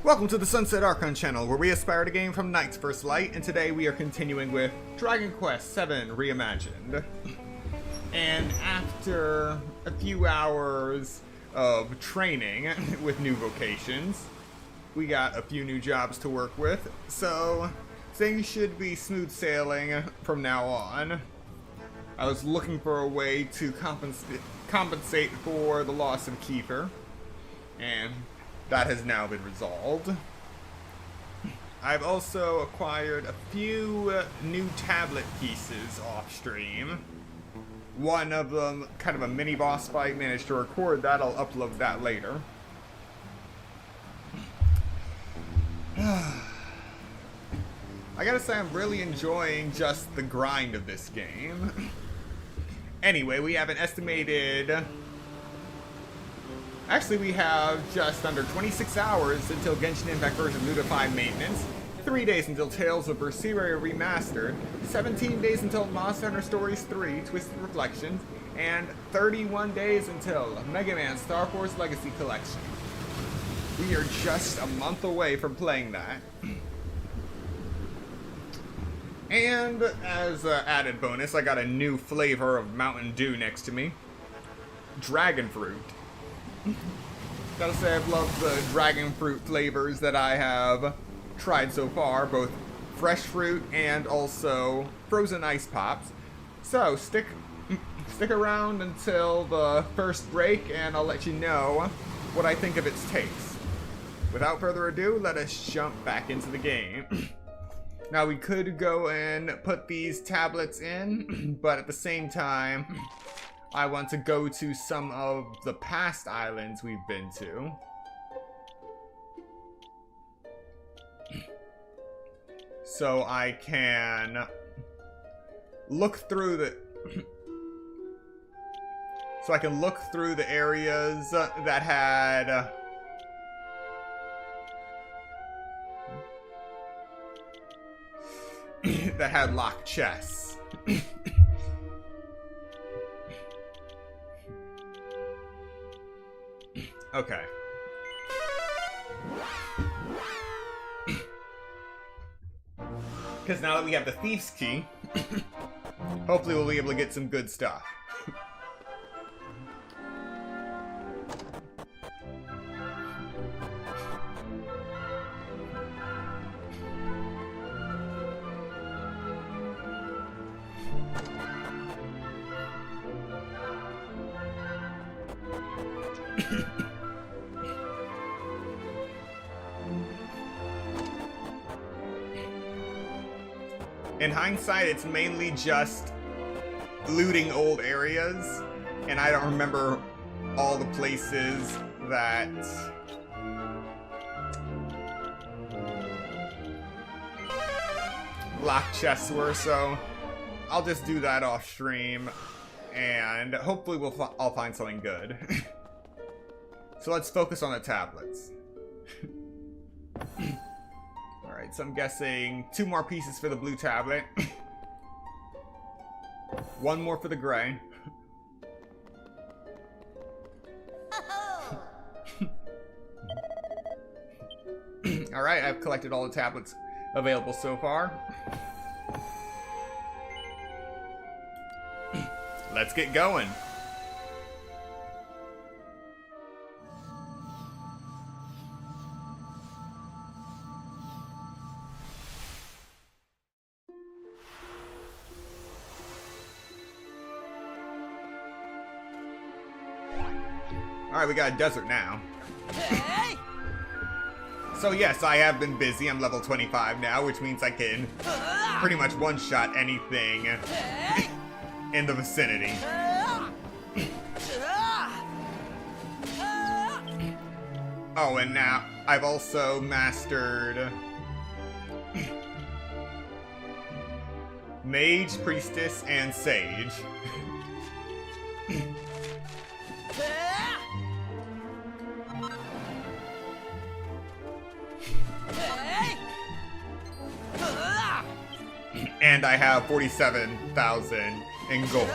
Welcome to the Sunset Archon channel, where we aspire to gain from Night's First Light, and today we are continuing with Dragon Quest VII Reimagined. And after a few hours of training with new vocations, we got a few new jobs to work with, so things should be smooth sailing from now on. I was looking for a way to compensate for the loss of Kiefer, and that has now been resolved. I've also acquired a few new tablet pieces off stream. One of them, kind of a mini boss fight, managed to record that. I'll upload that later. I gotta say, I'm really enjoying just the grind of this game. Anyway, we have an estimated... Actually, we have just under 26 hours until Genshin Impact version Luda 5 maintenance, 3 days until Tales of Berseria Remastered, 17 days until Monster Hunter Stories 3 Twisted Reflections, and 31 days until Mega Man Star Force Legacy Collection. We are just a month away from playing that. And as an added bonus, I got a new flavor of Mountain Dew next to me. Dragon Fruit. Gotta say, I've loved the dragon fruit flavors that I have tried so far, both fresh fruit and also frozen ice pops. So stick around until the first break and I'll let you know what I think of its taste. Without further ado, let us jump back into the game. Now, we could go and put these tablets in, but at the same time, I want to go to some of the past islands we've been to. So I can look through the... So I can look through the areas that had... that had locked chests. Okay. Because now that we have the Thief's Key, hopefully we'll be able to get some good stuff. In hindsight, it's mainly just looting old areas, and I don't remember all the places that locked chests were, so I'll just do that off stream, and hopefully I'll find something good. So let's focus on the tablets. Alright, so I'm guessing 2 more pieces for the blue tablet. 1 more for the gray. Alright, I've collected all the tablets available so far. Let's get going. Alright, we got a desert now. So yes, I have been busy. I'm level 25 now, which means I can pretty much one-shot anything in the vicinity. Oh, and now I've also mastered Mage, Priestess, and Sage. And I have 47,000 in gold.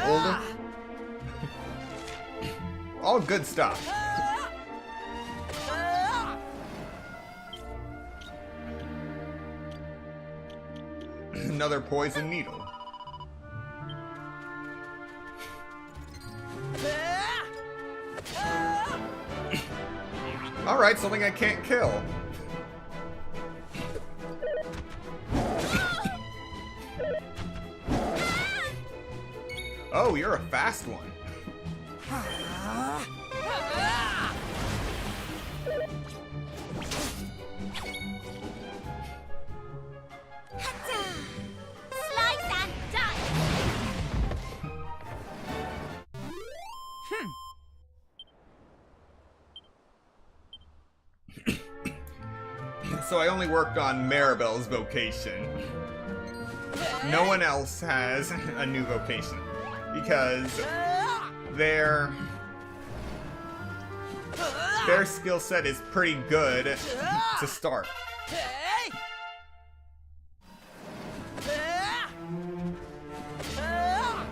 All good stuff. another poison needle. Alright, something I can't kill. Oh, you're a fast one. So I only worked on Maribel's vocation. No one else has a new vocation because their skill set is pretty good to start.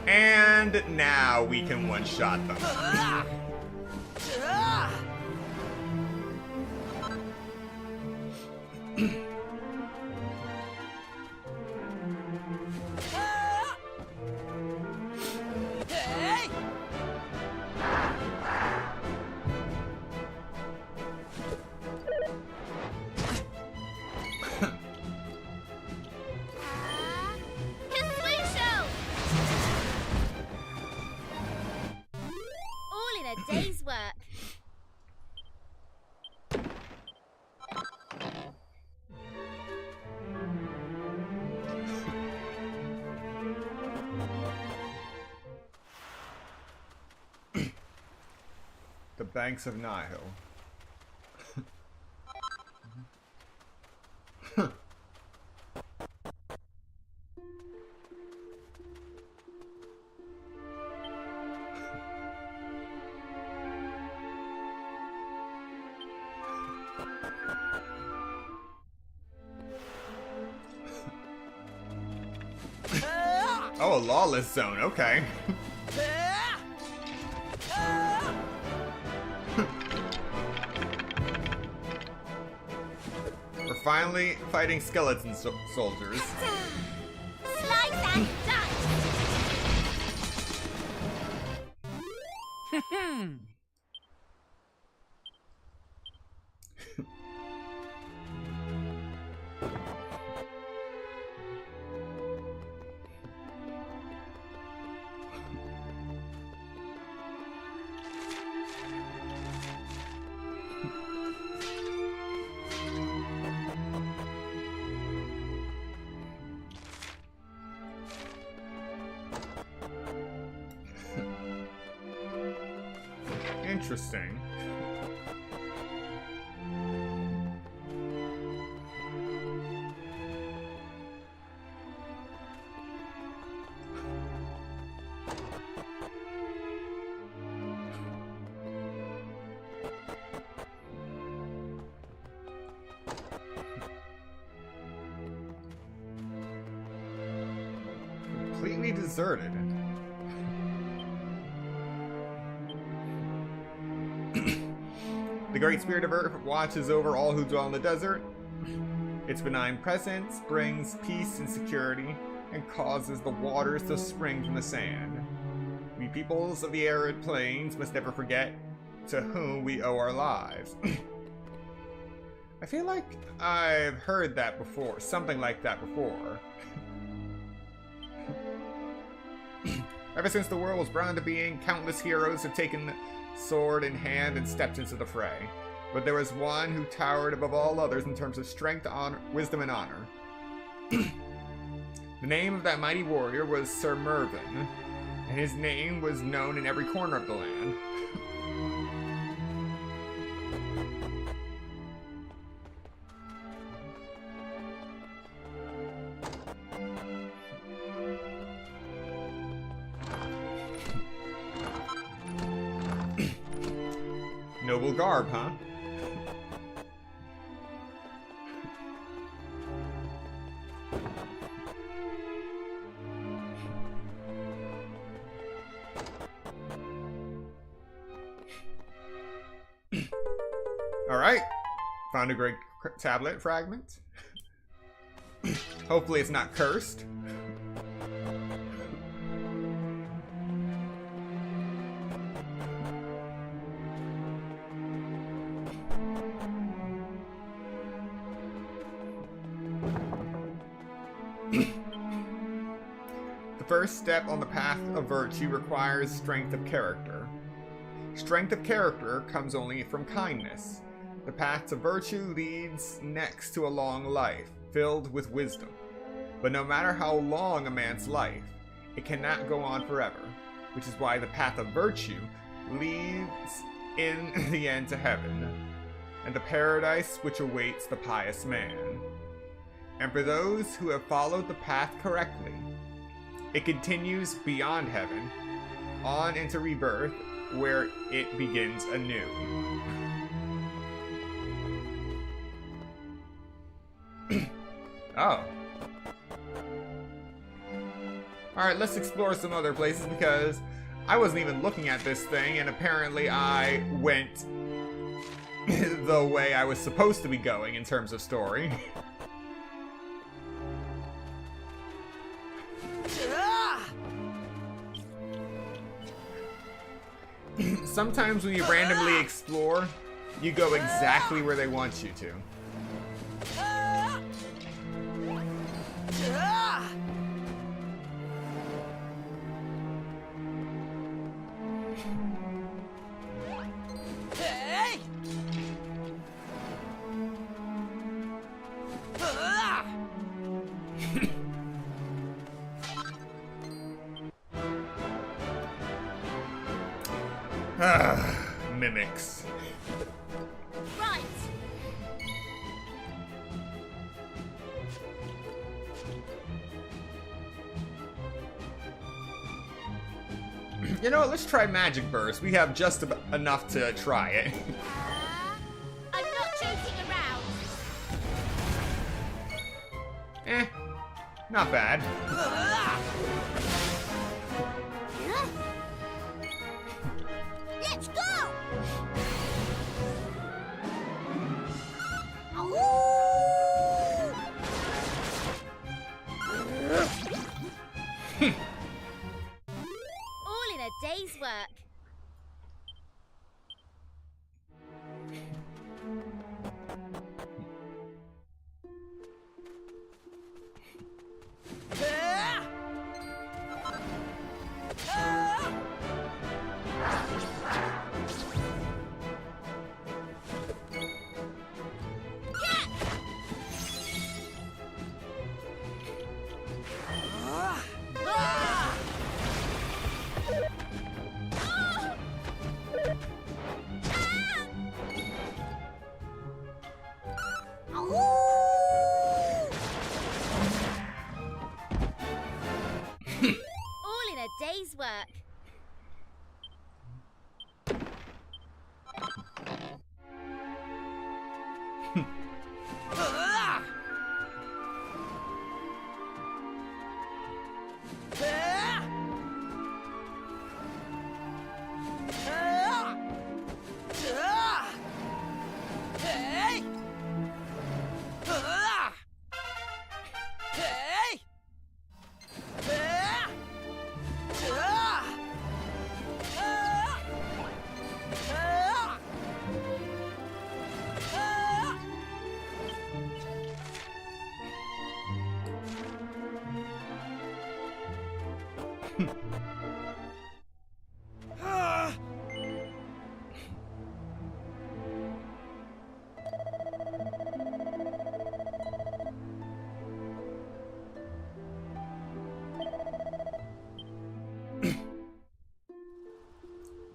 And now we can one-shot them. Day's work. The banks of Nihil. Oh, a lawless zone, okay. We're finally fighting skeleton soldiers. Slice and dice. Interesting. Completely deserted. The Great Spirit of Earth watches over all who dwell in the desert. Its benign presence brings peace and security and causes the waters to spring from the sand. We peoples of the arid plains must never forget to whom we owe our lives. I feel like I've heard that before, something like that before. Ever since the world was brought into being, countless heroes have taken sword in hand and stepped into the fray. But there was one who towered above all others in terms of strength, honor, wisdom, and honor. The name of that mighty warrior was Sir Mervyn, and his name was known in every corner of the land. Noble garb, huh? Alright. Found a great tablet fragment. Hopefully it's not cursed. The first step on the path of virtue requires strength of character. Strength of character comes only from kindness. The path to virtue leads next to a long life, filled with wisdom. But no matter how long a man's life, it cannot go on forever, which is why the path of virtue leads in the end to heaven, and the paradise which awaits the pious man. And for those who have followed the path correctly, it continues beyond heaven, on into rebirth, where it begins anew. Oh. Alright, let's explore some other places because I wasn't even looking at this thing and apparently I went the way I was supposed to be going in terms of story. Sometimes when you randomly explore, you go exactly where they want you to. Mimics. Right. You know what, let's try Magic Burst. We have just enough to try it. I'm not joking around. Not bad. Let's go! All in a day's work. All in a day's work.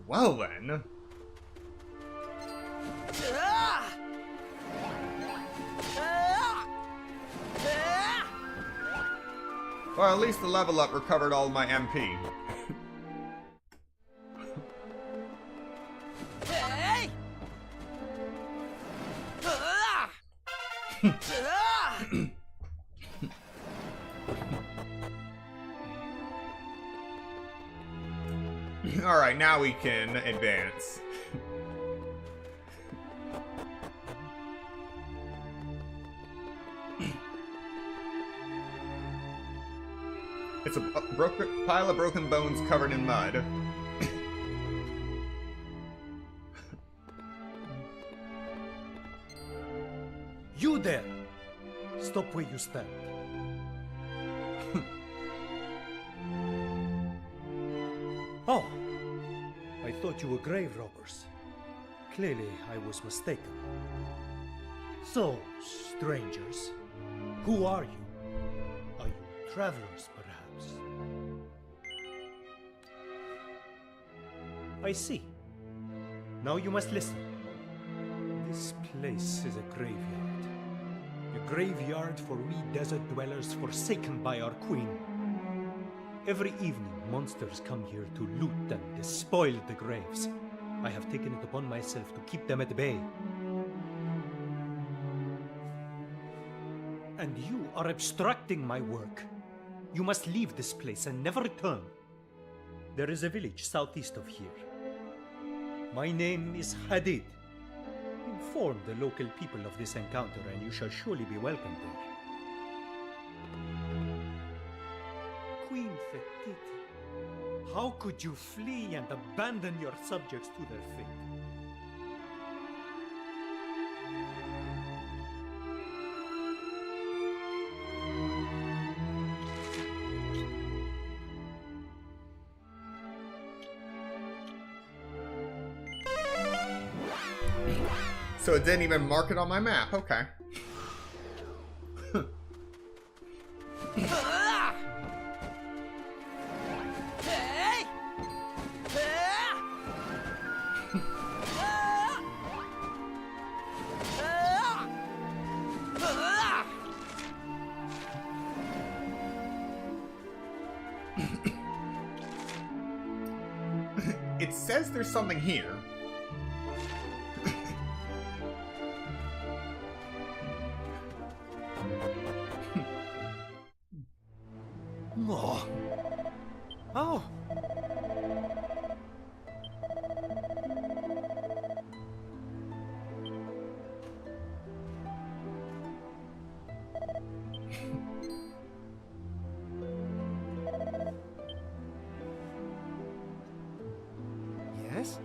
Well then. Well, at least the level up recovered all my MP. Alright, now we can advance. It's a pile of broken bones covered in mud. You there! Stop where you stand. thought you were grave robbers. Clearly, I was mistaken. So, strangers, who are you? Are you travelers, perhaps? I see. Now you must listen. This place is a graveyard. A graveyard for we desert dwellers forsaken by our queen. Every evening, monsters come here to loot and despoil the graves. I have taken it upon myself to keep them at bay. And you are obstructing my work. You must leave this place and never return. There is a village southeast of here. My name is Hadid. Inform the local people of this encounter and you shall surely be welcome there. Queen Fetid, how could you flee and abandon your subjects to their fate? So it didn't even mark it on my map. Okay. It says there's something here. Oh. Oh. Yes?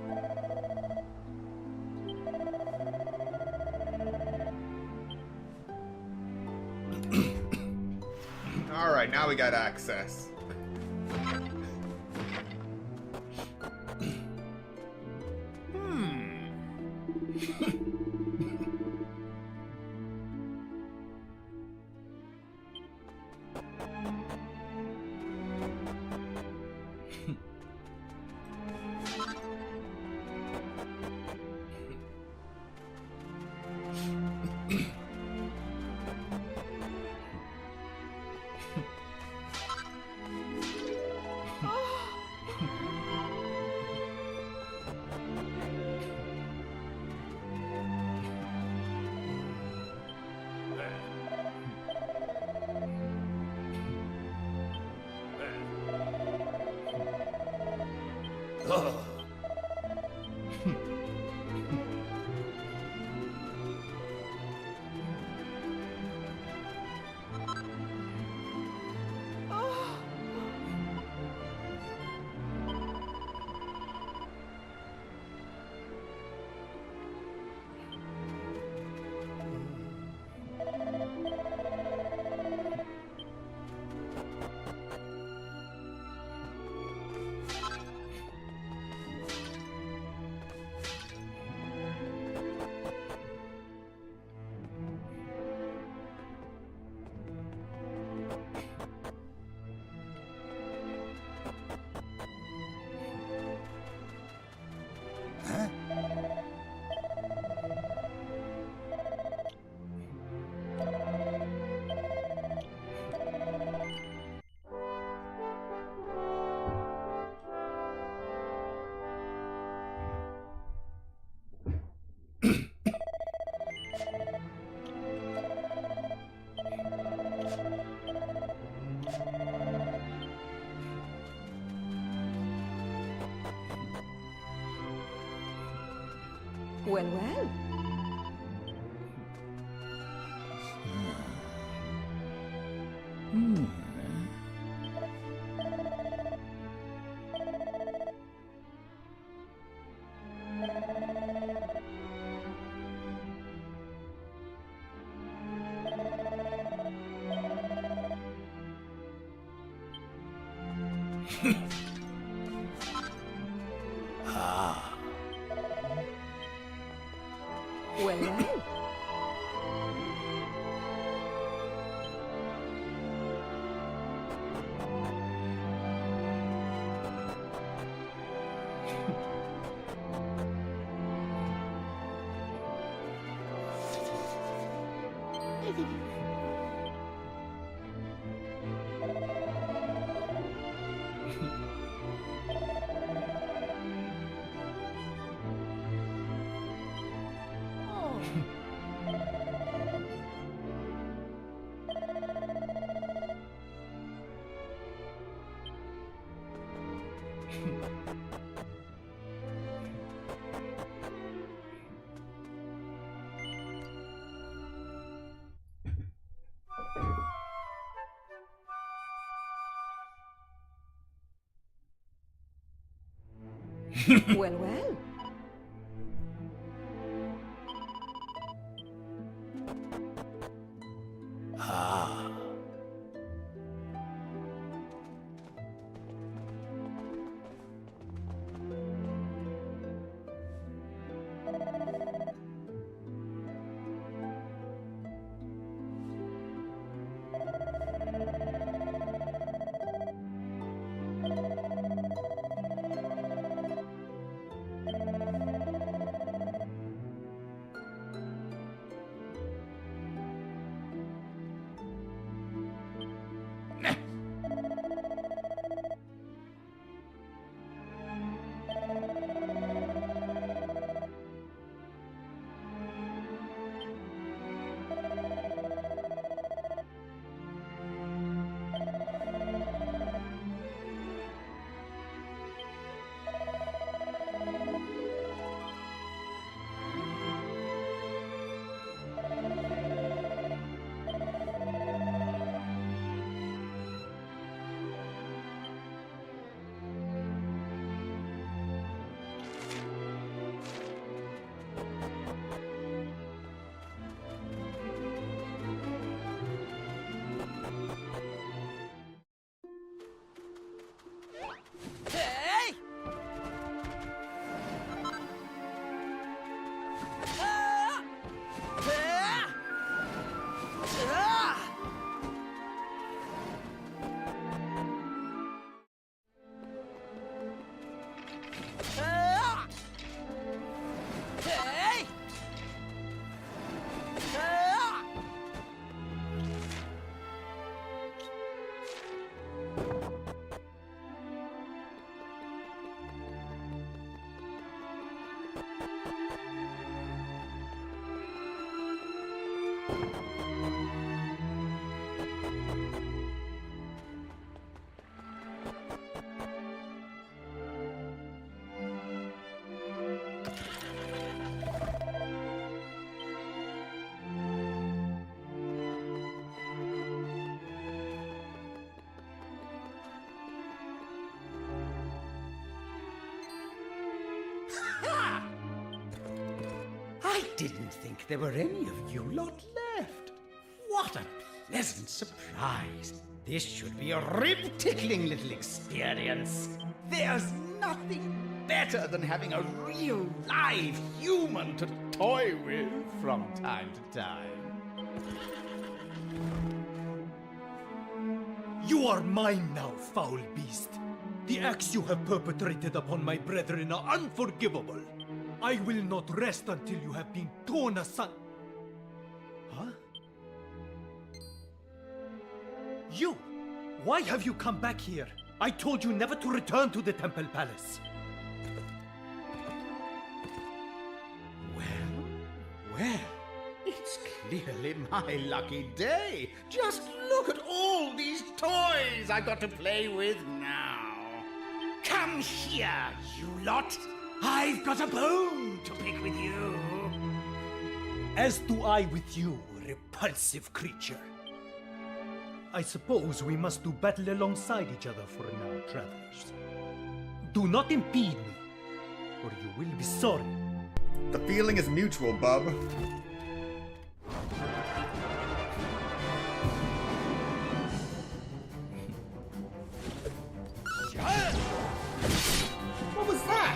Alright, now we got access. Well, well. Ah. Well, well. Well, well. Ah. I didn't think there were any of you lot left. What a pleasant surprise. This should be a rib-tickling little experience. There's nothing better than having a real live human to toy with from time to time. You are mine now, foul beast. The acts you have perpetrated upon my brethren are unforgivable. I will not rest until you have been torn asunder. Huh? You! Why have you come back here? I told you never to return to the Temple Palace. Well, it's clearly my lucky day. Just look at all these toys I've got to play with now. Come here, you lot. I've got a bone to pick with you. As do I with you, repulsive creature. I suppose we must do battle alongside each other for now, travelers. Do not impede me, or you will be sorry. The feeling is mutual, bub. What was that?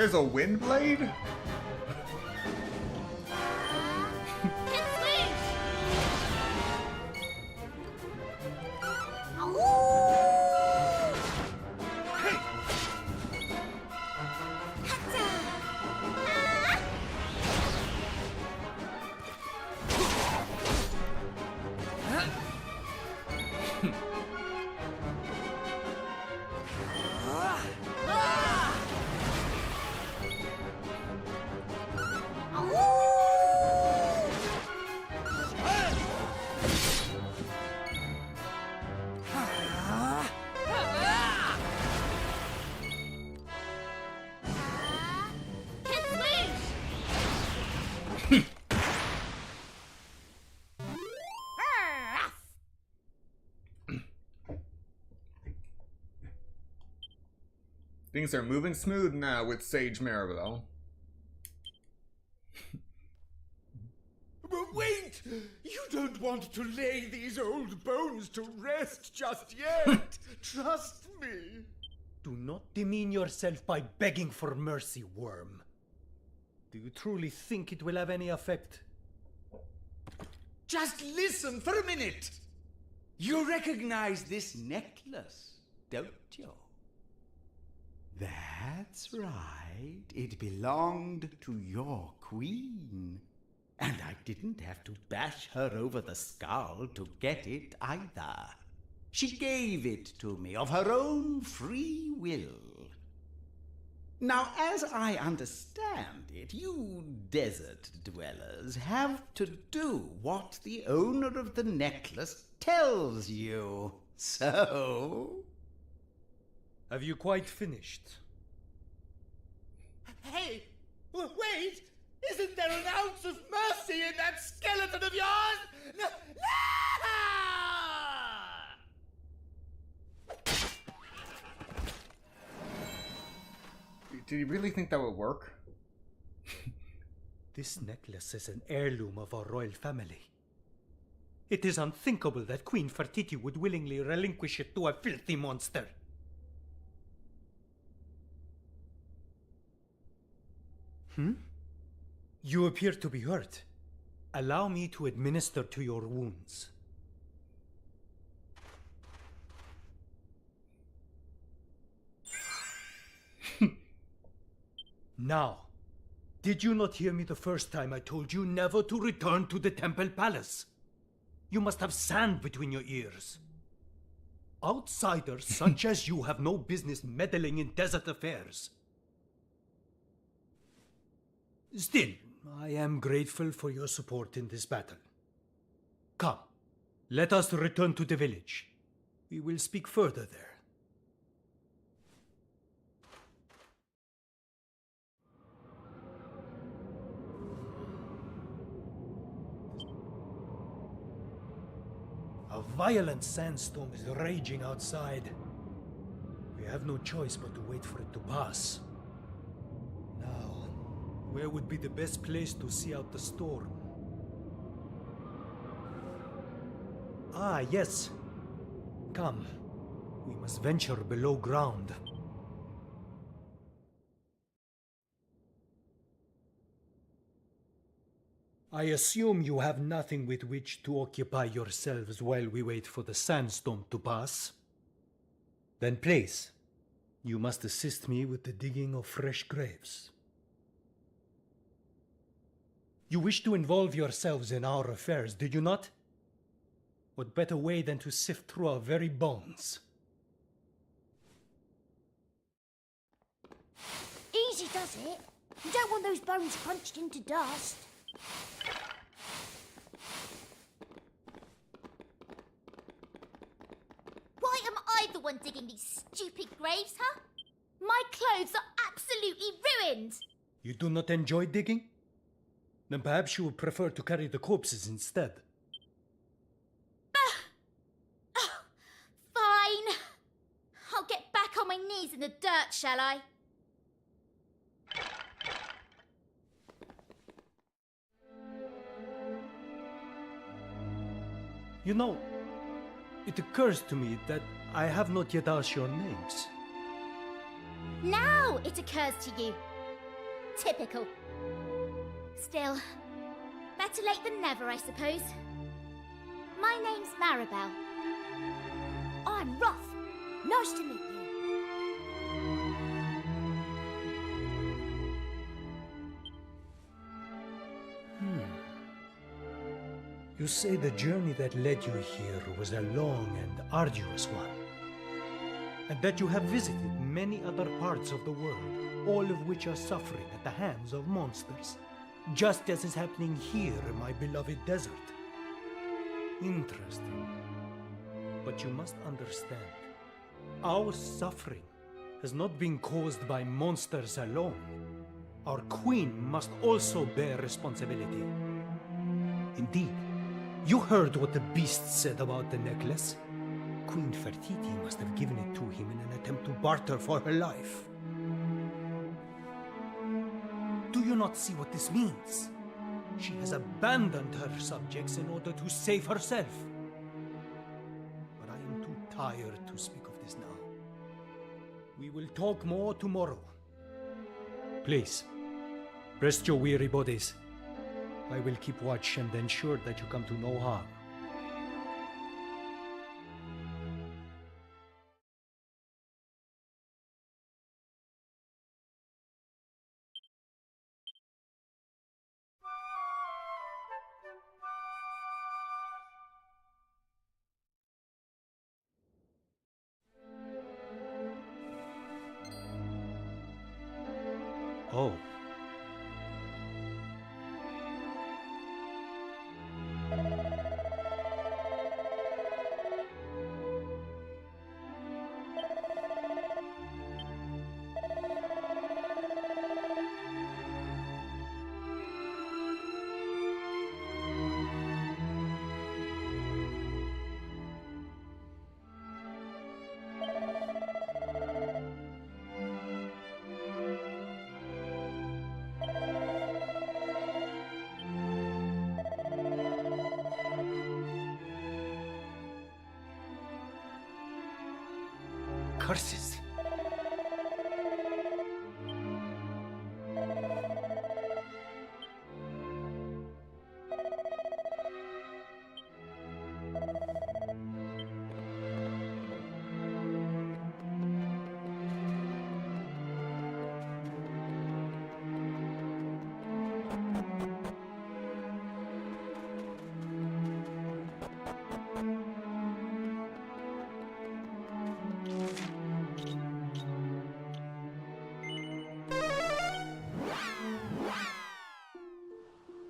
There's a wind blade? Things are moving smooth now with Sage Maribel. But wait! You don't want to lay these old bones to rest just yet! Trust me! Do not demean yourself by begging for mercy, worm. Do you truly think it will have any effect? Just listen for a minute! You recognize this necklace, don't you? That's right. It belonged to your queen. And I didn't have to bash her over the skull to get it either. She gave it to me of her own free will. Now, as I understand it, you desert dwellers have to do what the owner of the necklace tells you. So... Have you quite finished? Hey! Wait! Isn't there an ounce of mercy in that skeleton of yours? No! Did you really think that would work? This necklace is an heirloom of our royal family. It is unthinkable that Queen Fertiti would willingly relinquish it to a filthy monster. You appear to be hurt. Allow me to administer to your wounds. Now, did you not hear me the first time I told you never to return to the Temple Palace? You must have sand between your ears. Outsiders such as you have no business meddling in desert affairs. Still, I am grateful for your support in this battle. Come, let us return to the village. We will speak further there. A violent sandstorm is raging outside. We have no choice but to wait for it to pass. Now, where would be the best place to see out the storm? Ah, yes. Come. We must venture below ground. I assume you have nothing with which to occupy yourselves while we wait for the sandstorm to pass. Then please, you must assist me with the digging of fresh graves. You wish to involve yourselves in our affairs, do you not? What better way than to sift through our very bones? Easy does it. You don't want those bones punched into dust. Why am I the one digging these stupid graves, huh? My clothes are absolutely ruined. You do not enjoy digging? Then perhaps you would prefer to carry the corpses instead. Fine. I'll get back on my knees in the dirt, shall I? You know, it occurs to me that I have not yet asked your names. Now it occurs to you. Typical. Still, better late than never, I suppose. My name's Maribel. I'm Roth. Nice to meet you. You say the journey that led you here was a long and arduous one, and that you have visited many other parts of the world, all of which are suffering at the hands of monsters, just as is happening here in my beloved desert. Interesting. But you must understand, our suffering has not been caused by monsters alone. Our queen must also bear responsibility. Indeed, you heard what the beast said about the necklace. Queen Fertiti must have given it to him in an attempt to barter for her life. Do you not see what this means? She has abandoned her subjects in order to save herself. But I am too tired to speak of this now. We will talk more tomorrow. Please, rest your weary bodies. I will keep watch and ensure that you come to no harm. Oh. Curses!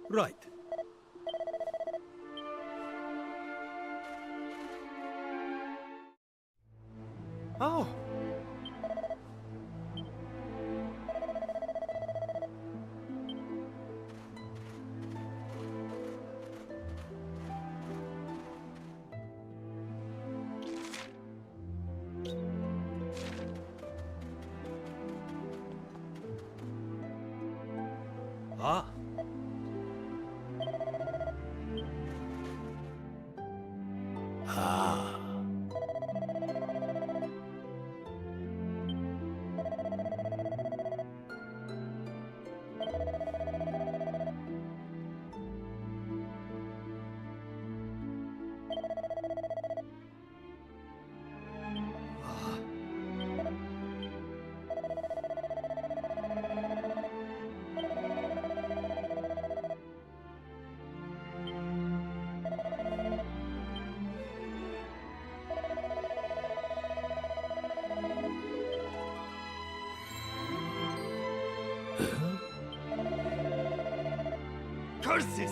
Right. Oh. Ah. Ah. Curses!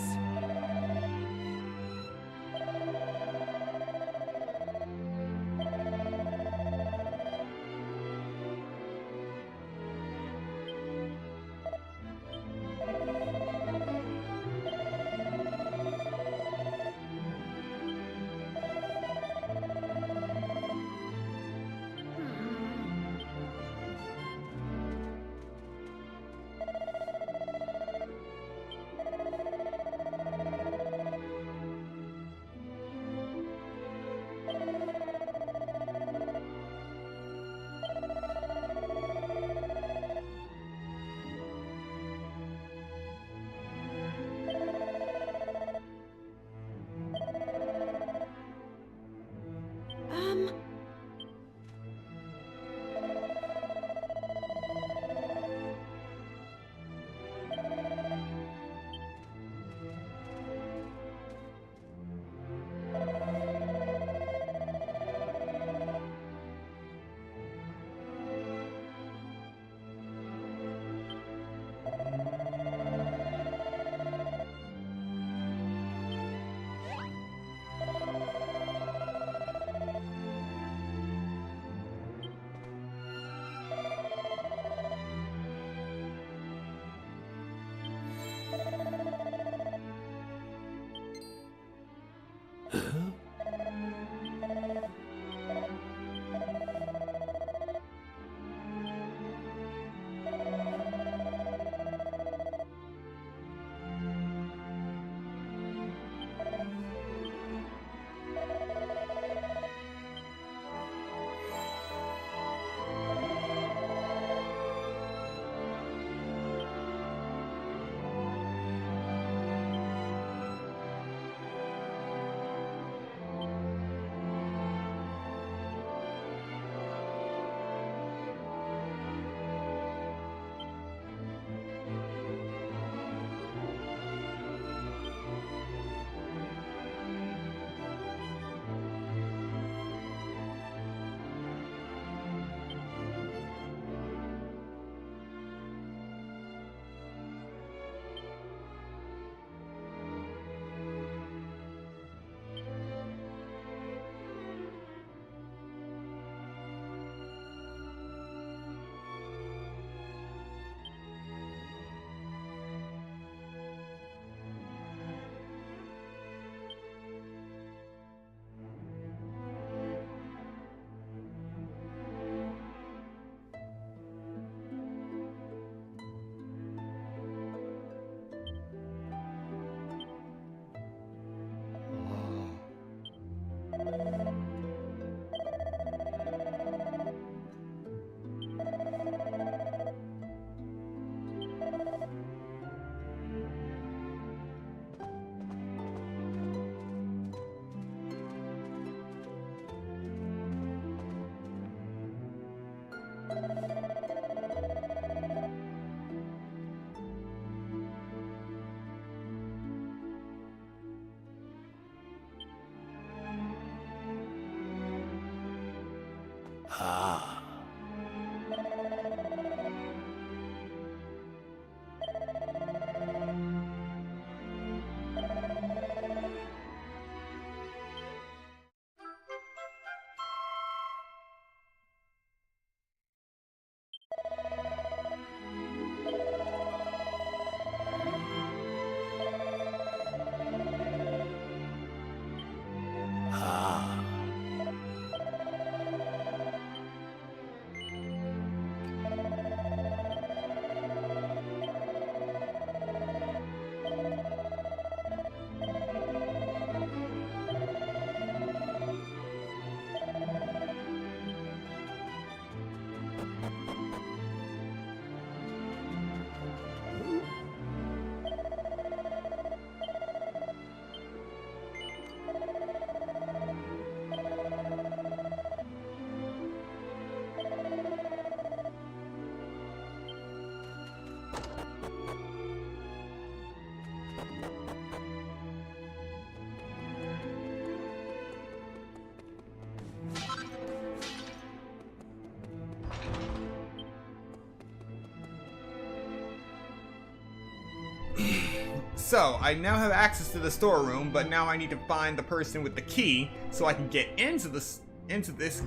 So, I now have access to the storeroom, but now I need to find the person with the key so I can get into this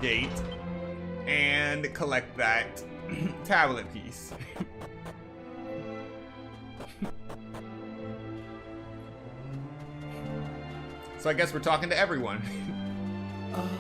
gate and collect that tablet piece. So I guess we're talking to everyone. Oh.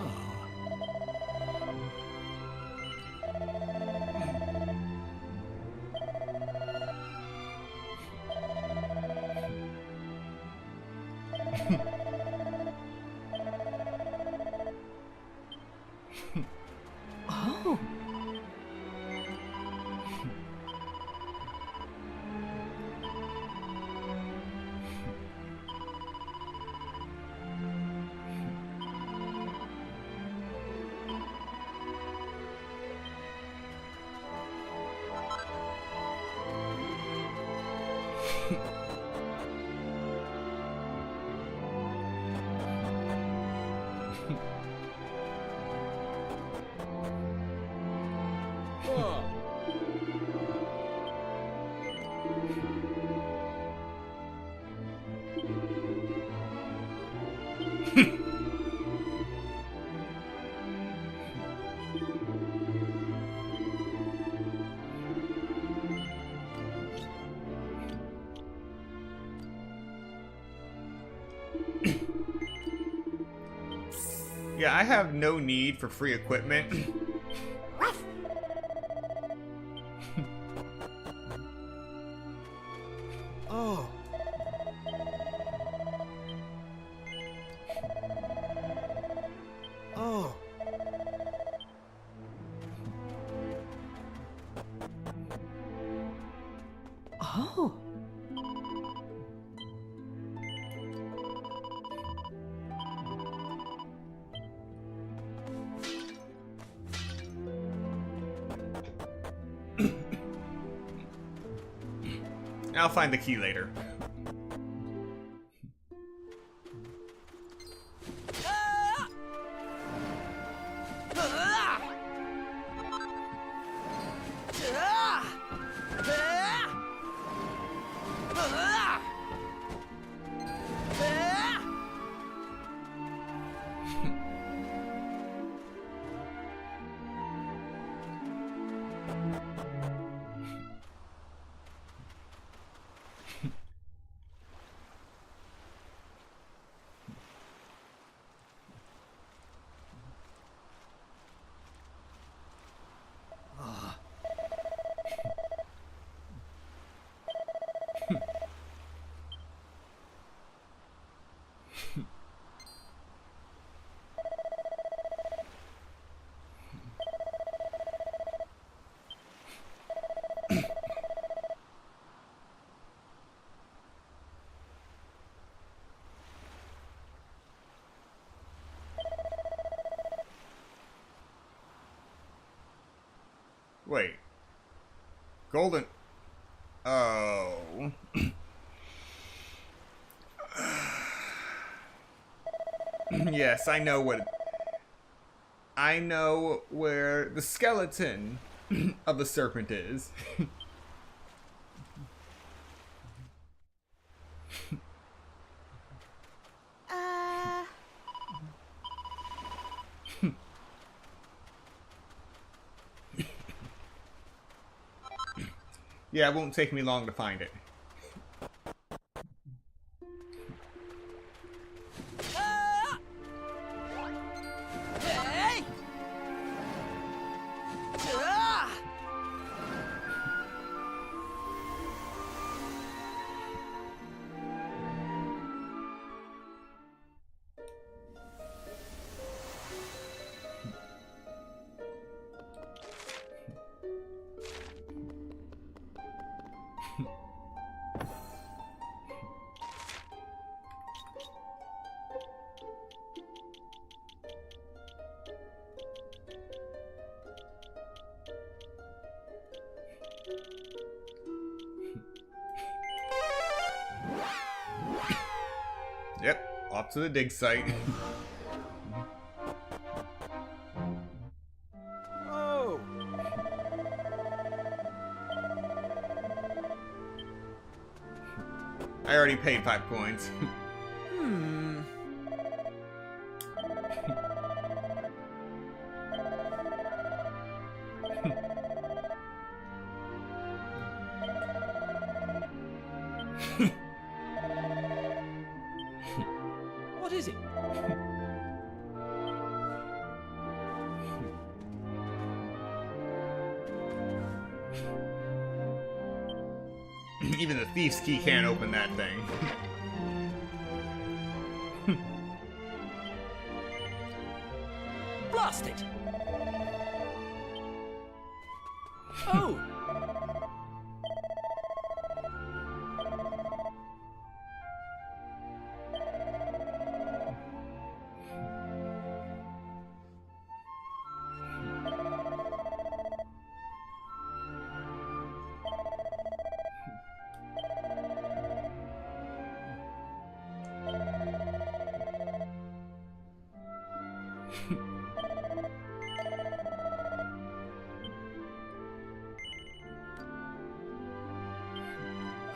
Yeah, I have no need for free equipment. Ruff! Oh. Oh. Oh. I'll find the key later. Wait. Golden. Oh. Yes, I know what. I know where the skeleton of the serpent is. Yeah, it won't take me long to find it. Yep, off to the dig site. Oh. I already paid 5 coins. Hmm. What is it? Even the thief's key can't open that thing. Blast it! Oh!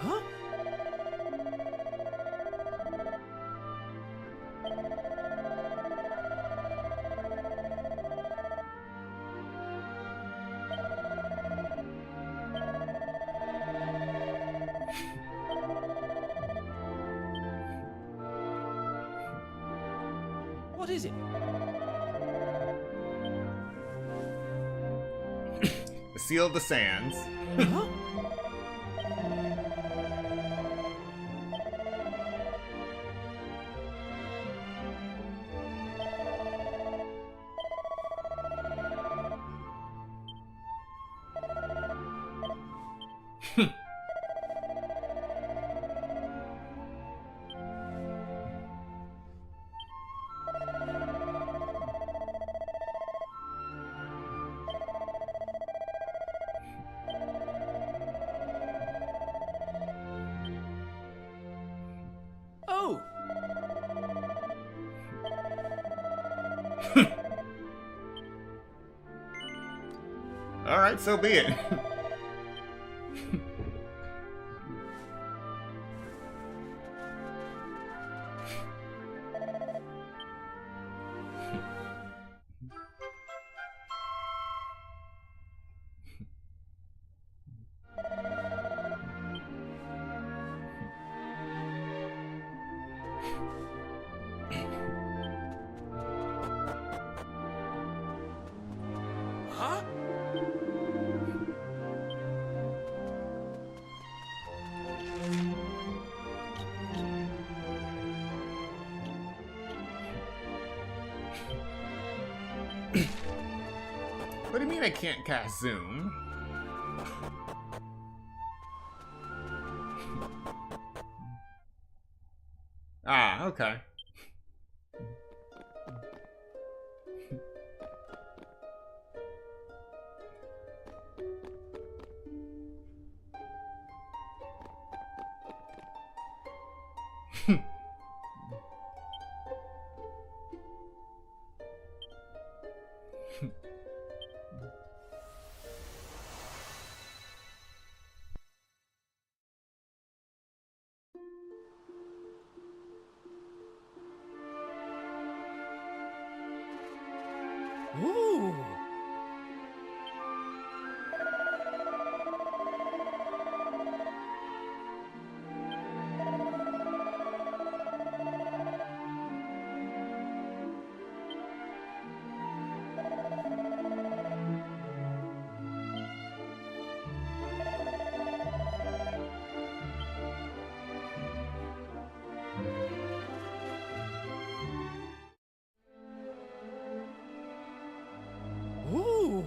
Huh? What is it? Seal the sands. Huh? Oh! Alright, so be it. Huh? What do you mean I can't cast Zoom? Ah, okay. Ooh! Ooh!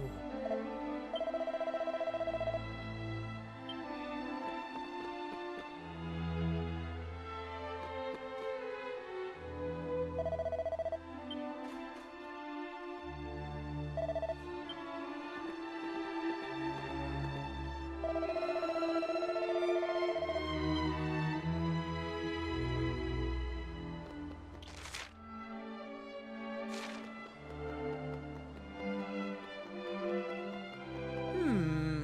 Hmm.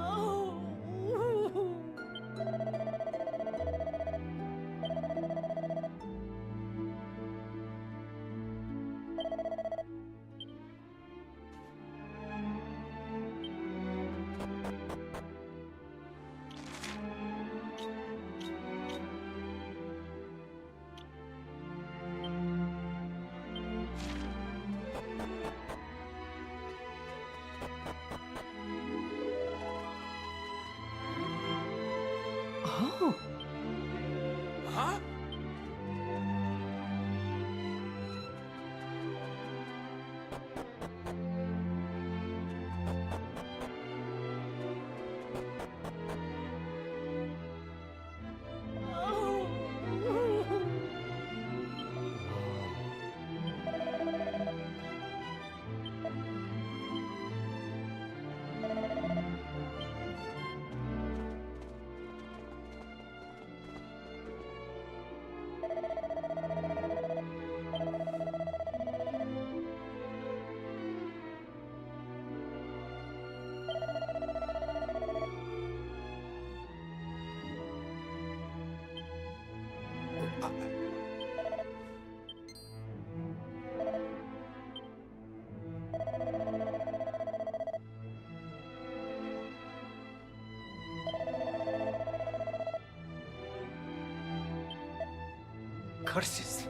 Oh, Huh? Curses.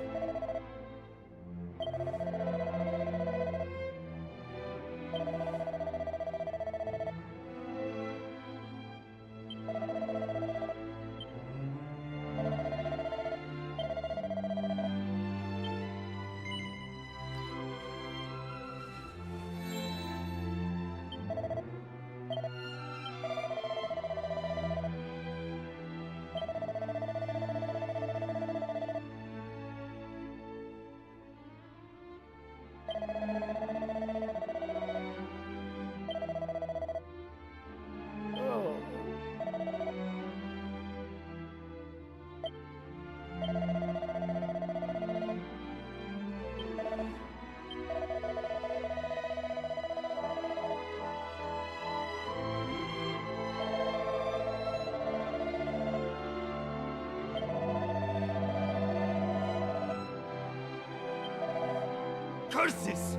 Curses!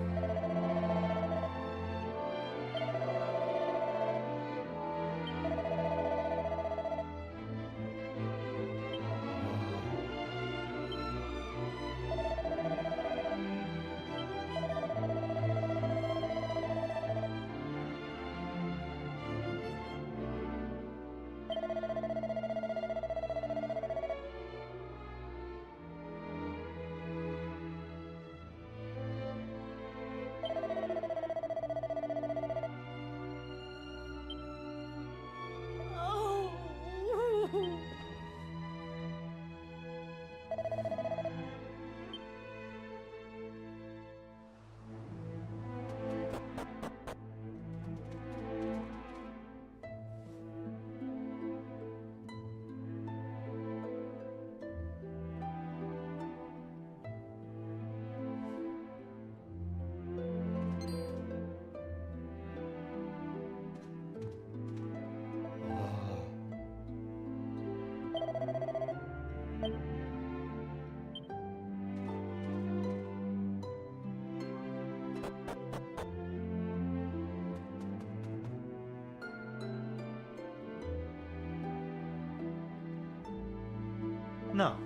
Now,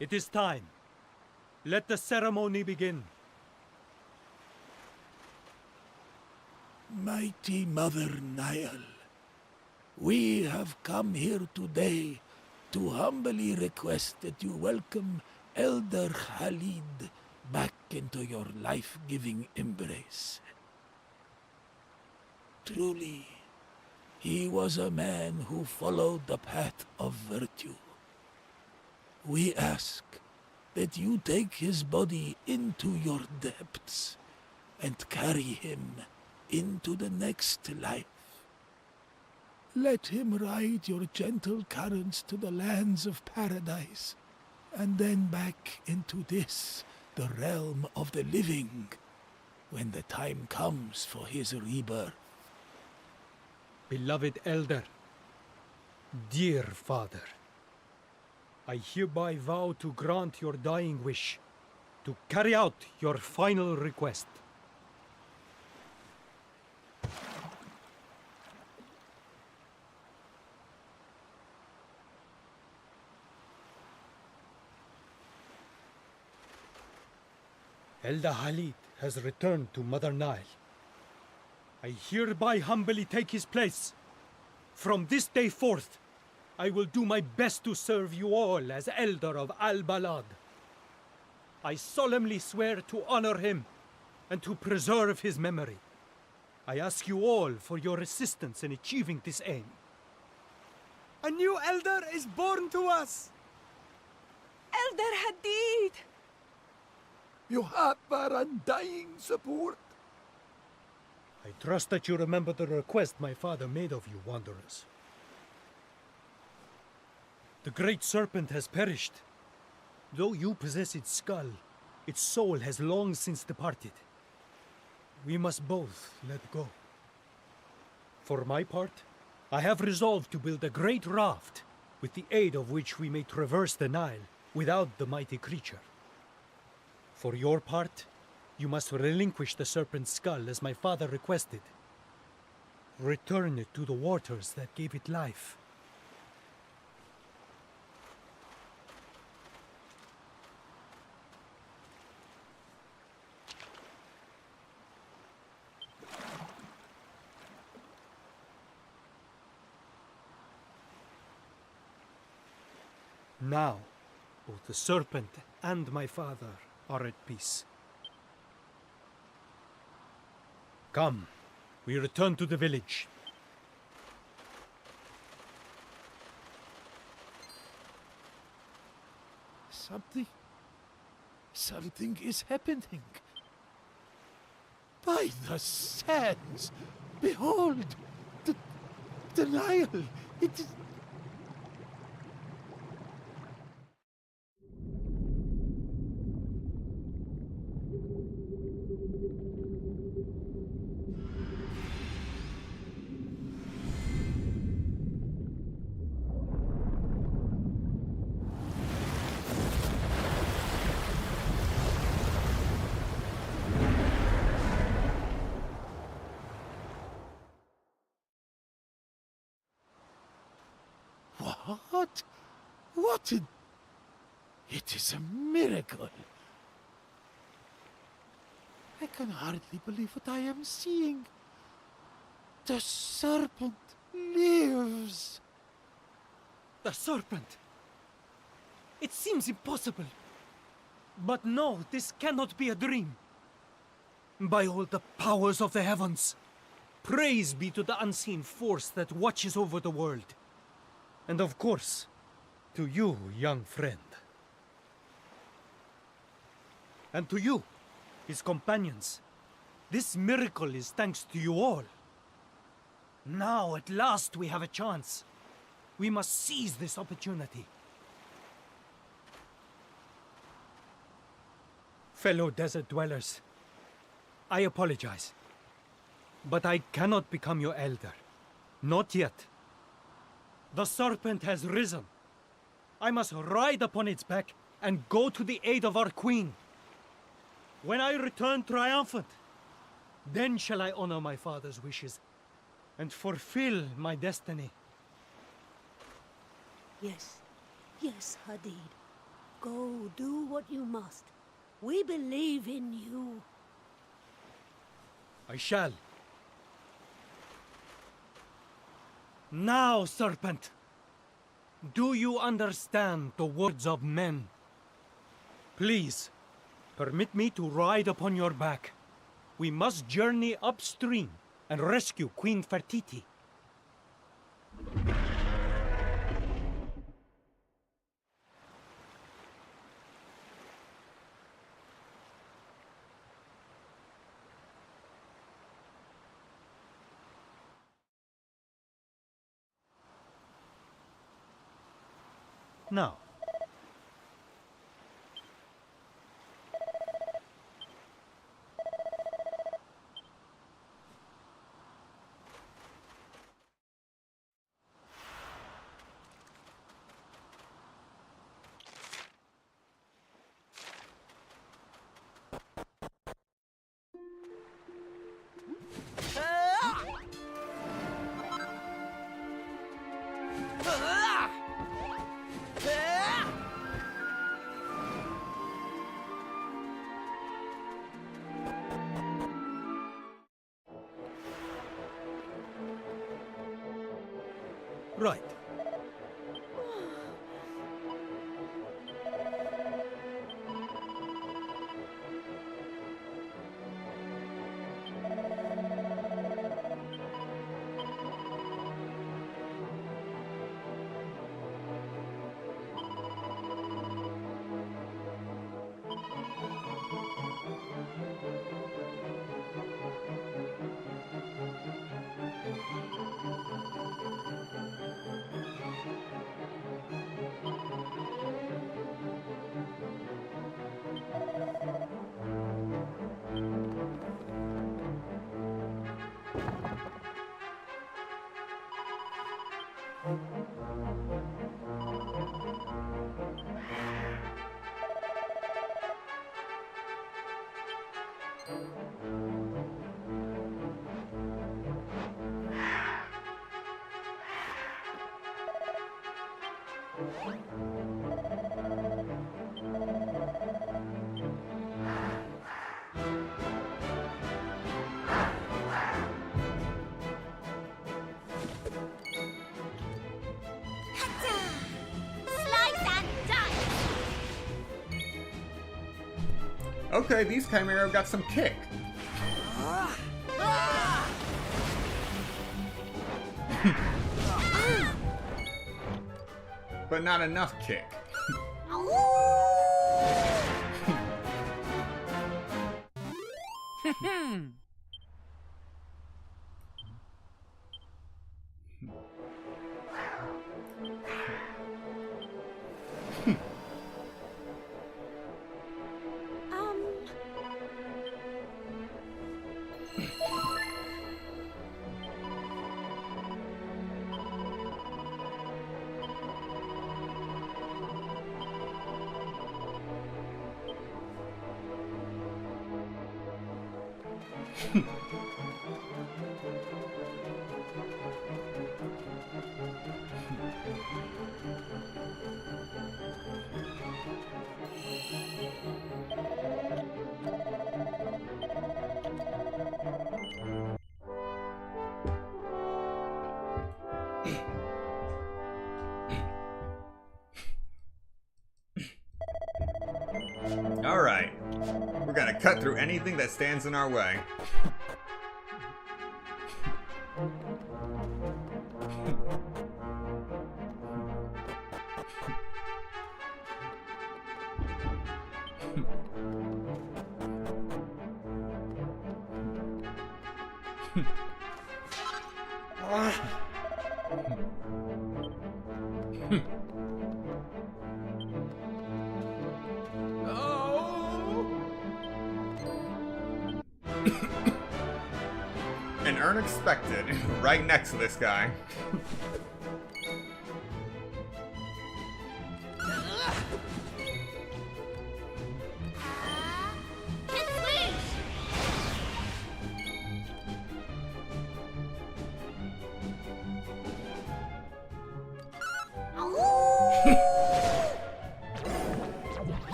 it is time. Let the ceremony begin. Mighty Mother Nile, we have come here today to humbly request that you welcome Elder Khalid back into your life-giving embrace. Truly, he was a man who followed the path of virtue. We ask that you take his body into your depths and carry him into the next life. Let him ride your gentle currents to the lands of paradise, and then back into this, the realm of the living, when the time comes for his rebirth. Beloved Elder, dear Father, I hereby vow to grant your dying wish, to carry out your final request. Elder Khalid has returned to Mother Nile. I hereby humbly take his place. From this day forth, I will do my best to serve you all as Elder of Al-Balad. I solemnly swear to honor him and to preserve his memory. I ask you all for your assistance in achieving this aim. A new elder is born to us! Elder Hadid! You have our undying support. I trust that you remember the request my father made of you, wanderers. The great serpent has perished. Though you possess its skull, its soul has long since departed. We must both let go. For my part, I have resolved to build a great raft, with the aid of which we may traverse the Nile without the mighty creature. For your part, you must relinquish the serpent's skull as my father requested. Return it to the waters that gave it life. Now, both the serpent and my father are at peace. Come, we return to the village. Something is happening. By the sands! Behold! The Nile! It is... What? What in... It is a miracle. I can hardly believe what I am seeing. The serpent lives. The serpent! It seems impossible. But no, this cannot be a dream. By all the powers of the heavens, praise be to the unseen force that watches over the world. And of course, to you, young friend. And to you, his companions. This miracle is thanks to you all. Now, at last, we have a chance. We must seize this opportunity. Fellow desert dwellers, I apologize. But I cannot become your elder. Not yet. The serpent has risen. I must ride upon its back and go to the aid of our queen. When I return triumphant, then shall I honor my father's wishes and fulfill my destiny. Yes, yes, Hadid. Go do what you must. We believe in you. I shall. Now, serpent, do you understand the words of men? Please, permit me to ride upon your back. We must journey upstream and rescue Queen Fertiti. Now, Right. Slice and dice! Okay, these Chimera got some kick. But not enough kick. Alright. We're gonna cut through anything that stands in our way. And unexpected, right next to this guy.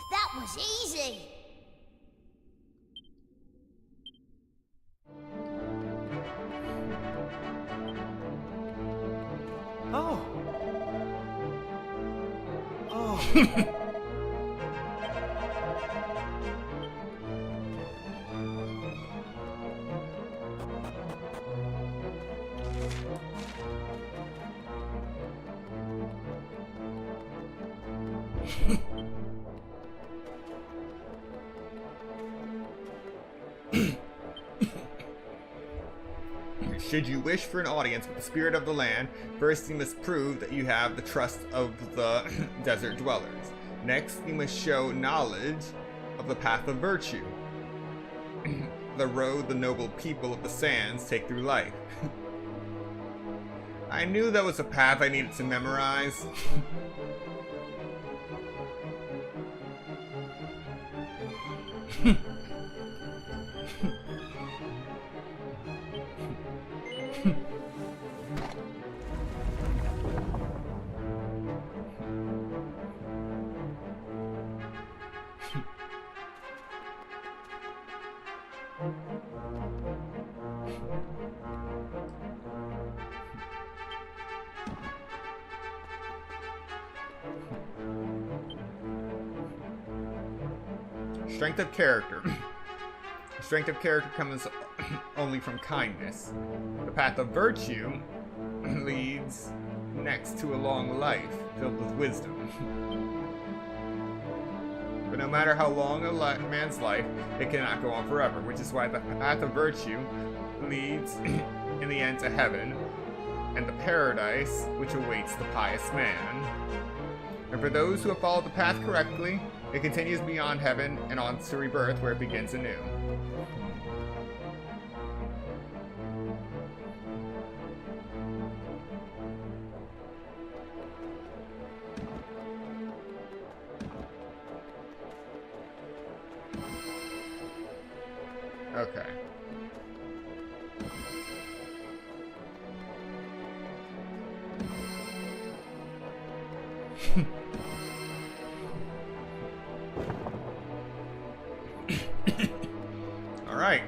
That was easy. Oh. Oh. Should you wish for an audience with the spirit of the land, first you must prove that you have the trust of the desert dwellers. Next, you must show knowledge of the path of virtue, the road the noble people of the sands take through life. I knew that was a path I needed to memorize. Strength of character. Strength of character comes only from kindness. The path of virtue leads next to a long life filled with wisdom. But no matter how long a man's life, it cannot go on forever, which is why the path of virtue leads in the end to heaven and the paradise which awaits the pious man. And for those who have followed the path correctly, it continues beyond heaven and on to rebirth, where it begins anew. Okay. All right.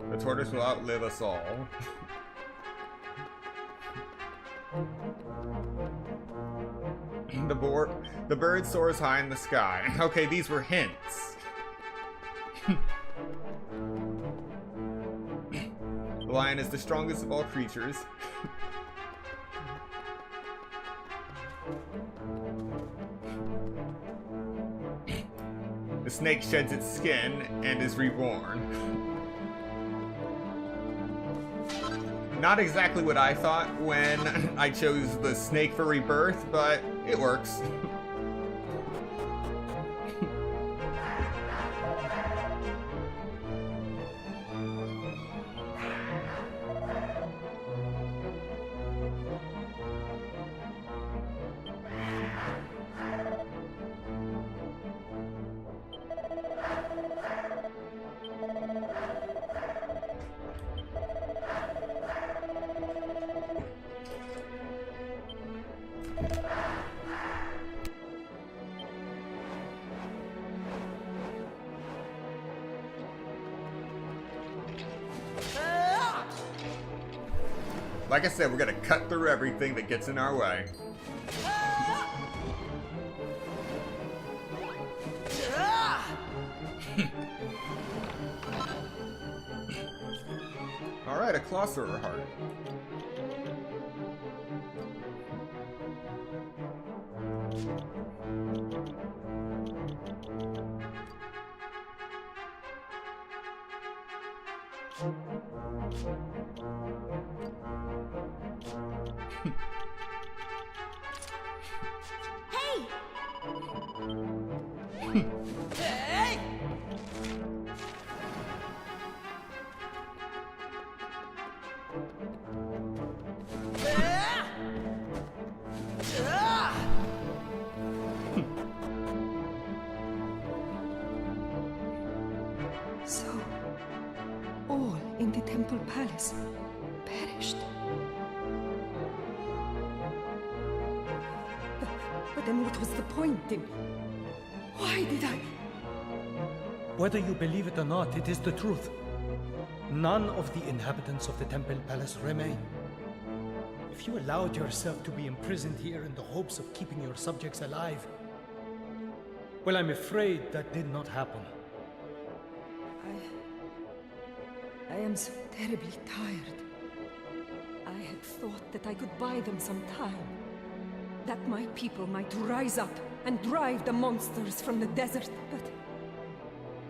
The tortoise will outlive us all. The bird soars high in the sky. Okay, these were hints. The lion is the strongest of all creatures. The snake sheds its skin and is reborn. Not exactly what I thought when I chose the snake for rebirth, but it works. Like I said, we're gonna cut through everything that gets in our way. Alright, a Closserer heart. Hey! Hey! So, all in the temple palace perished. But then what was the point in... Why did I... Whether you believe it or not, it is the truth. None of the inhabitants of the Temple Palace remain. If you allowed yourself to be imprisoned here in the hopes of keeping your subjects alive, well, I'm afraid that did not happen. I am so terribly tired. I had thought that I could buy them some time. That my people might rise up and drive the monsters from the desert, but...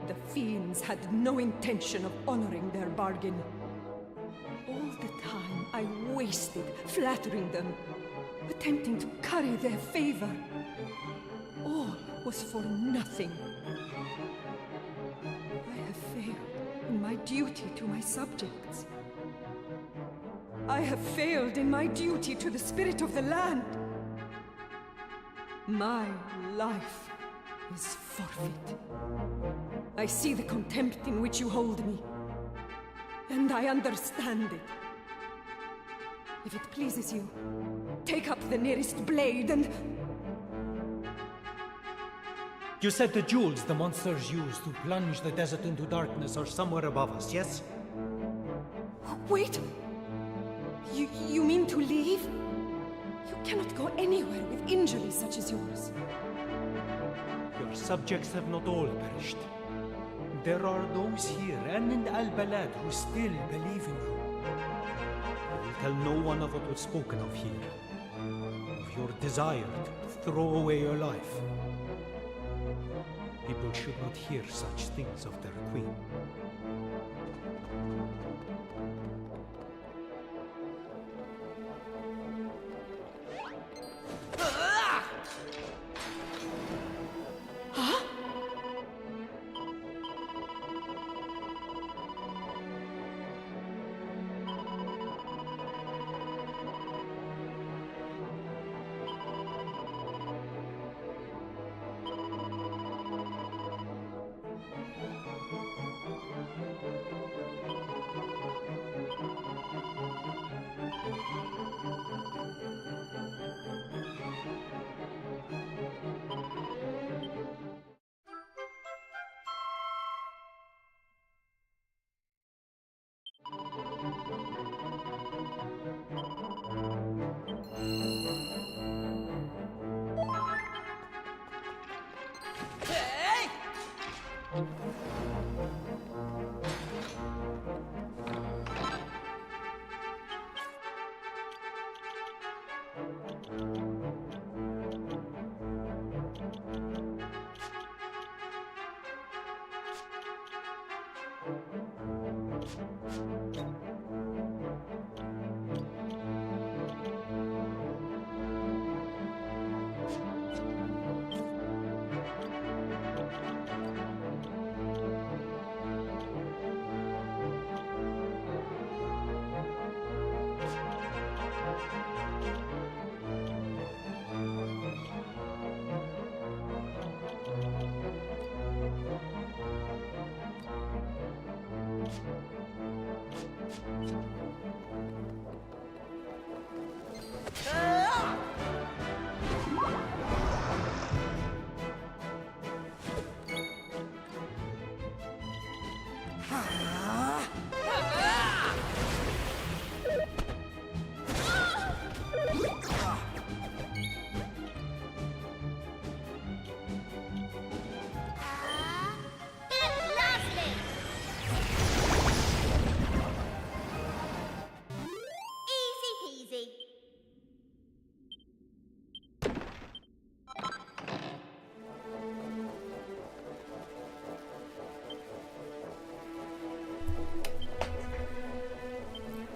the fiends had no intention of honoring their bargain. All the time I wasted flattering them, attempting to curry their favor. All was for nothing. I have failed in my duty to my subjects. I have failed in my duty to the spirit of the land. My life is forfeit. I see the contempt in which you hold me, and I understand it. If it pleases you, take up the nearest blade and You said the jewels the monsters use to plunge the desert into darkness are somewhere above us, yes? Wait! You mean to leave? You cannot go anywhere with injuries such as yours. Your subjects have not all perished. There are those here and in Al-Balad who still believe in you. I will tell no one of what was spoken of here. Of your desire to throw away your life. People should not hear such things of their queen.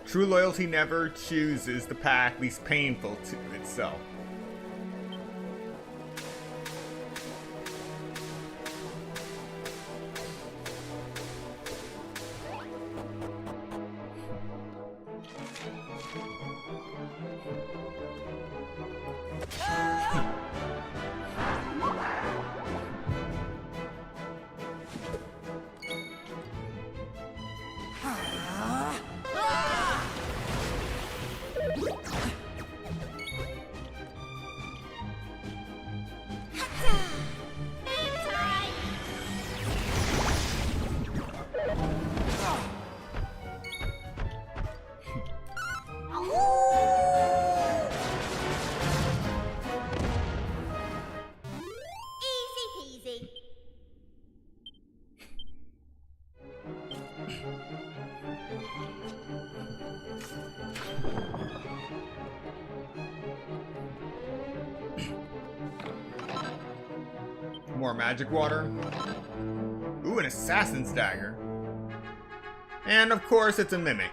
True loyalty never chooses the path least painful to itself. More magic water. Ooh, an assassin's dagger. And of course, it's a mimic.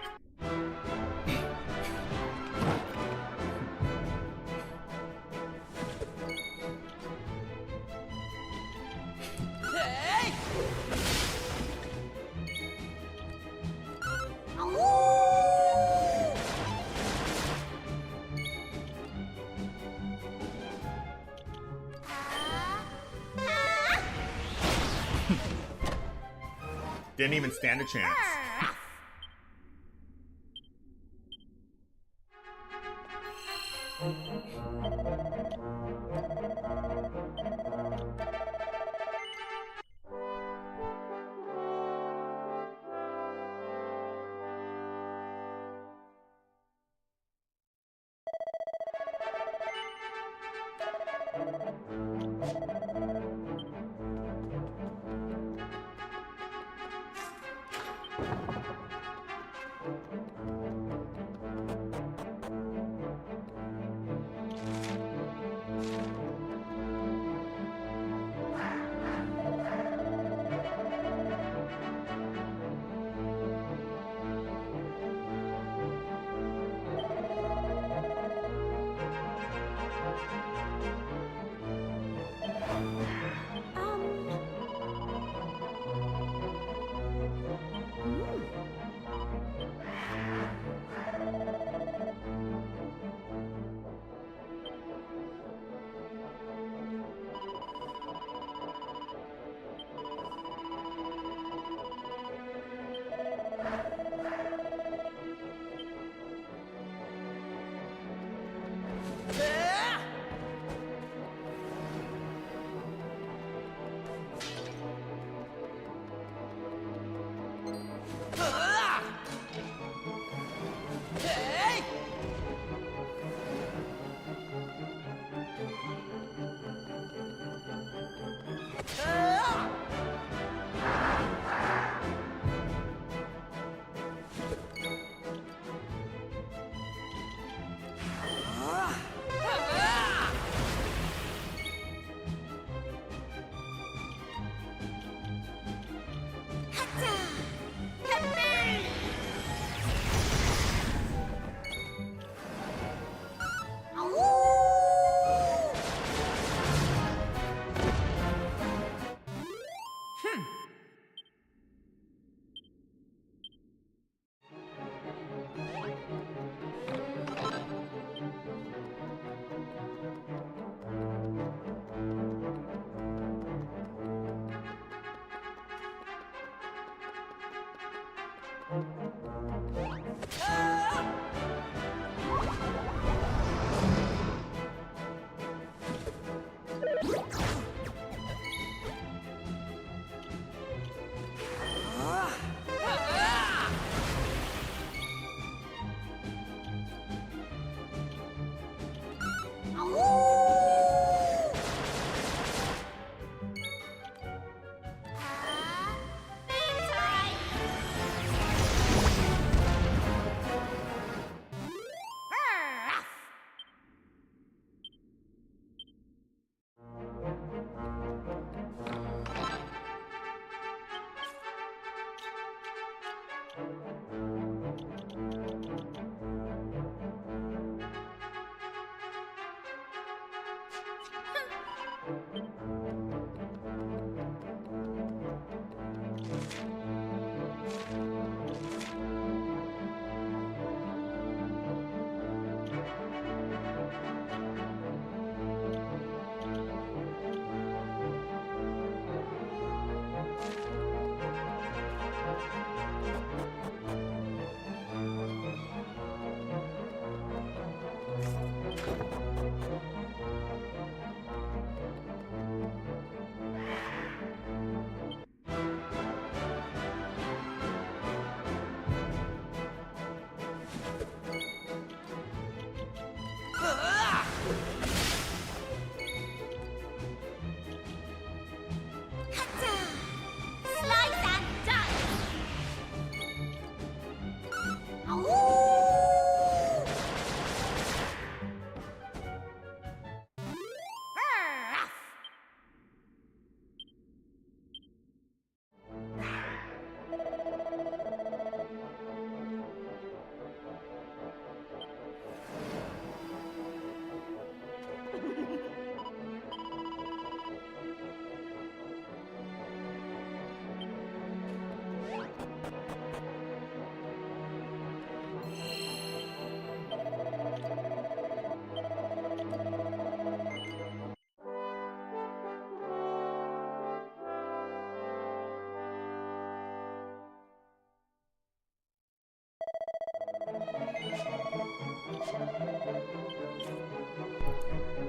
Didn't even stand a chance.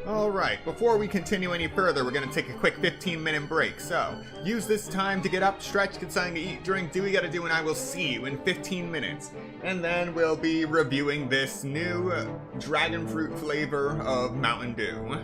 Alright, before we continue any further, we're going to take a quick 15-minute break. So, use this time to get up, stretch, get something to eat, drink, do what you gotta do, and I will see you in 15 minutes. And then we'll be reviewing this new dragon fruit flavor of Mountain Dew.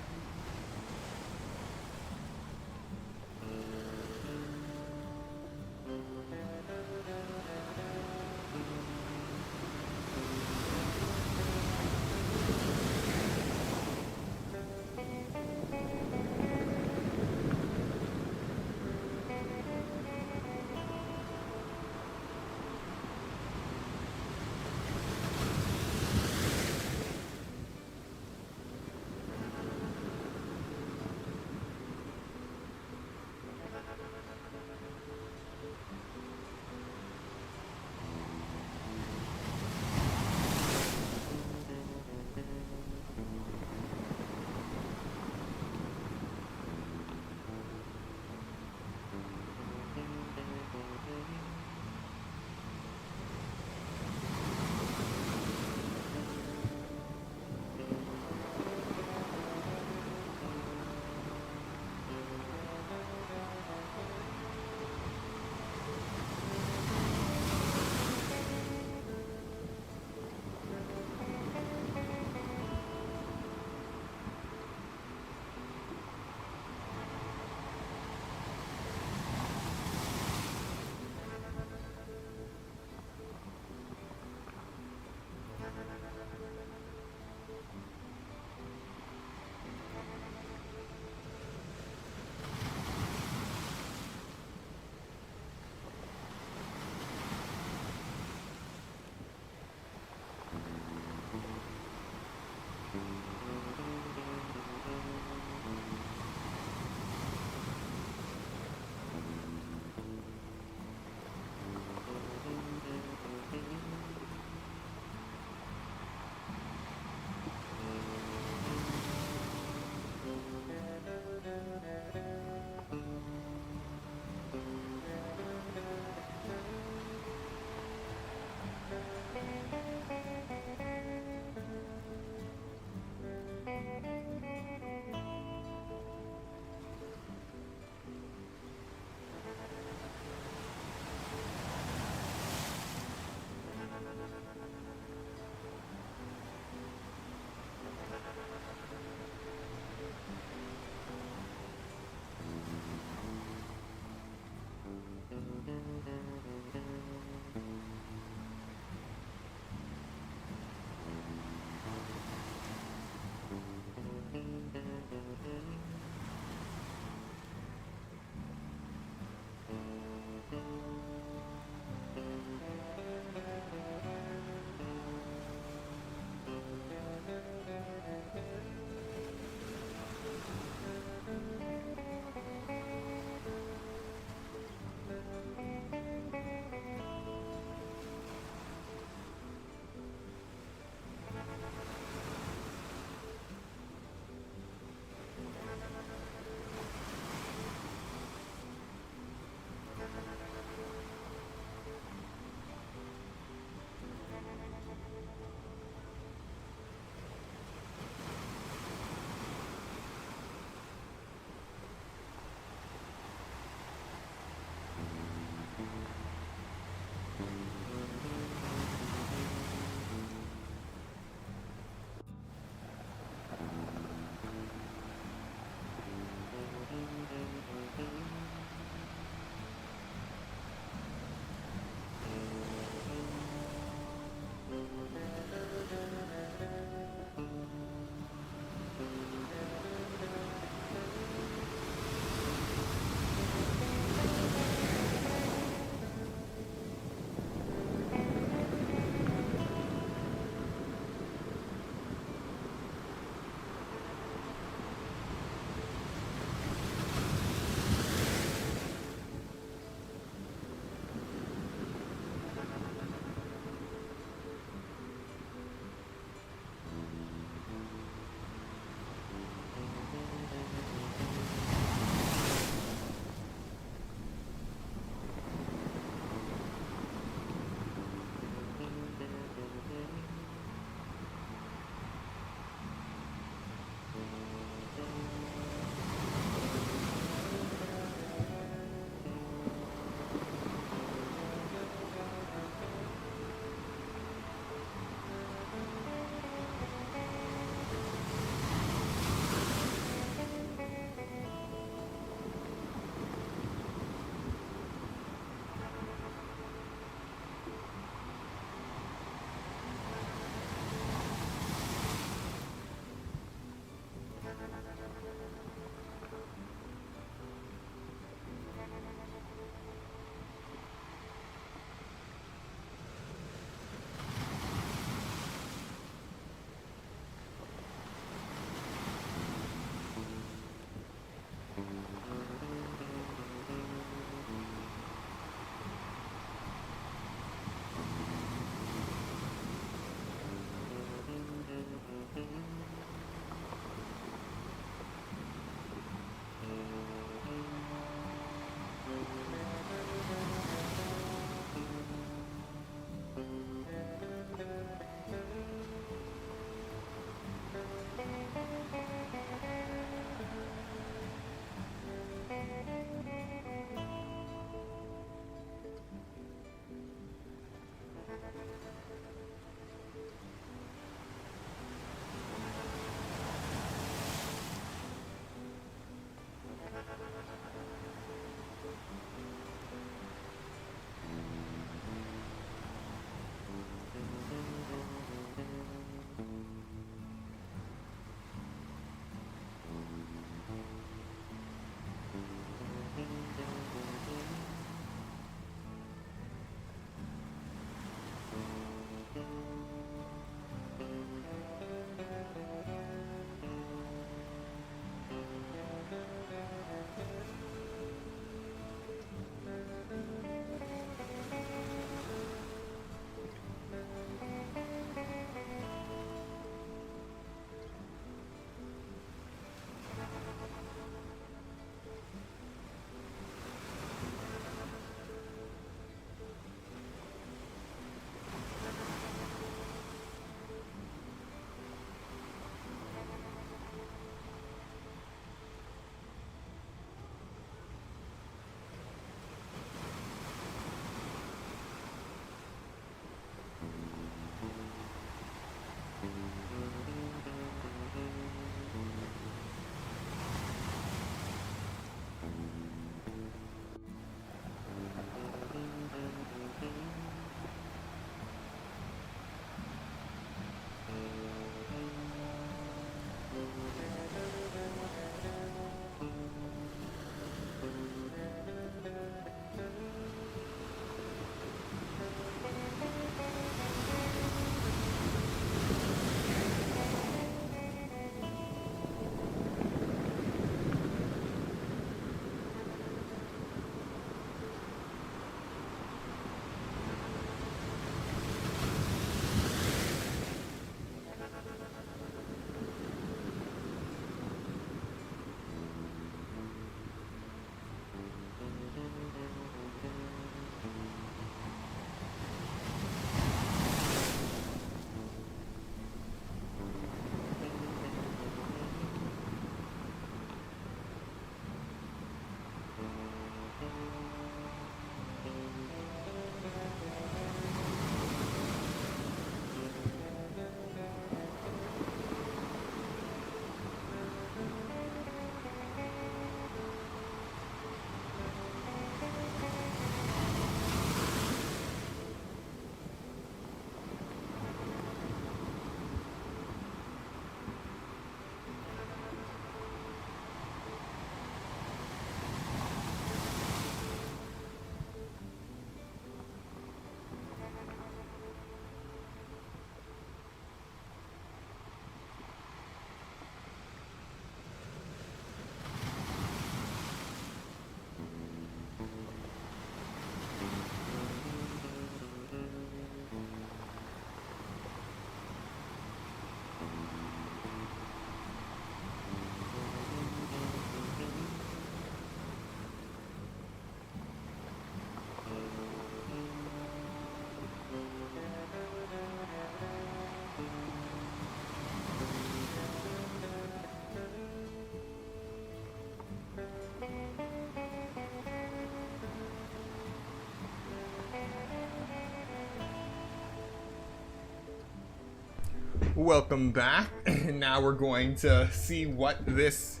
Welcome back. Now we're going to see what this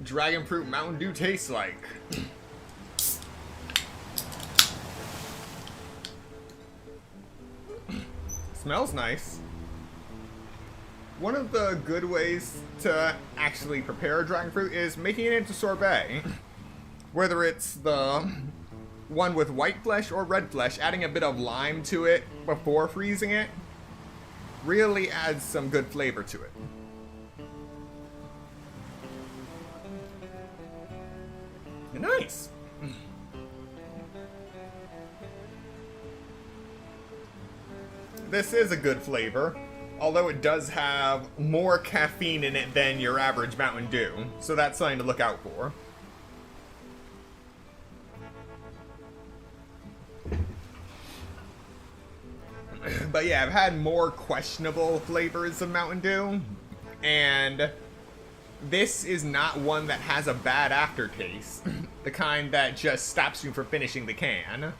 Dragon Fruit Mountain Dew tastes like. Smells nice. One of the good ways to actually prepare a dragon fruit is making it into sorbet. Whether it's the one with white flesh or red flesh, adding a bit of lime to it before freezing it really adds some good flavor to it. Nice. This is a good flavor, although it does have more caffeine in it than your average Mountain Dew, so that's something to look out for. But yeah, I've had more questionable flavors of Mountain Dew, and this is not one that has a bad aftertaste. The kind that just stops you from finishing the can.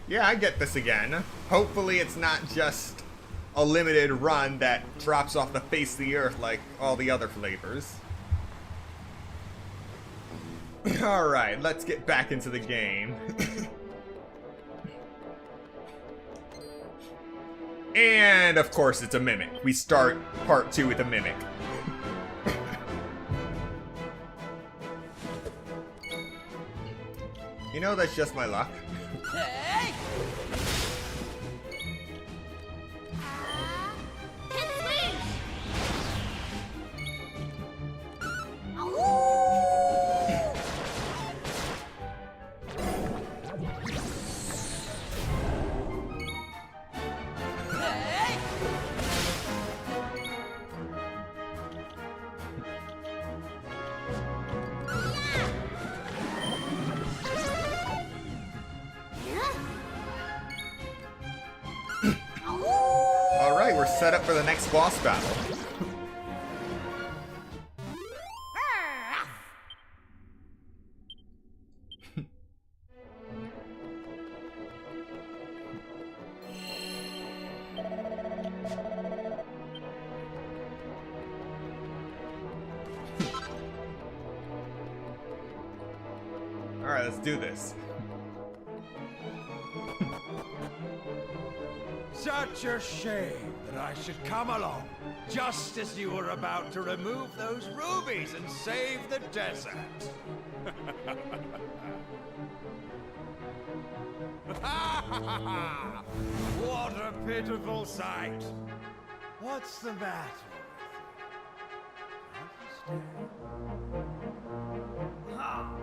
Yeah, I get this again. Hopefully it's not just a limited run that drops off the face of the earth like all the other flavors. Alright, let's get back into the game. And of course it's a mimic. We start part 2 with a mimic. You know, that's just my luck. Hey! Alright, we're set up for the next boss battle. Alright, let's do this. Such a shame that I should come along just as you were about to remove those rubies and save the desert. What a pitiful sight. What's the matter with you? Ah.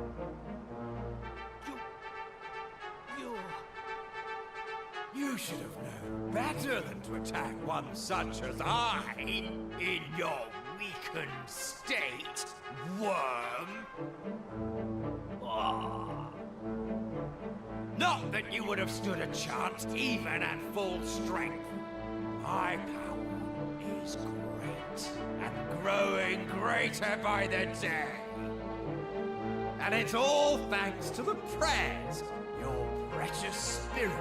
You should have known better than to attack one such as I in your weakened state, worm. Ah. Not that you would have stood a chance even at full strength. My power is great and growing greater by the day. And it's all thanks to the prayers your precious spirit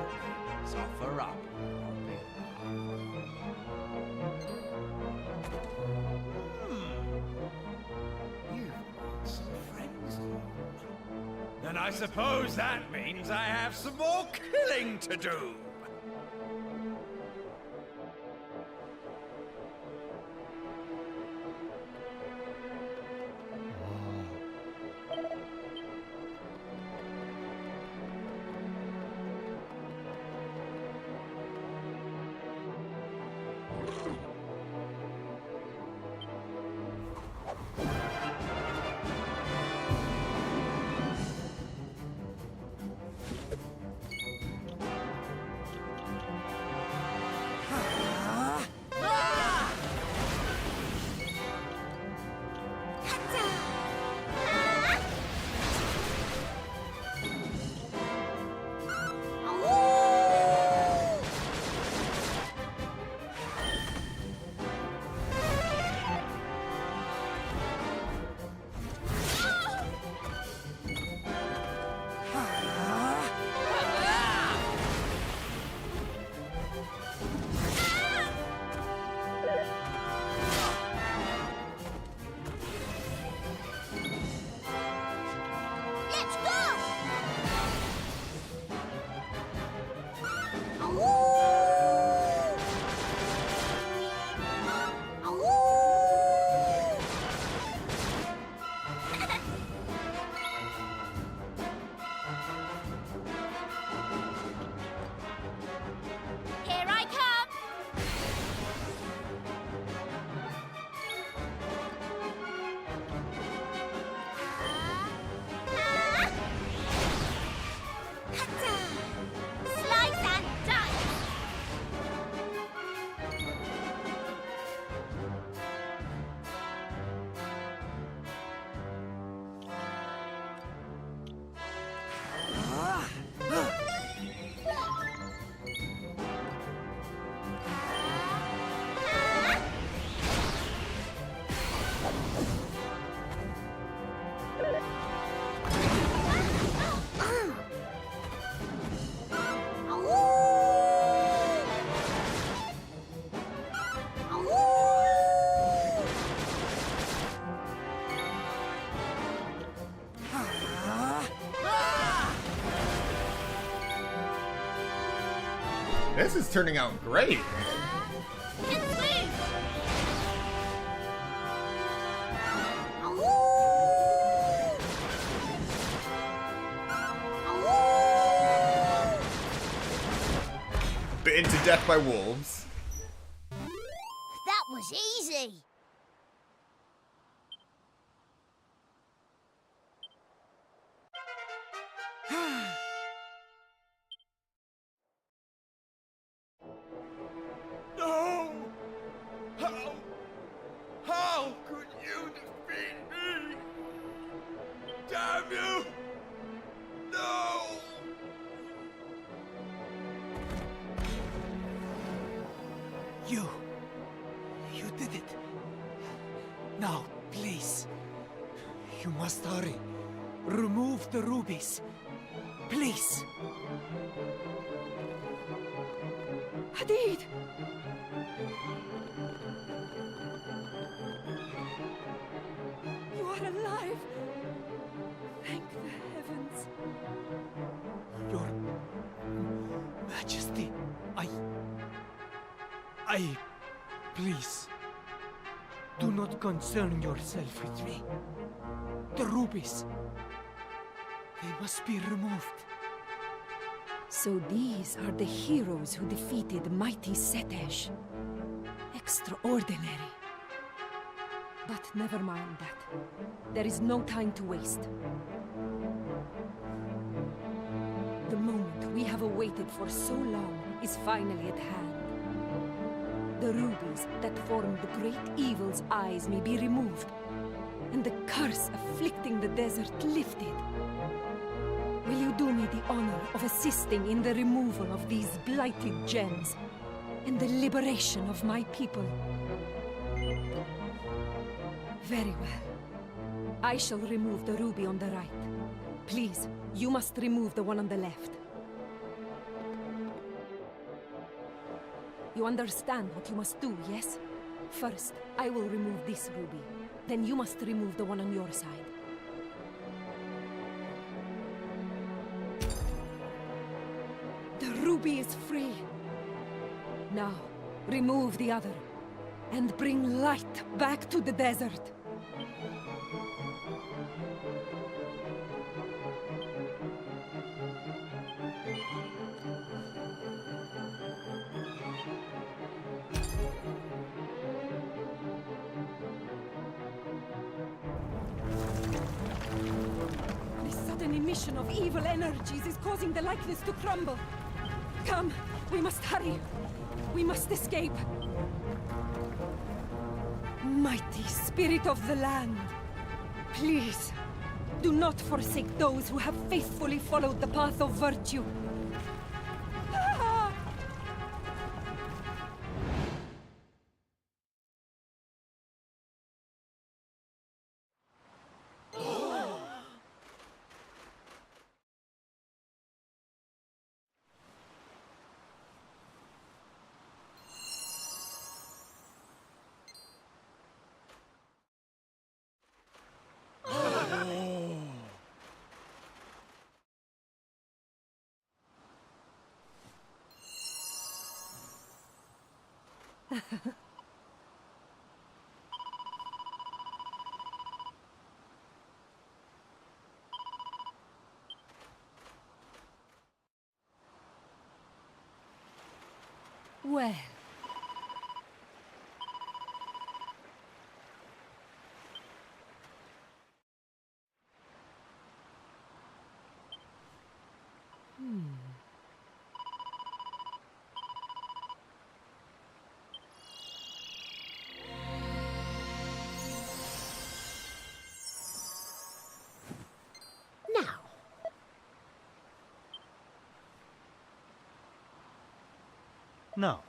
offer up. You've got some friends. Then I suppose that means I have some more killing to do. This is turning out great. Let's move! Bitten to death by wolves. That was easy. No! How could you defeat me? Damn you! No! You did it. Now, please. You must hurry. Remove the rubies. Please. Hadid! You are alive! Thank the heavens. Your Majesty, please, do not concern yourself with me. The rubies, they must be removed. So these are the heroes who defeated mighty Setesh. Extraordinary. But never mind that. There is no time to waste. The moment we have awaited for so long is finally at hand. The rubies that form the great evil's eyes may be removed, and the curse afflicting the desert lifted. Will you do me the honor of assisting in the removal of these blighted gems and the liberation of my people? Very well. I shall remove the ruby on the right. Please, you must remove the one on the left. You understand what you must do, yes? First, I will remove this ruby. Then you must remove the one on your side. The ruby is free. Now, remove the other, and bring light back to the desert. The sudden emission of evil energies is causing the likeness to crumble. Come, we must hurry. We must escape. Mighty spirit of the land, please, do not forsake those who have faithfully followed the path of virtue. Ah! Well. Now, Now,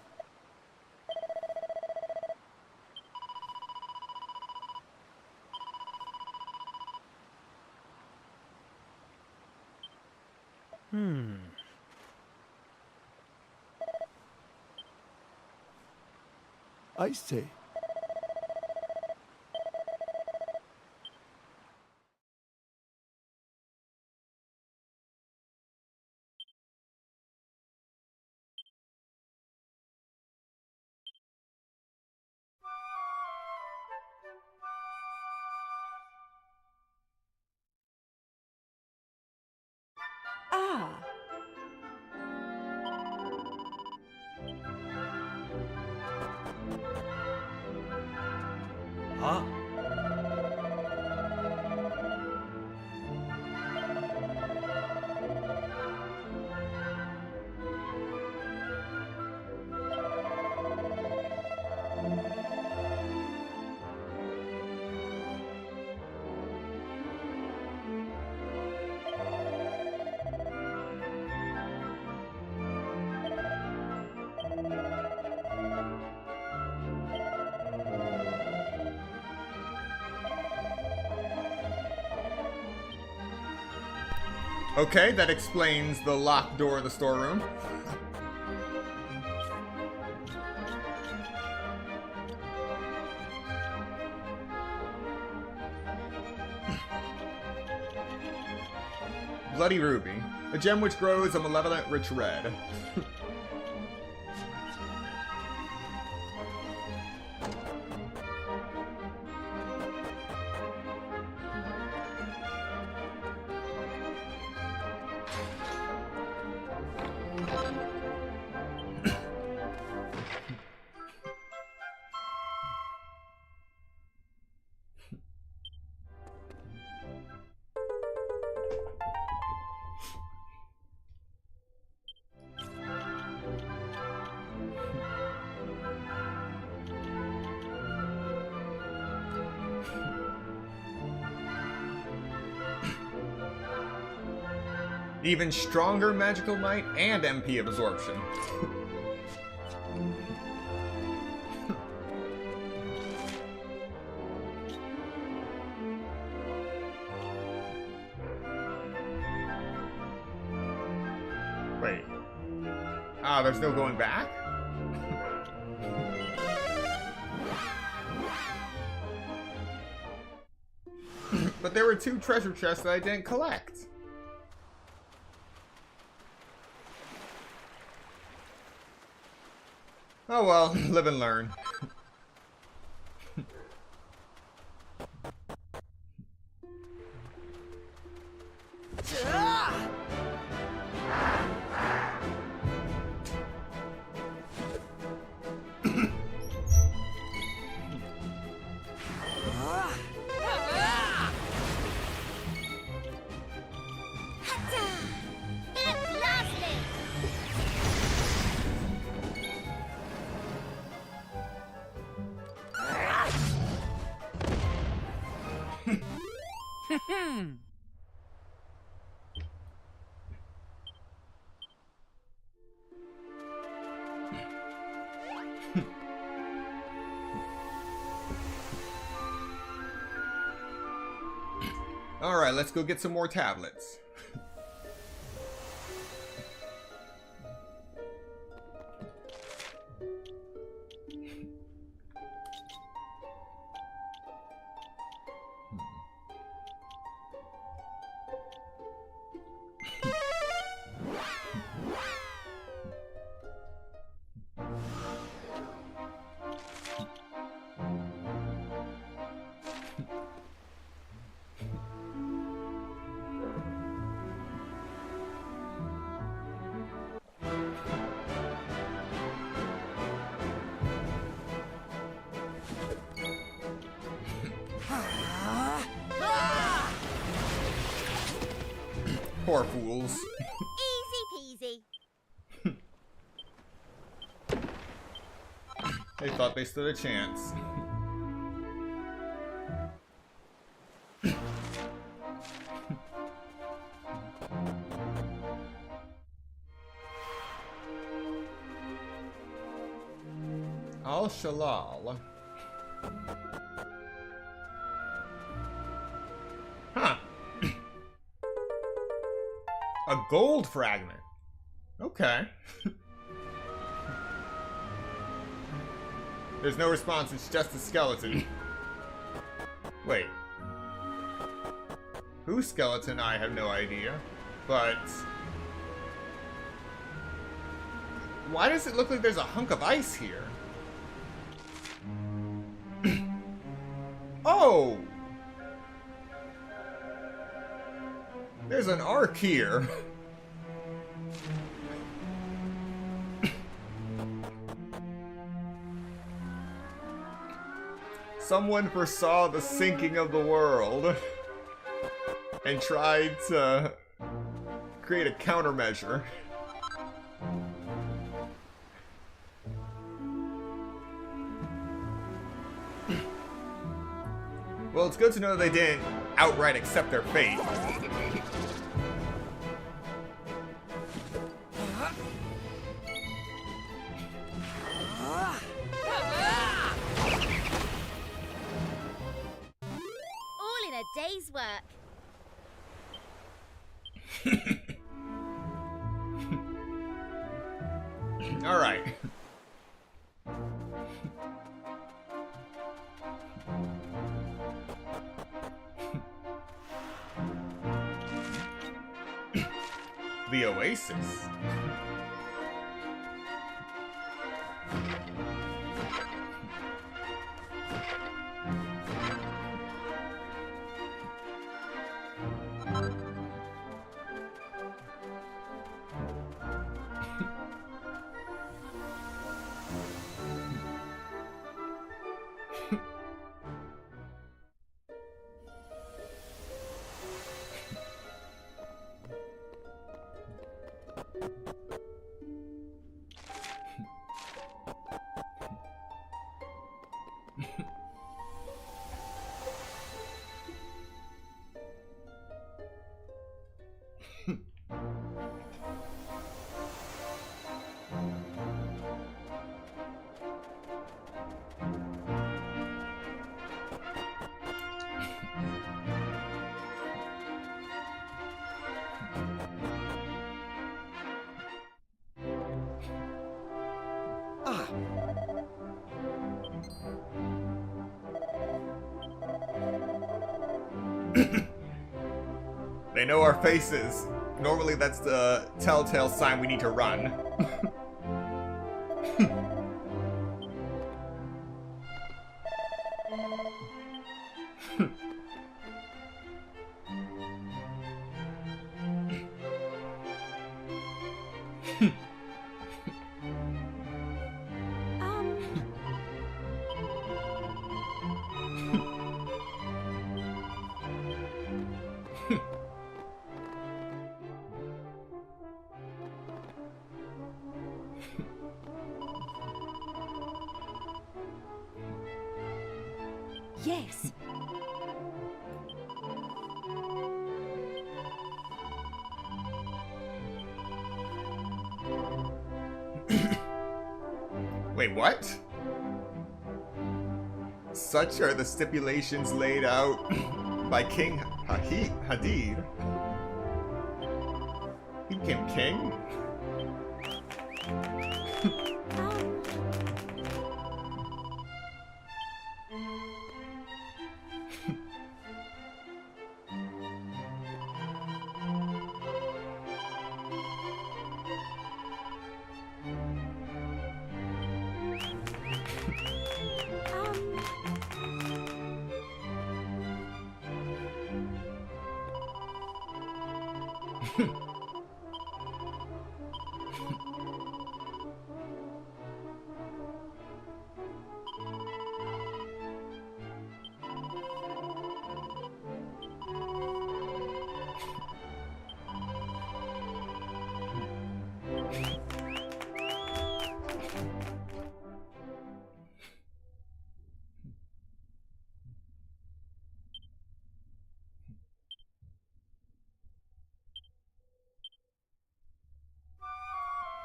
I say, Ah! Ah! Okay, that explains the locked door of the storeroom. Bloody Ruby. A gem which grows a malevolent rich red. Even stronger magical might and MP absorption. Wait. Ah, there's no going back? But there were 2 treasure chests that I didn't collect. Oh well, live and learn. Alright, let's go get some more tablets. Poor fools. Easy peasy. They thought they stood a chance. Al-Shalal. Huh. A gold fragment. Okay. There's no response, it's just a skeleton. Wait. Whose skeleton? I have no idea. But... why does it look like there's a hunk of ice here? Oh! There's an arc here. Someone foresaw the sinking of the world and tried to create a countermeasure. Well, it's good to know they didn't outright accept their fate. All in a day's work. All right. The Oasis. They know our faces. Normally that's the telltale sign we need to run. Yes. Wait, what? Such are the stipulations laid out by King Hadid. He became king?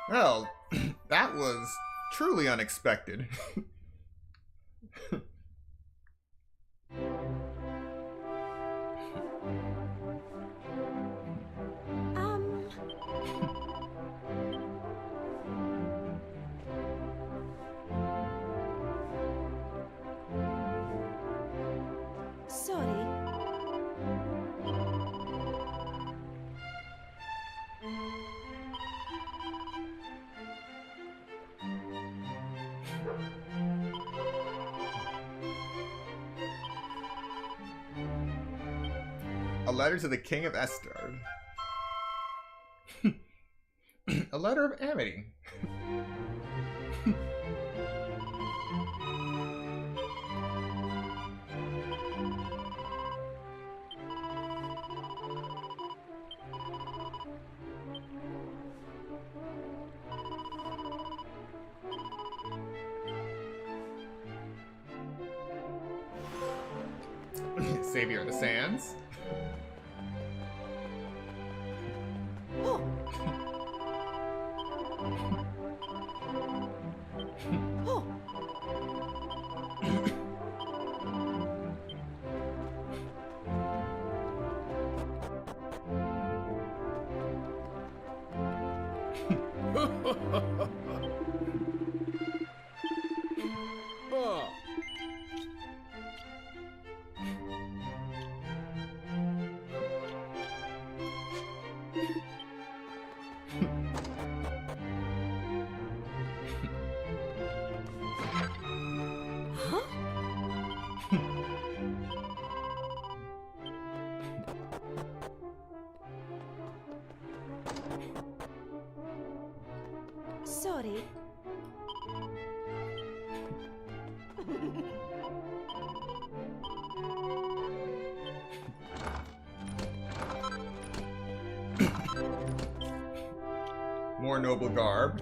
Well, that was truly unexpected. Sorry. A letter to the King of Estard. A letter of amity. Savior of the Sands. Oh. Oh. Sorry. More noble garb.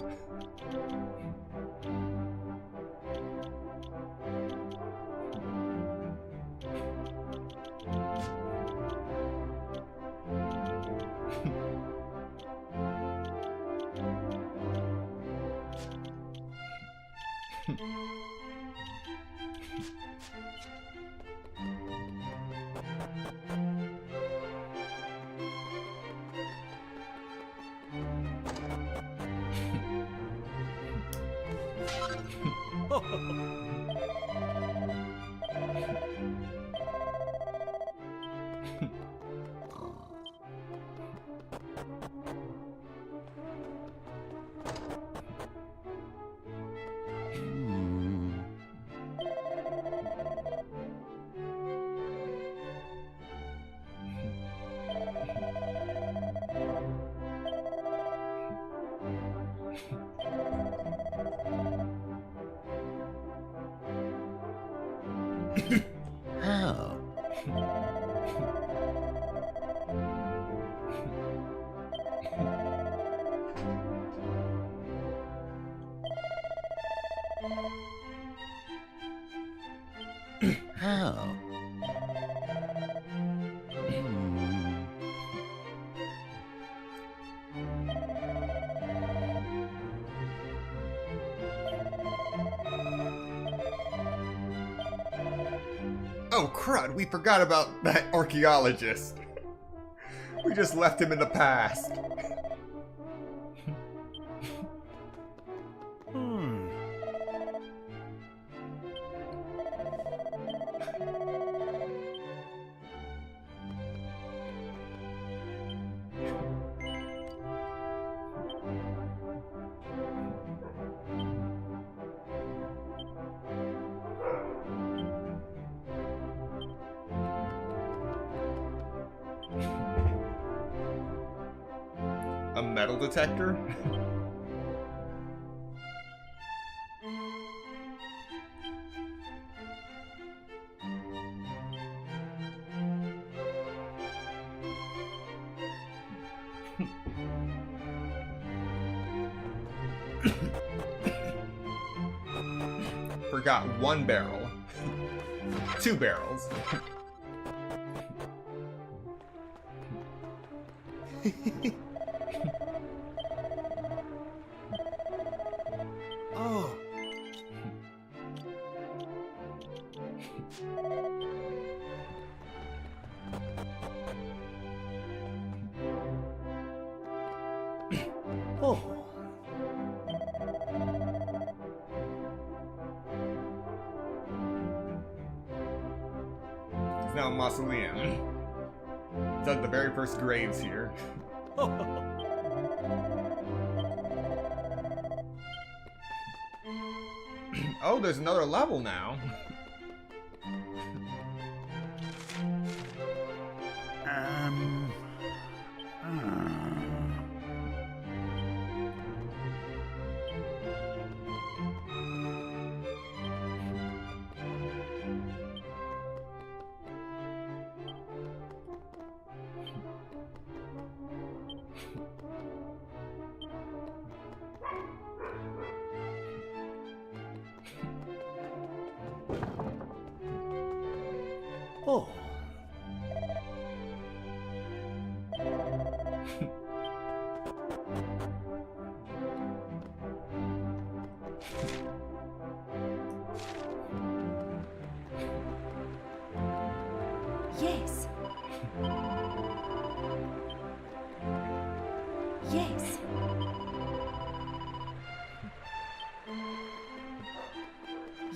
How? How? Oh crud, we forgot about that archaeologist. We just left him in the past. A metal detector? Forgot one barrel. 2 barrels. Oh. Oh. It's now a mausoleum. Dug the very first graves here. Oh, there's another level now.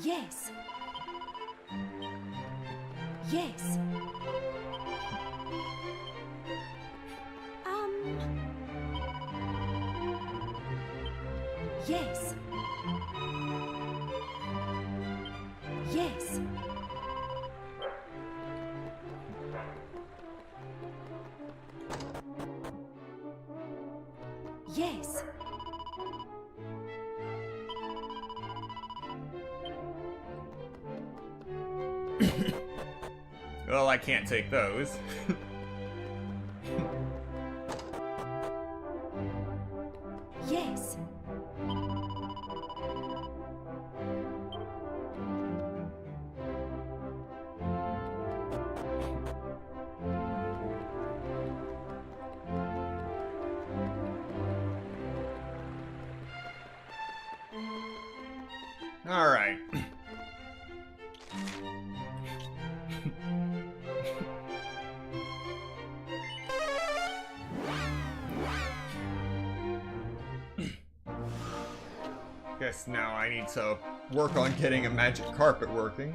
Yes. Yes. Yes. Yes. Yes. Well, I can't take those. Yes. All right. Guess now I need to work on getting a magic carpet working.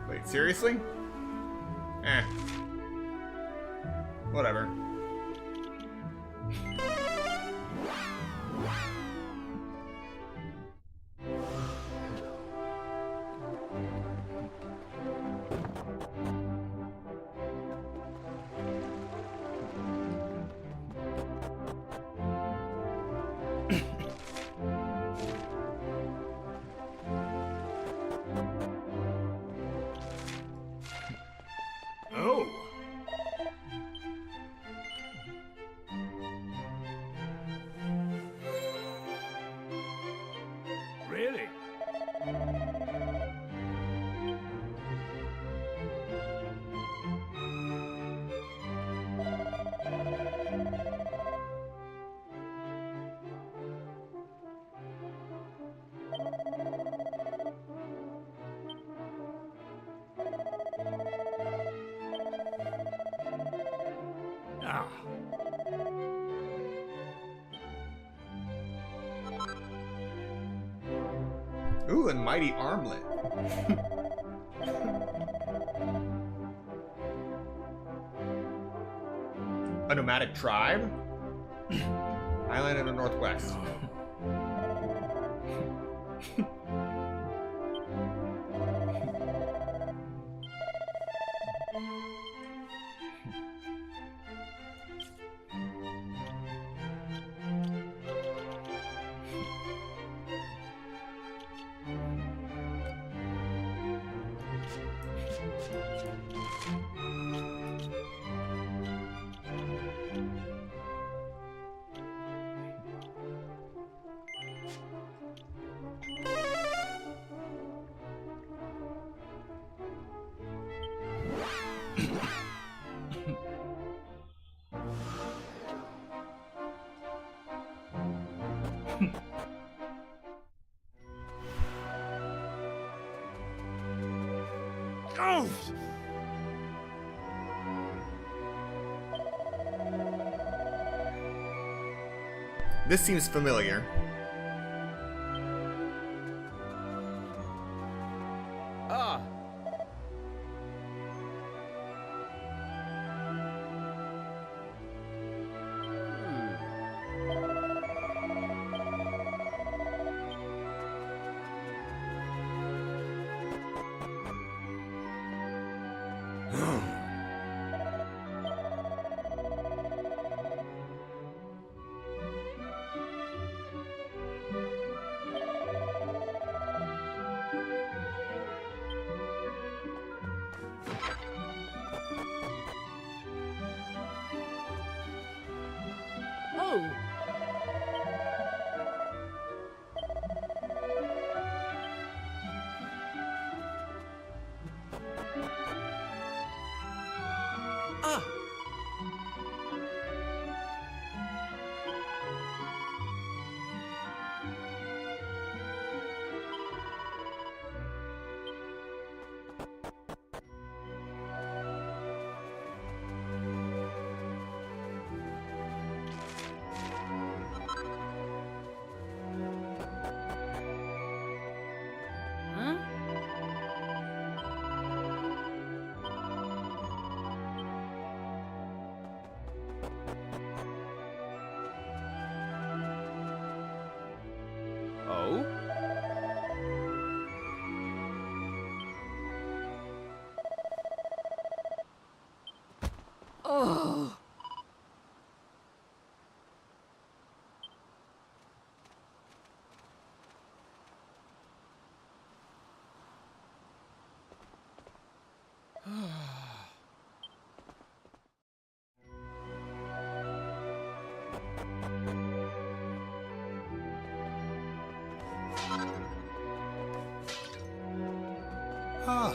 Wait, seriously? Eh. Whatever. Oh. Really? Ah. Ooh, and mighty armlet. A nomadic tribe? Island in the northwest. Oh! This seems familiar. Ah, oh. Ah. Ah.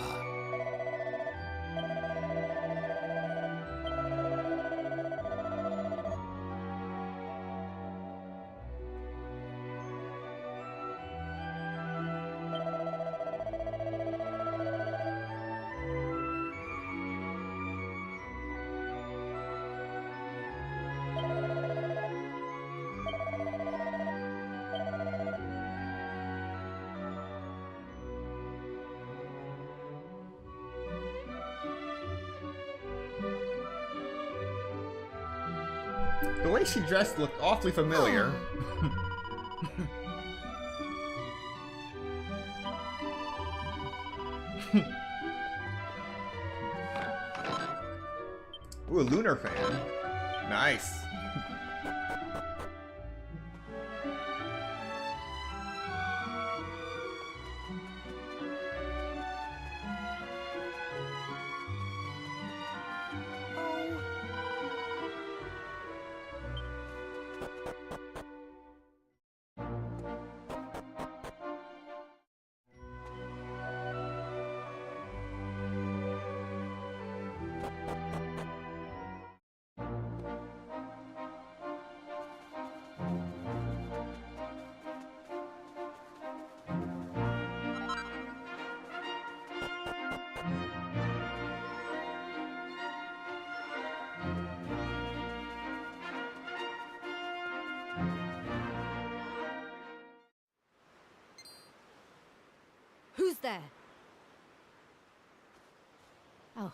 The way she dressed looked awfully familiar. Ooh, a lunar fan. Nice. Who's there? Oh.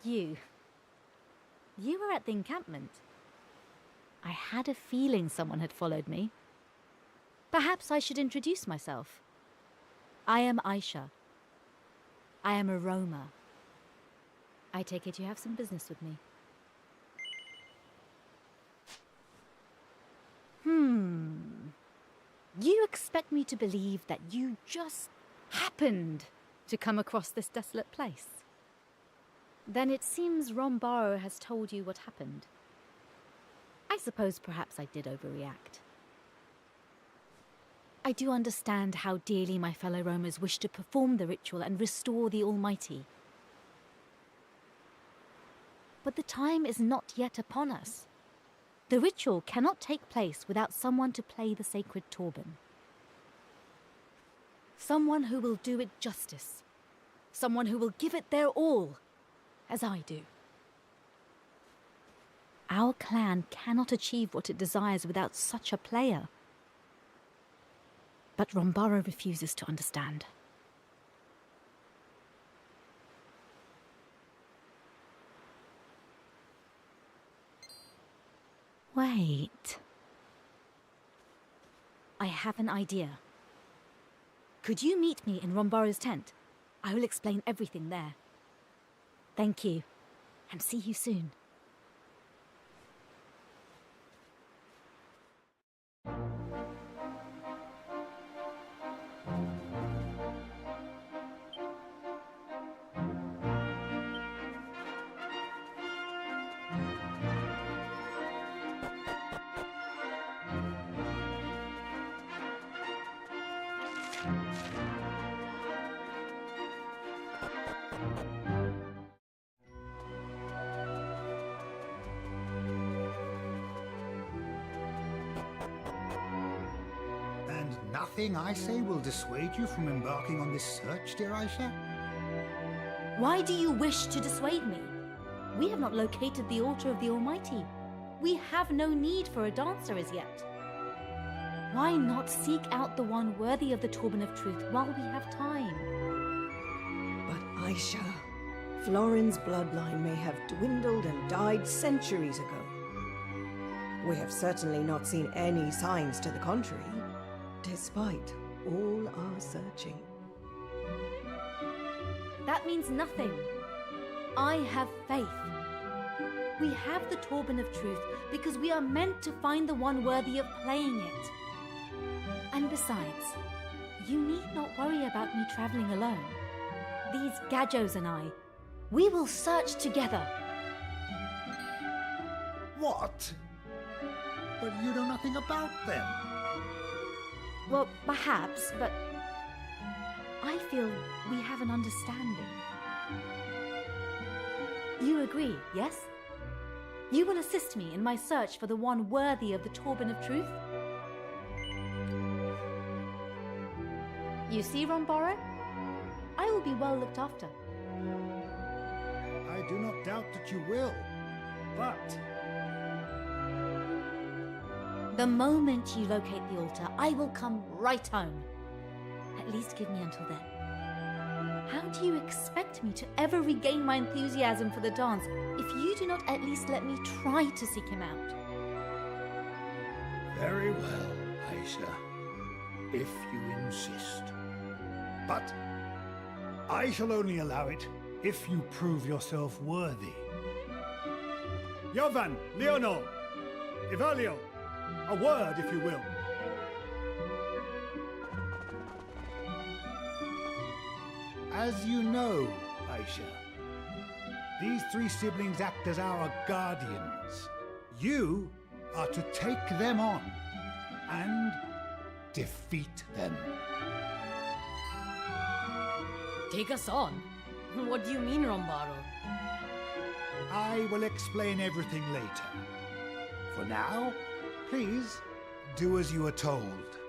You. You were at the encampment. I had a feeling someone had followed me. Perhaps I should introduce myself. I am Aisha. I am a roamer. I take it you have some business with me. You expect me to believe that you just happened to come across this desolate place? Then it seems Rombaro has told you what happened. I suppose perhaps I did overreact. I do understand how dearly my fellow roamers wish to perform the ritual and restore the Almighty. But the time is not yet upon us. The ritual cannot take place without someone to play the sacred turban. Someone who will do it justice. Someone who will give it their all, as I do. Our clan cannot achieve what it desires without such a player. But Rombaro refuses to understand. Wait. I have an idea. Could you meet me in Rombaro's tent? I will explain everything there. Thank you, and see you soon. Nothing I say will dissuade you from embarking on this search, dear Aisha? Why do you wish to dissuade me? We have not located the altar of the Almighty. We have no need for a dancer as yet. Why not seek out the one worthy of the Turban of Truth while we have time? But Aisha, Florin's bloodline may have dwindled and died centuries ago. We have certainly not seen any signs to the contrary, despite all our searching. That means nothing. I have faith. We have the Turban of Truth because we are meant to find the one worthy of playing it. And besides, you need not worry about me traveling alone. These Gajos and I, we will search together. What? But you know nothing about them. Well, perhaps, but I feel we have an understanding. You agree, yes? You will assist me in my search for the one worthy of the Torben of Truth? You see, Rombaro? I will be well looked after. I do not doubt that you will, but... The moment you locate the altar, I will come right home. At least give me until then. How do you expect me to ever regain my enthusiasm for the dance if you do not at least let me try to seek him out? Very well, Aisha, if you insist. But I shall only allow it if you prove yourself worthy. Jovan, Leonor, Evalio, a word if you will. As you know, Aisha, these three siblings act as our guardians. You are to take them on and defeat them. Take us on? What do you mean, Rombaro? I will explain everything later. For now, please do as you are told.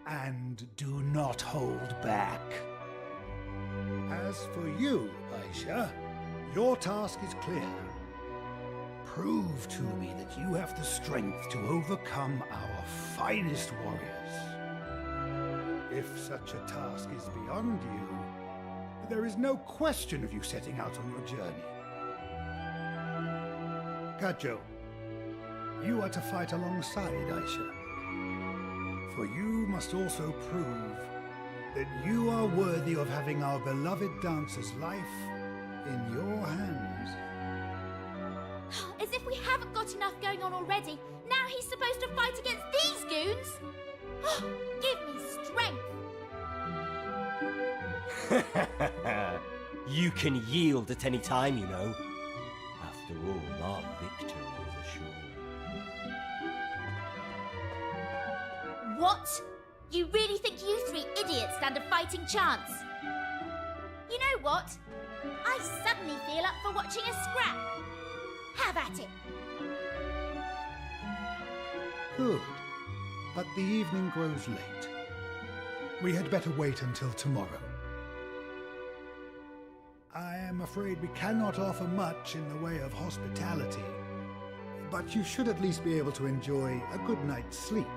And do not hold back. As for you, Aisha, your task is clear. Prove to me that you have the strength to overcome our finest warriors. If such a task is beyond you, there is no question of you setting out on your journey. Kajo, you are to fight alongside Aisha. For you must also prove that you are worthy of having our beloved dancer's life in your hands. As if we haven't got enough going on already. Now he's supposed to fight against these goons? Give me strength! You can yield at any time, you know. After all, our victory is assured. What? You really think you three idiots stand a fighting chance? You know what? I suddenly feel up for watching a scrap. Have at it. Good. But the evening grows late. We had better wait until tomorrow. I am afraid we cannot offer much in the way of hospitality, but you should at least be able to enjoy a good night's sleep.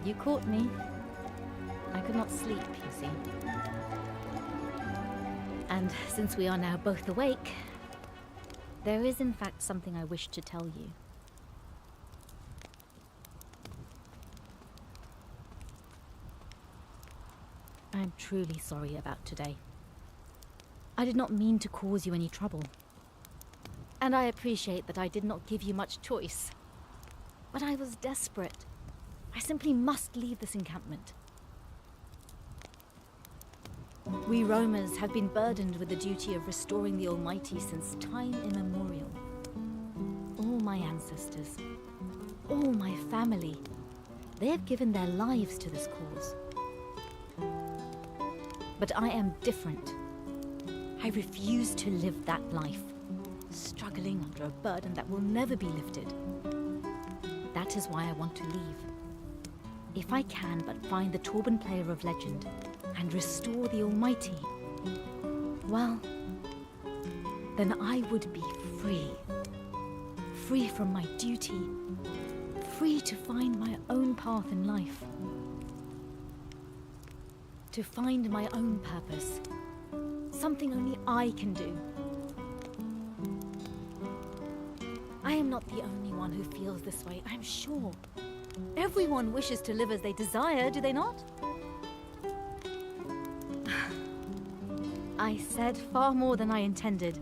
You caught me. I could not sleep, you see. And since we are now both awake, there is in fact something I wish to tell you. I'm truly sorry about today. I did not mean to cause you any trouble. And I appreciate that I did not give you much choice. But I was desperate. I simply must leave this encampment. We roamers have been burdened with the duty of restoring the Almighty since time immemorial. All my ancestors, all my family, they have given their lives to this cause. But I am different. I refuse to live that life, struggling under a burden that will never be lifted. That is why I want to leave. If I can but find the Torben player of legend and restore the Almighty, well, then I would be free. Free from my duty, free to find my own path in life. To find my own purpose. Something only I can do. I am not the only one who feels this way, I'm sure. Everyone wishes to live as they desire, do they not? I said far more than I intended.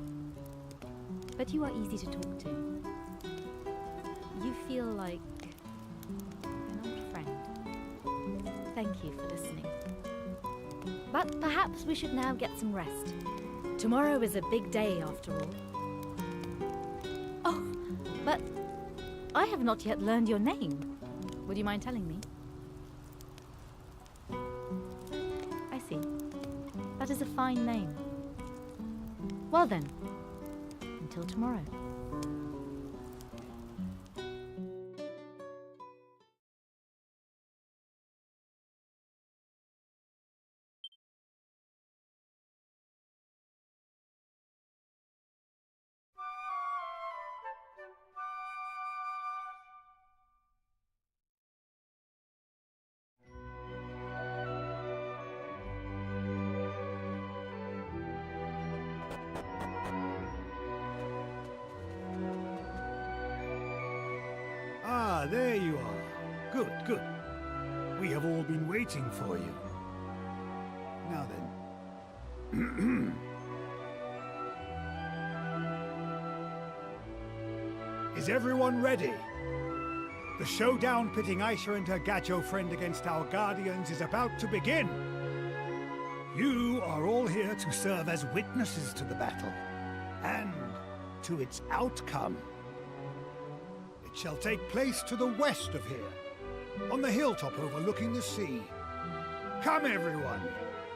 But you are easy to talk to. You feel like an old friend. Thank you for listening. But perhaps we should now get some rest. Tomorrow is a big day, after all. Oh, but I have not yet learned your name. Would you mind telling me? I see. That is a fine name. Well then, until tomorrow. Ah, there you are. Good, good. We have all been waiting for you. Now then. Is everyone ready? The showdown pitting Aisha and her Gajo friend against our guardians is about to begin. You are all here to serve as witnesses to the battle, and to its outcome. It shall take place to the west of here, on the hilltop overlooking the sea. Come, everyone.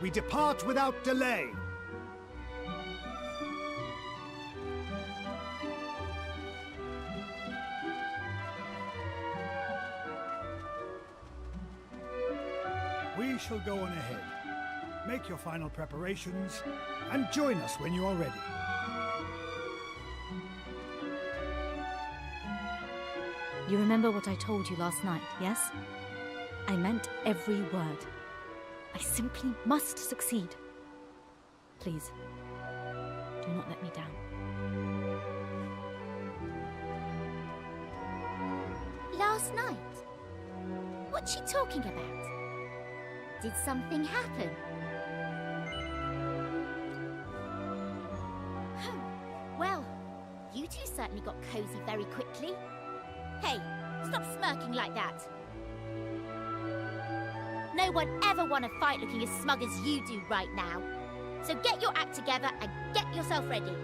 We depart without delay. We shall go on ahead. Make your final preparations, and join us when you are ready. You remember what I told you last night, yes? I meant every word. I simply must succeed. Please, do not let me down. Last night? What's she talking about? Did something happen? Well, you two certainly got cozy very quickly. Hey, stop smirking like that. No one ever won a fight looking as smug as you do right now. So get your act together and get yourself ready.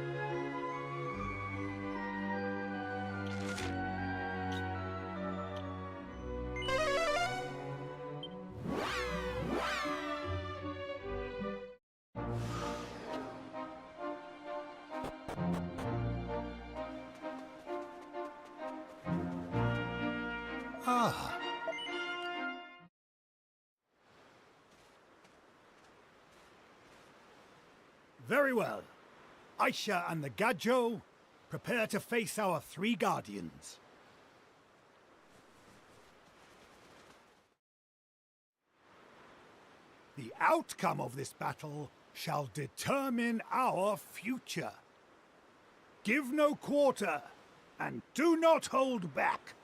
Ah. Very well. Aisha and the Gajo, prepare to face our three guardians. The outcome of this battle shall determine our future. Give no quarter, and do not hold back.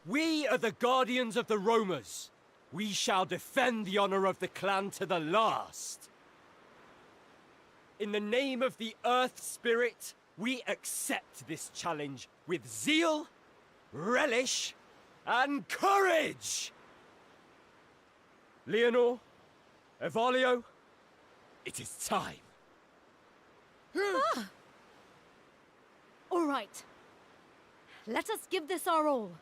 We are the guardians of the Romas. We shall defend the honor of the clan to the last. In the name of the Earth Spirit, we accept this challenge with zeal, relish, and courage! Leonor, Evalio, it is time. All right. Let us give this our all.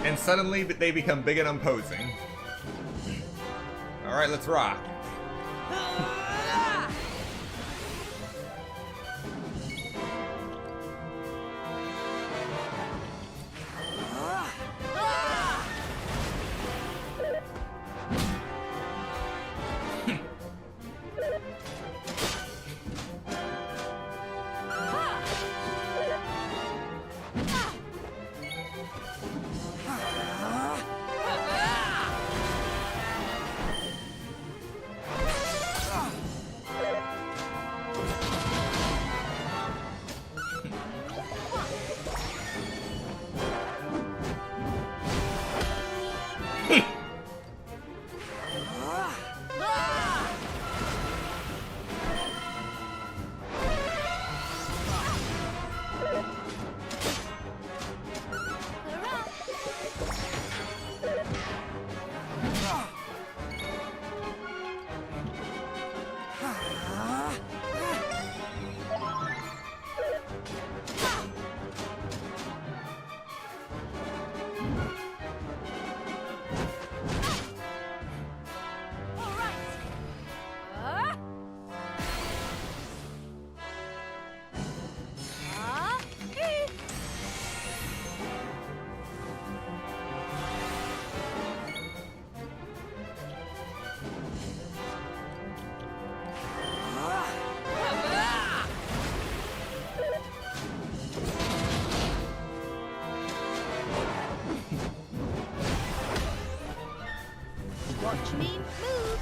And suddenly they become big and imposing. Alright, let's rock. Watch me move!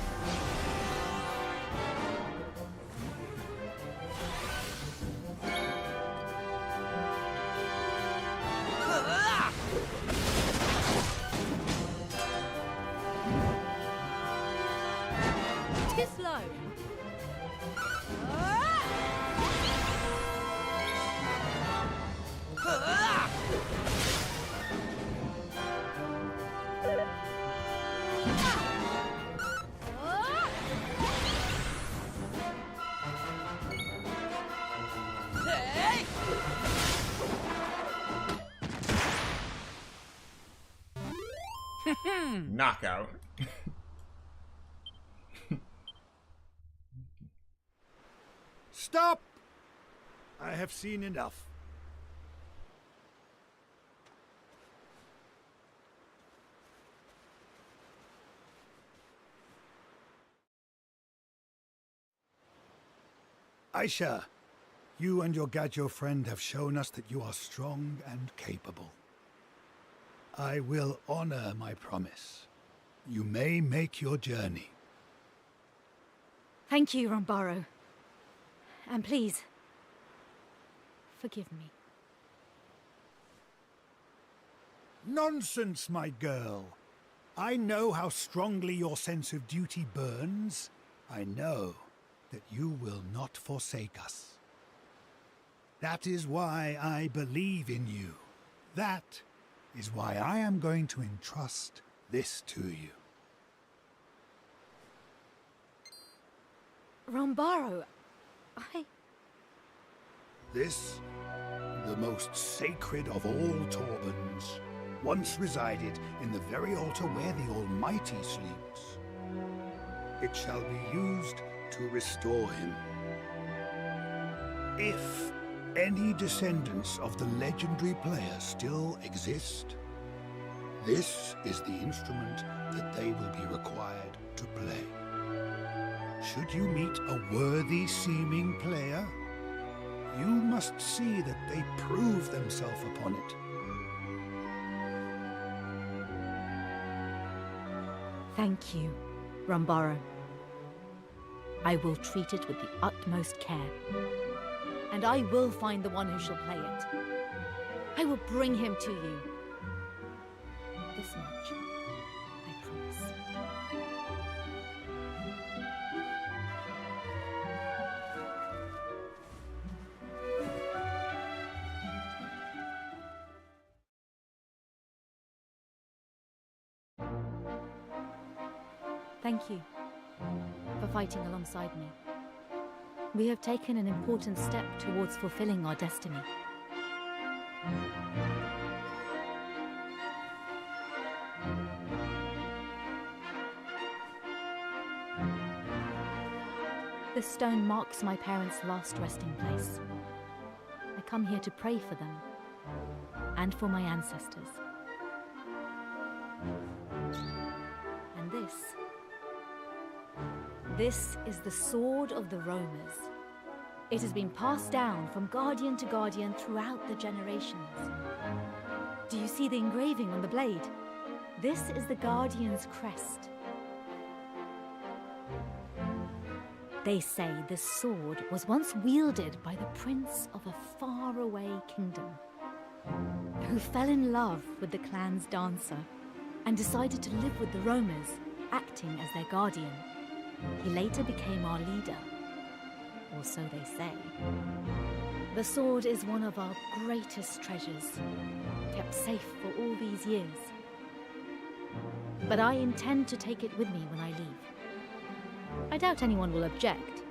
Too slow. Knockout. Stop! I have seen enough. Aisha, you and your Gadjo friend have shown us that you are strong and capable. I will honor my promise. You may make your journey. Thank you, Rambaro. And please, forgive me. Nonsense, my girl. I know how strongly your sense of duty burns. I know that you will not forsake us. That is why I believe in you. That is why I am going to entrust this to you. Rambaro, This, the most sacred of all Torbans, once resided in the very altar where the Almighty sleeps. It shall be used to restore him. If any descendants of the legendary player still exist, this is the instrument that they will be required to play. Should you meet a worthy-seeming player, you must see that they prove themselves upon it. thank you, Rambaro. I will treat it with the utmost care. And I will find the one who shall play it. I will bring him to you. This much, I promise. Thank you for fighting alongside me. We have taken an important step towards fulfilling our destiny. This stone marks my parents' last resting place. I come here to pray for them and for my ancestors. And this is the Sword of the Roamers. It has been passed down from guardian to guardian throughout the generations. Do you see the engraving on the blade? This is the Guardian's crest. They say this sword was once wielded by the prince of a faraway kingdom, who fell in love with the clan's dancer and decided to live with the roamers, acting as their guardian. He later became our leader, or so they say. The sword is one of our greatest treasures, kept safe for all these years. But I intend to take it with me when I leave. I doubt anyone will object,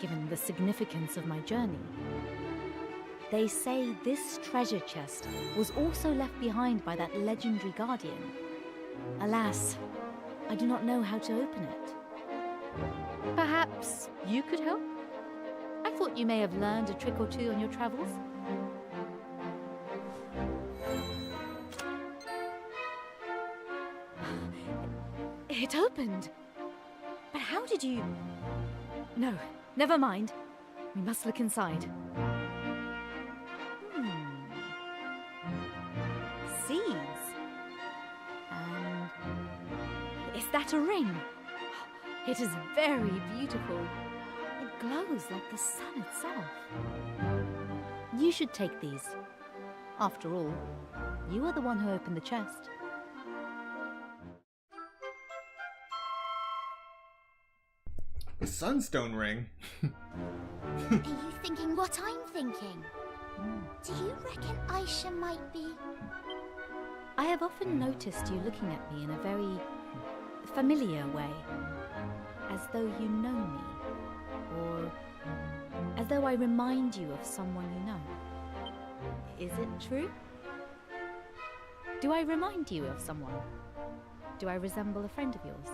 given the significance of my journey. They say this treasure chest was also left behind by that legendary guardian. Alas, I do not know how to open it. Perhaps you could help? I thought you may have learned a trick or two on your travels. It opened. But how did you... No, never mind. We must look inside. Seeds. And... Is that a ring? It is very beautiful. It glows like the sun itself. You should take these. After all, you are the one who opened the chest. The Sunstone ring? Are you thinking what I'm thinking? Do you reckon Aisha might be? I have often noticed you looking at me in a very familiar way. As though you know me. Or as though I remind you of someone you know. Is it true? Do I remind you of someone? Do I resemble a friend of yours?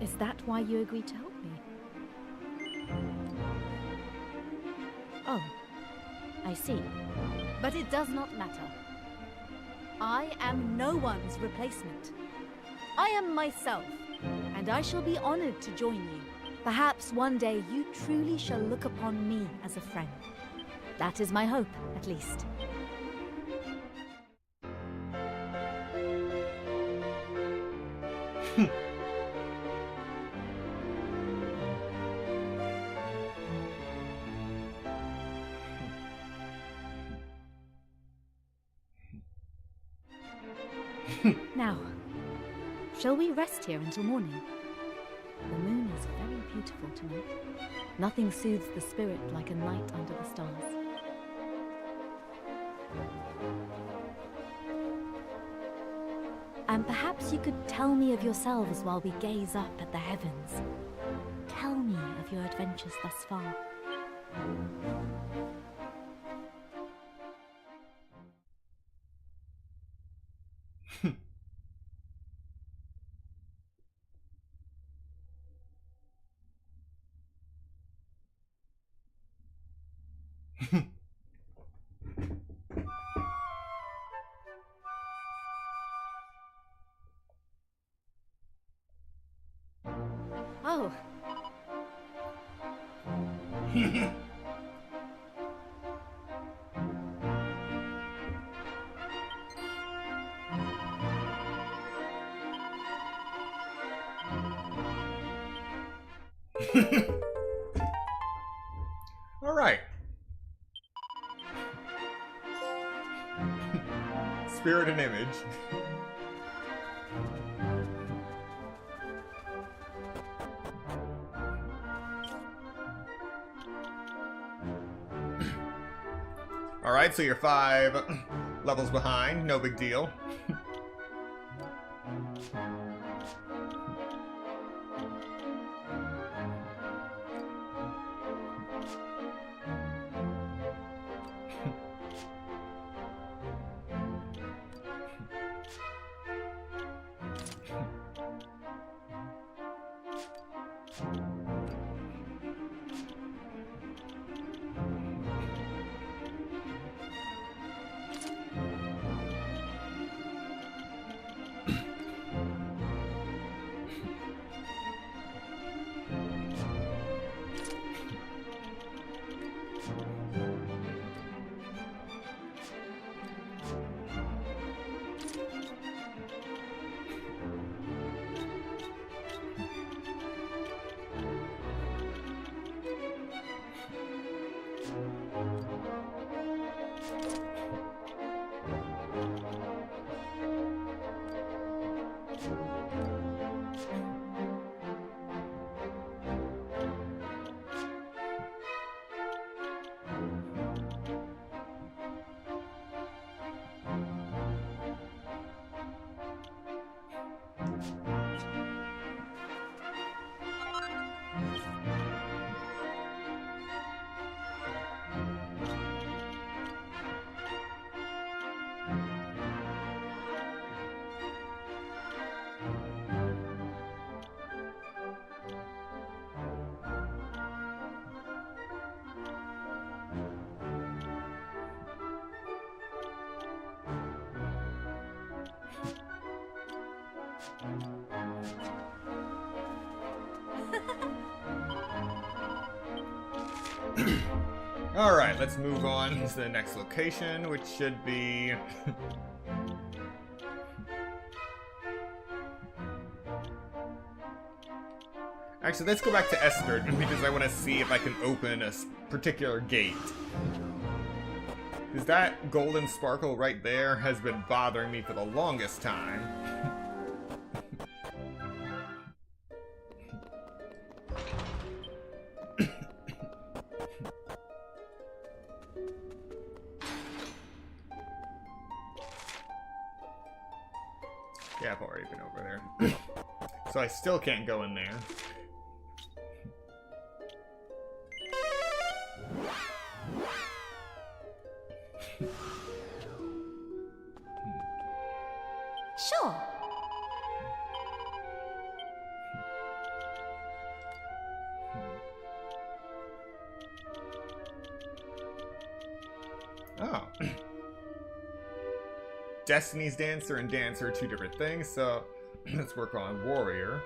Is that why you agreed to help me? Oh, I see. But it does not matter. I am no one's replacement. I am myself, and I shall be honored to join you. Perhaps one day you truly shall look upon me as a friend. That is my hope, at least. Now, shall we rest here until morning? The moon is very beautiful tonight. Nothing soothes the spirit like a night under the stars. And perhaps you could tell me of yourselves while we gaze up at the heavens. Tell me of your adventures thus far. Oh. All right. Spirit and image. Alright, so you're 5 levels behind, no big deal. Alright, let's move on to the next location, which should be... Actually, let's go back to Esther because I want to see if I can open a particular gate. Because that golden sparkle right there has been bothering me for the longest time. Yeah, I've already been over there. So I still can't go in there. Sure. Oh. Destiny's Dancer and Dancer are two different things, so let's work on Warrior.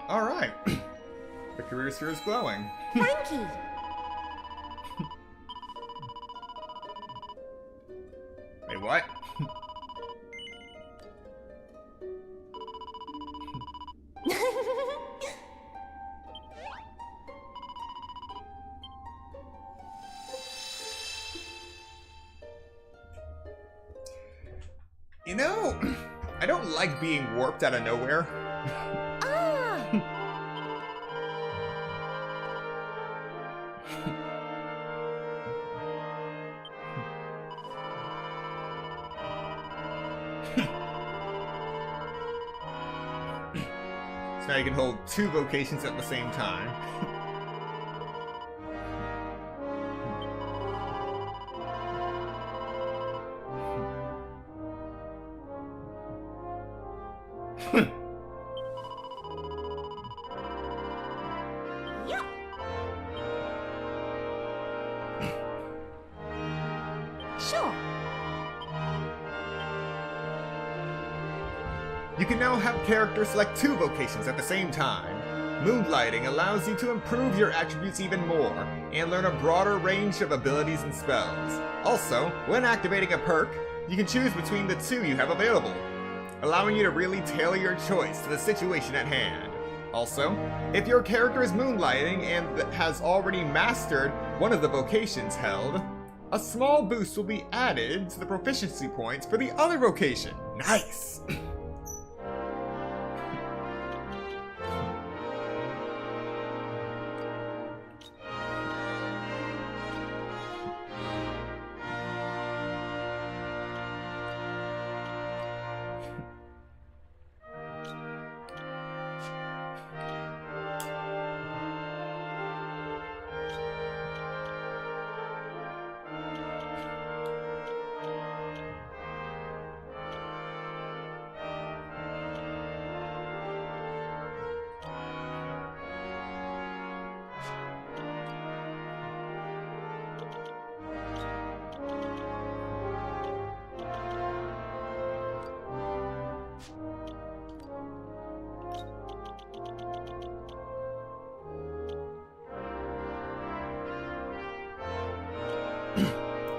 Alright. The career sphere is glowing. Thank you. Wait, what? You know, I don't like being warped out of nowhere. So now you can hold two vocations at the same time. Sure. You can now have characters select two vocations at the same time. Moonlighting allows you to improve your attributes even more, and learn a broader range of abilities and spells. Also, when activating a perk, you can choose between the two you have available, allowing you to really tailor your choice to the situation at hand. Also, if your character is moonlighting and has already mastered one of the vocations held, a small boost will be added to the proficiency points for the other vocation. Nice!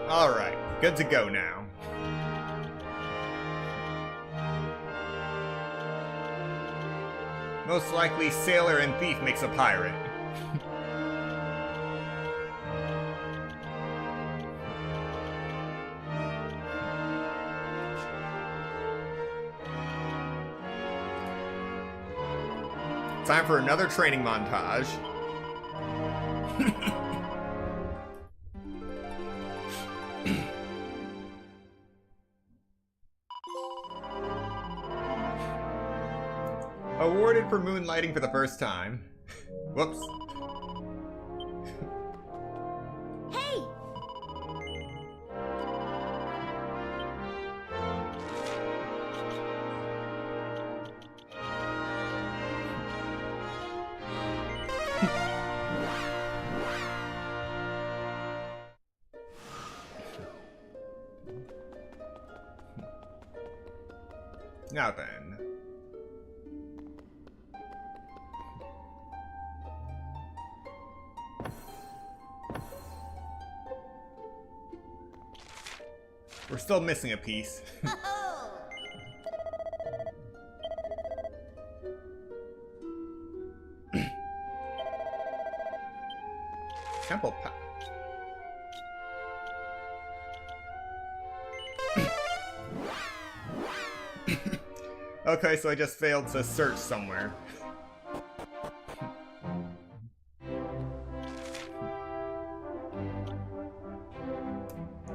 Alright, good to go now. Most likely, sailor and thief makes a pirate. Time for another training montage. Awarded for moonlighting for the first time. Whoops. Hey! Now then. We're still missing a piece. Temple path. Okay, so I just failed to search somewhere.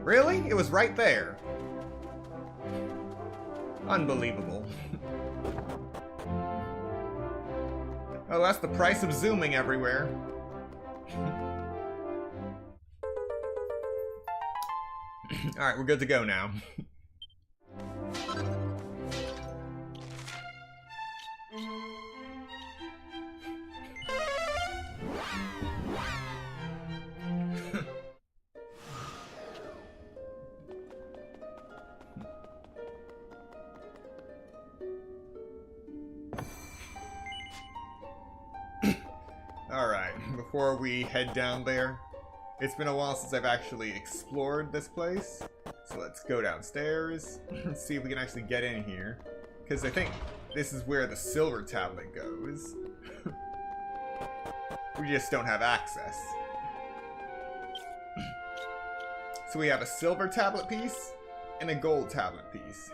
Really? It was right there. Unbelievable. Oh, that's the price of zooming everywhere. Alright, we're good to go now. Alright, before we head down there, it's been a while since I've actually explored this place, so let's go downstairs and see if we can actually get in here, because I think this is where the silver tablet goes. We just don't have access. So we have a silver tablet piece and a gold tablet piece.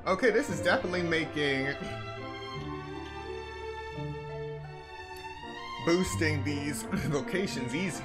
Okay, this is definitely making boosting these locations easier.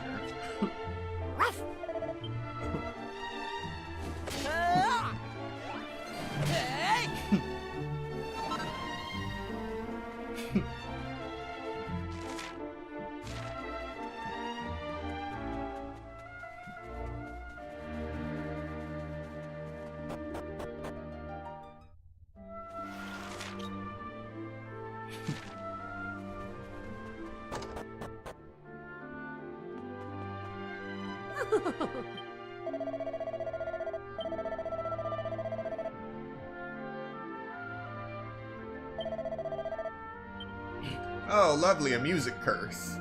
Oh, lovely, a music curse.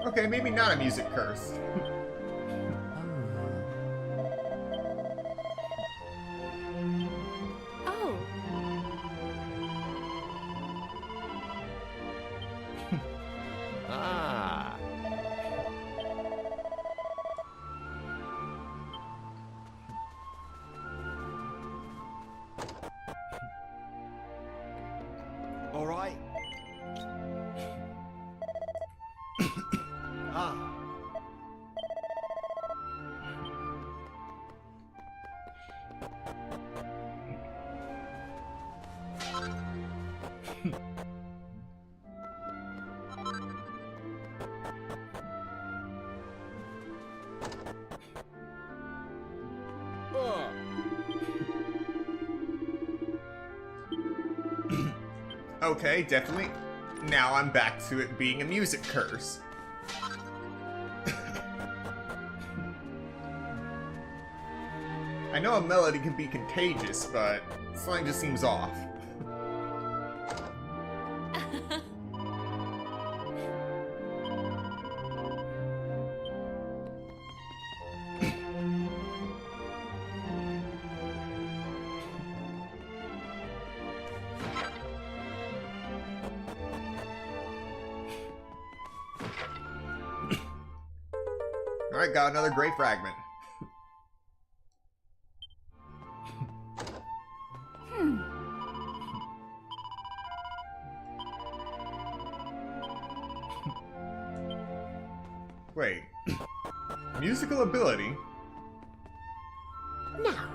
Okay, maybe not a music curse. Oh. Ah. All right. Ah. Okay, definitely. Now I'm back to it being a music curse. I know a melody can be contagious, but something just seems off. Alright, got another great fragment. Wait. Musical ability? Now.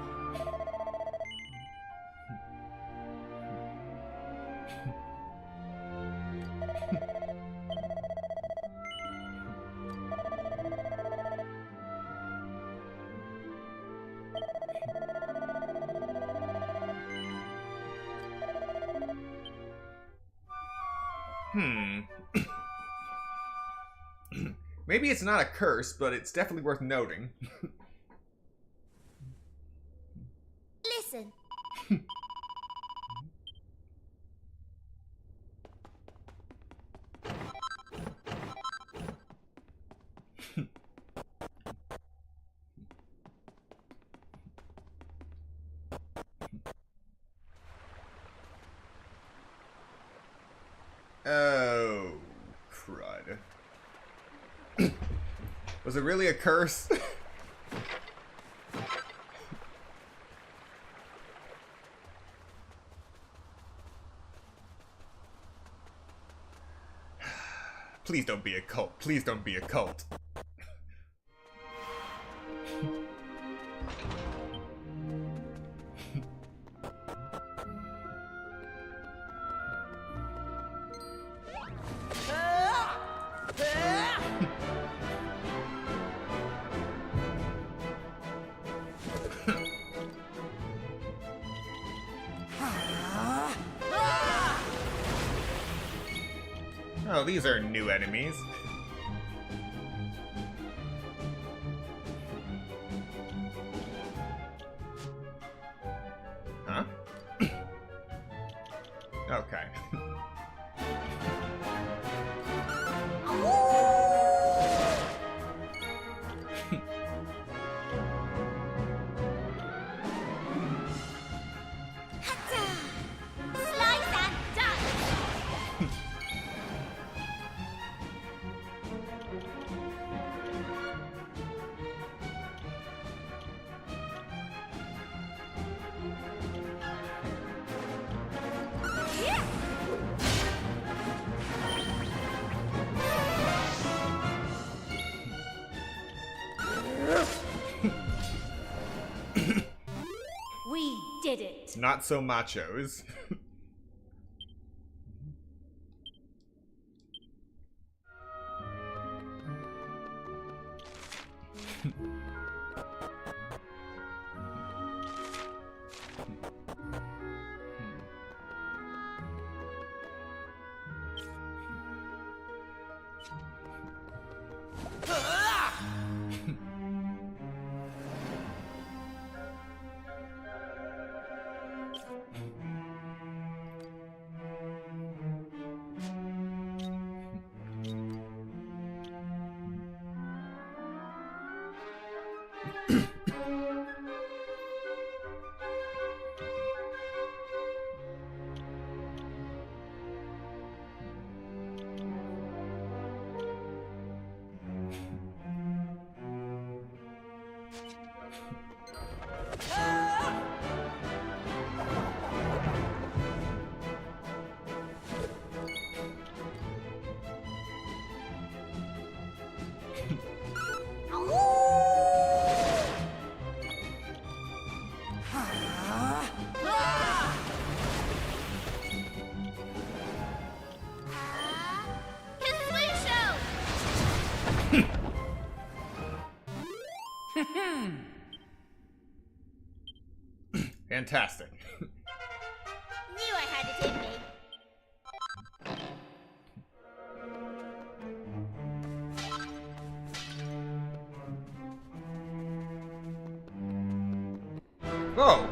Maybe it's not a curse, but it's definitely worth noting. Listen. Oh, crud. Was it really a curse? Please don't be a cult. Please don't be a cult. Oh, these are new enemies. Huh? Okay. Slice and dice! We did it. Not so machos. Fantastic. Knew I had it in me. Whoa!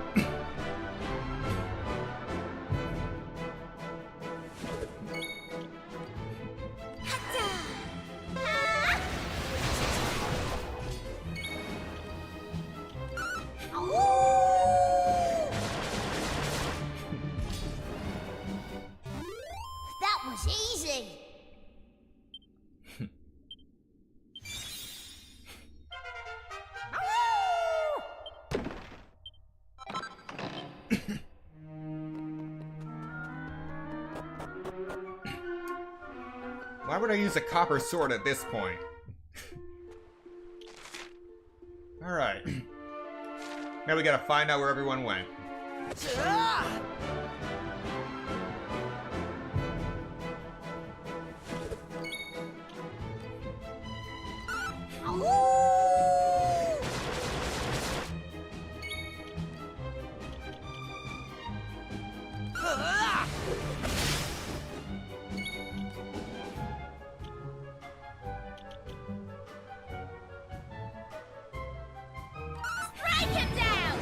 That was easy. would I use a copper sword at this point? Alright. Now we gotta find out where everyone went. Strike him down!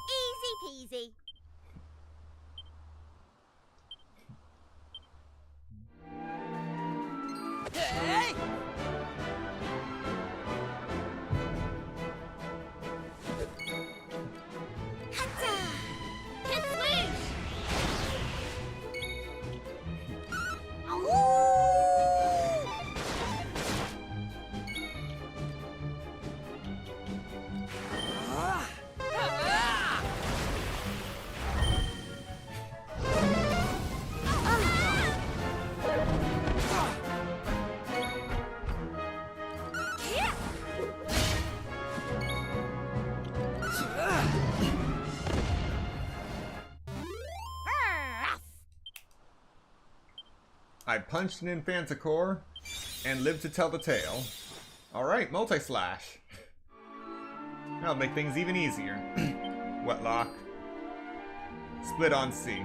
Easy peasy. I punched an Infanticore and lived to tell the tale. Alright, multi-slash. That'll make things even easier. Wetlock. Split on C.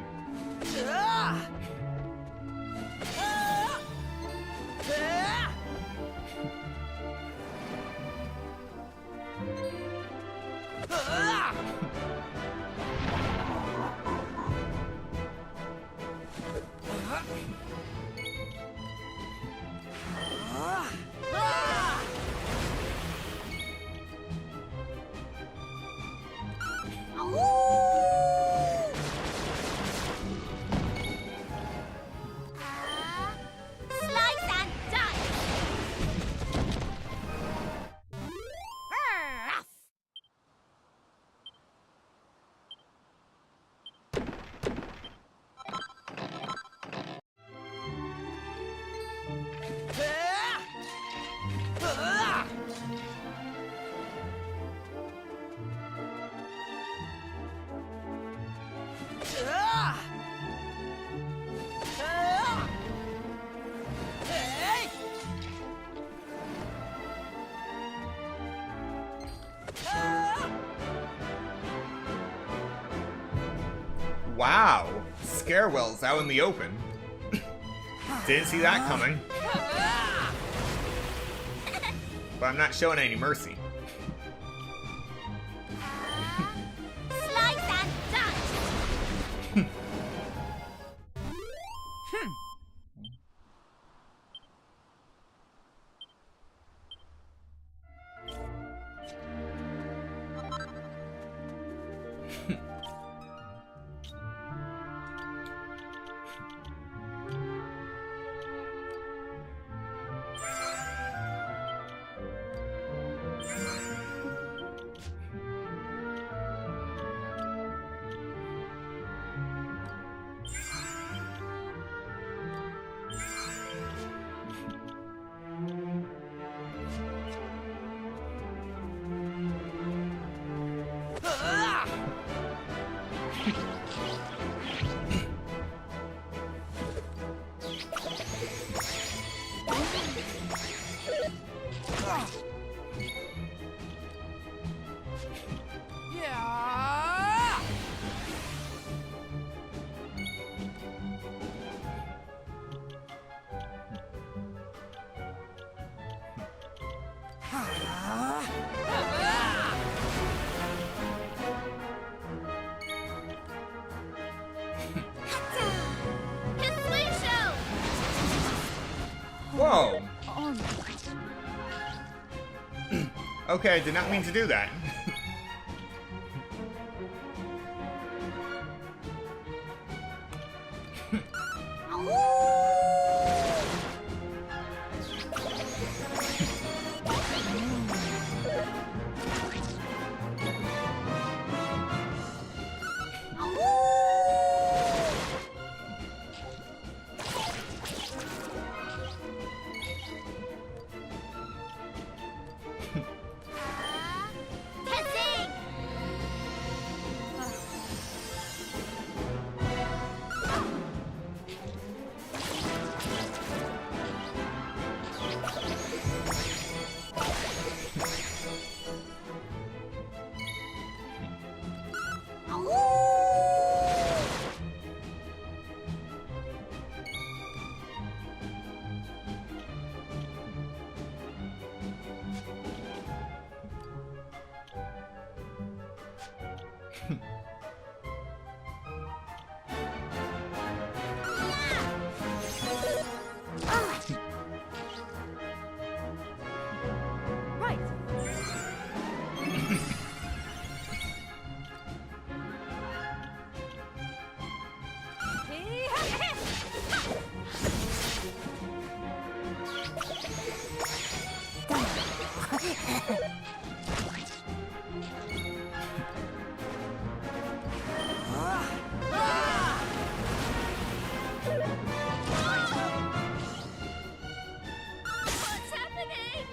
Wow, Scarewell's out in the open. Didn't see that coming. But I'm not showing any mercy. Slice and dice! Whoa! On. Okay, I did not mean to do that. Testing! Right. What's happening?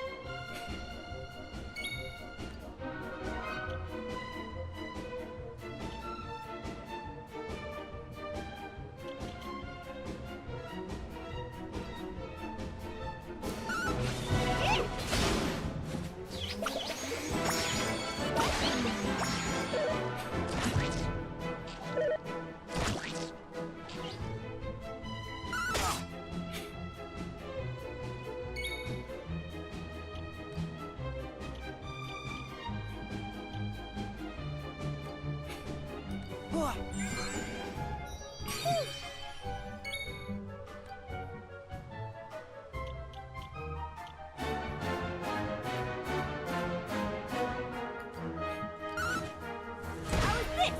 How is this?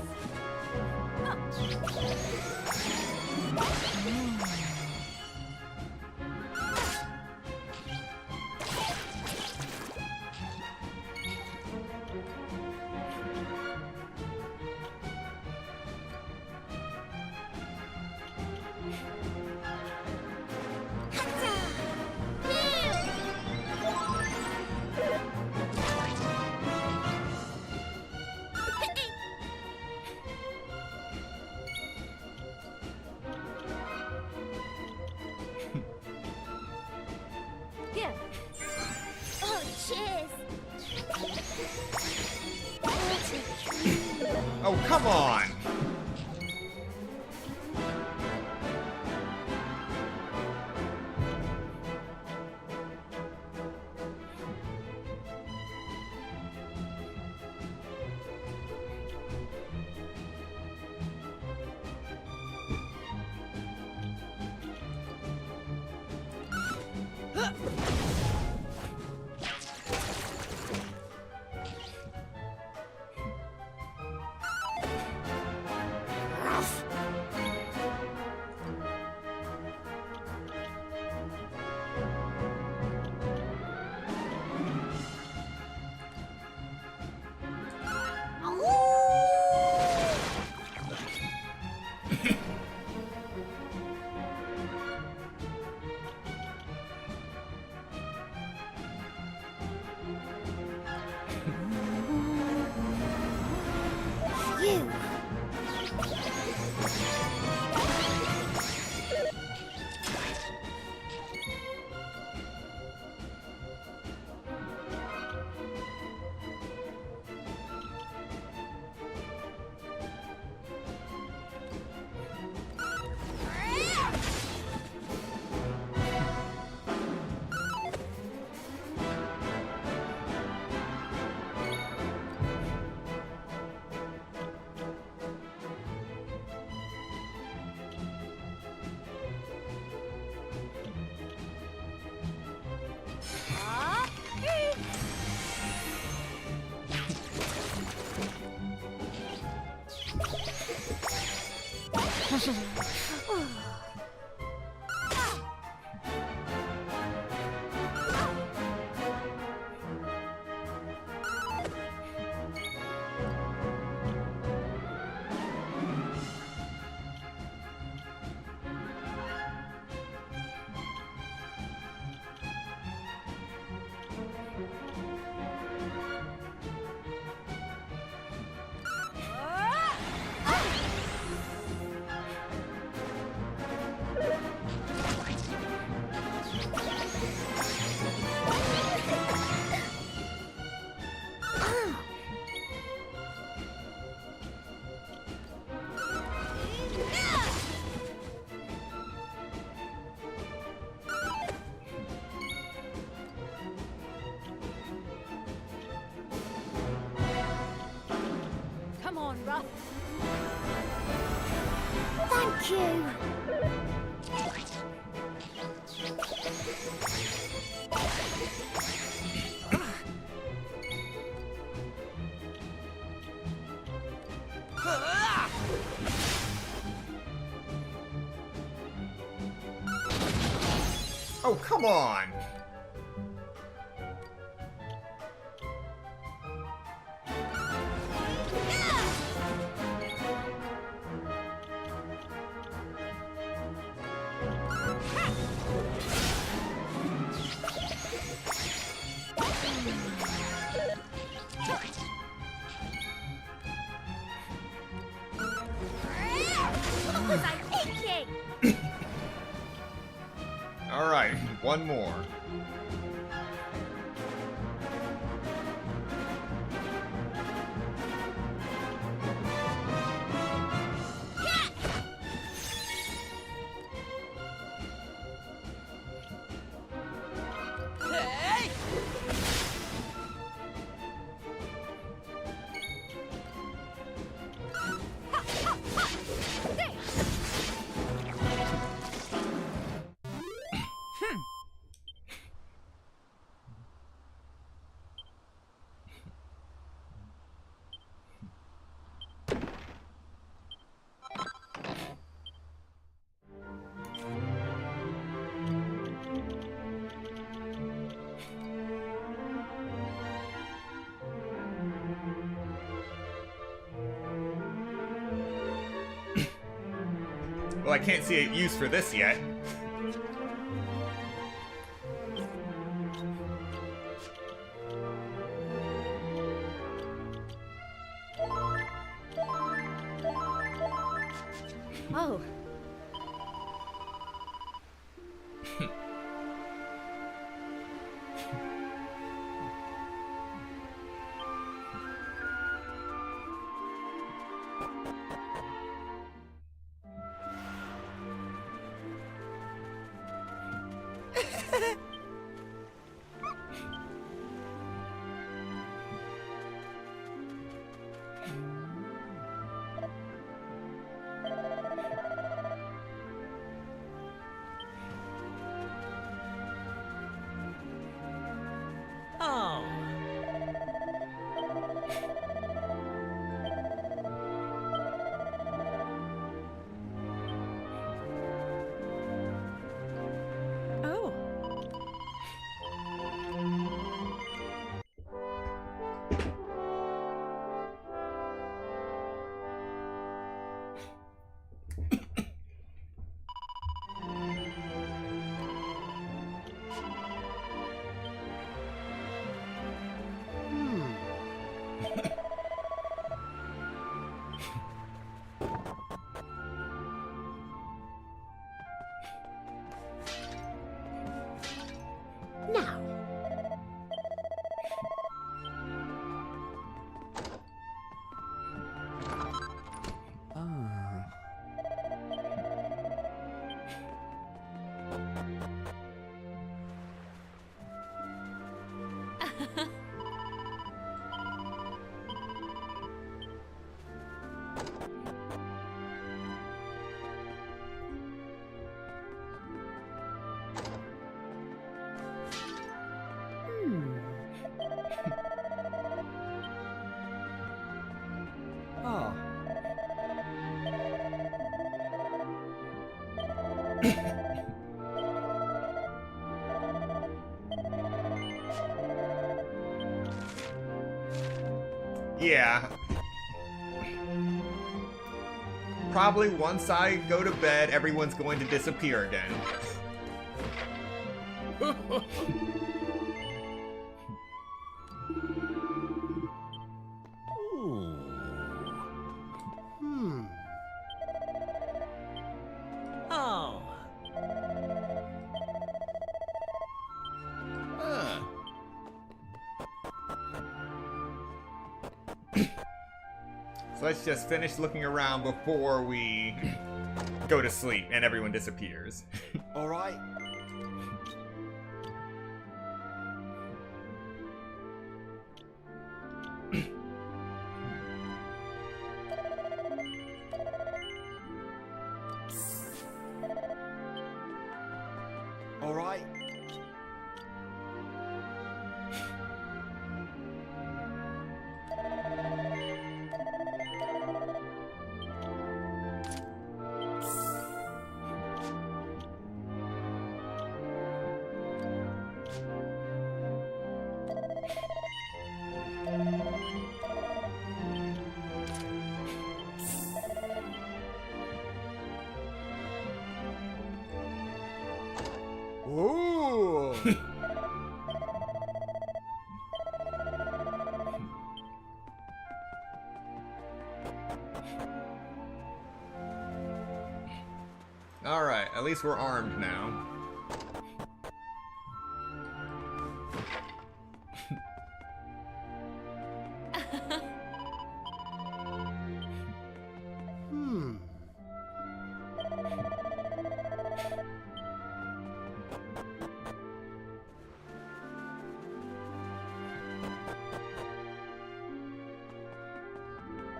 Here. Oh, cheers. Oh, come on! Come on, Ruff. Thank you. Oh, come on! What was I thinking? Alright, one more. Well, I can't see a use for this yet. Oh. Oh. Oh. Now. Yeah. Probably once I go to bed, everyone's going to disappear again. Oh. So let's just finish looking around before we go to sleep and everyone disappears. All right. All right. Ooh! Alright, at least we're armed now.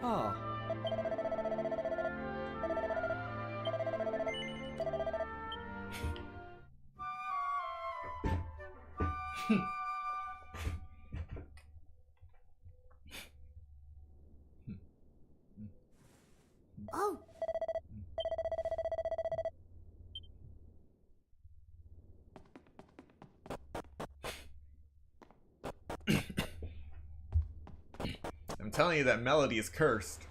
Ah. Oh, I'm telling you that melody is cursed.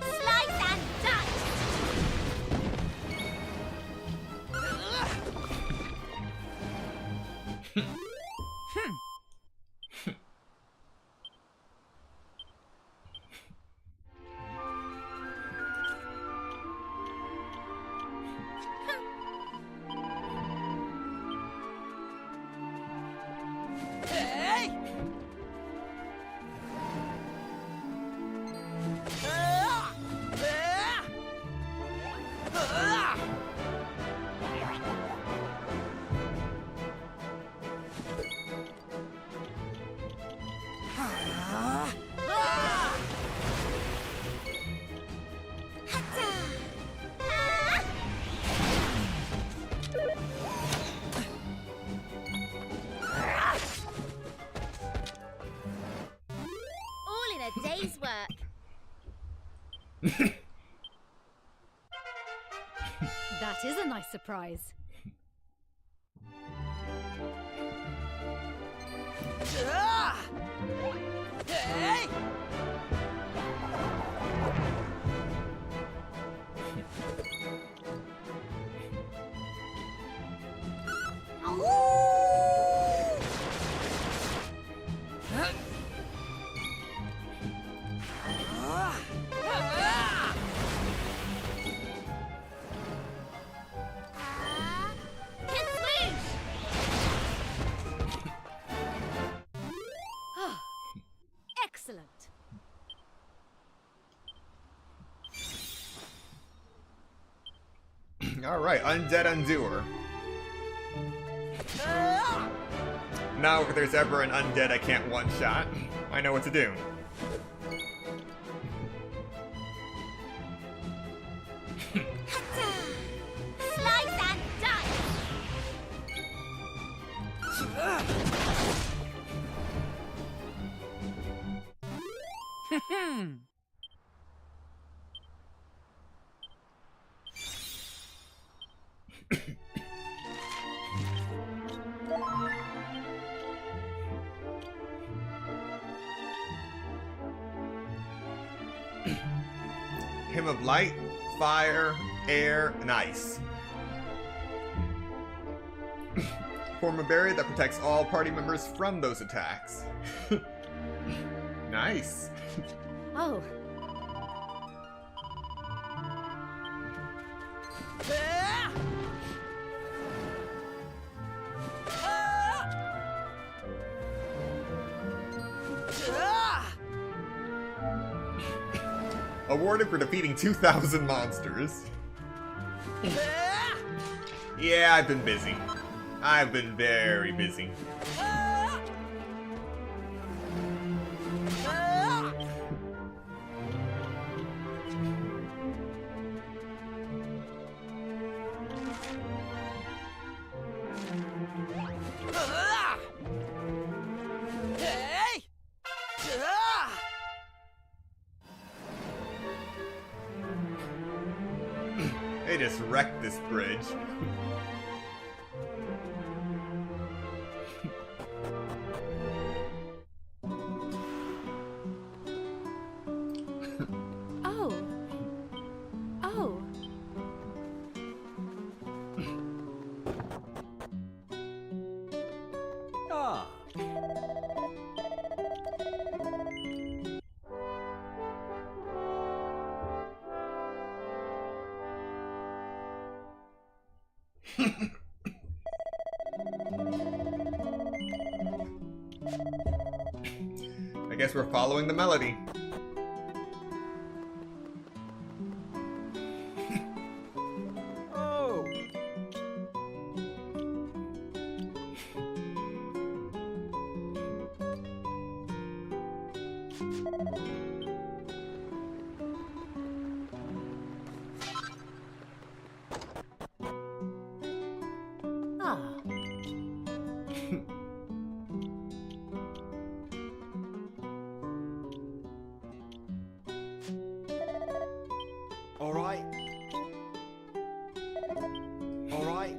slice and dice! All in a day's work. That is a nice surprise. Excellent. Alright, Undead Undoer. Now if there's ever an undead I can't one-shot, I know what to do. Slice and dice! Hymn of light, fire, air, and ice. Form a barrier that protects all party members from those attacks. Nice. Oh. Awarded for defeating 2,000 monsters. Yeah, I've been busy. I've been very busy. They just wrecked this bridge. Oh. Oh. Ah. I guess we're following the melody. Oh. Ah. All right. All right.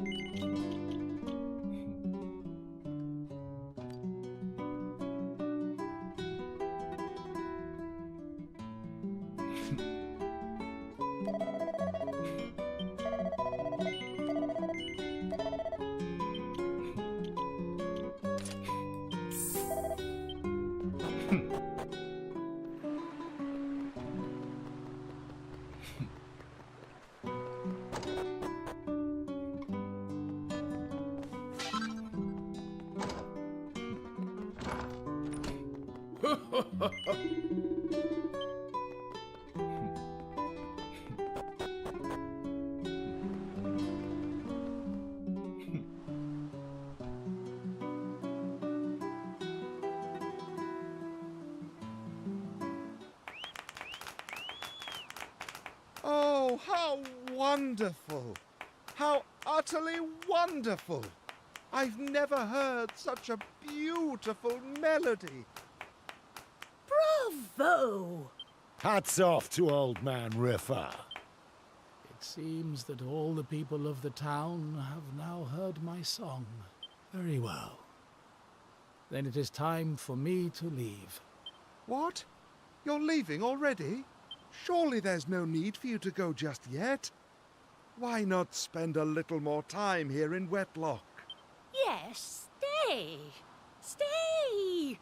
Oh, how wonderful! How utterly wonderful! I've never heard such a beautiful melody. Bravo! Hats off to old man Riffa. It seems that all the people of the town have now heard my song. Very well. Then it is time for me to leave. What? You're leaving already? Surely there's no need for you to go just yet. Why not spend a little more time here in Wetlock? Yes, stay! Stay!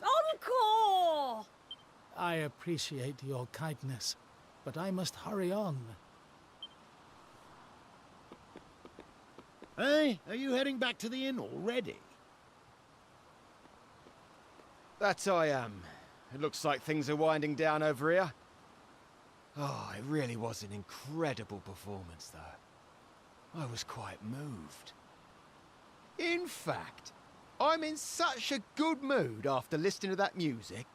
Encore! I appreciate your kindness, but I must hurry on. Hey, are you heading back to the inn already? That I am. It looks like things are winding down over here. Oh, it really was an incredible performance, though. I was quite moved. In fact, I'm in such a good mood after listening to that music,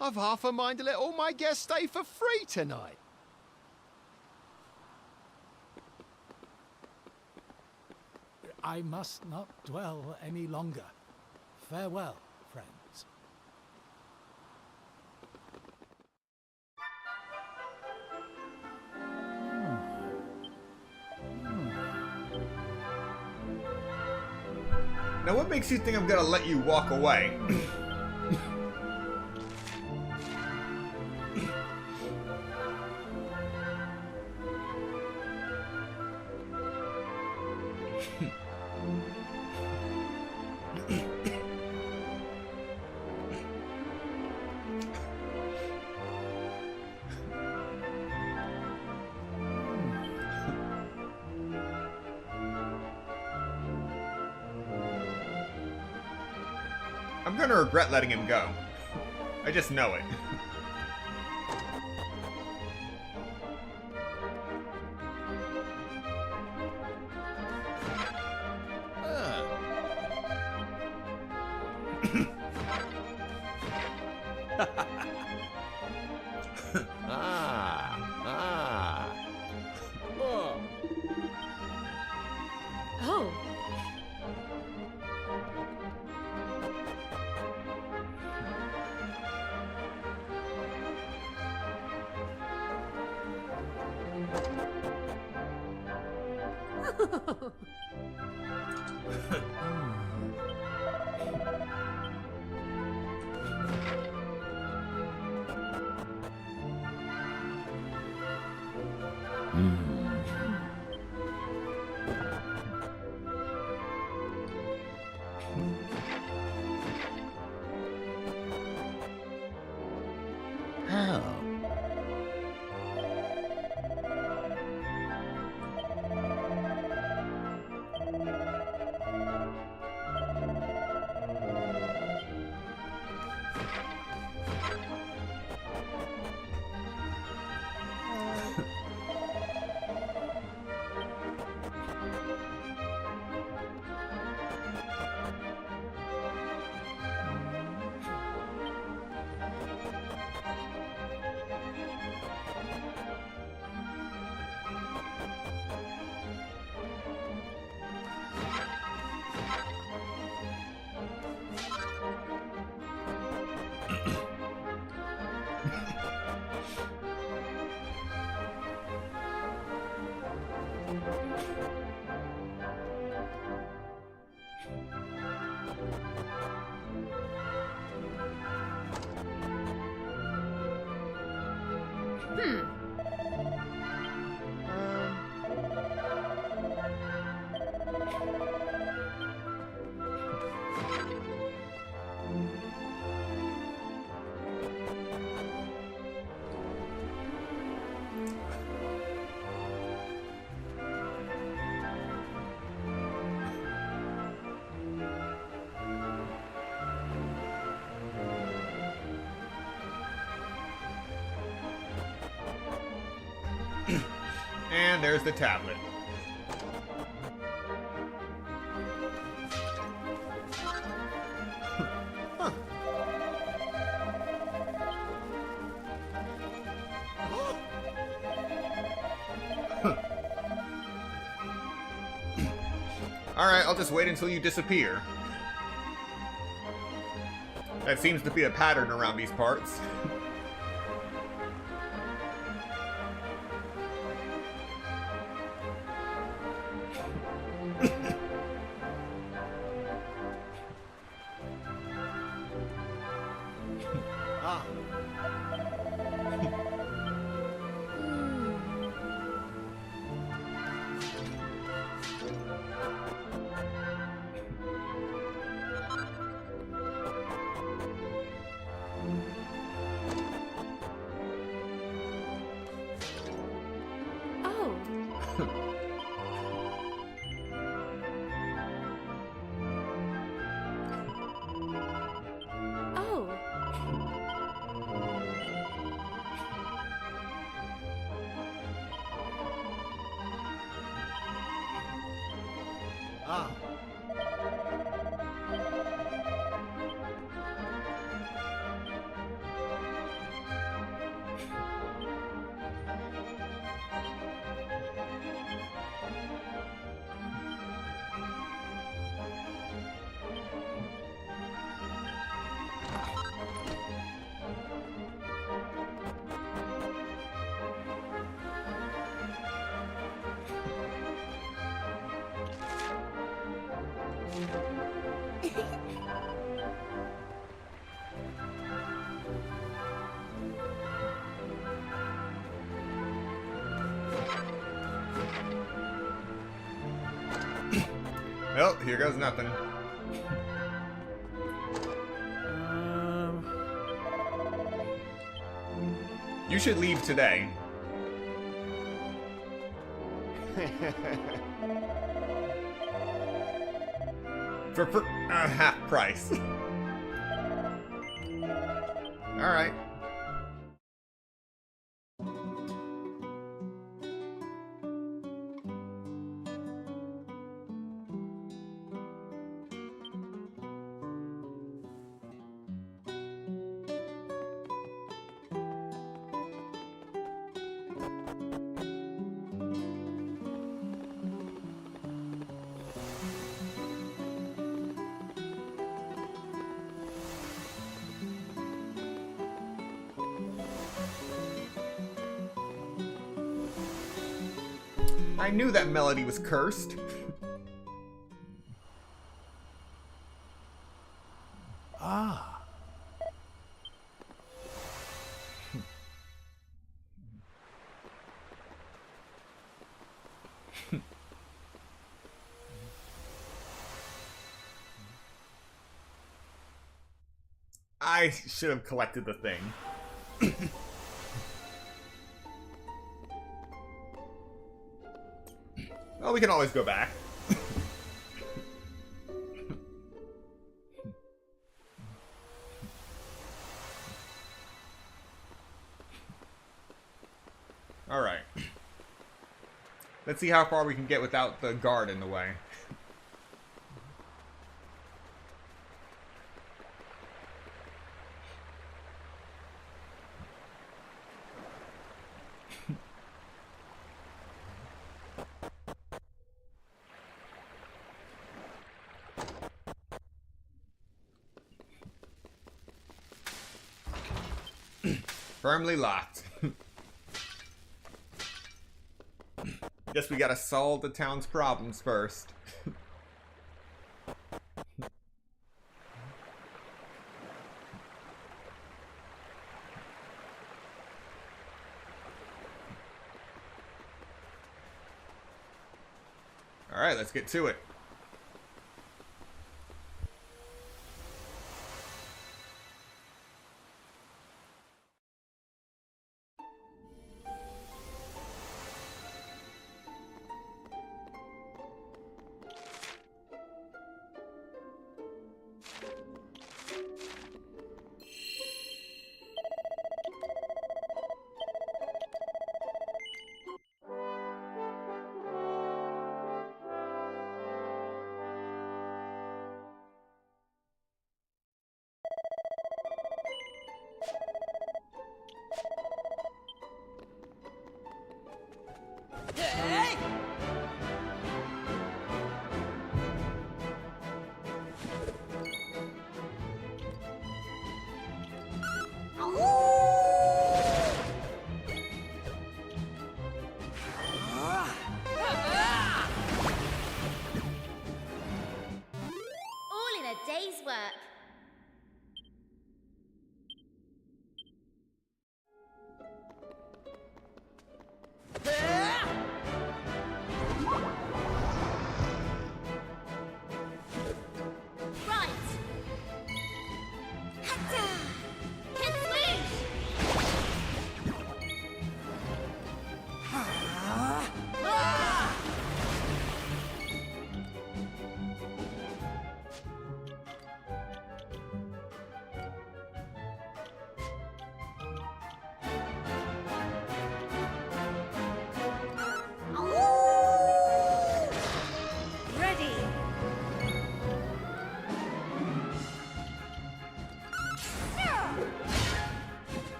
I've half a mind to let all my guests stay for free tonight. I must not dwell any longer. Farewell, friends. Now what makes you think I'm gonna let you walk away? I'm gonna regret letting him go. I just know it. Oh. And there's the tablet. Huh. Alright, I'll just wait until you disappear. That seems to be a pattern around these parts. Well, here goes nothing. You should leave today. for half price. Alright. I knew that melody was cursed. Ah. I should have collected the thing. Well, we can always go back. Alright. Let's see how far we can get without the guard in the way. Firmly locked. Guess we gotta solve the town's problems first. Alright, let's get to it.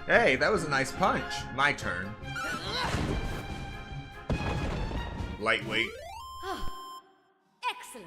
Hey, that was a nice punch. My turn. Lightweight. Excellent.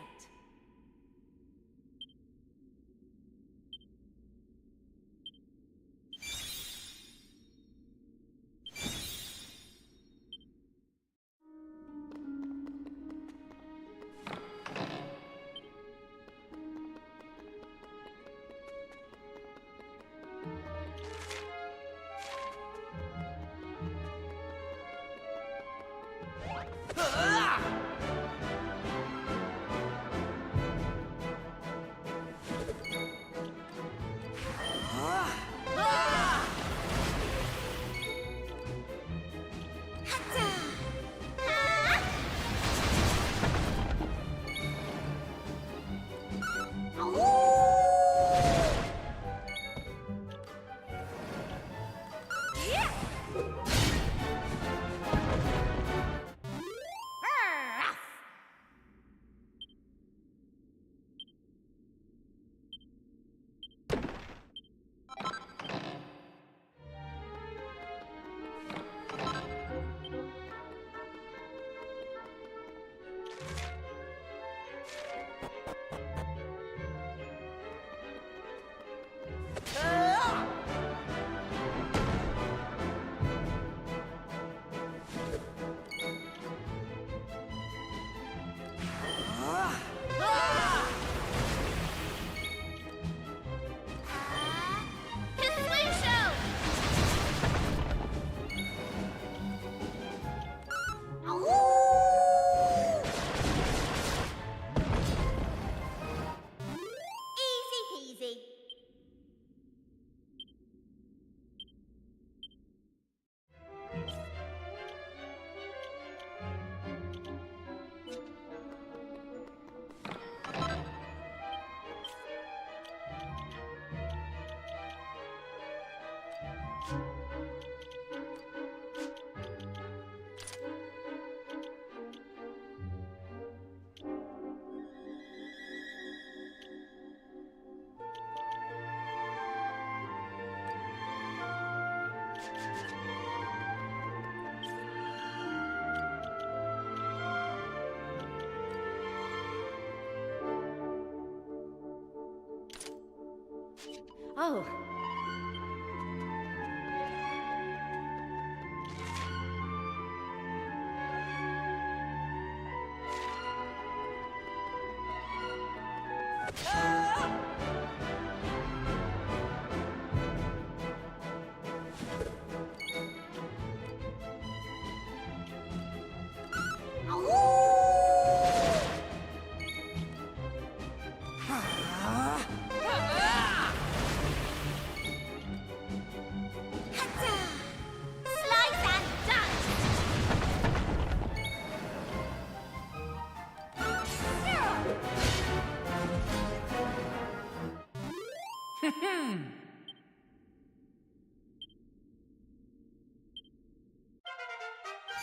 Oh.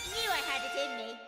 Knew I had it in me.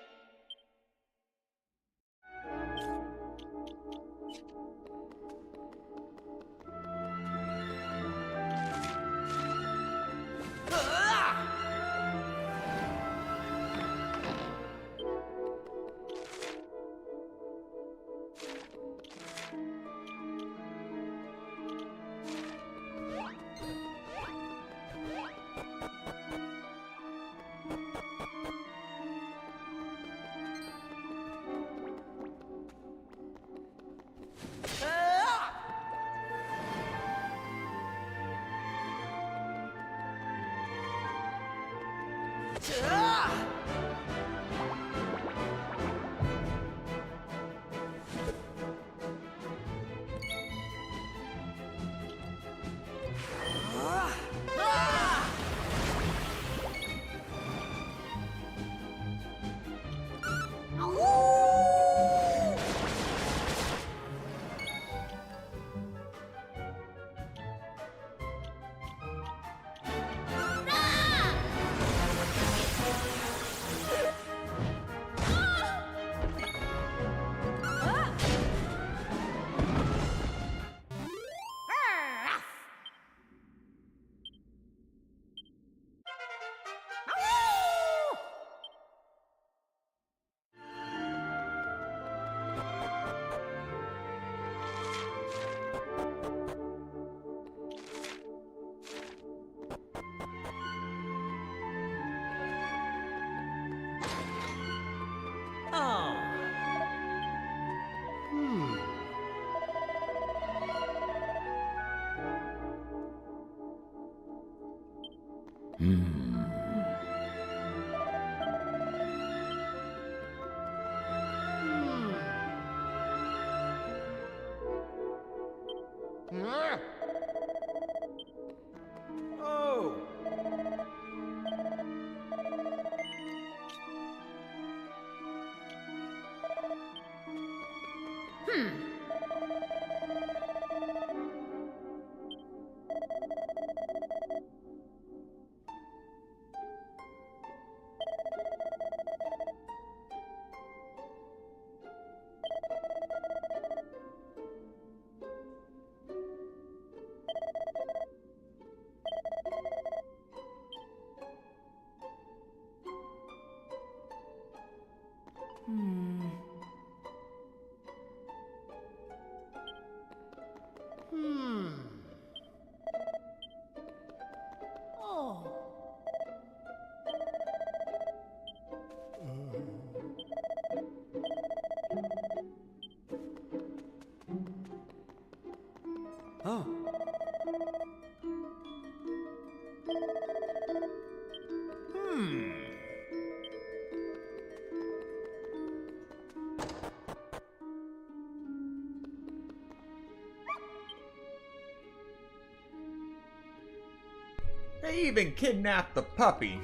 Oh! Oh. Oh. They even kidnapped the puppy.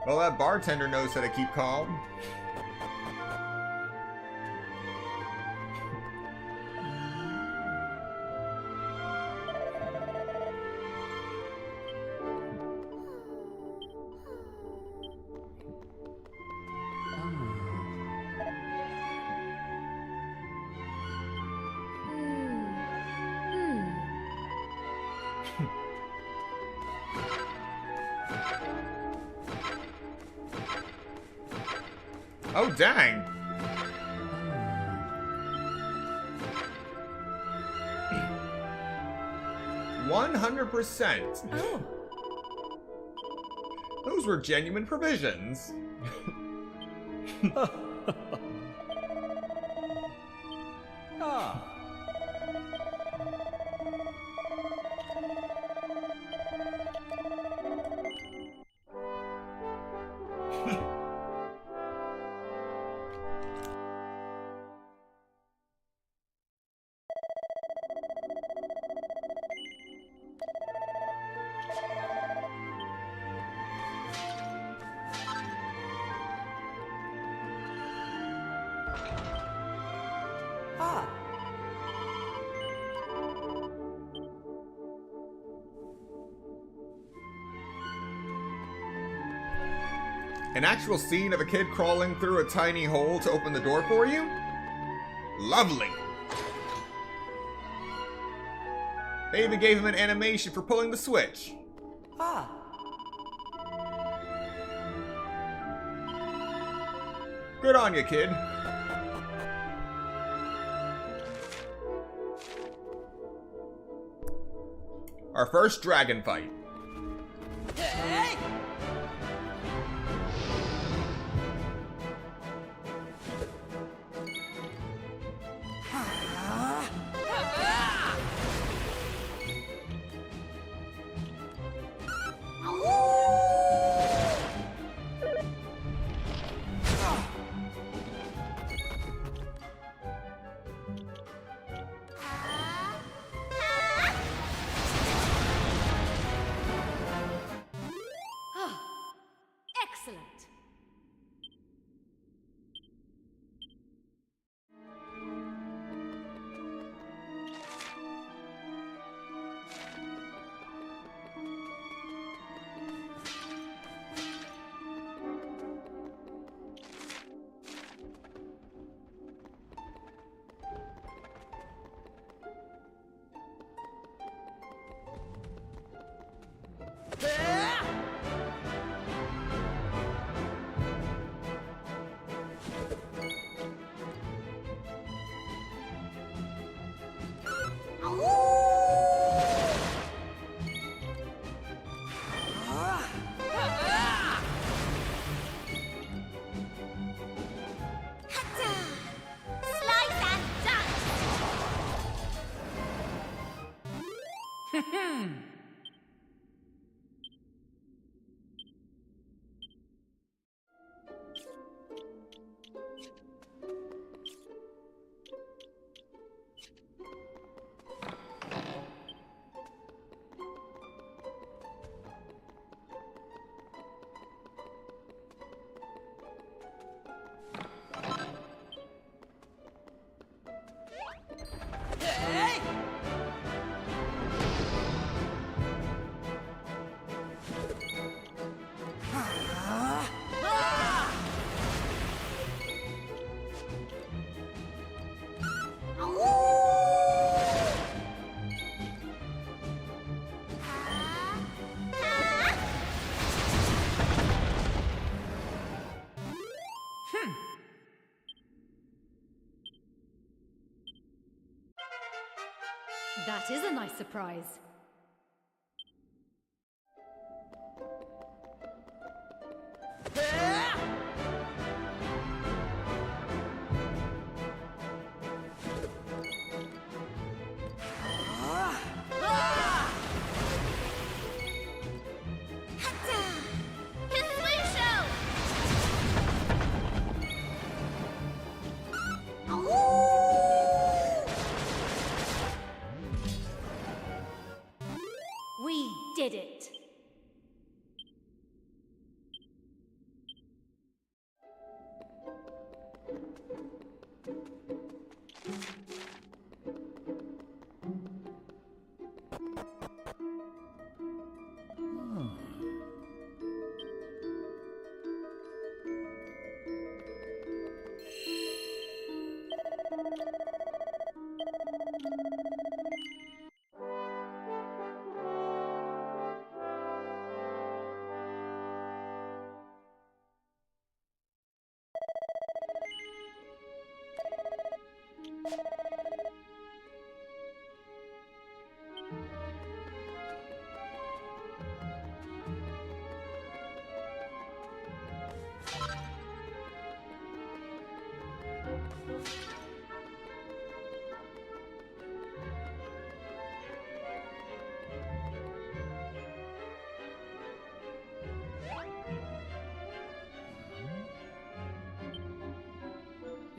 Well, that bartender knows how to keep calm. Oh, dang. $100%. Oh. Those were genuine provisions. Ah. An actual scene of a kid crawling through a tiny hole to open the door for you? Lovely. They even gave him an animation for pulling the switch. Ah. Good on you, kid. Our first dragon fight. Hey! Excellent. That is a nice surprise. We did it!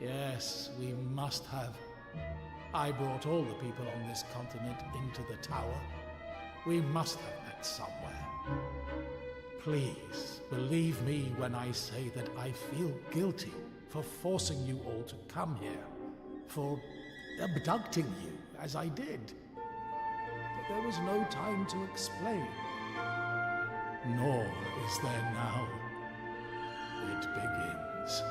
Yes, we must have. I brought all the people on this continent into the tower. We must have met somewhere. Please, believe me when I say that I feel guilty for forcing you all to come here, for abducting you as I did. But there was no time to explain. Nor is there now. It begins.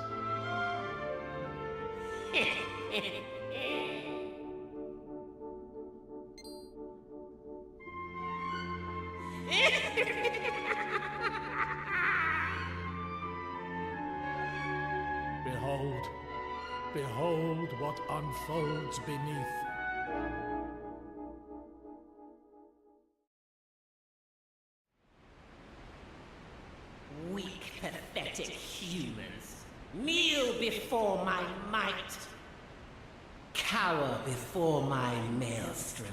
Behold, behold what unfolds beneath. Weak, pathetic humans, kneel before my might. Cower before my maelstrom.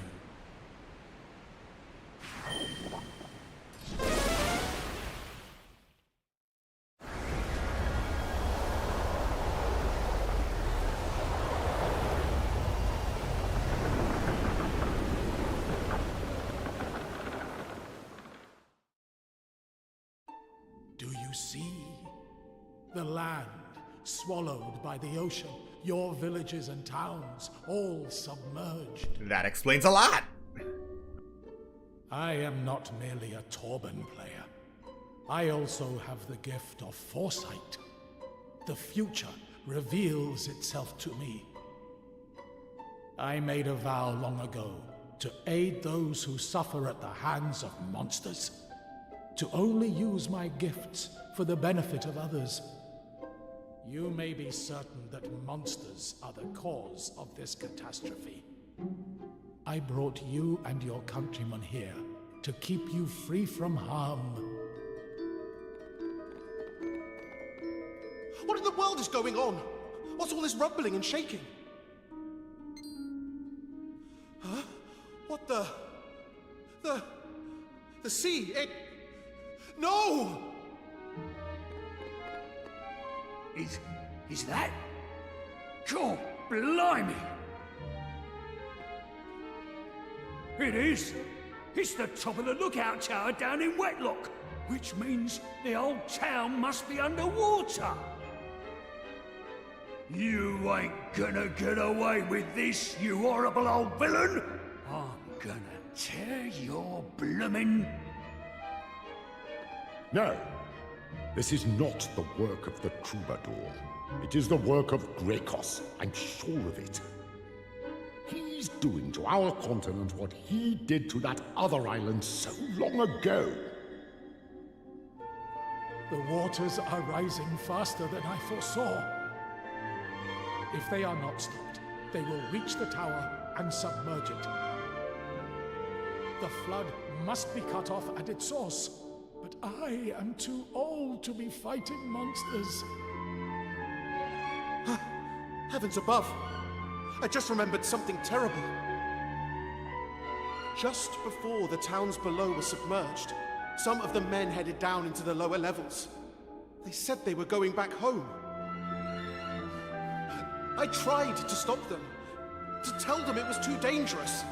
Do you see? The land swallowed by the ocean, your villages and towns all submerged. That explains a lot. I am not merely a Torben player. I also have the gift of foresight. The future reveals itself to me. I made a vow long ago to aid those who suffer at the hands of monsters, to only use my gifts for the benefit of others. You may be certain that monsters are the cause of this catastrophe. I brought you and your countrymen here to keep you free from harm. What in the world is going on? What's all this rumbling and shaking? Huh? What the sea, it... No! Is that? God blimey! It is! It's the top of the lookout tower down in Wetlock, which means the old town must be underwater! You ain't gonna get away with this, you horrible old villain! I'm gonna tear your bloomin'... No. This is not the work of the troubadour. It is the work of Grekos. I'm sure of it. He's doing to our continent what he did to that other island so long ago. The waters are rising faster than I foresaw. If they are not stopped, they will reach the tower and submerge it. The flood must be cut off at its source. But I am too old to be fighting monsters. Heavens above! I just remembered something terrible. Just before the towns below were submerged, some of the men headed down into the lower levels. They said they were going back home. I tried to stop them, to tell them it was too dangerous.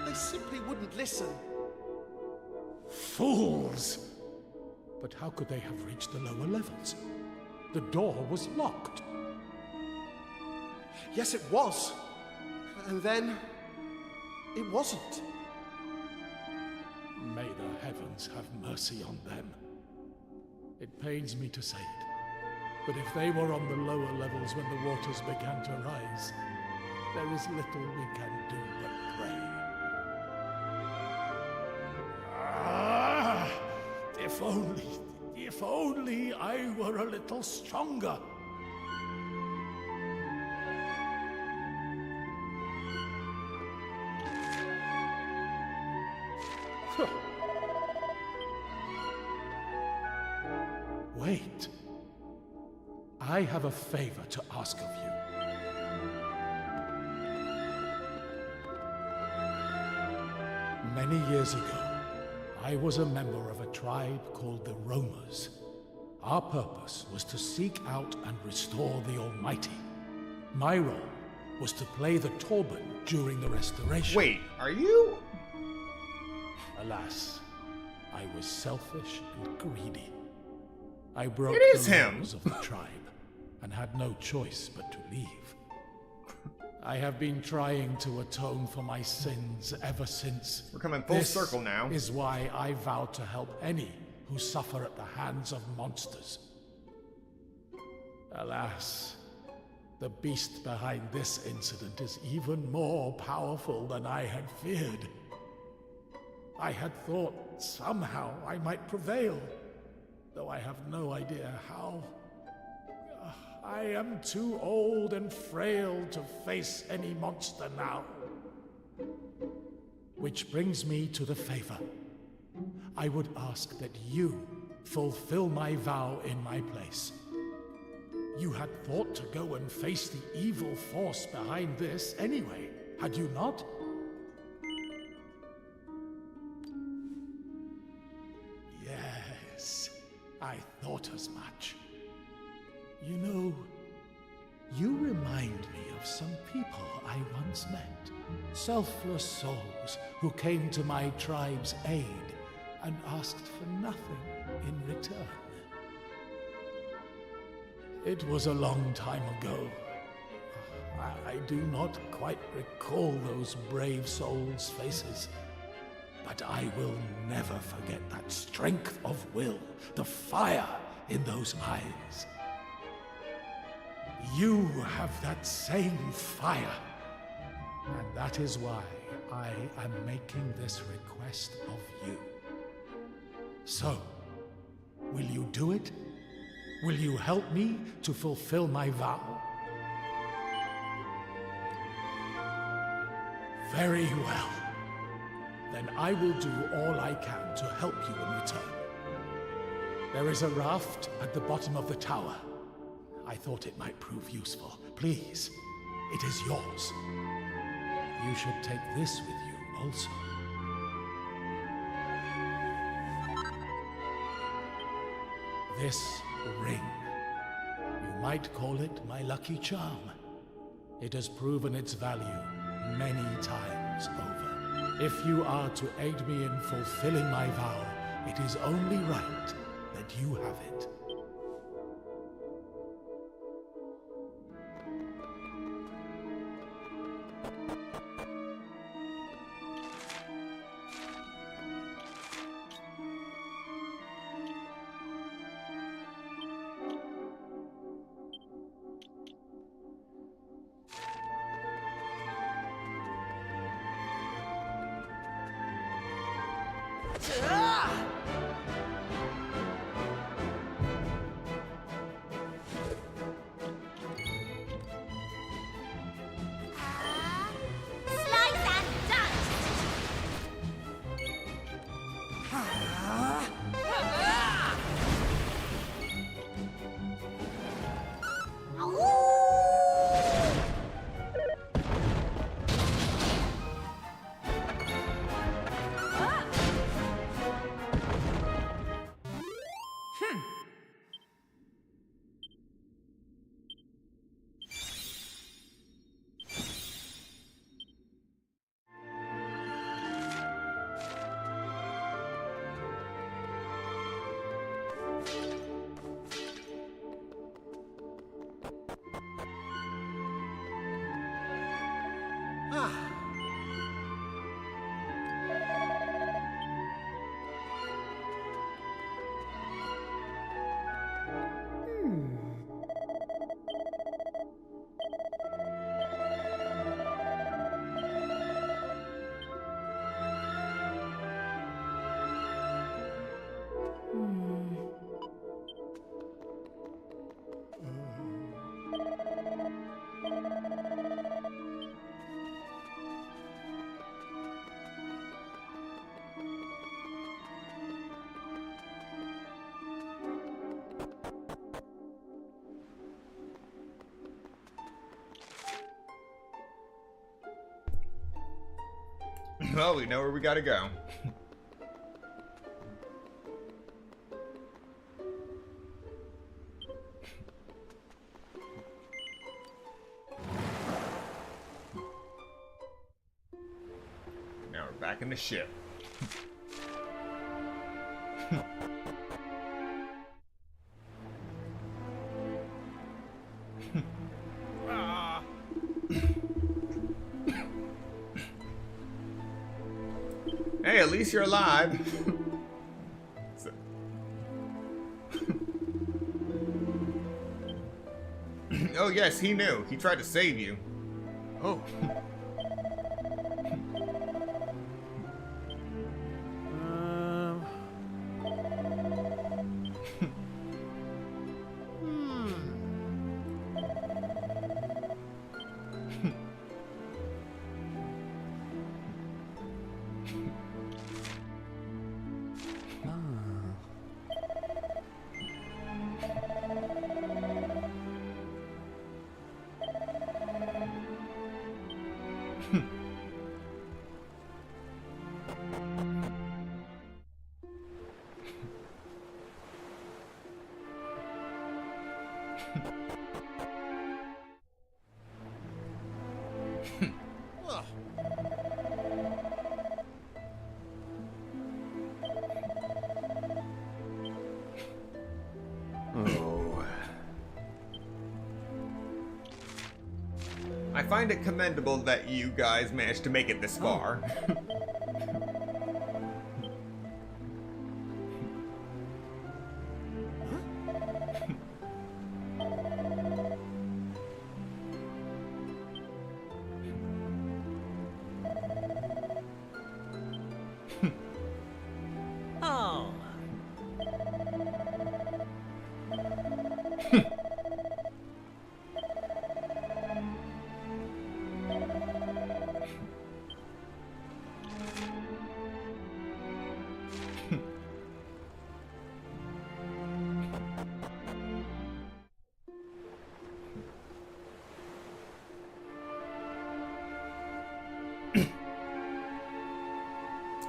They simply wouldn't listen. Fools! But how could they have reached the lower levels? The door was locked. Yes, it was. And then, it wasn't. May the heavens have mercy on them. It pains me to say it, but if they were on the lower levels when the waters began to rise, there is little we can do but pray. Ah! If only I were a little stronger. Wait. I have a favor to ask of you. Many years ago, I was a member of a tribe called the Roamers. Our purpose was to seek out and restore the Almighty. My role was to play the Torben during the restoration. Wait, are you? Alas, I was selfish and greedy. I broke the laws of the tribe and had no choice but to leave. I have been trying to atone for my sins ever since. We're coming full circle now. This is why I vow to help any who suffer at the hands of monsters. Alas, the beast behind this incident is even more powerful than I had feared. I had thought somehow I might prevail, though I have no idea how. I am too old and frail to face any monster now. Which brings me to the favor. I would ask that you fulfill my vow in my place. You had thought to go and face the evil force behind this anyway, had you not? Yes, I thought as much. You know, you remind me of some people I once met. Selfless souls who came to my tribe's aid and asked for nothing in return. It was a long time ago. I do not quite recall those brave souls' faces, but I will never forget that strength of will, the fire in those eyes. You have that same fire, and that is why I am making this request of you. So, will you do it? Will you help me to fulfill my vow? Very well. Then I will do all I can to help you in return. There is a raft at the bottom of the tower. I thought it might prove useful. Please, it is yours. You should take this with you also. This ring. You might call it my lucky charm. It has proven its value many times over. If you are to aid me in fulfilling my vow, it is only right that you have it. Well, we know where we gotta go. Now we're back in the ship. Hey, at least you're alive. Oh yes, he knew. He tried to save you. Oh. Oh. I find it commendable that you guys managed to make it this far. Oh.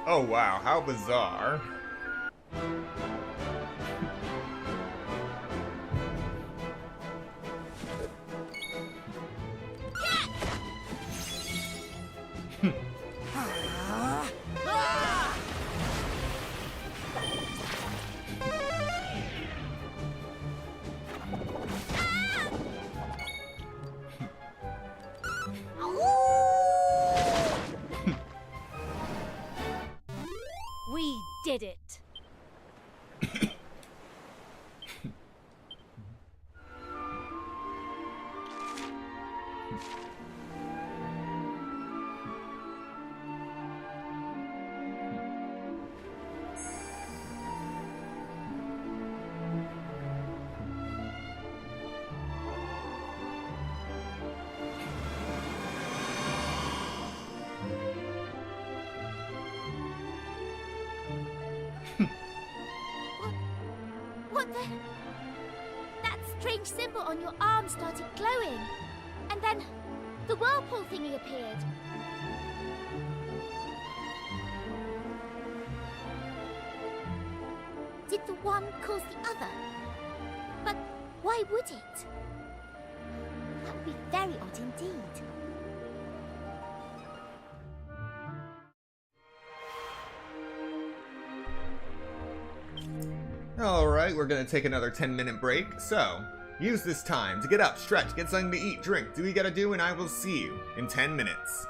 Oh wow, how bizarre. We did it. What the? That strange symbol on your arm started glowing. And then the whirlpool thingy appeared. Did the one cause the other? But why would it? That would be very odd indeed. Alright, we're gonna take another 10-minute break, so use this time to get up, stretch, get something to eat, drink, do what you gotta do, and I will see you in 10 minutes.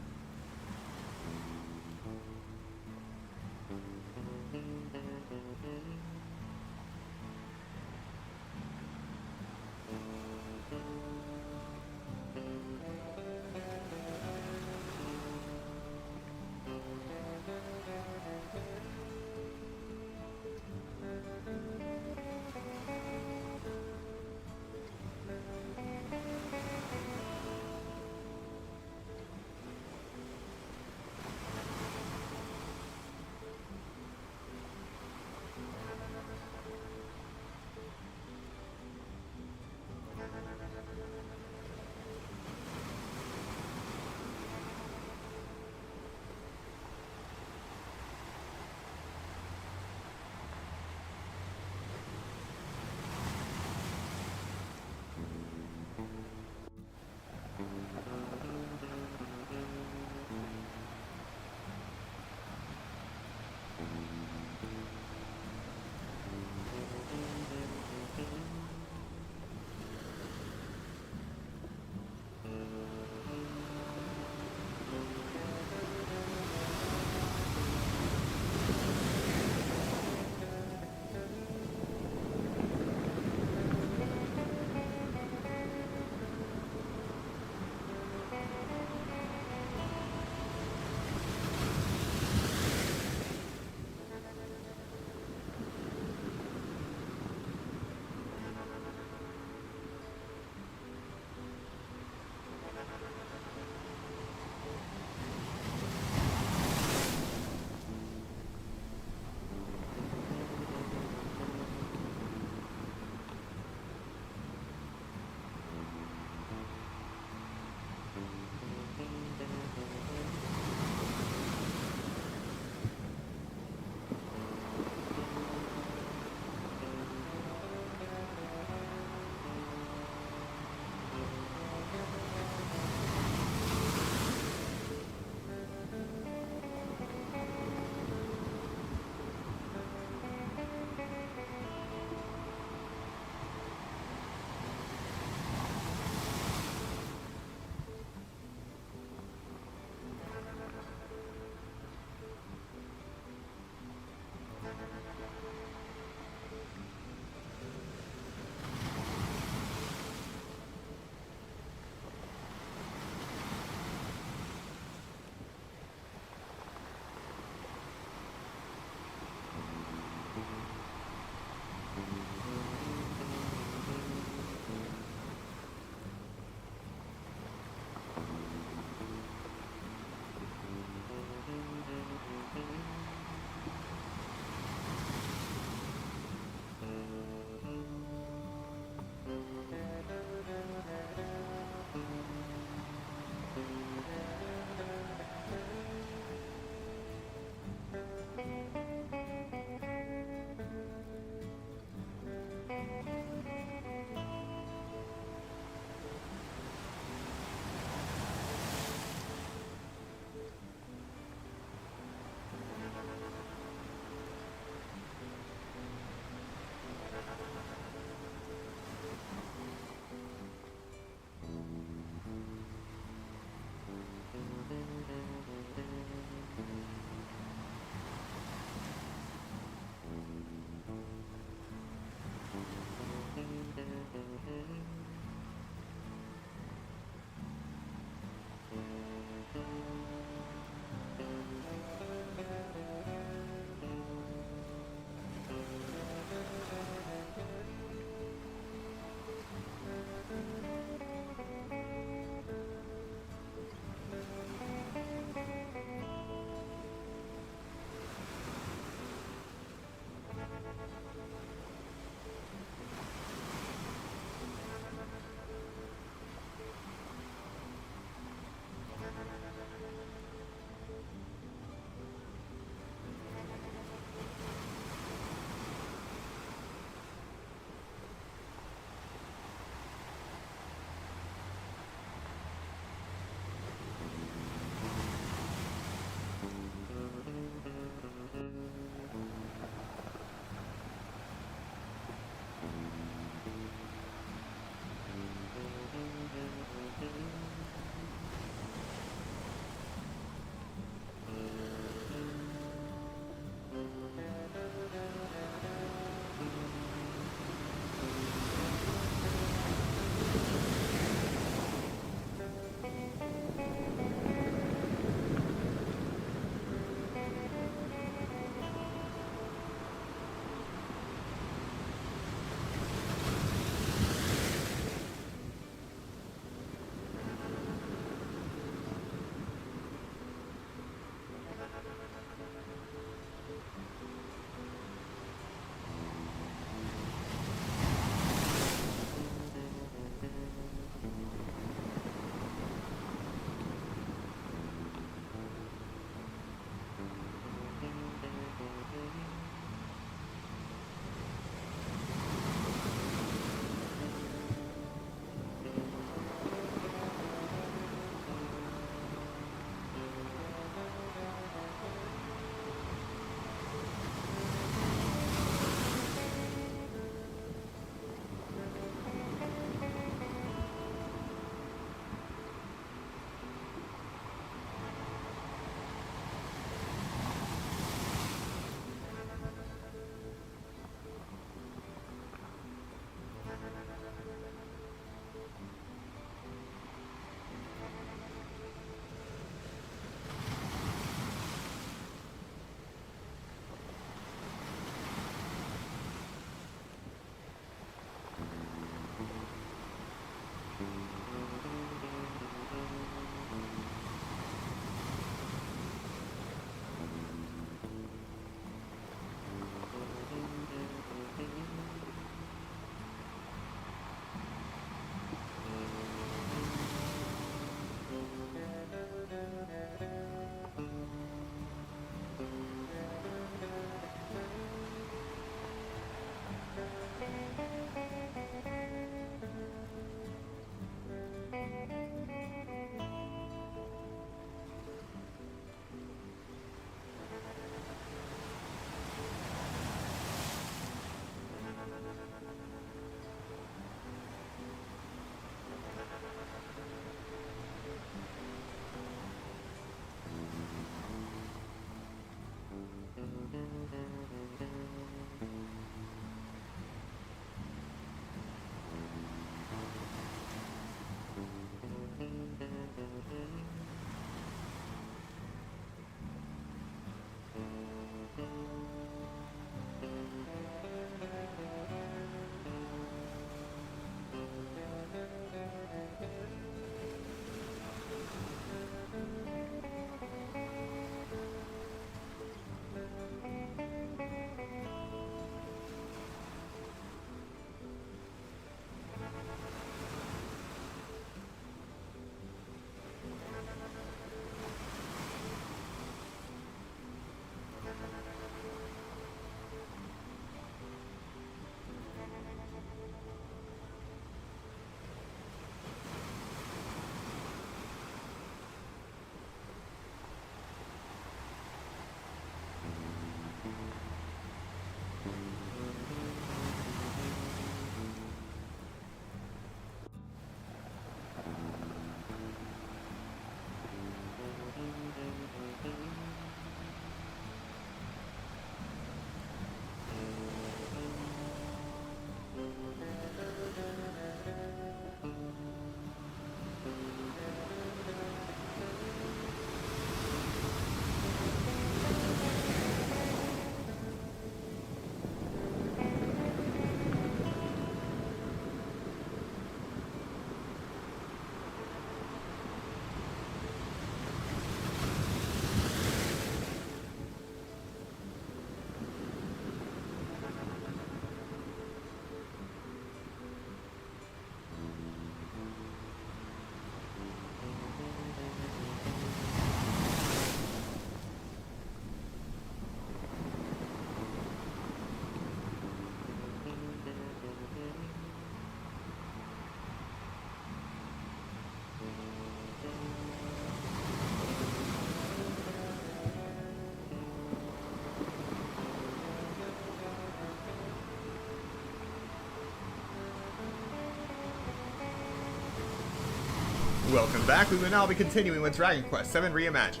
Welcome back. We will now be continuing with Dragon Quest VII Reimagined.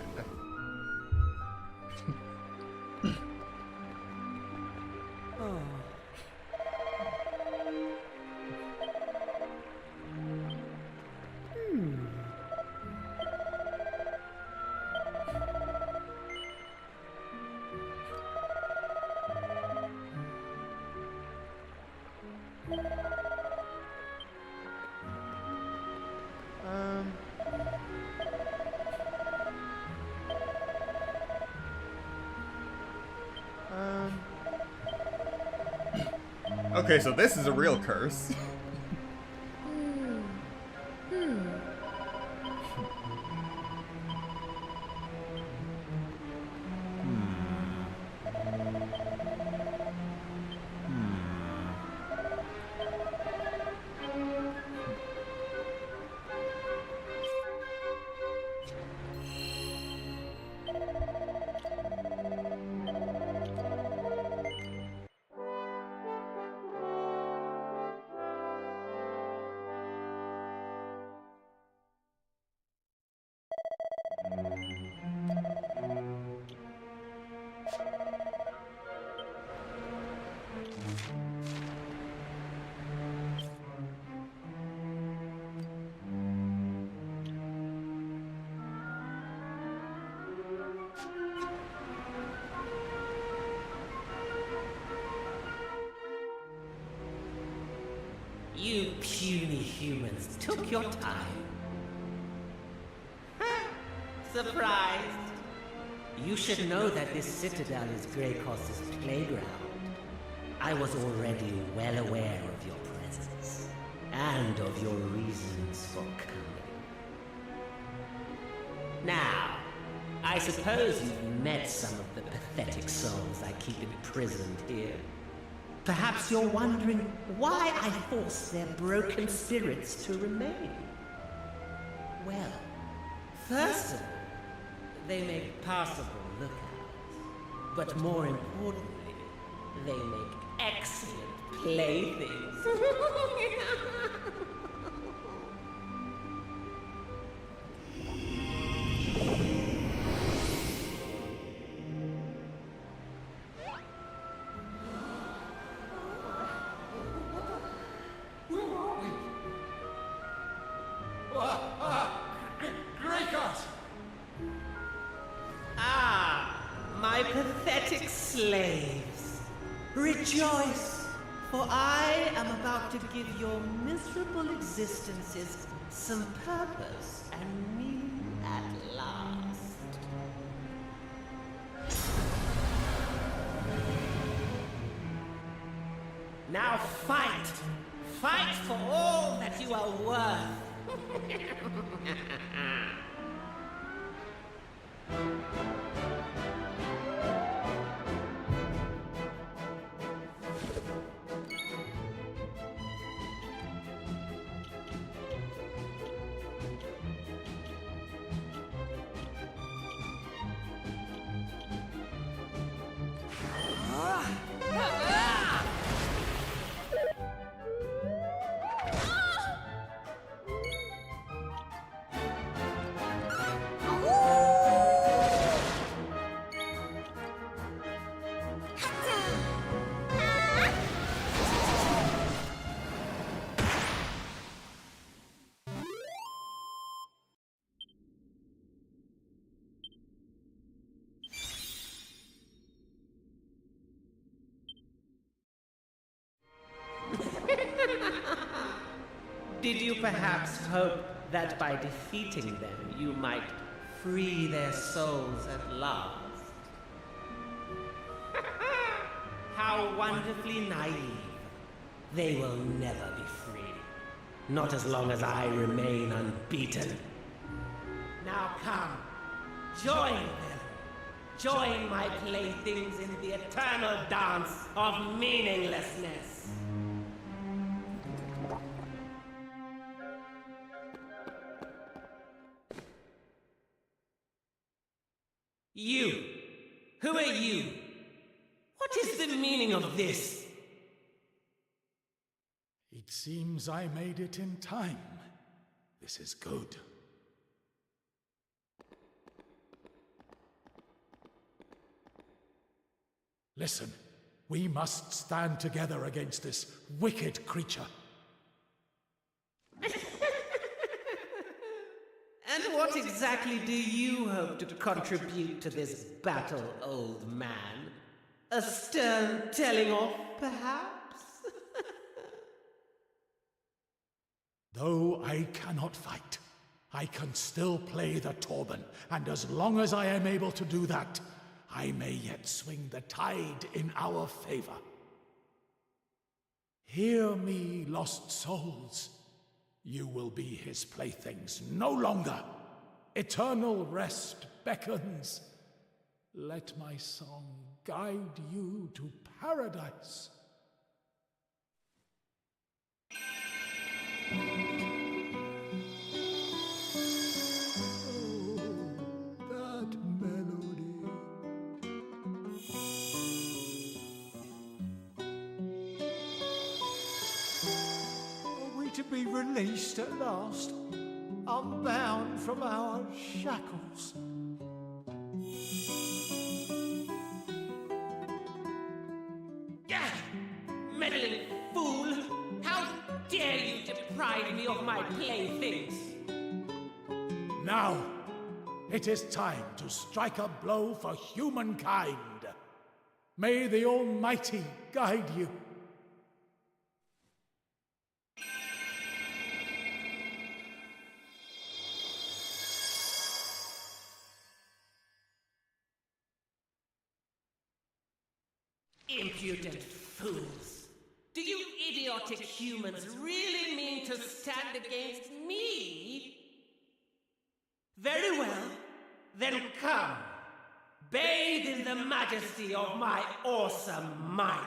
Okay, so this is a real curse. You puny humans took your time. Surprised? You should know that this citadel is Greycross's playground. I was already well aware of your presence, and of your reasons for coming. Now, I suppose you've met some of the pathetic souls I keep imprisoned here. Perhaps you're wondering why I force their broken spirits to remain. Well, first of all, they make passable lookouts. But more importantly, they make excellent playthings. My pathetic slaves, rejoice, for I am about to give your miserable existences some purpose and meaning at last. Now fight! Fight for all that you are worth! Did you perhaps hope that by defeating them you might free their souls at last? How wonderfully naive. They will never be free. Not as long as I remain unbeaten. Now come, join them. Join my playthings in the eternal dance of meaninglessness. You! Who are you? What is the meaning of this? It seems I made it in time. This is good. Listen, we must stand together against this wicked creature. And what exactly do you hope to contribute to this battle, old man? A stern telling off, perhaps? Though I cannot fight, I can still play the Torben, and as long as I am able to do that, I may yet swing the tide in our favor. Hear me, lost souls. You will be his playthings no longer. Eternal rest beckons. Let my song guide you to paradise. That melody. Are we to be released at last? Unbound from our shackles? Meddling fool! How dare you deprive me of my playthings? Now, it is time to strike a blow for humankind. May the Almighty guide you. Impudent fools! Do you idiotic humans really mean to stand against me? Very well, then come. Bathe in the majesty of my awesome might.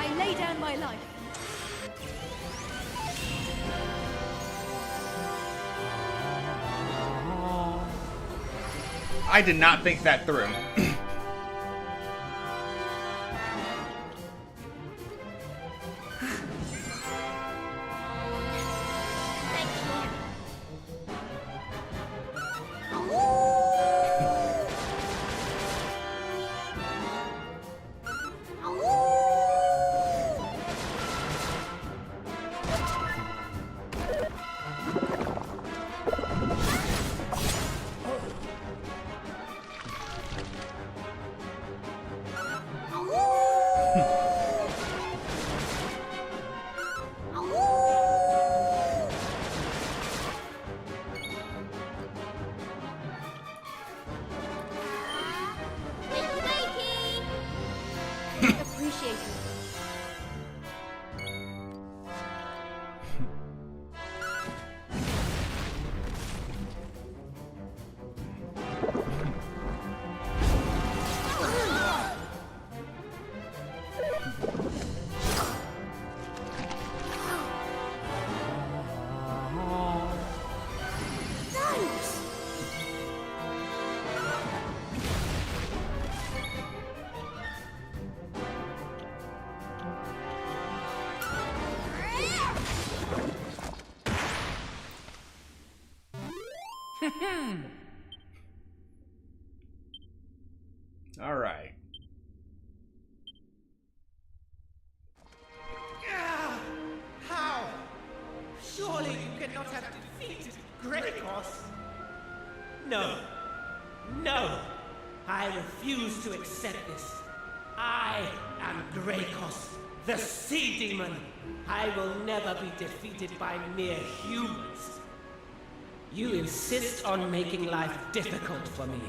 I lay down my life. I did not think that through. Appreciate it. All right. How? Surely you cannot have defeated Greycross. No. No. I refuse to accept this. I am Greycross, the Sea Demon. I will never be defeated by mere humans. You insist on making life difficult for me.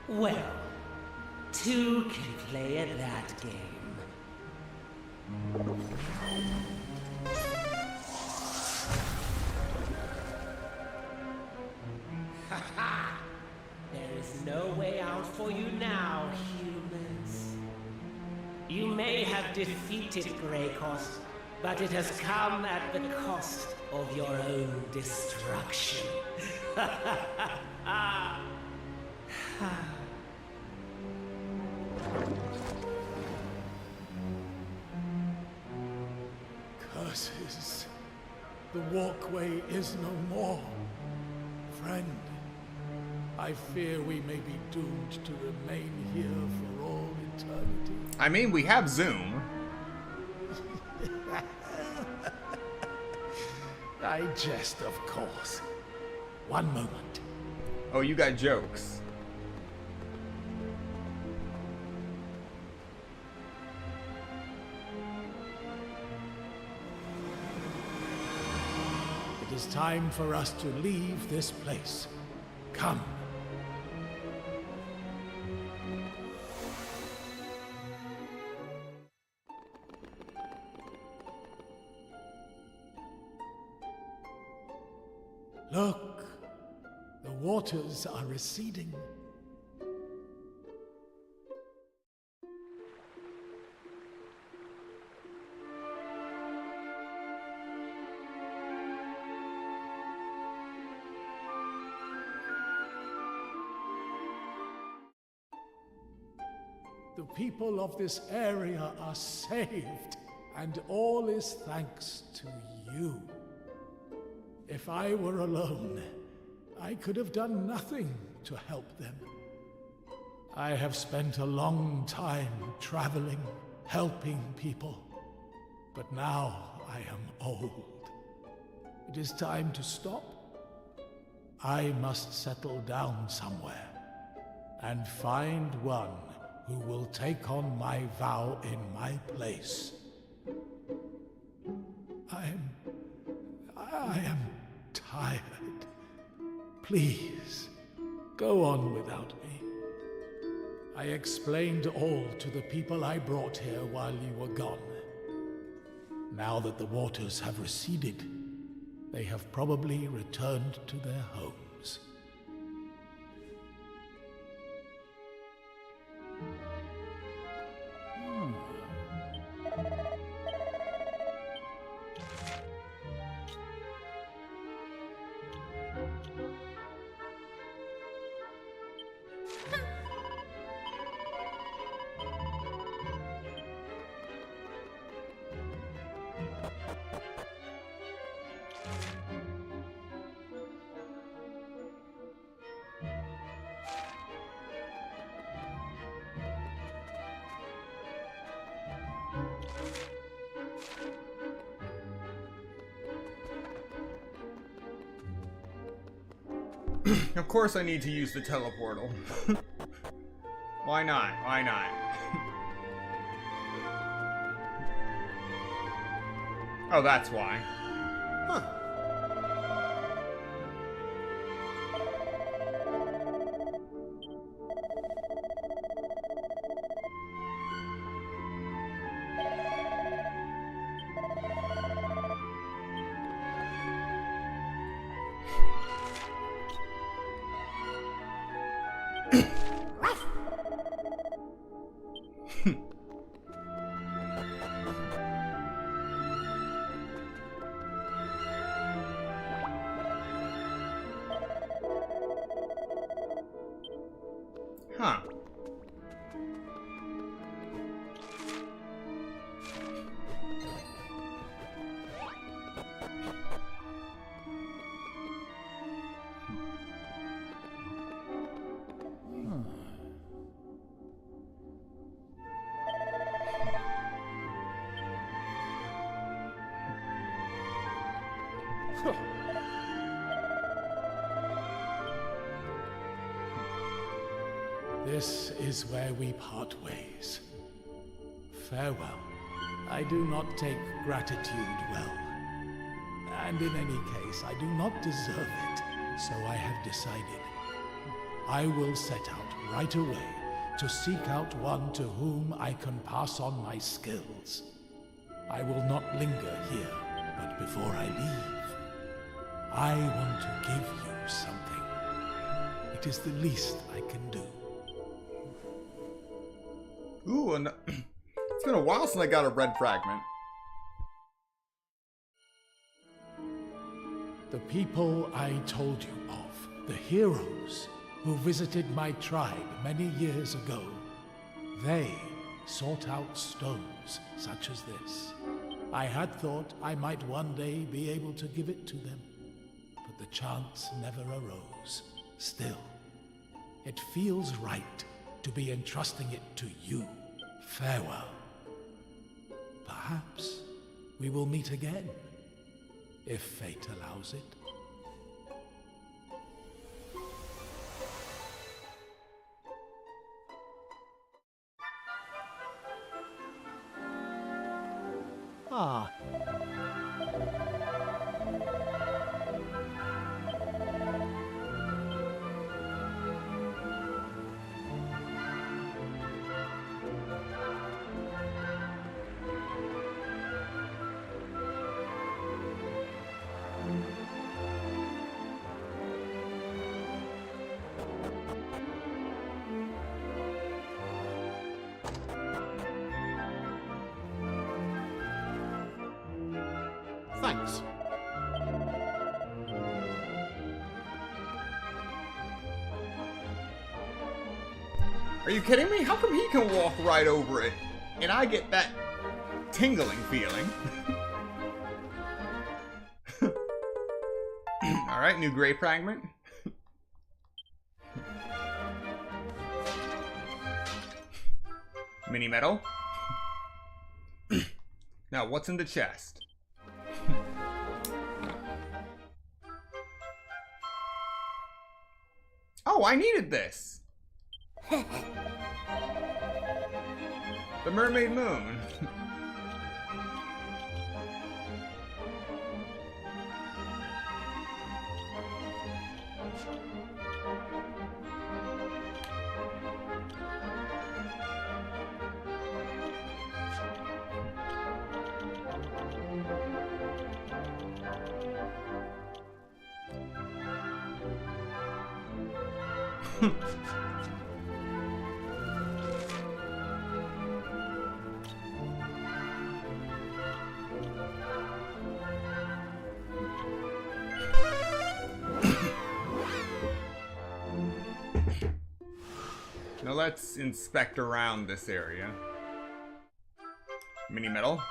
Well, two can play at that game. Ha-ha! There is no way out for you now, humans. You may have defeated Greycross, but it has come at the cost of your own destruction. Curses. The walkway is no more. Friend, I fear we may be doomed to remain here for all eternity. I mean, we have Zoom. I jest, of course. One moment. Oh, you got jokes. It is time for us to leave this place. Come. Look, the waters are receding. The people of this area are saved, and all is thanks to you. If I were alone, I could have done nothing to help them. I have spent a long time traveling, helping people, but now I am old. It is time to stop. I must settle down somewhere and find one who will take on my vow in my place. I am tired. Please, go on without me. I explained all to the people I brought here while you were gone. Now that the waters have receded, they have probably returned to their homes. Of course I need to use the teleportal. Why not? Why not? Oh, that's why. Huh. Huh. This is where we part ways. Farewell. I do not take gratitude well. And in any case, I do not deserve it. So I have decided. I will set out right away to seek out one to whom I can pass on my skills. I will not linger here, but before I leave, I want to give you something. It is the least I can do. Ooh, and it's been a while since I got a red fragment. The people I told you of, the heroes who visited my tribe many years ago, they sought out stones such as this. I had thought I might one day be able to give it to them, but the chance never arose. Still, it feels right to be entrusting it to you. Farewell. Perhaps we will meet again, if fate allows it. Ah. Thanks. Are you kidding me? How come he can walk right over it and I get that tingling feeling? Alright, new gray fragment. Mini metal. Now, what's in the chest? Oh, I needed this! The Mermaid Moon. Now let's inspect around this area. Mini metal.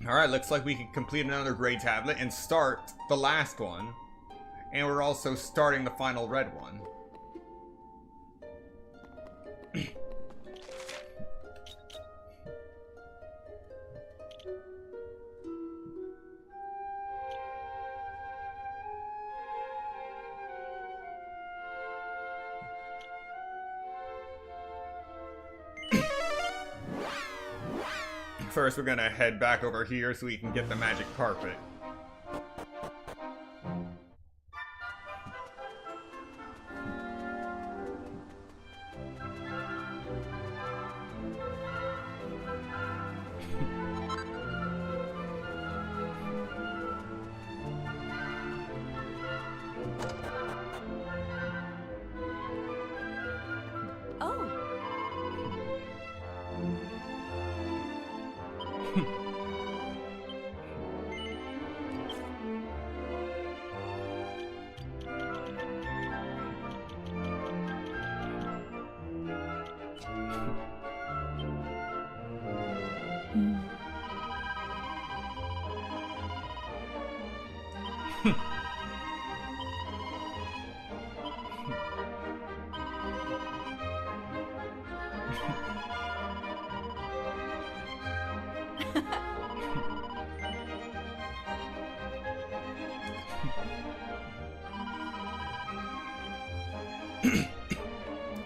Alright, looks like we can complete another gray tablet and start the last one. And we're also starting the final red one. First, we're gonna head back over here so we can get the magic carpet.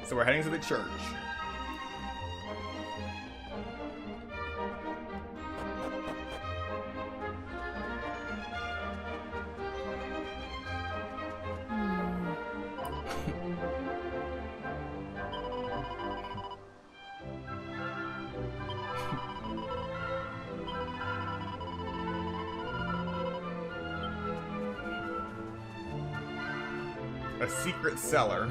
So we're heading to the church. A secret cellar.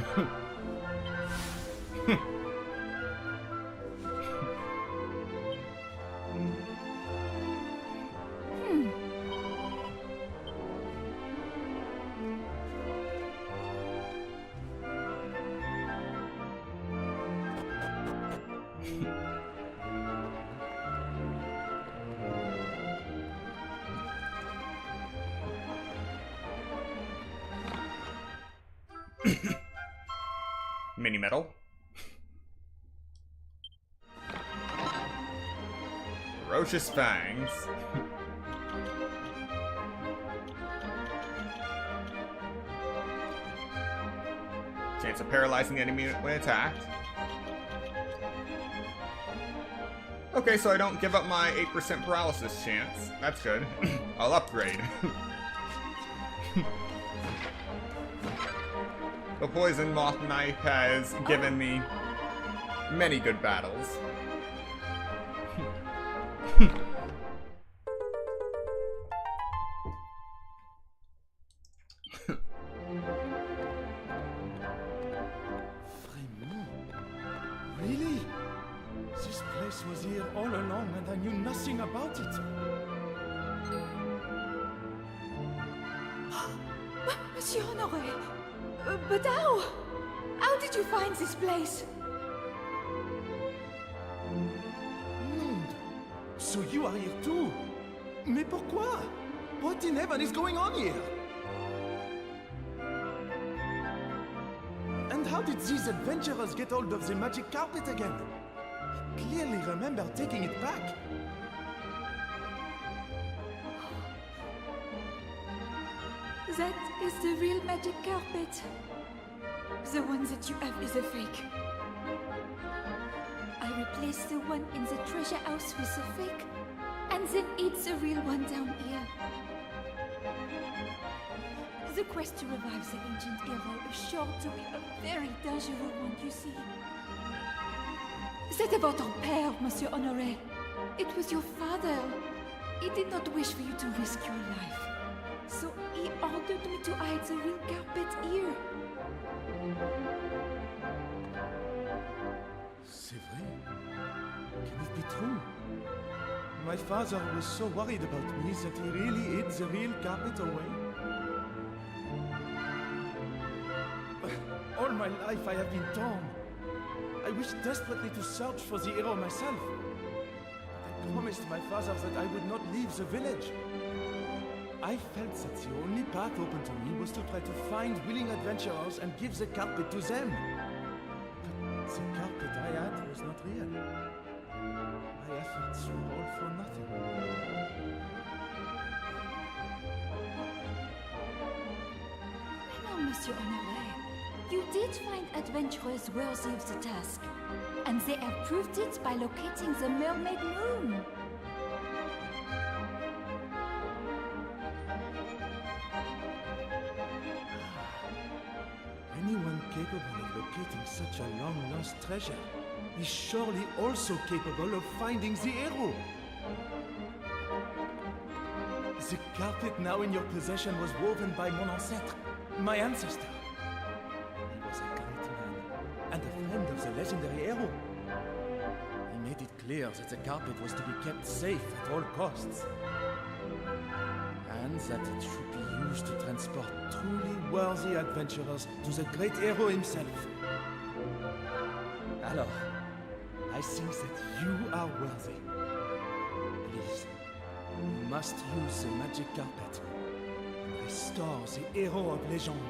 Mini metal. Ferocious fangs. Chance of paralyzing the enemy when attacked. Okay, so I don't give up my 8% paralysis chance. That's good. I'll upgrade. The poison moth knife has given me many good battles. Really? This place was here all along and I knew nothing about it. Monsieur Honoré, but how? How did you find this place? So you are here too? Mais pourquoi? What in heaven is going on here? And how did these adventurers get hold of the magic carpet again? I clearly remember taking it back. That is the real magic carpet. The one that you have is a fake. I replaced the one in the treasure house with the fake, and then it's the real one down here. The quest to revive the ancient hero is sure to be a very dangerous one, you see. C'est votre père, Monsieur Honoré. It was your father. He did not wish for you to risk your life. So he ordered me to hide the real carpet here. C'est vrai? Can it be true? My father was so worried about me that he really hid the real carpet away. All my life I have been torn. I wish desperately to search for the hero myself. But I promised my father that I would not leave the village. I felt that the only path open to me was to try to find willing adventurers and give the carpet to them. But the carpet I had was not real. My efforts were all for nothing. No, Monsieur Honoré. You did find adventurers worthy of the task. And they have proved it by locating the mermaid moon. Anyone capable of locating such a long-lost treasure is surely also capable of finding the hero. The carpet now in your possession was woven by mon ancêtre, my ancestor. He was a great man and a friend of the legendary hero. He made it clear that the carpet was to be kept safe at all costs, and that it should be used to transport truly worthy adventurers to the great hero himself. Alors, I think that you are worthy. Please, you must use the magic carpet and restore the hero of legend.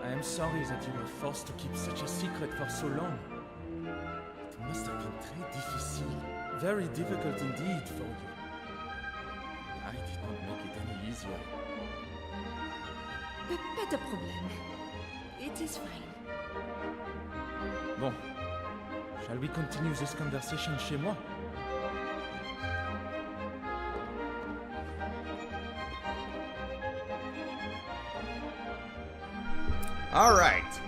I am sorry that you were forced to keep such a secret for so long. It must have been très difficile, very difficult indeed for you. I did not make it any easier. Pas de problème. It is fine. Bon, shall we continue this conversation chez moi? Alright.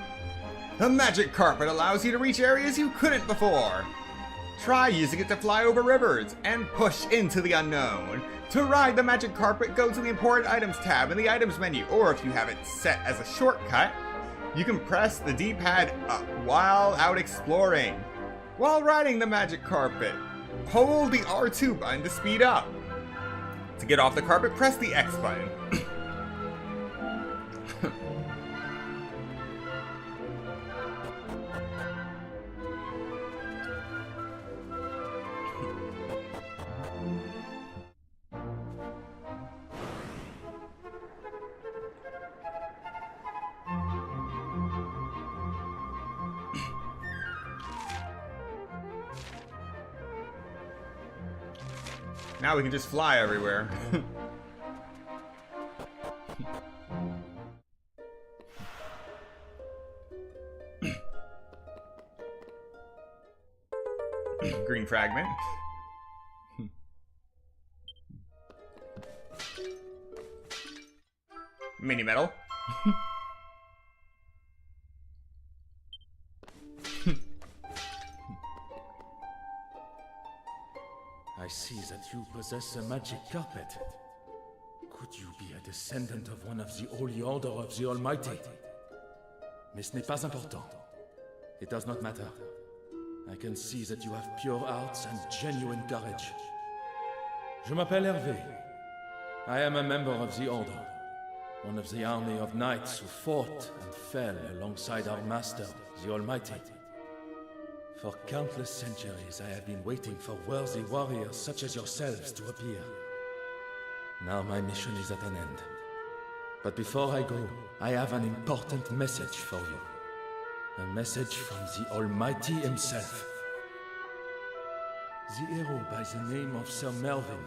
The magic carpet allows you to reach areas you couldn't before. Try using it to fly over rivers and push into the unknown. To ride the magic carpet, go to the Important Items tab in the Items menu, or if you have it set as a shortcut, you can press the D-pad up while out exploring. While riding the magic carpet, hold the R2 button to speed up. To get off the carpet, press the X button. Now we can just fly everywhere. Green fragment. Mini metal. I see that you possess a magic carpet. Could you be a descendant of one of the Holy Order of the Almighty? Mais ce n'est pas important. It does not matter. I can see that you have pure hearts and genuine courage. Je m'appelle Hervé. I am a member of the Order, one of the army of knights who fought and fell alongside our master, the Almighty. For countless centuries, I have been waiting for worthy warriors such as yourselves to appear. Now my mission is at an end. But before I go, I have an important message for you. A message from the Almighty himself. The hero by the name of Sir Melvin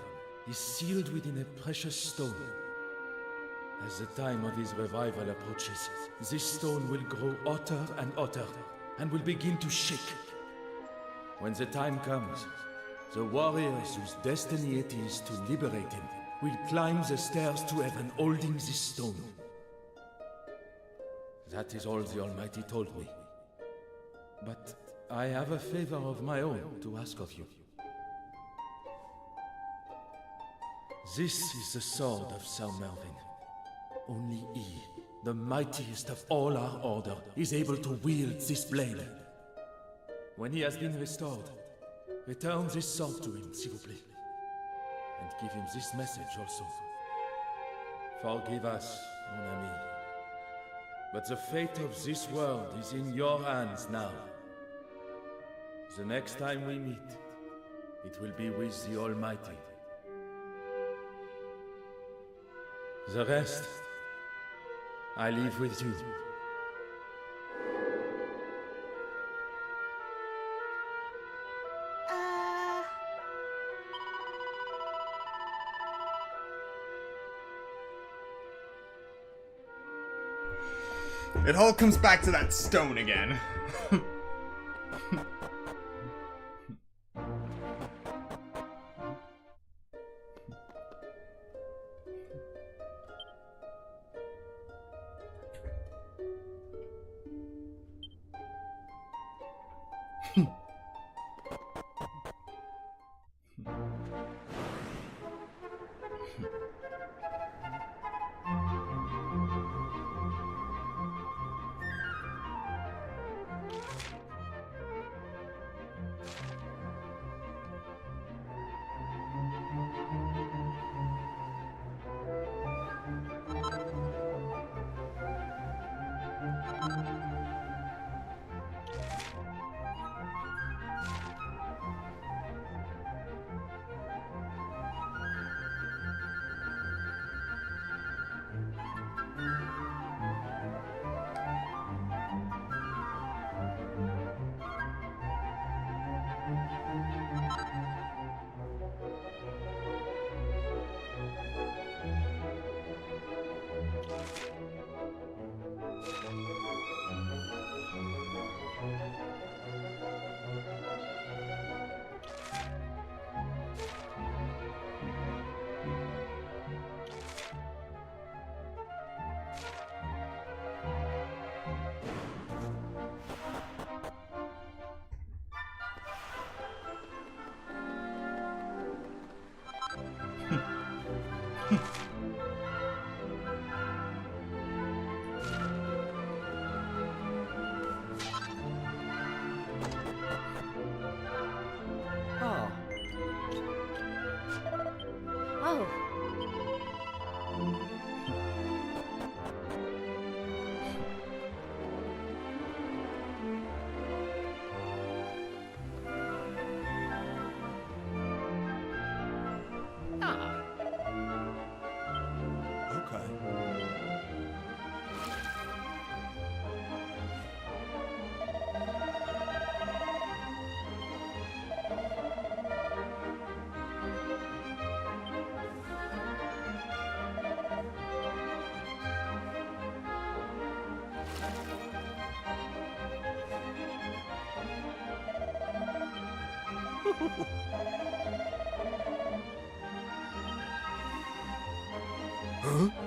is sealed within a precious stone. As the time of his revival approaches, this stone will grow hotter and hotter, and will begin to shake. When the time comes, the warriors whose destiny it is to liberate him will climb the stairs to heaven holding this stone. That is all the Almighty told me. But I have a favor of my own to ask of you. This is the sword of Sir Melvin. Only he, the mightiest of all our order, is able to wield this blade. When he has been restored, return this sword to him, s'il vous plaît. And give him this message also. Forgive us, mon ami. But the fate of this world is in your hands now. The next time we meet, it will be with the Almighty. The rest, I leave with you. It all comes back to that stone again. Oh. Huh?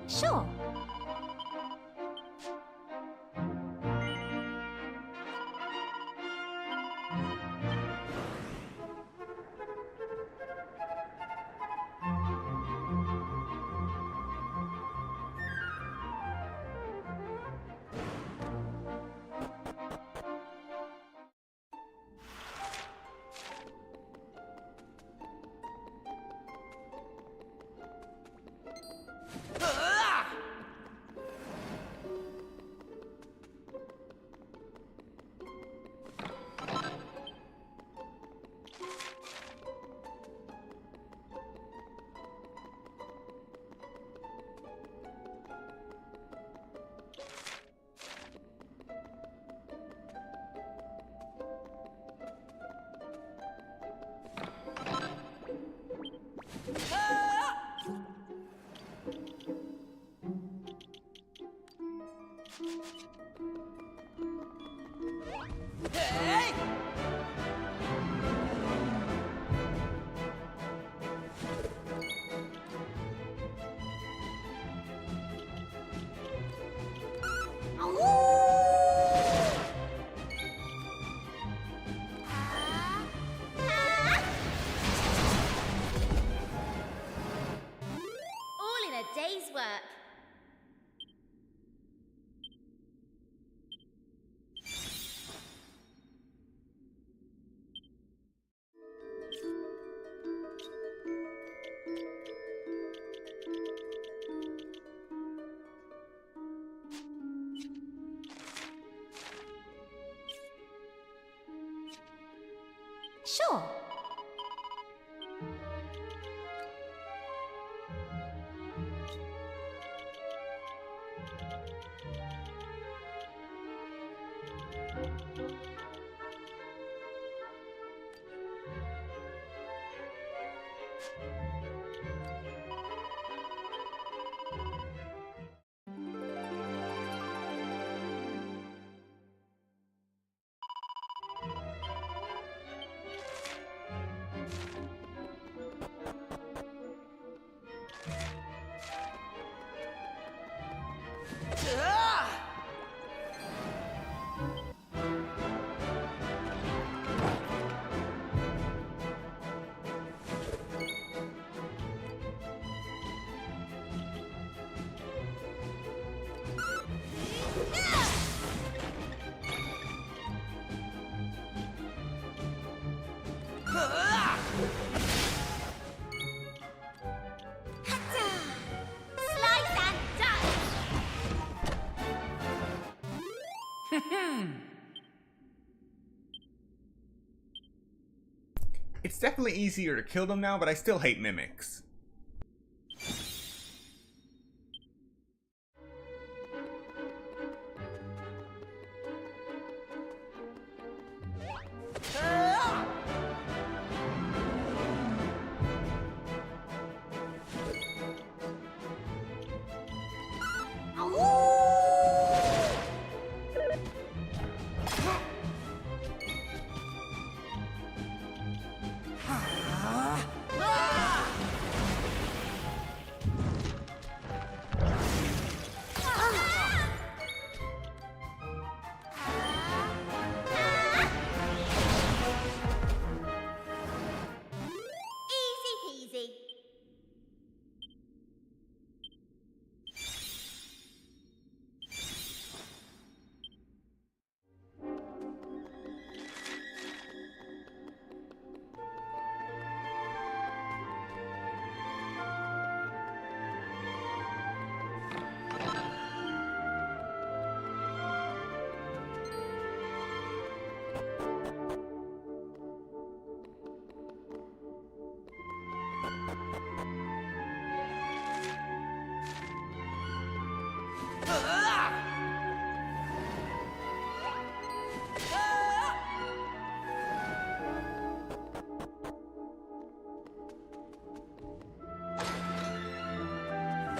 Sure. Hey! All in a day's work. Sure. Slice and It's definitely easier to kill them now, but I still hate mimics. Easy peasy.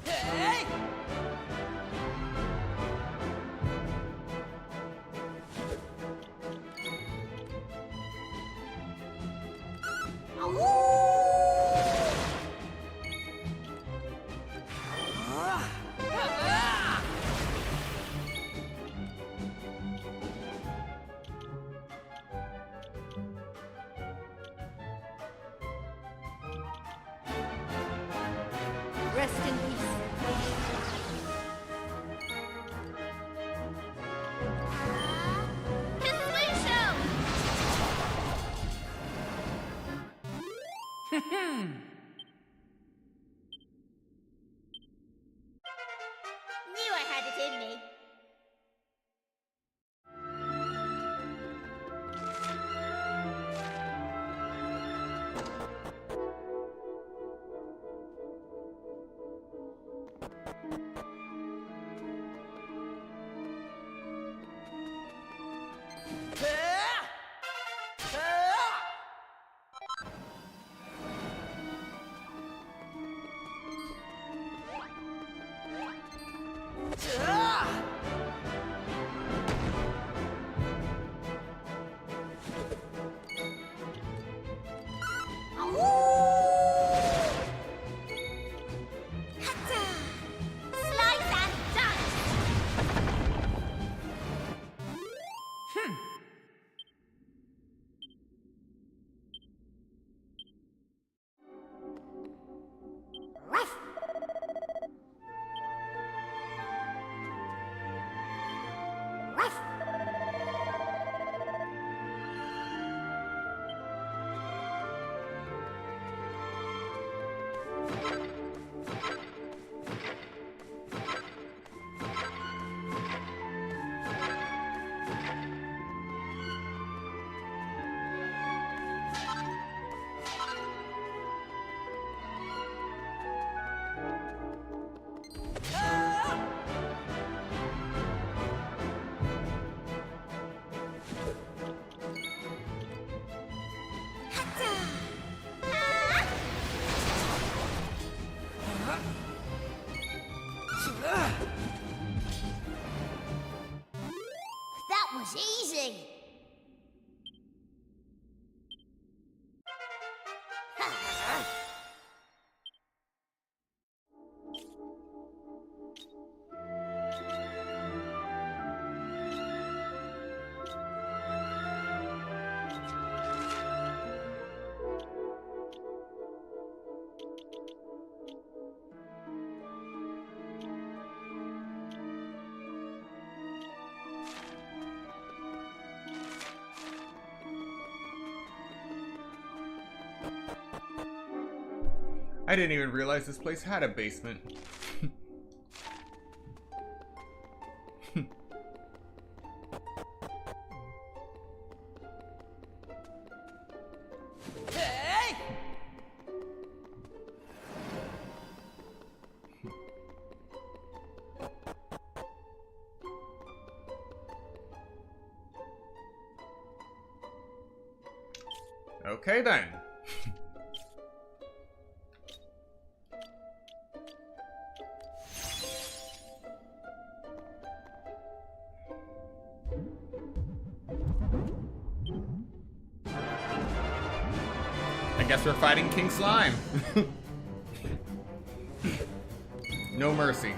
Hey! Rest in peace. Knew I had it in me. That was easy. I didn't even realize this place had a basement. Okay then. I guess we're fighting King Slime. No mercy.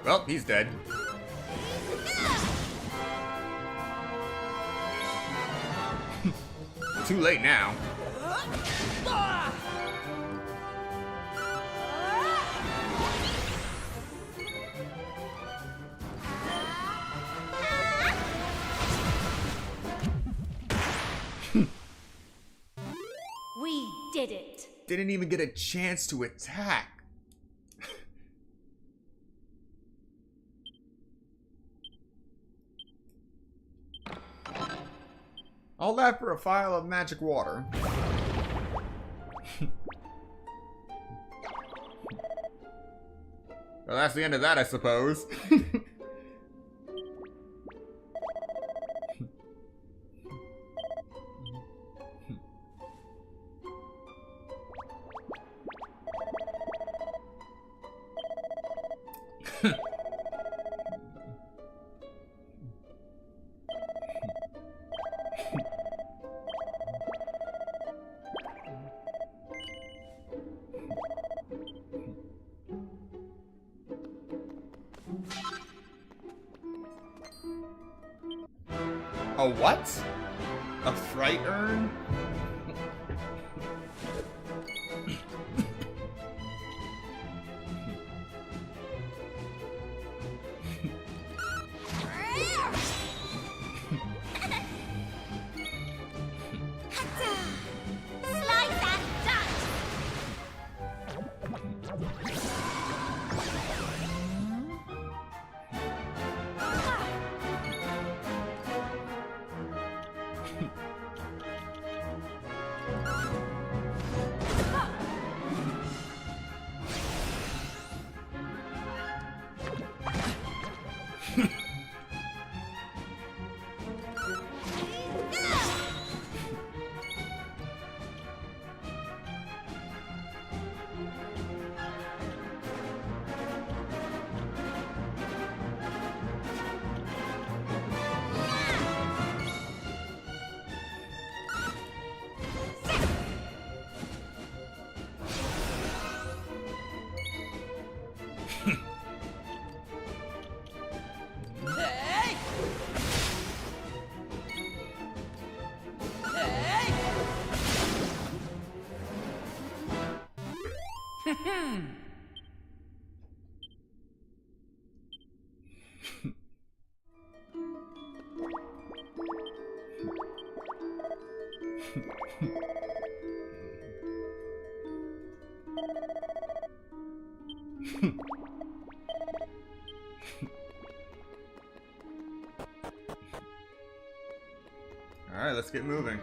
Well, he's dead. Too late now. We did it. Didn't even get a chance to attack. All that for a vial of magic water. Well, that's the end of that, I suppose. A what? A fright urn? Slice and dice! Alright, let's get moving.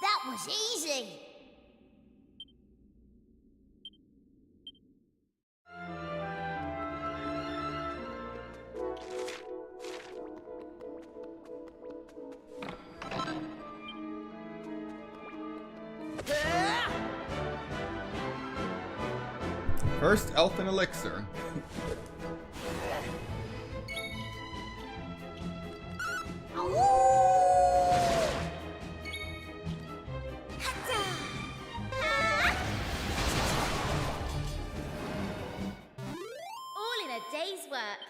That was easy. First elfin elixir. All in a day's work.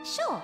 Sure.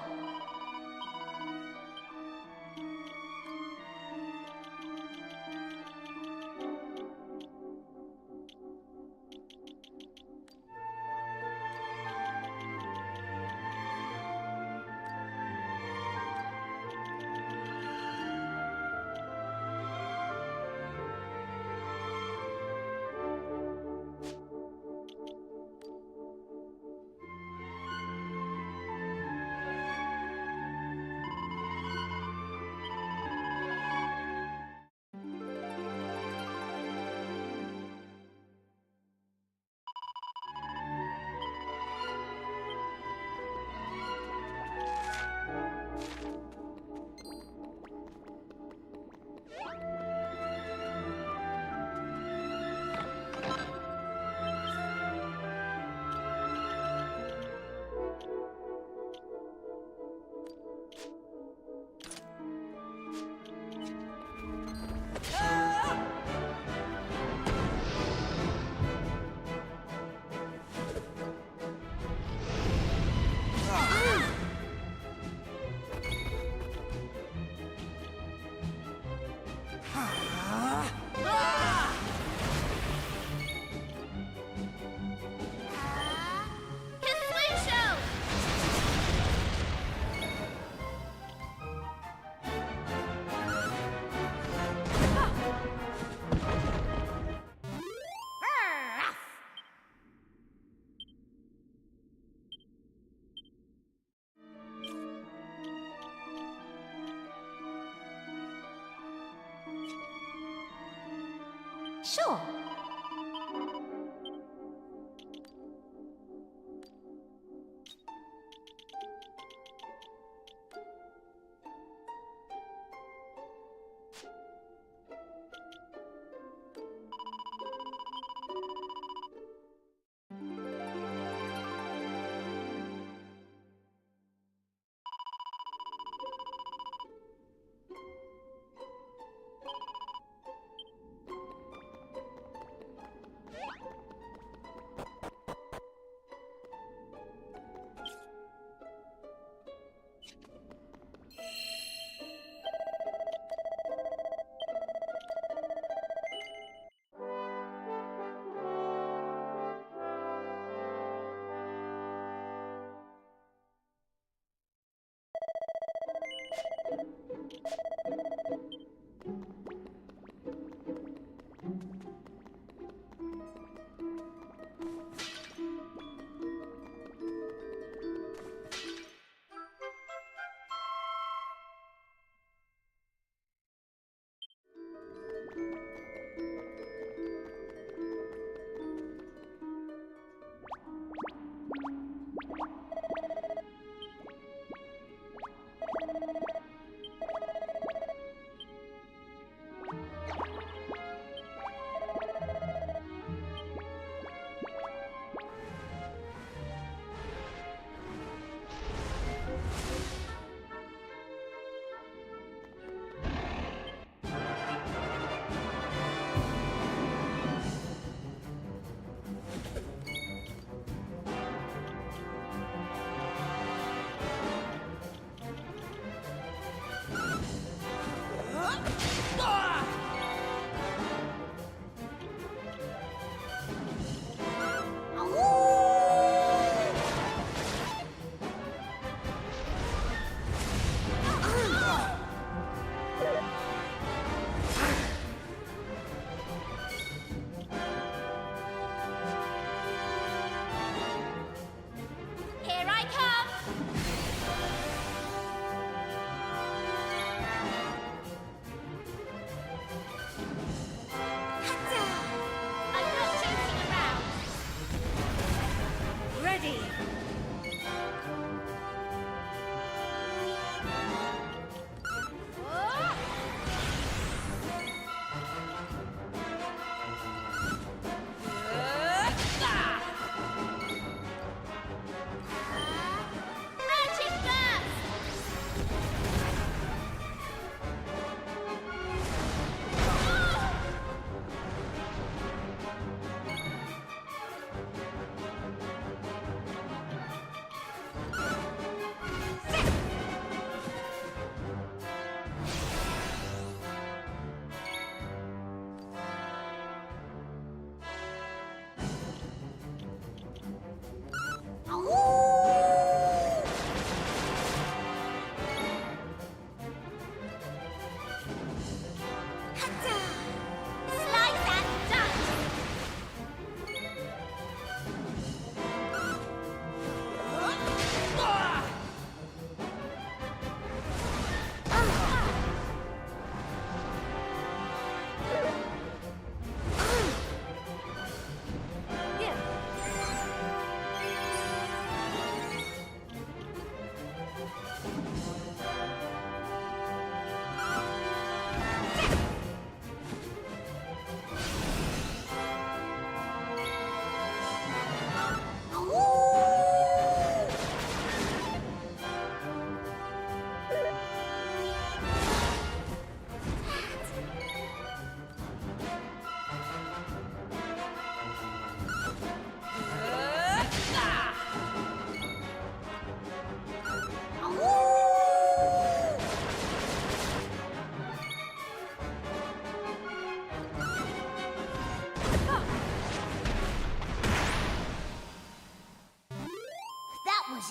Sure.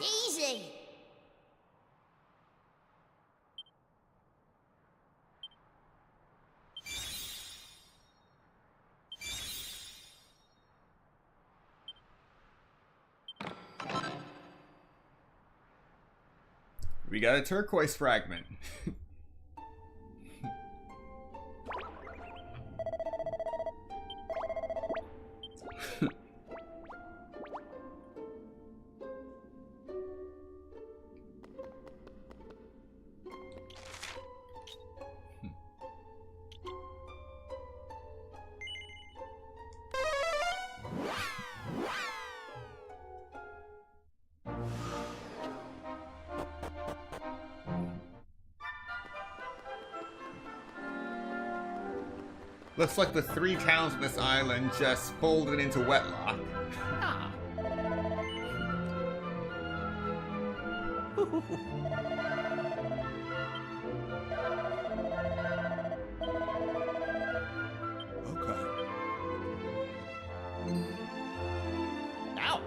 easy. We got a turquoise fragment. Looks like the 3 towns on this island just folded into wedlock. Ah. Ow!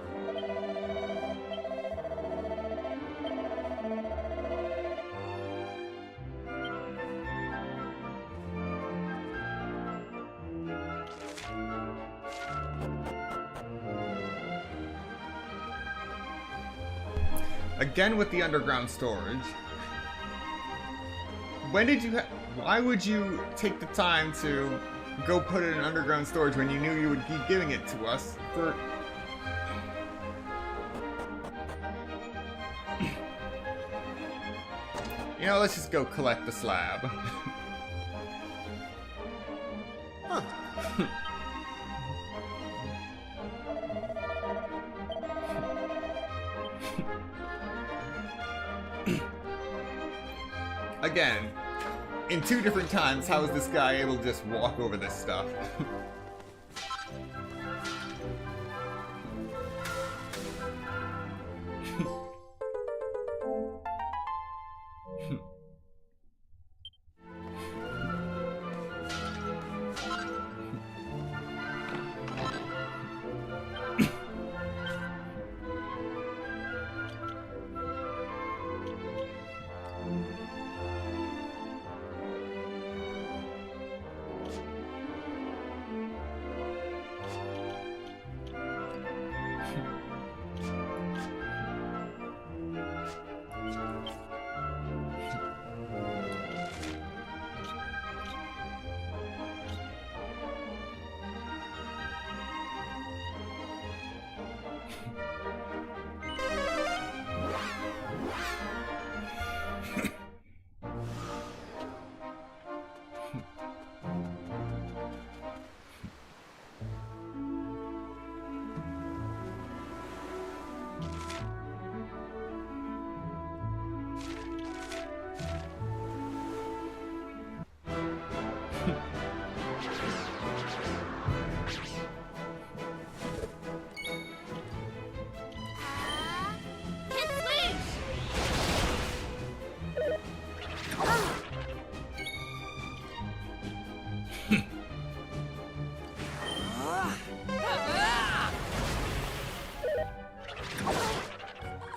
Again with the underground storage. When did you why would you take the time to go put it in underground storage when you knew you would keep giving it to us for... You know, let's just go collect the slab. Huh. Again, in 2 different times, how is this guy able to just walk over this stuff?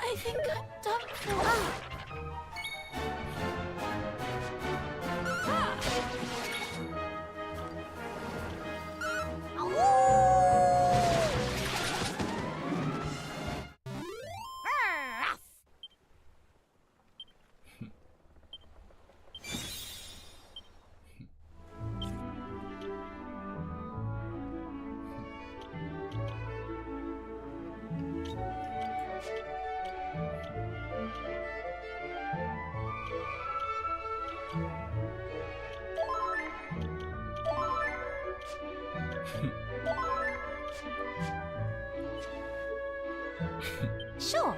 I think I'm done for. Sure.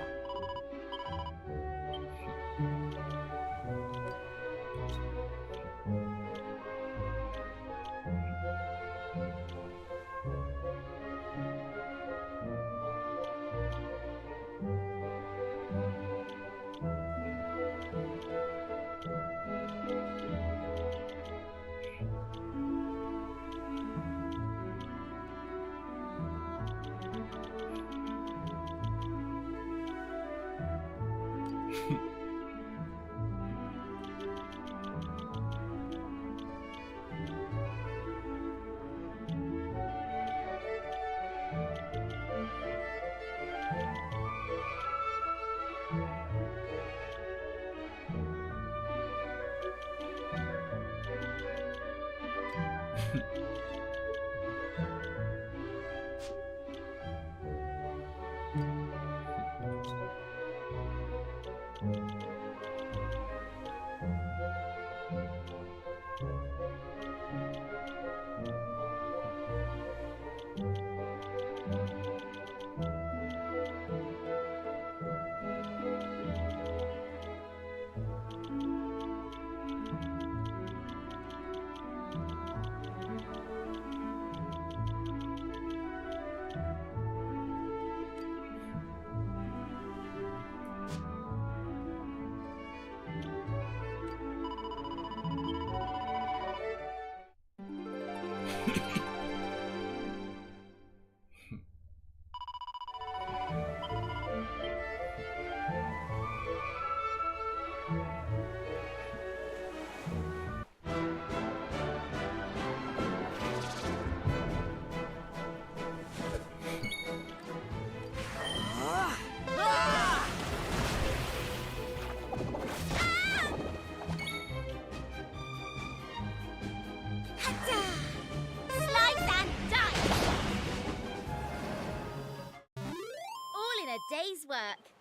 day's work.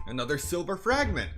Another silver fragment.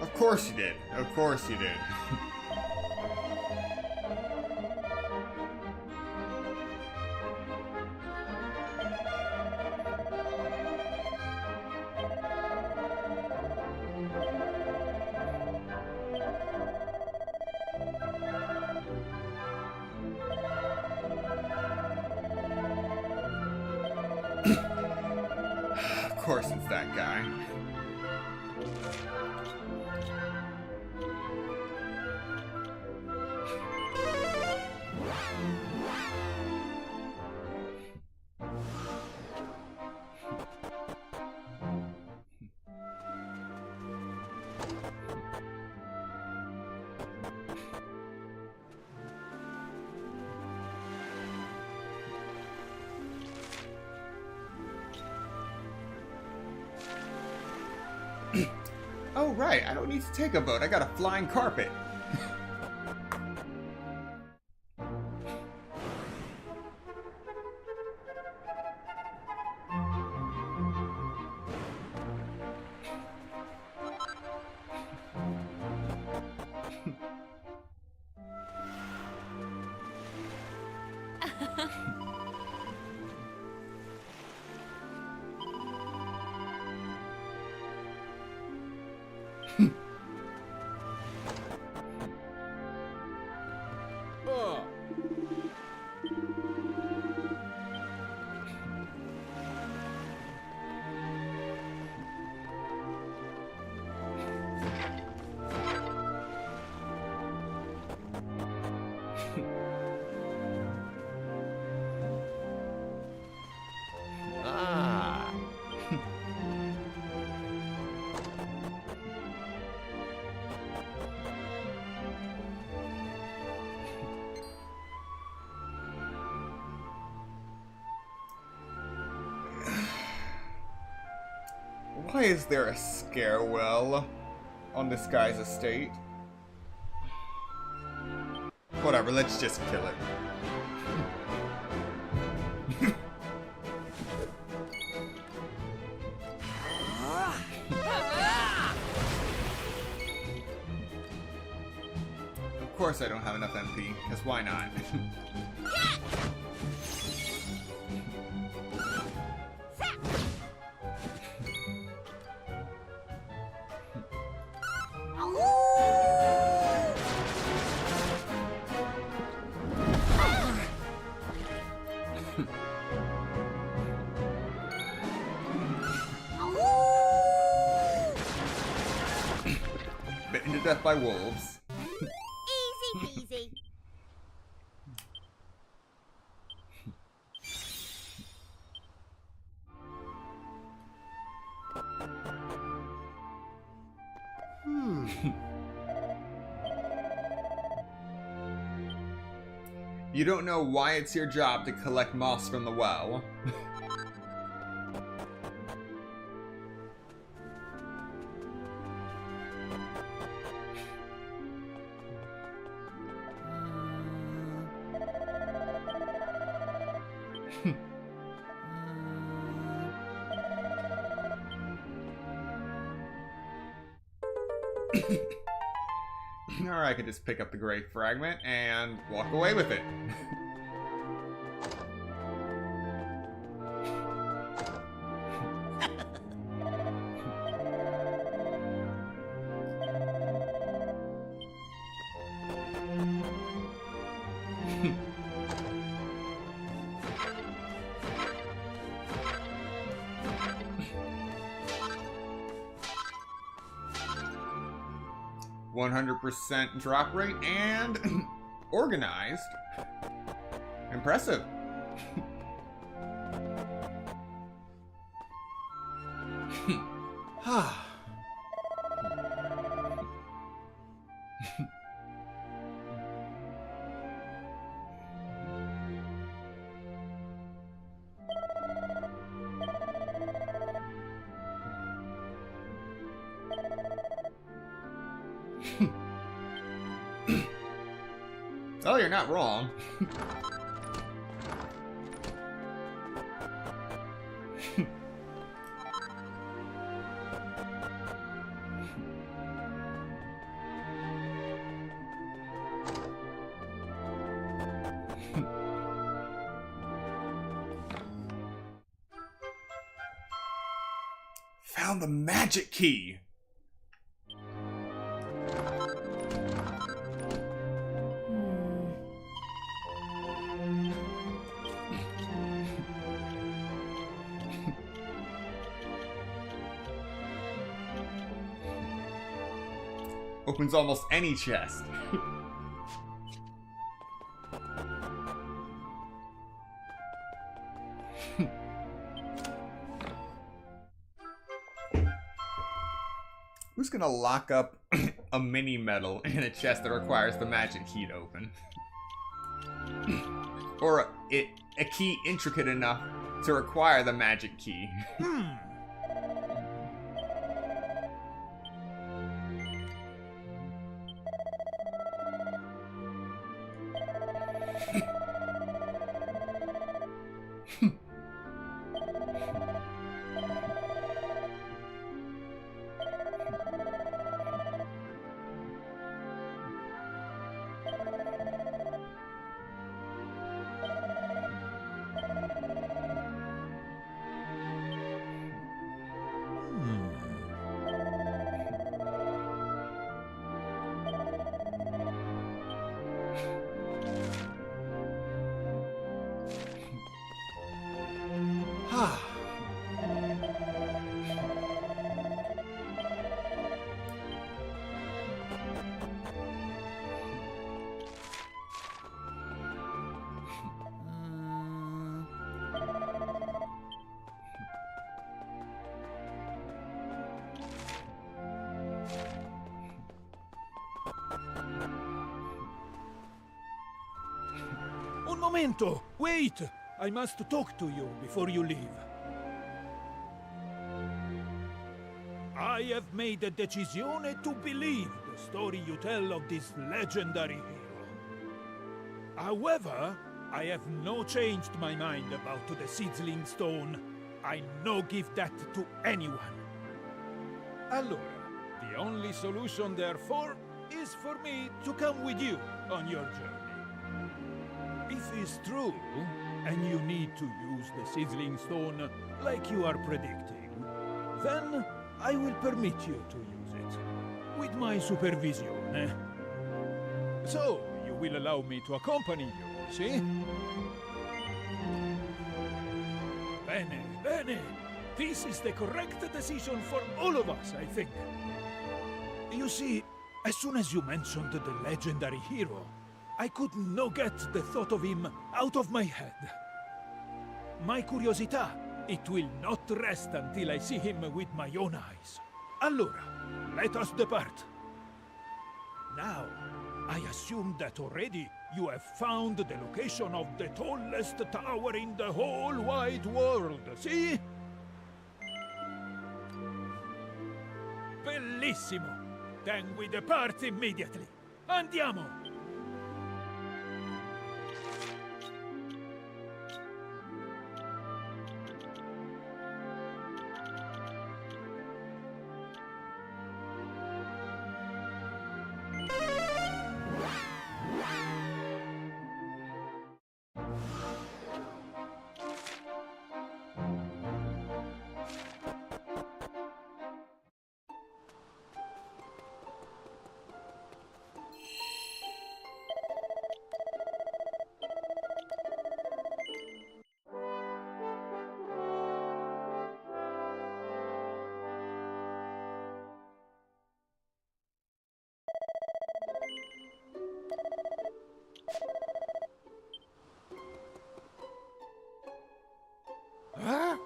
Of course you did. Of course you did. Of course it's that guy. Oh, right. I don't need to take a boat. I got a flying carpet. Why is there a stairwell on this guy's estate? Whatever, let's just kill it. Of course I don't have enough MP, because why not? death by wolves. Easy peasy. You don't know why it's your job to collect moss from the well. Or I could just pick up the gray fragment and walk away with it. 100% drop rate and organized. Impressive. Oh, you're not wrong. Found the magic key. Opens almost any chest. Who's gonna lock up a mini medal in a chest that requires the magic key to open? Or a key intricate enough to require the magic key? Un momento! Wait! I must talk to you before you leave. I have made a decisione to believe the story you tell of this legendary hero. However, I have no changed my mind about the sizzling stone. I no give that to anyone. Allora, the only solution therefore is for me to come with you on your journey. If it's true, and you need to use the sizzling stone like you are predicting, then I will permit you to use it, with my supervision. So, you will allow me to accompany you, see? Bene, bene. This is the correct decision for all of us, I think. You see, As soon as you mentioned the legendary hero, I could not get the thought of him out of my head. My curiosity, it will not rest until I see him with my own eyes. Allora, let us depart. Now, I assume that already you have found the location of the tallest tower in the whole wide world, see? Bellissimo! Then we depart immediately. Andiamo! Huh?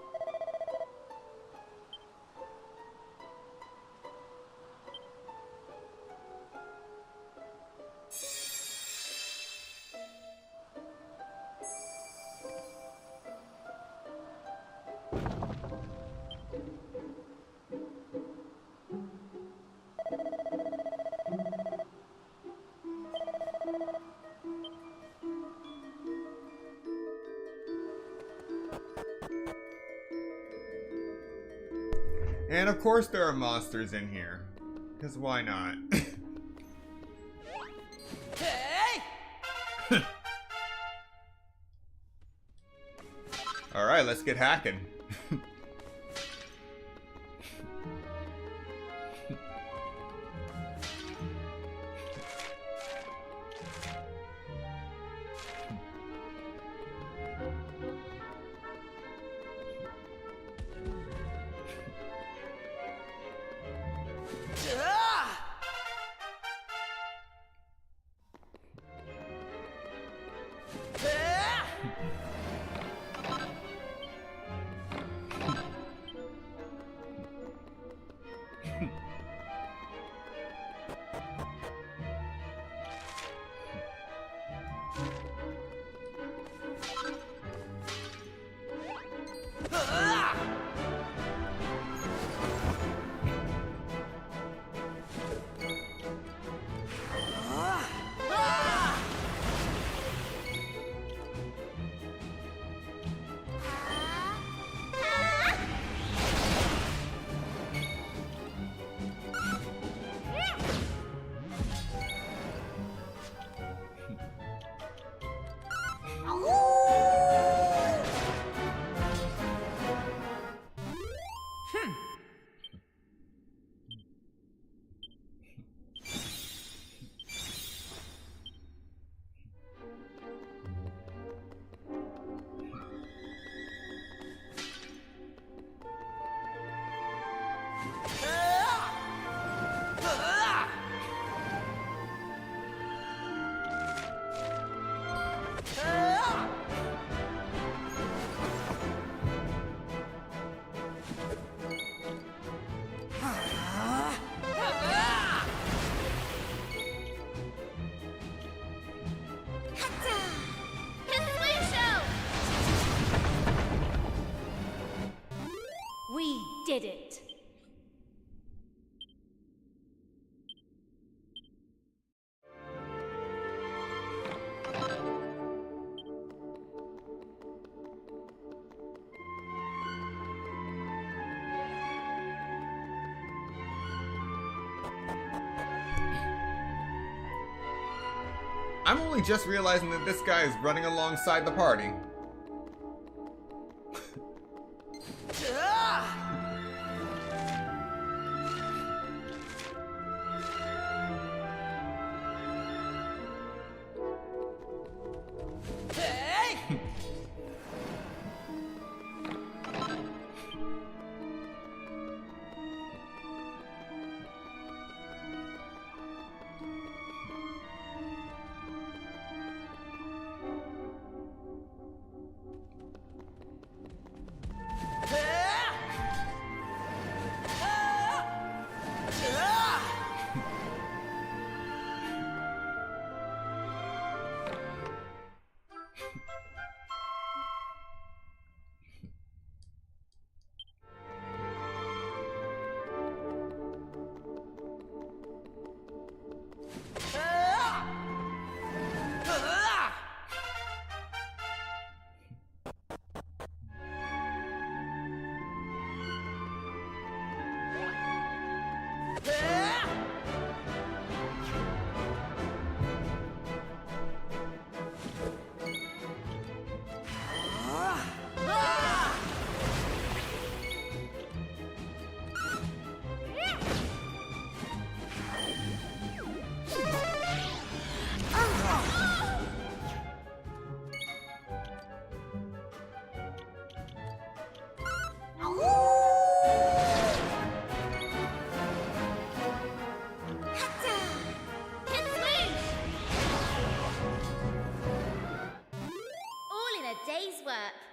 And of course there are monsters in here. Because why not? Alright, let's get hacking. We did it! I'm only just realizing that this guy is running alongside the party. work.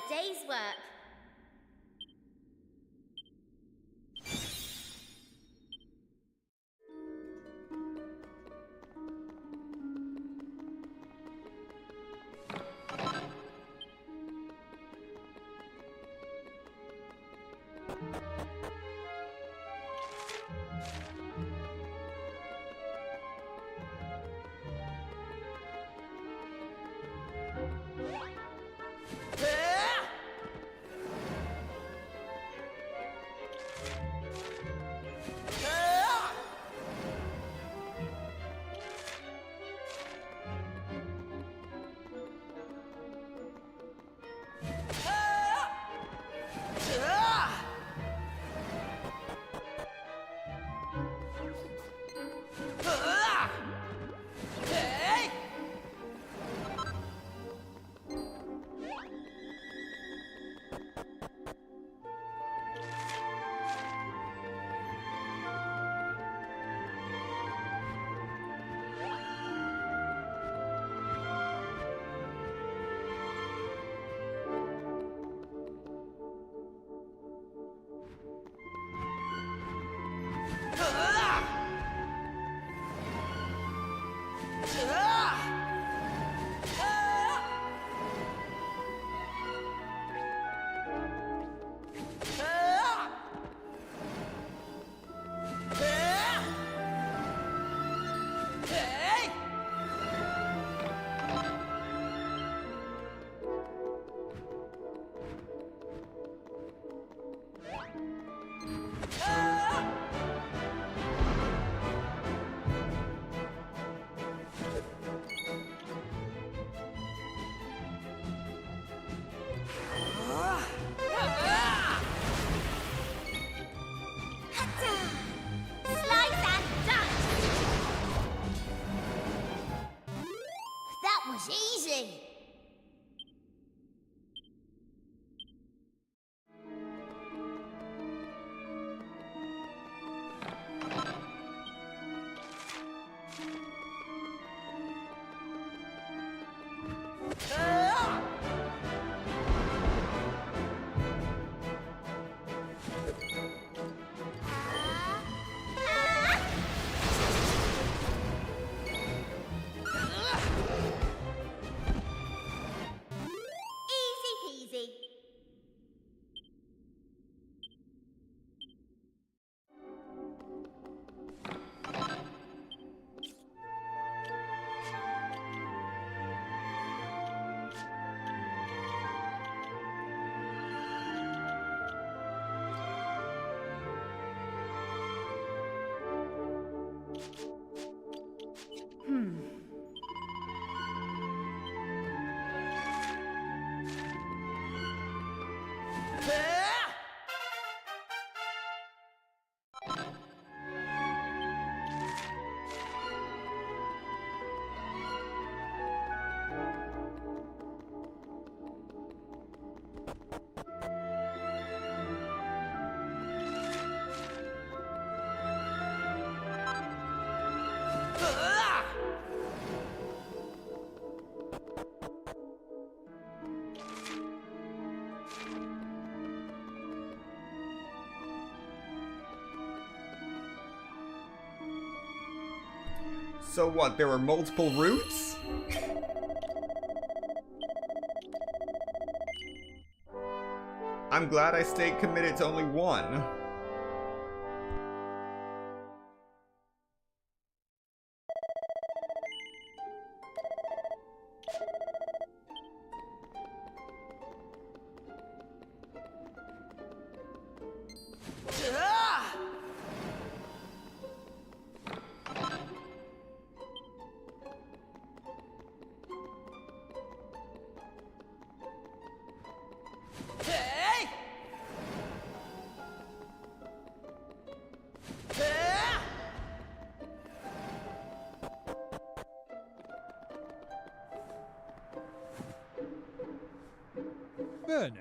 Day's work. Easy. So what, there were multiple routes? I'm glad I stayed committed to only one. Werner.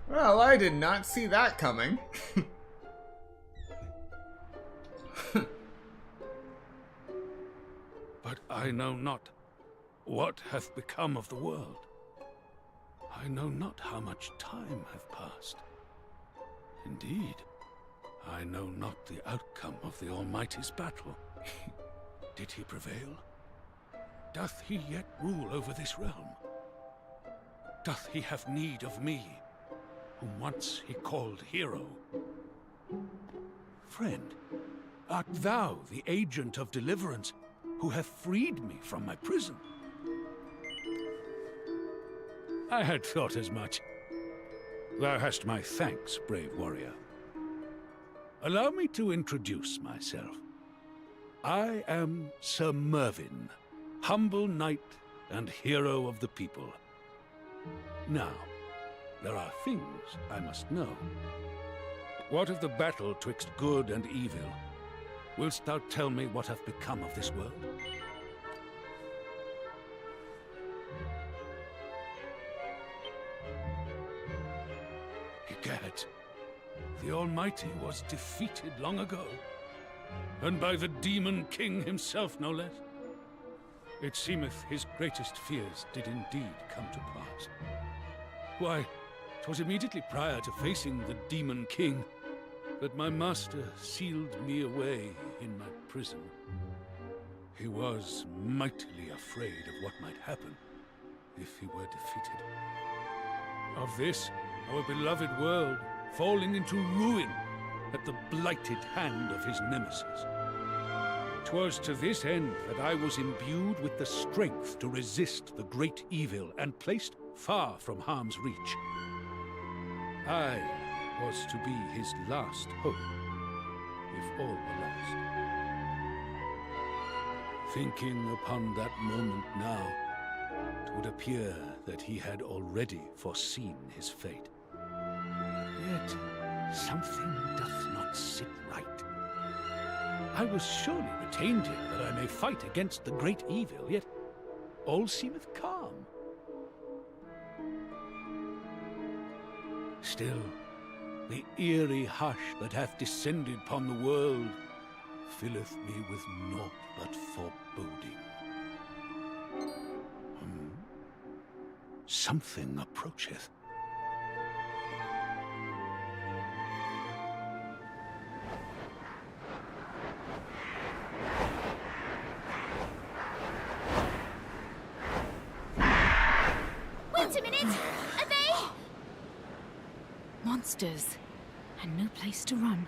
Well, I did not see that coming. But I know not what hath become of the world. I know not how much time hath passed. Indeed, I know not the outcome of the Almighty's battle. Did he prevail? Doth he yet rule over this realm? Doth he have need of me, whom once he called hero? Friend, art thou the agent of deliverance who hath freed me from my prison? I had thought as much. Thou hast my thanks, brave warrior. Allow me to introduce myself. I am Sir Mervyn, humble knight and hero of the people. Now, there are things I must know. What of the battle twixt good and evil? Willst thou tell me what hath become of this world? Egad, the Almighty was defeated long ago, and by the Demon King himself, no less. It seemeth his greatest fears did indeed come to pass. Why, 'twas immediately prior to facing the Demon King that my master sealed me away in my prison. He was mightily afraid of what might happen if he were defeated. Of this, our beloved world falling into ruin at the blighted hand of his nemesis. 'Twas to this end that I was imbued with the strength to resist the great evil and placed far from harm's reach. I was to be his last hope, if all were lost. Thinking upon that moment now, it would appear that he had already foreseen his fate. Yet something doth not sit right. I was surely retained here that I may fight against the great evil, yet all seemeth calm. Still, the eerie hush that hath descended upon the world filleth me with naught but foreboding. Something approacheth. Wait a minute! Are they? Monsters, and no place to run.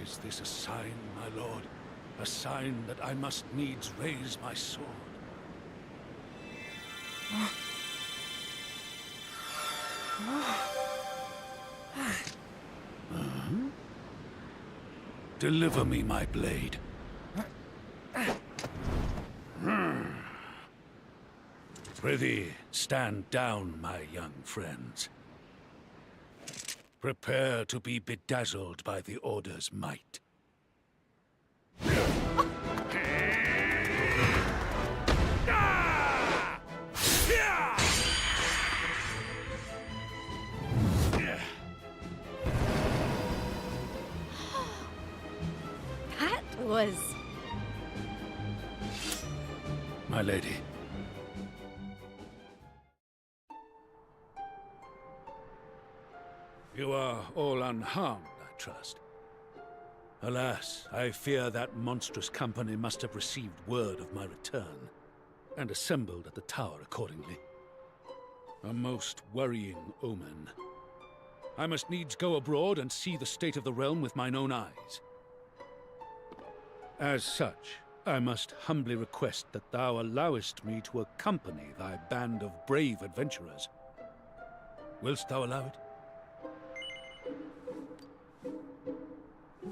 Is this a sign, my lord? A sign that I must needs raise my sword? Deliver me my blade. Prithee, stand down, my young friends. Prepare to be bedazzled by the Order's might. That was... My lady. You are all unharmed, I trust. Alas, I fear that monstrous company must have received word of my return, and assembled at the tower accordingly. A most worrying omen. I must needs go abroad and see the state of the realm with mine own eyes. As such, I must humbly request that thou allowest me to accompany thy band of brave adventurers. Willst thou allow it?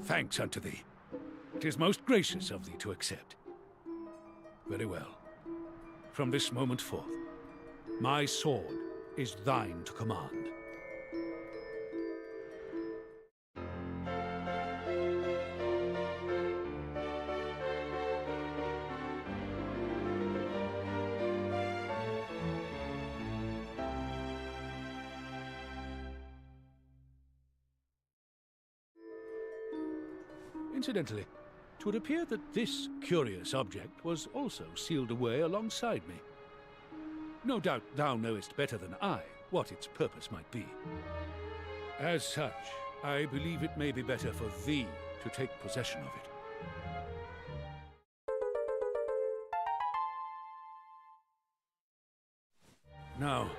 Thanks unto thee. 'Tis most gracious of thee to accept. Very well. From this moment forth, my sword is thine to command. Incidentally, it would appear that this curious object was also sealed away alongside me. No doubt thou knowest better than I what its purpose might be. As such, I believe it may be better for thee to take possession of it. Now,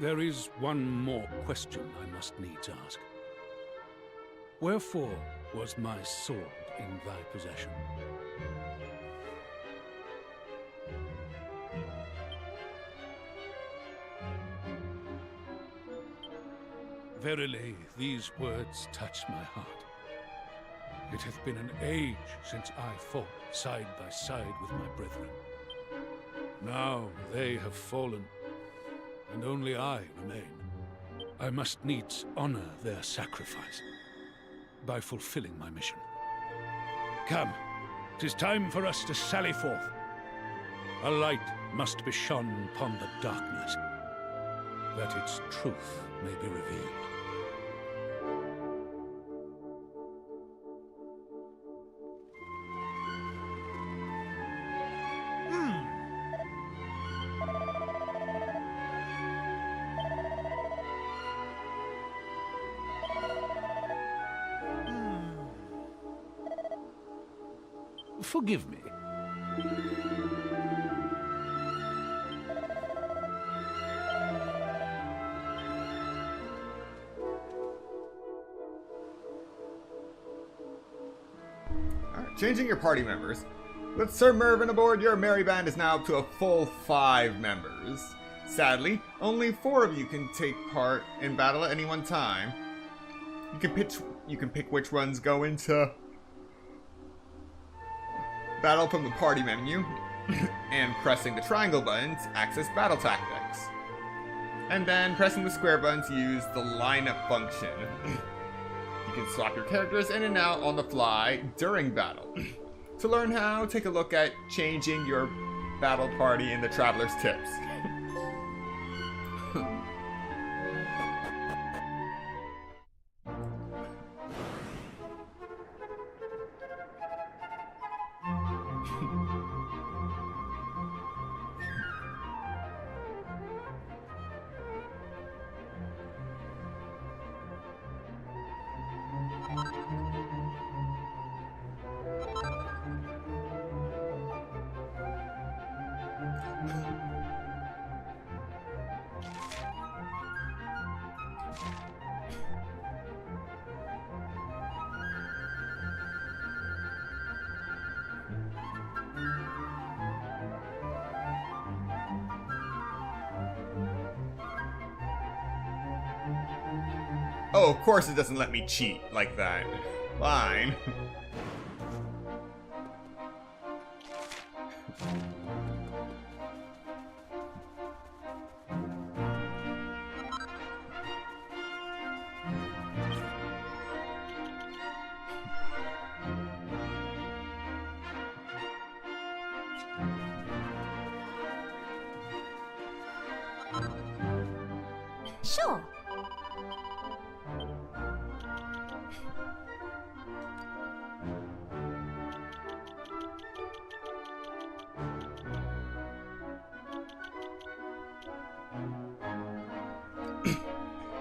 there is one more question I must needs ask. Wherefore was my sword in thy possession? Verily, these words touch my heart. It hath been an age since I fought side by side with my brethren. Now they have fallen, and only I remain. I must needs honor their sacrifice by fulfilling my mission. Come, 'tis time for us to sally forth. A light must be shone upon the darkness, that its truth may be revealed. Forgive me. Alright, changing your party members. With Sir Mervyn aboard, your merry band is now up to a full 5 members. Sadly, only 4 of you can take part in battle at any one time. You can pick which ones go into battle from the party menu, and pressing the triangle button to access battle tactics. And then pressing the square button to use the lineup function. You can swap your characters in and out on the fly during battle. To learn how, take a look at changing your battle party in the Traveler's Tips. Oh, of course it doesn't let me cheat like that. Fine. Sure.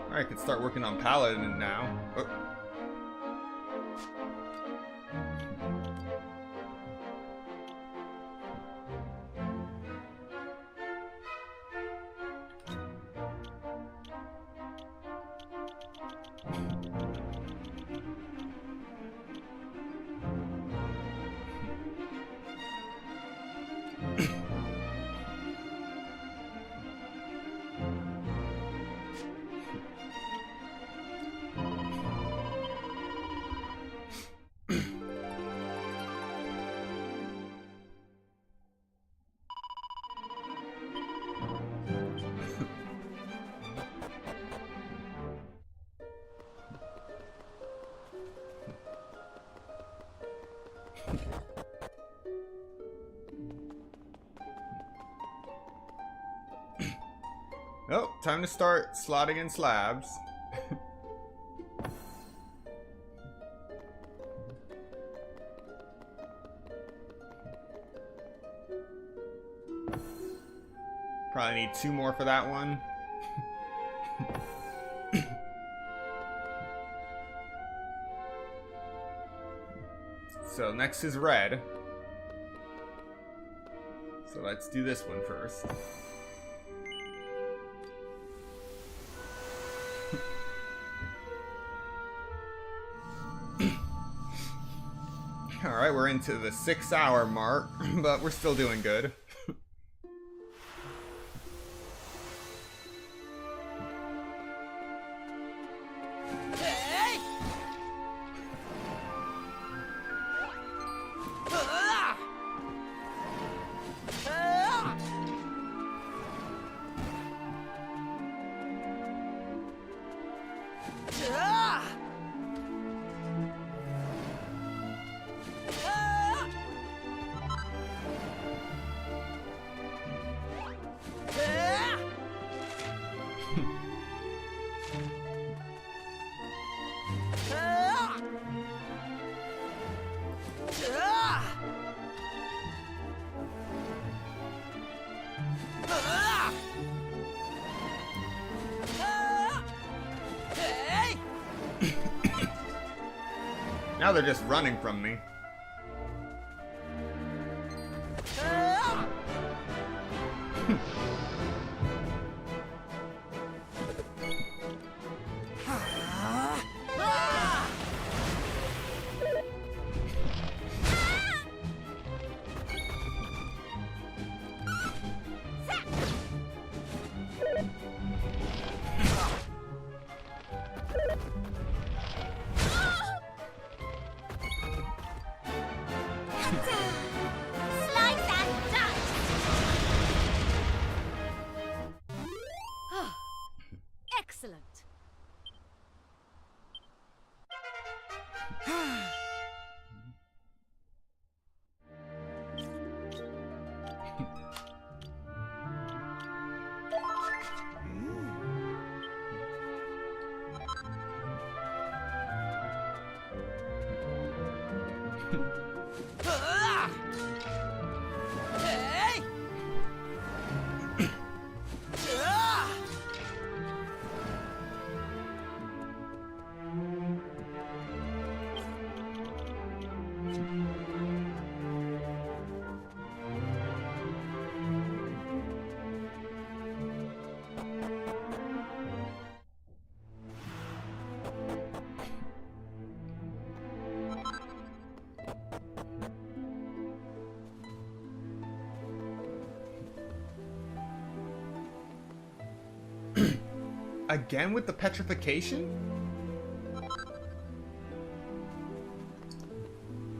Alright, I can start working on Paladin now. Oh. Oh, time to start slotting in slabs. Probably need 2 more for that one. So next is red. So let's do this one first. Alright, we're into the 6-hour mark, but we're still doing good. Now they're just running from me. Excellent. Again with the petrification?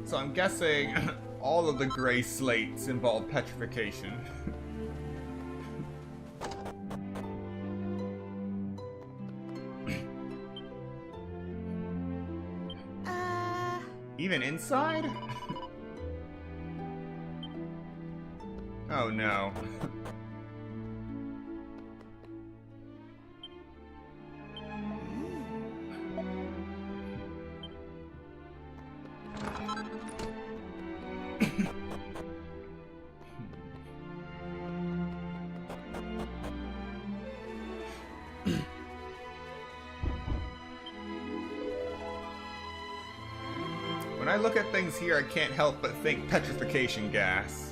So I'm guessing all of the gray slates involve petrification. Even inside? Oh no. When I look at things here, I can't help but think petrification gas.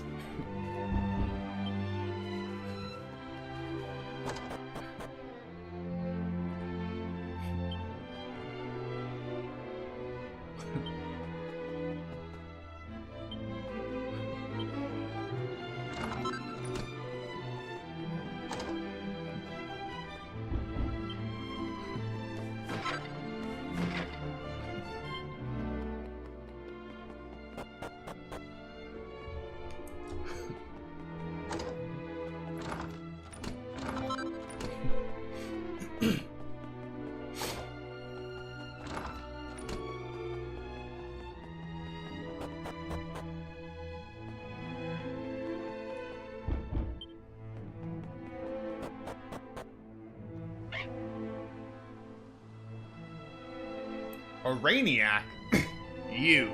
A Rainiac? You.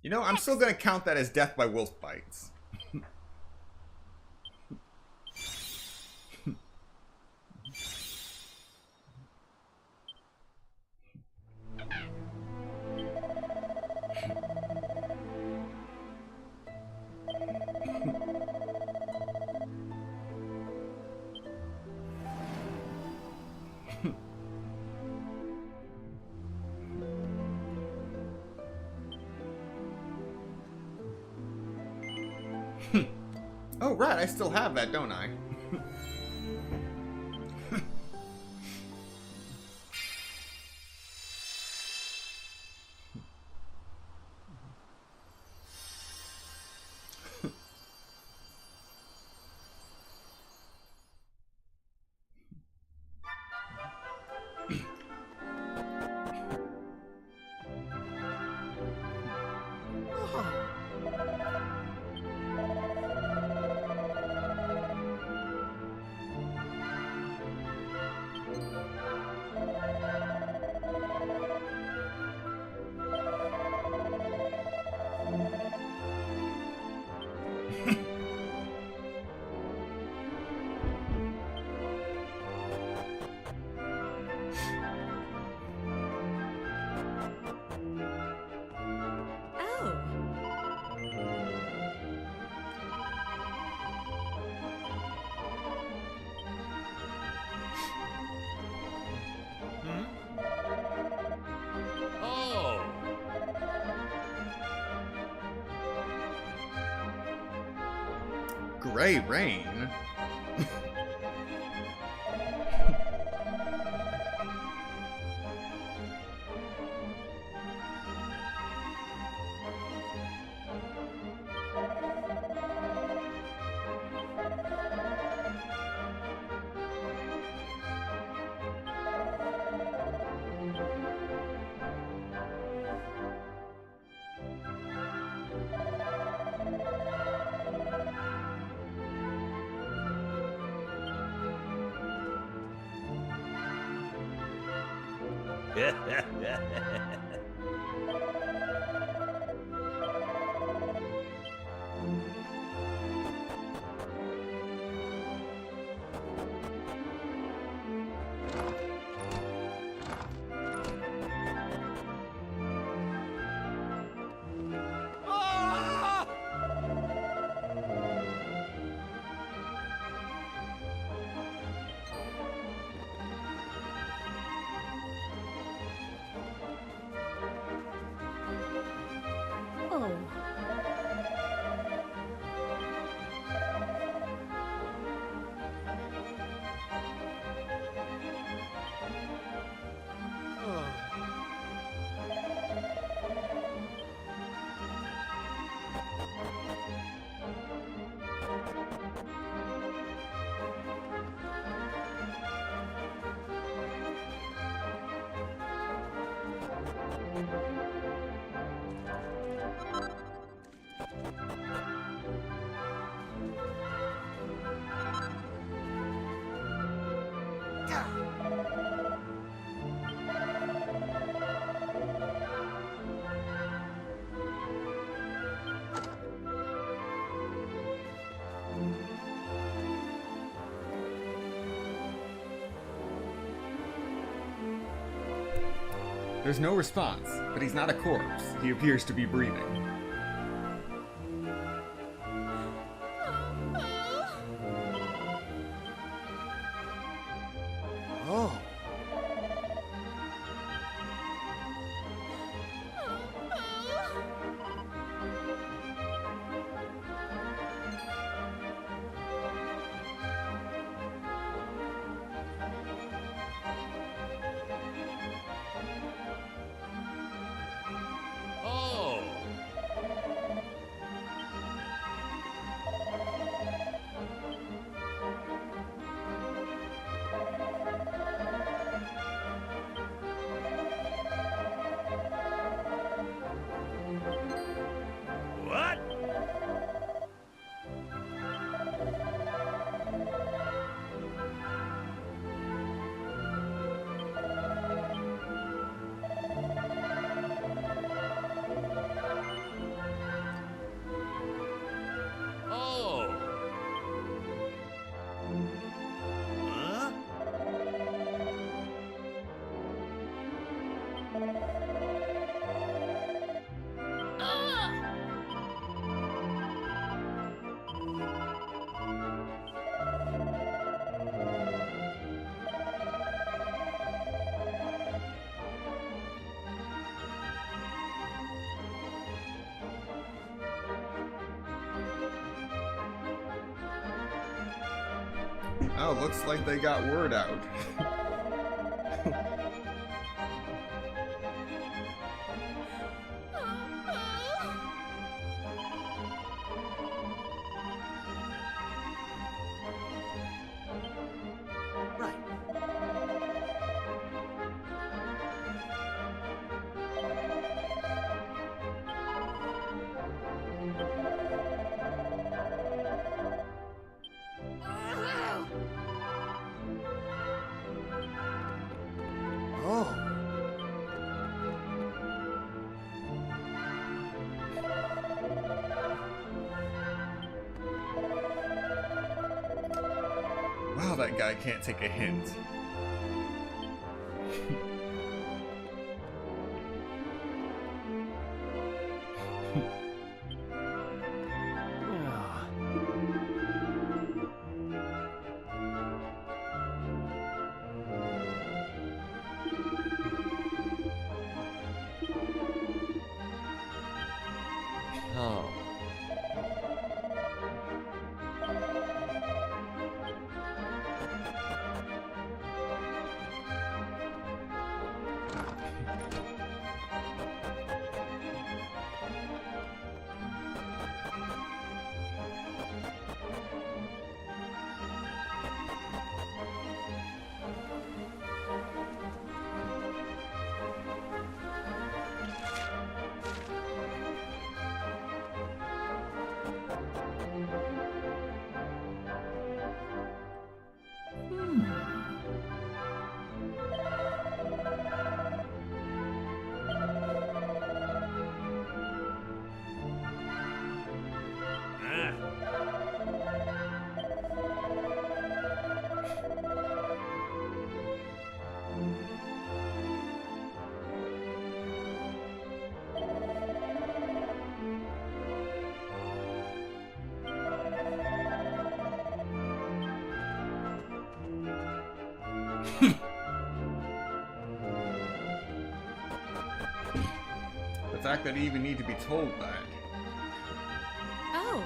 You know, I'm still gonna count that as death by wolf bites. Oh, right, I still have that, don't I? Gray Rain? There's no response, but he's not a corpse. He appears to be breathing. Oh. Oh, looks like they got word out. Wow, that guy can't take a hint. Oh. The fact that he even need to be told that. Oh.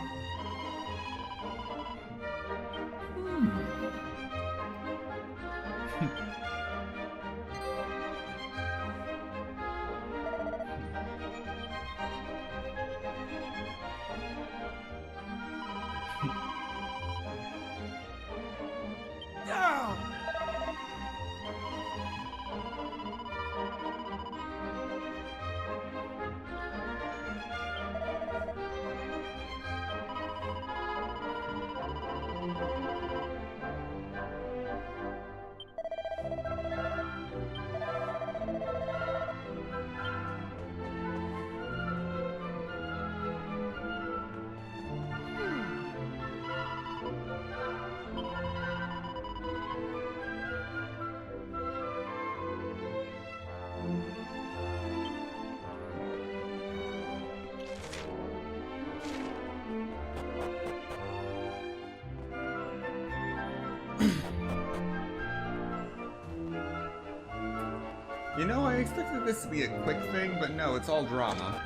You know, I expected this to be a quick thing, but no, it's all drama.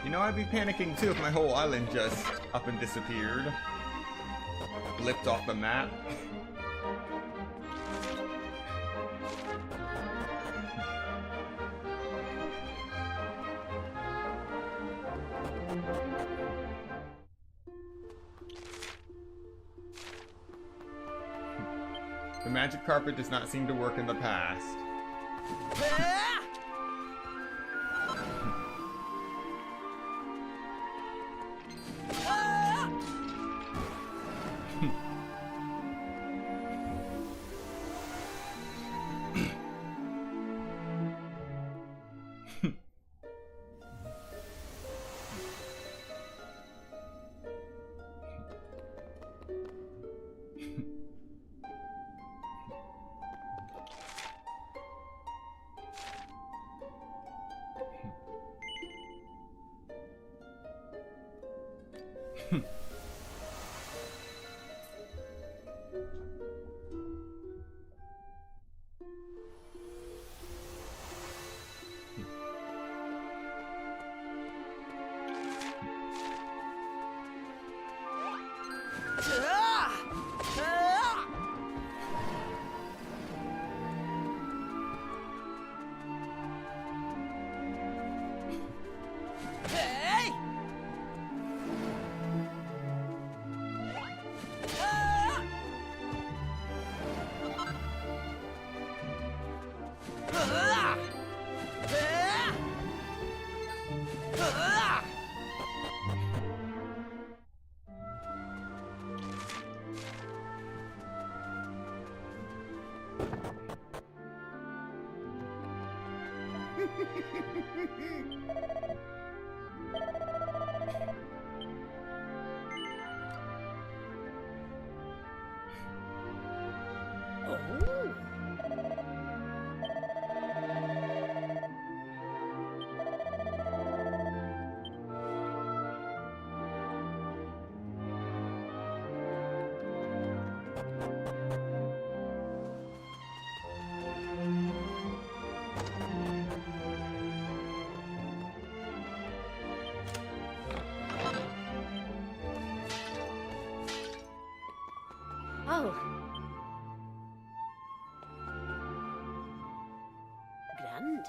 You know, I'd be panicking too if my whole island just up and disappeared. Blipped off the map. The magic carpet does not seem to work in the past. Oh. Grand.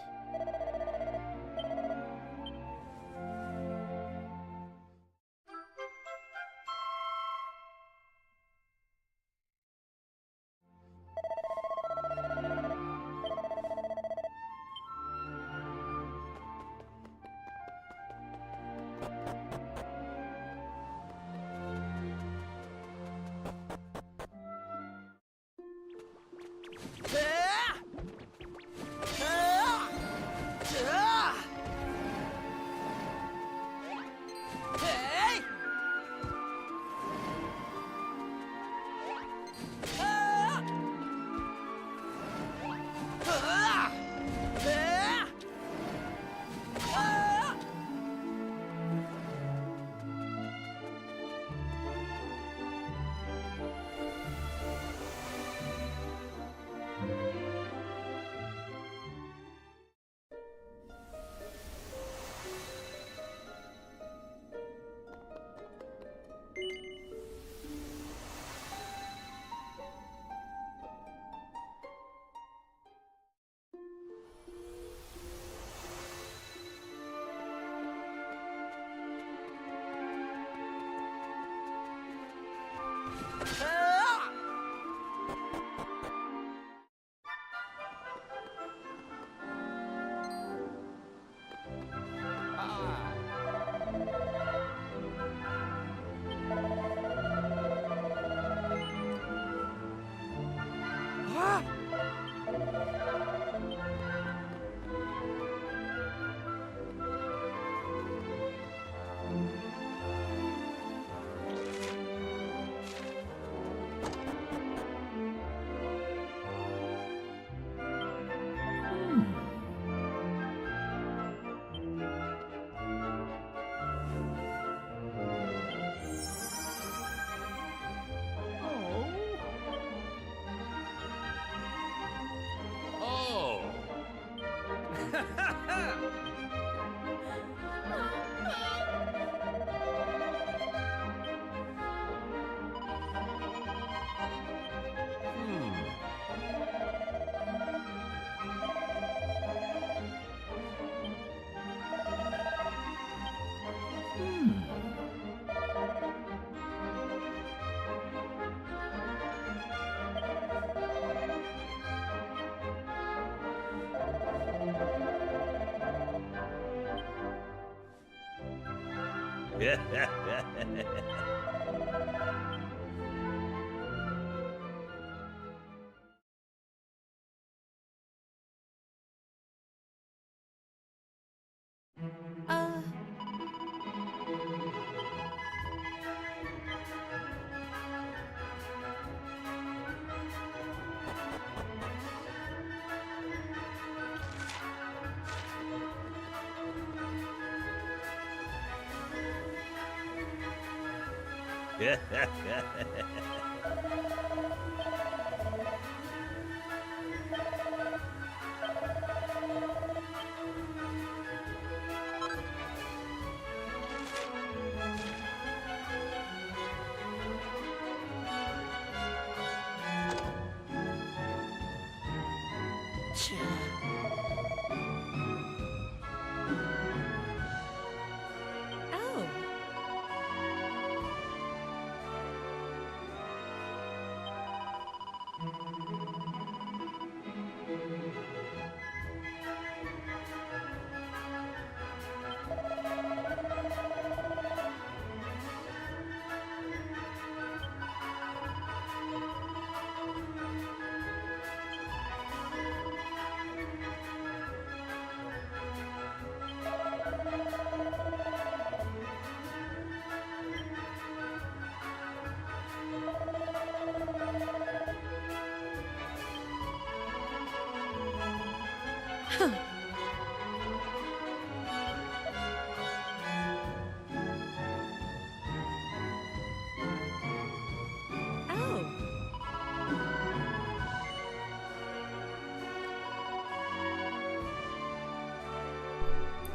Oh.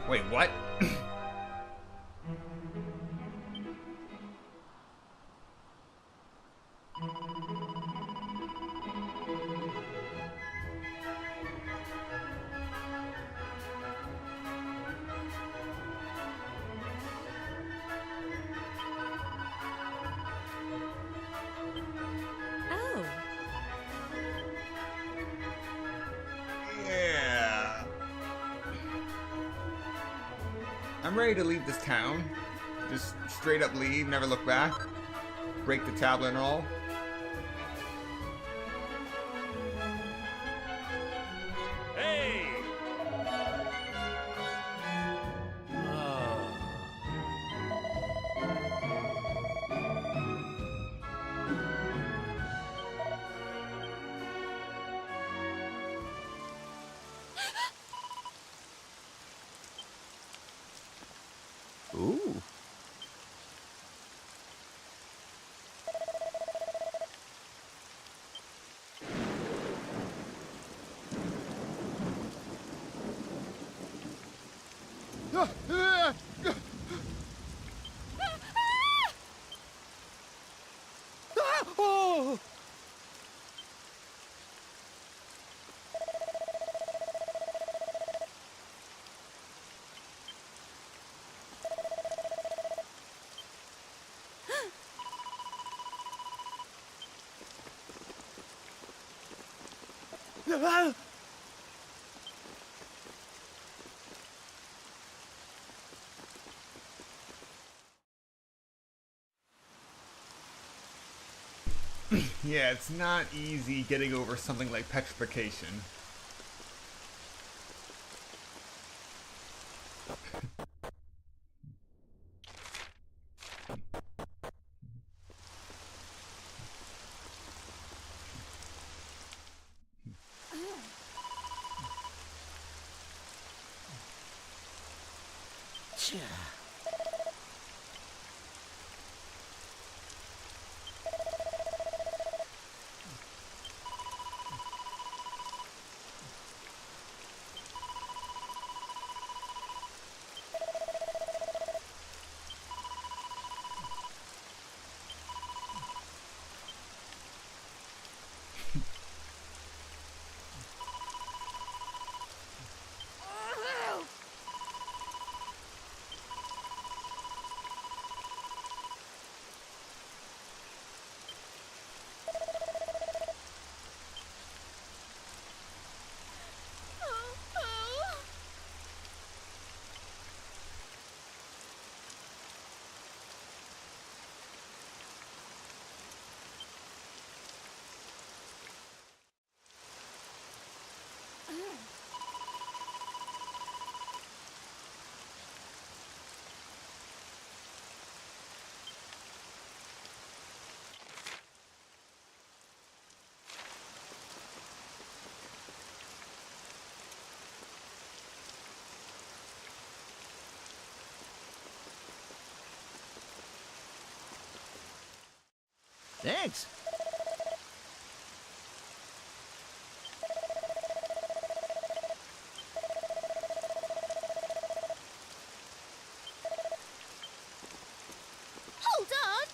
Wait, what? Yeah. I'm ready to leave this town. Just straight up leave, never look back. Break the tablet and all. Hey! Ooh. Oh! Yeah, it's not easy getting over something like petrification. Thanks. Hold on!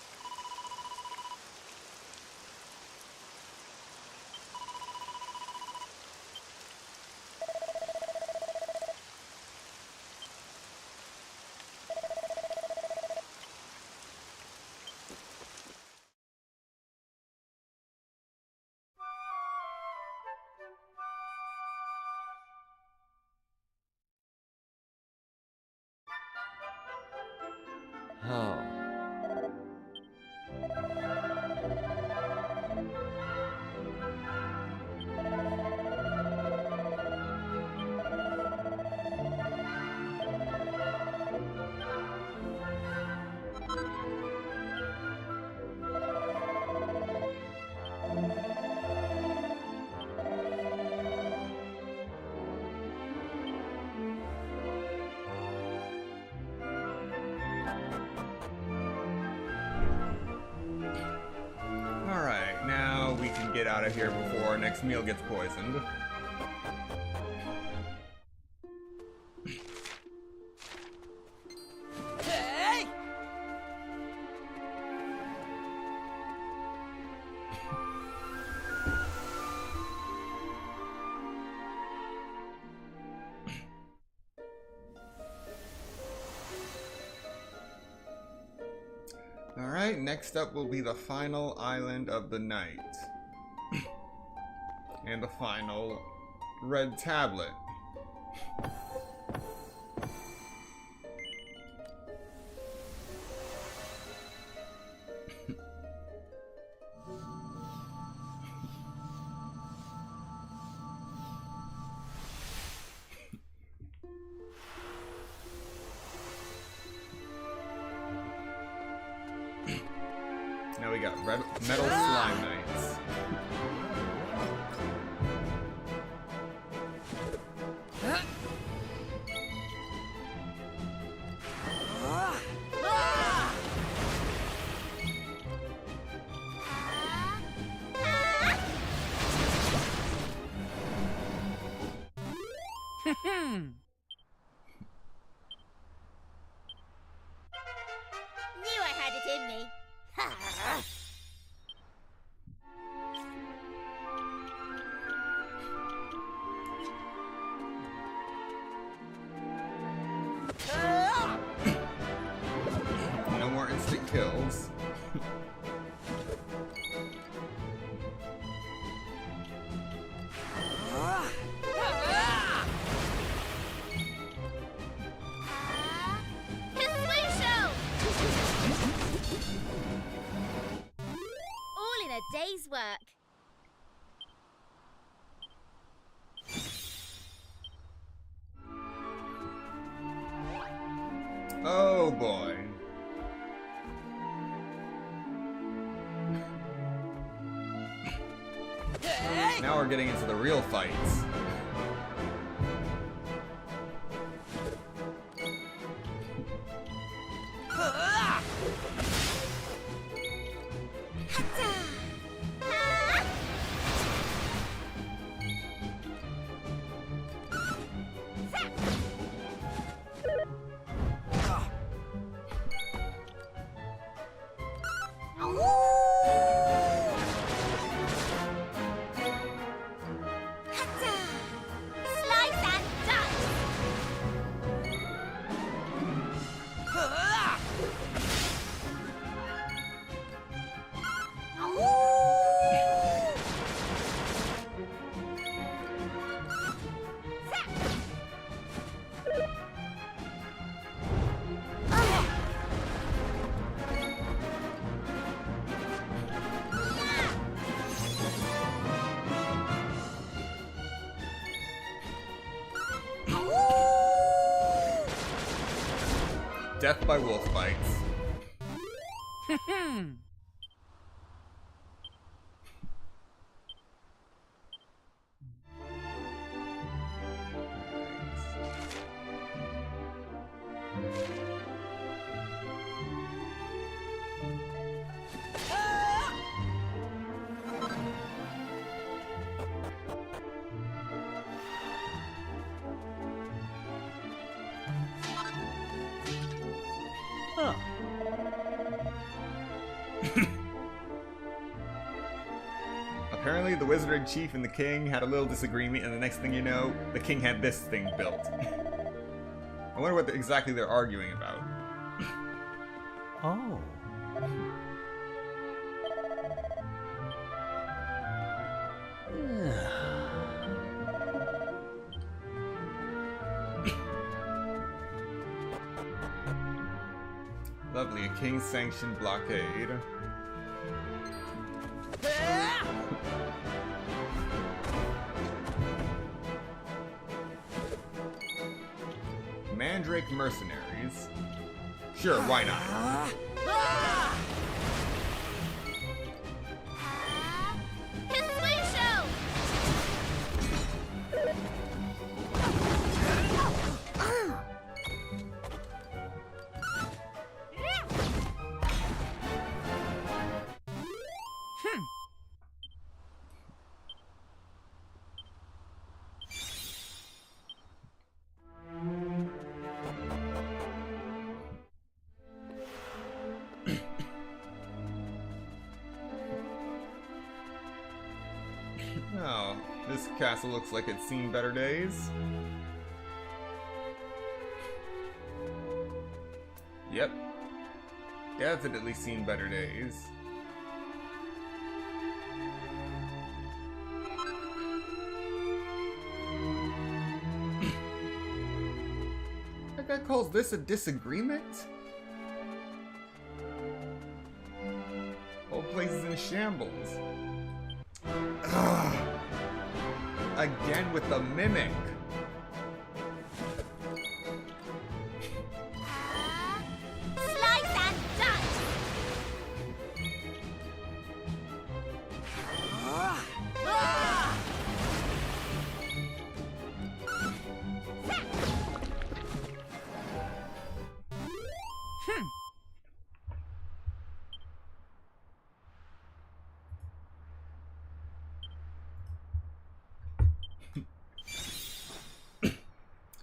Oh. Alright, now we can get out of here before our next meal gets poisoned. Hey! Alright, next up will be the final island of the night. And the final red tablet. Now we got red metal slime knights. Knew I had it in me. No more instant kills. All in a day's work. Oh boy. Now we're getting into the real fights. Slice and dice. Death by wolf bites. Ah. Apparently the wizard chief and the king had a little disagreement, and the next thing you know, the king had this thing built. I wonder what exactly they're arguing about. Oh. Lovely, a king-sanctioned blockade. Mandrake mercenaries. Sure, why not? His sleigh show! Oh, this castle looks like it's seen better days. Yep. Definitely seen better days. That guy calls this a disagreement? Whole place is in shambles. Ugh. Again with the mimic. Slice and dice!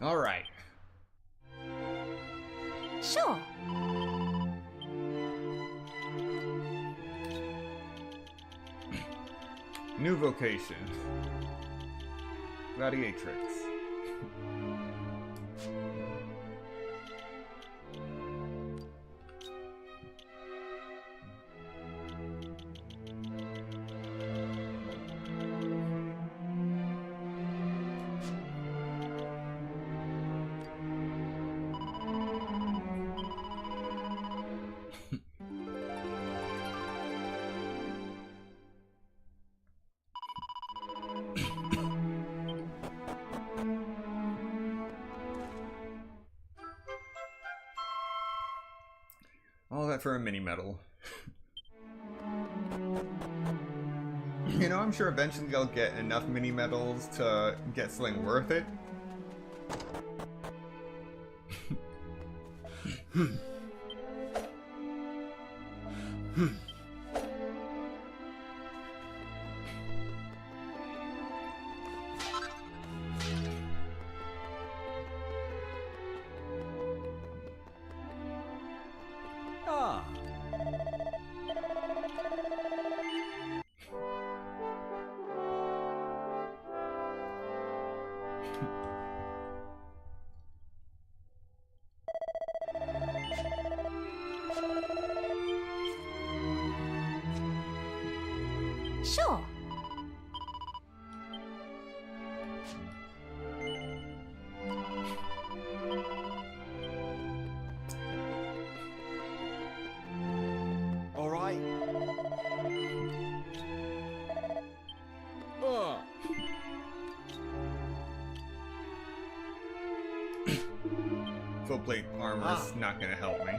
All right. Sure. New vocation. Gladiatrix. All that for a mini medal. You know, I'm sure eventually I'll get enough mini medals to get something worth it. Ah. Sure. All right. Full plate armor's not gonna help me.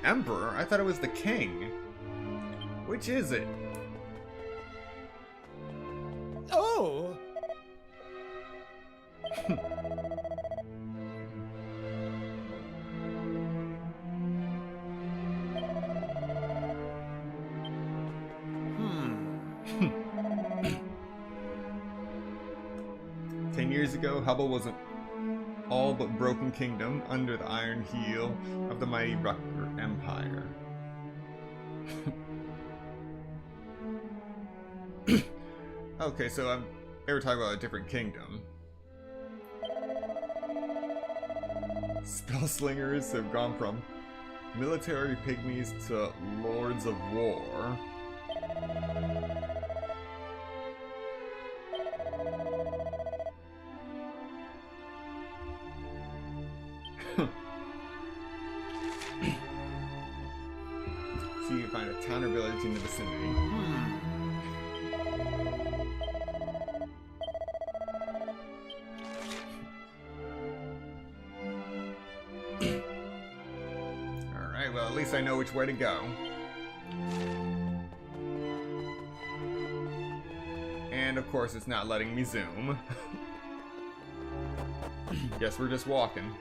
Emperor? I thought it was the king. Which is it? Oh! Years ago, Hubble was an all but broken kingdom under the iron heel of the mighty Rucker Empire. Okay, so they were talking about a different kingdom. Spellslingers have gone from military pygmies to lords of war. See if you find a town or village in the vicinity. Alright, well, at least I know which way to go. And of course, it's not letting me zoom. Guess we're just walking.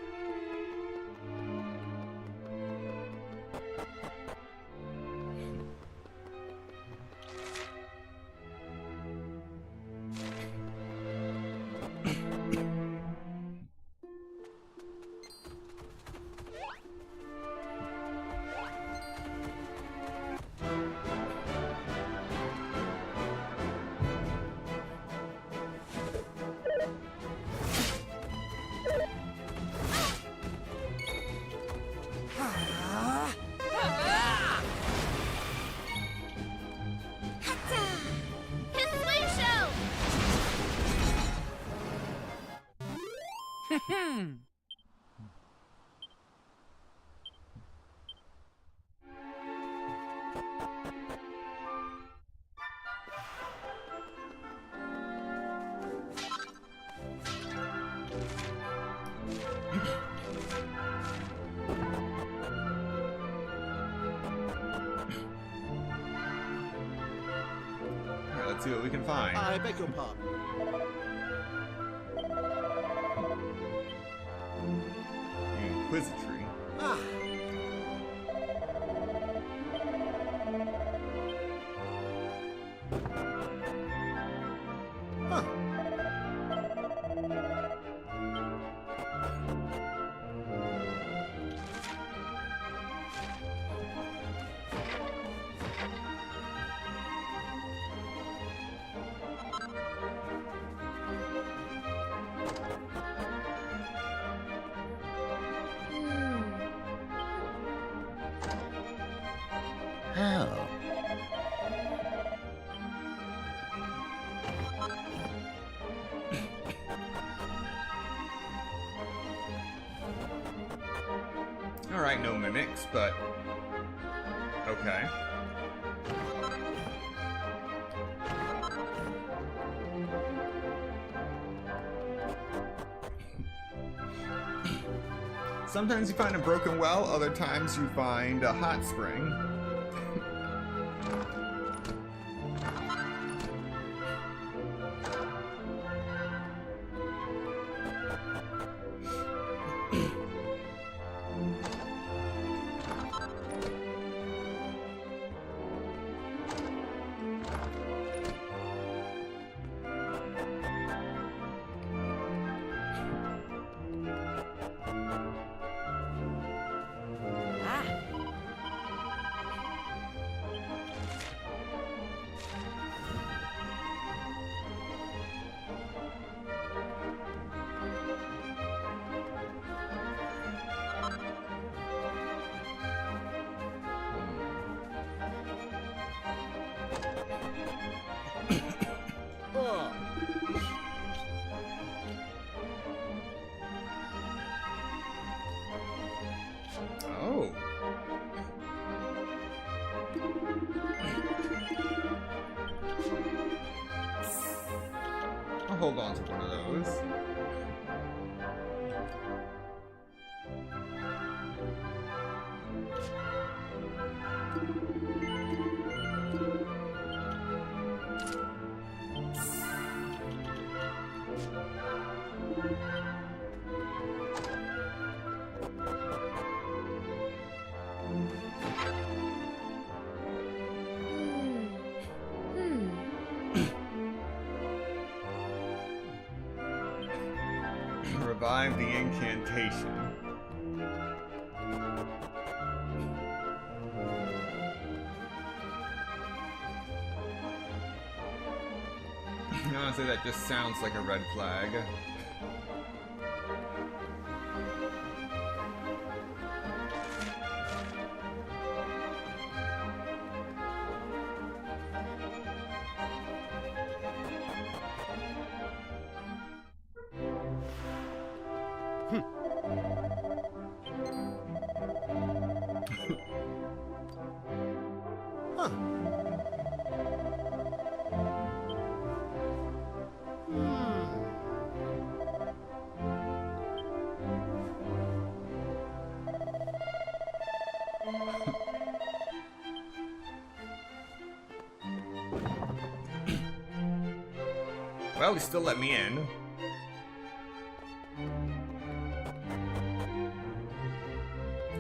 Let's see what we can find. I beg your pardon. Inquisitory. Ah. Huh. How? Alright, no mimics, but... okay. Sometimes you find a broken well, other times you find a hot spring. Oh. I'll hold on to one of those. survive the incantation. Honestly, that just sounds like a red flag. Well, he still let me in.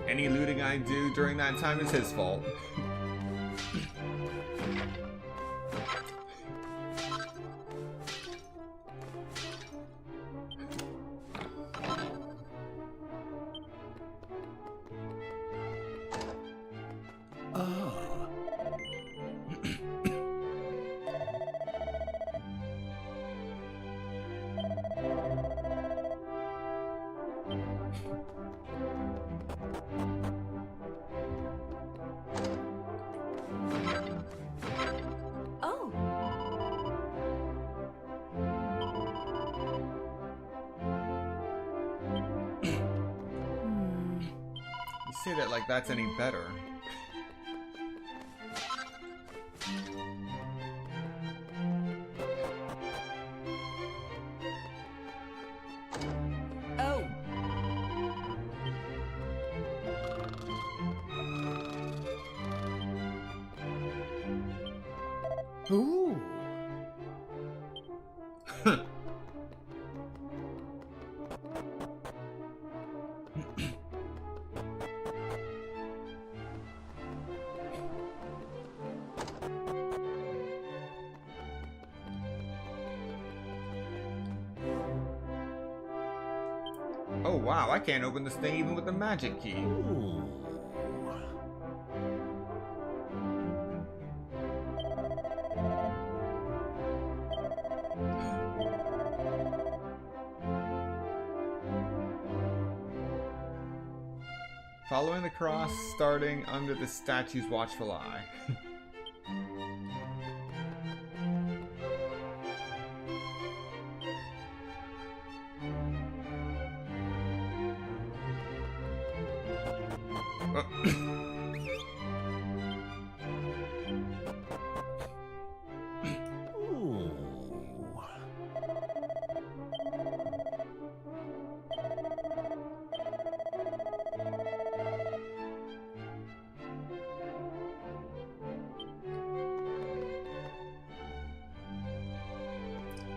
Any looting I do during that time is his fault. Say that like that's any better. Oh. Ooh. Oh wow, I can't open this thing even with the magic key. Ooh. Following the cross, starting under the statue's watchful eye.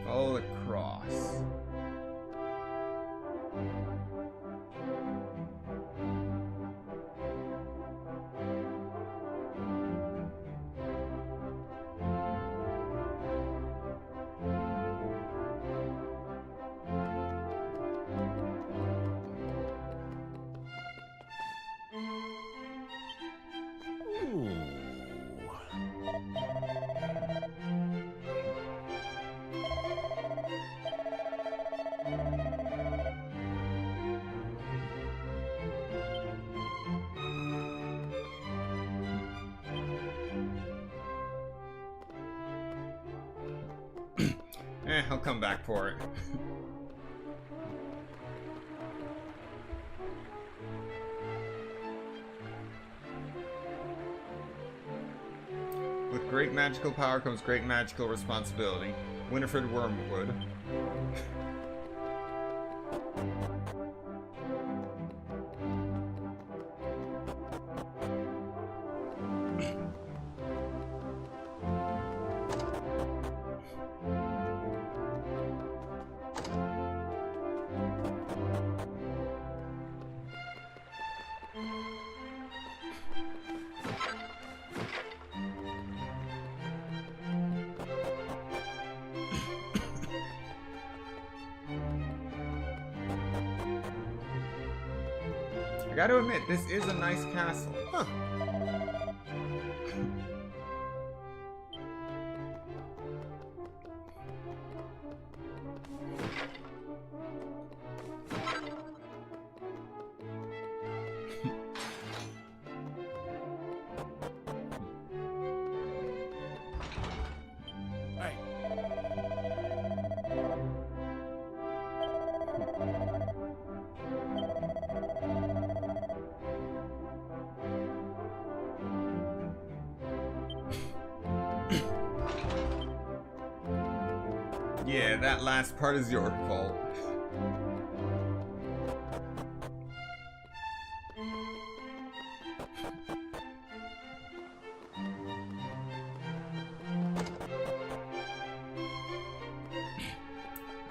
Follow the cross. I'll come back for it. With great magical power comes great magical responsibility. Winifred Wormwood. gotta admit, this is a nice castle. Huh. Yeah, that last part is your fault.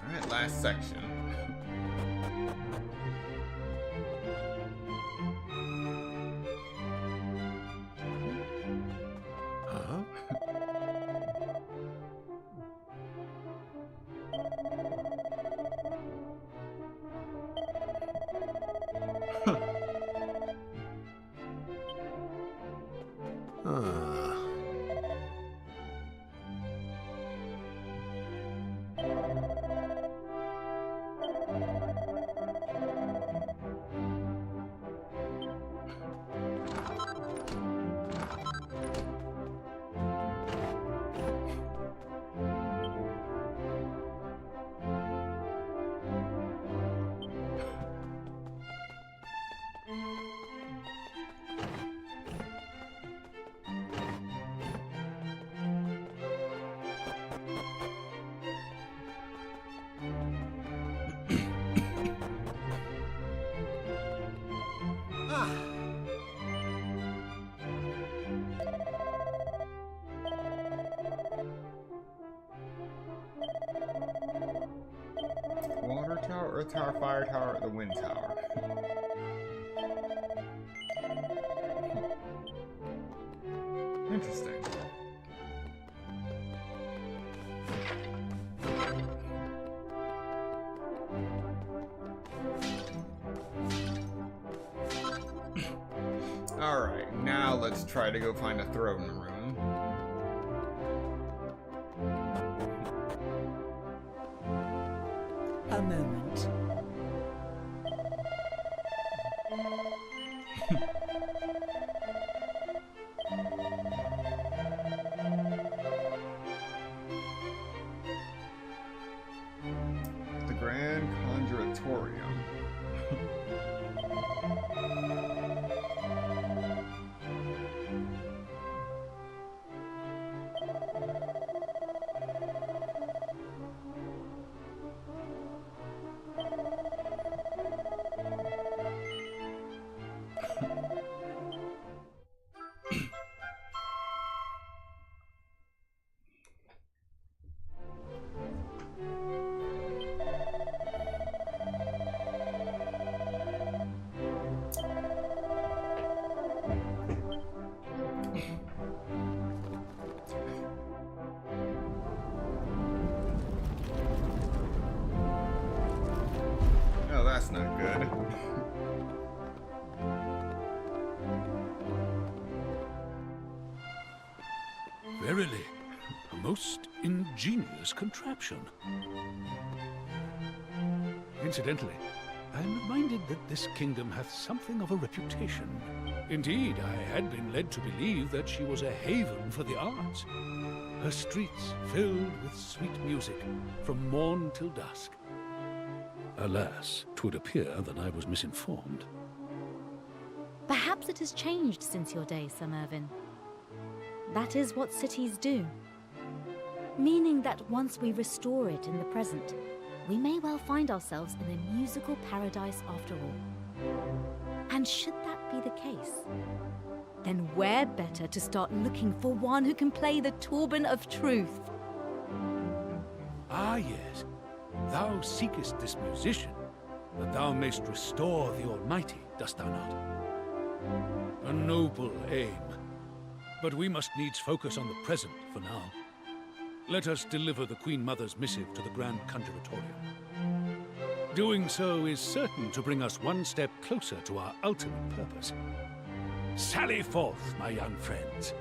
Alright, last section. Huh? Water tower, earth tower, fire tower, the wind tower. Interesting. Alright, now let's try to go find a throne room. A moment. The Grand Conjuratorium. Oh, that's not good. Verily, a most ingenious contraption. Incidentally, I am reminded that this kingdom hath something of a reputation. Indeed, I had been led to believe that she was a haven for the arts. Her streets filled with sweet music from morn till dusk. Alas, 'twould appear that I was misinformed. Perhaps it has changed since your day, Sir Mervyn. That is what cities do. Meaning that once we restore it in the present, we may well find ourselves in a musical paradise after all. And should that be the case, then where better to start looking for one who can play the Turbine of Truth? Ah, yes. Thou seekest this musician, that thou mayst restore the Almighty, dost thou not? A noble aim. But we must needs focus on the present for now. Let us deliver the Queen Mother's missive to the Grand Conjuratorium. Doing so is certain to bring us one step closer to our ultimate purpose. Sally forth, my young friends.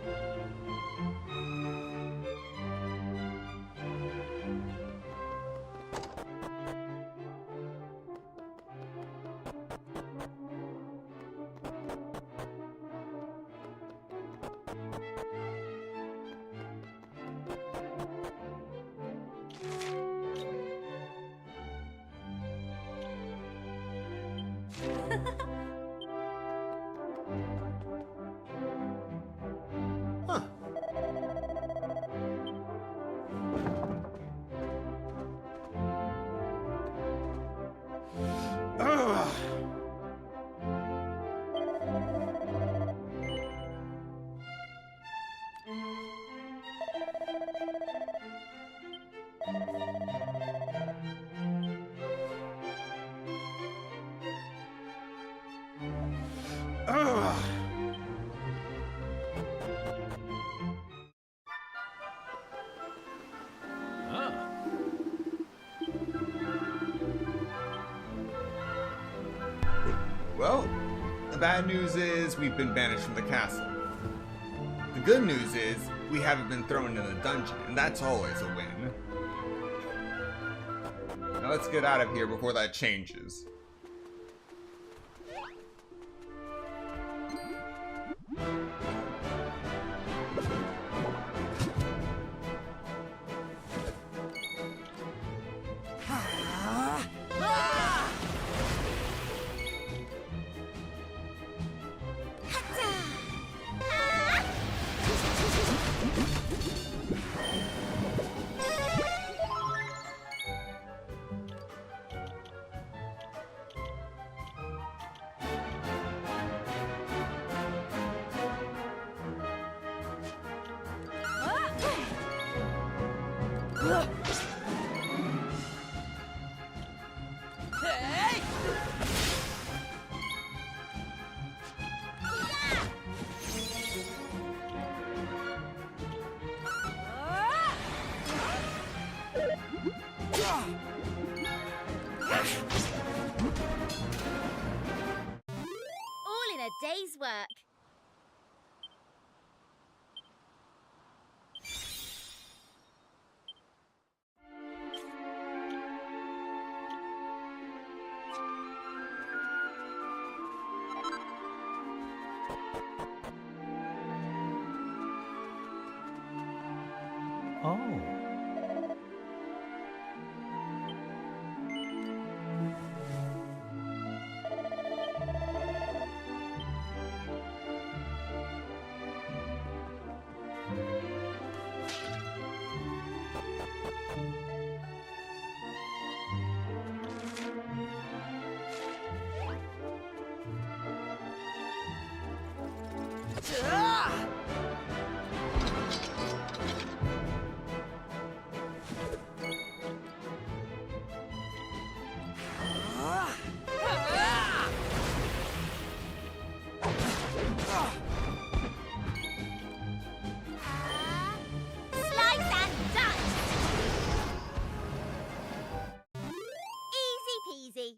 Well, the bad news is we've been banished from the castle. The good news is we haven't been thrown in a dungeon, and that's always a win. Now let's get out of here before that changes. All in a day's work. Oh. Slice and dice. Easy peasy.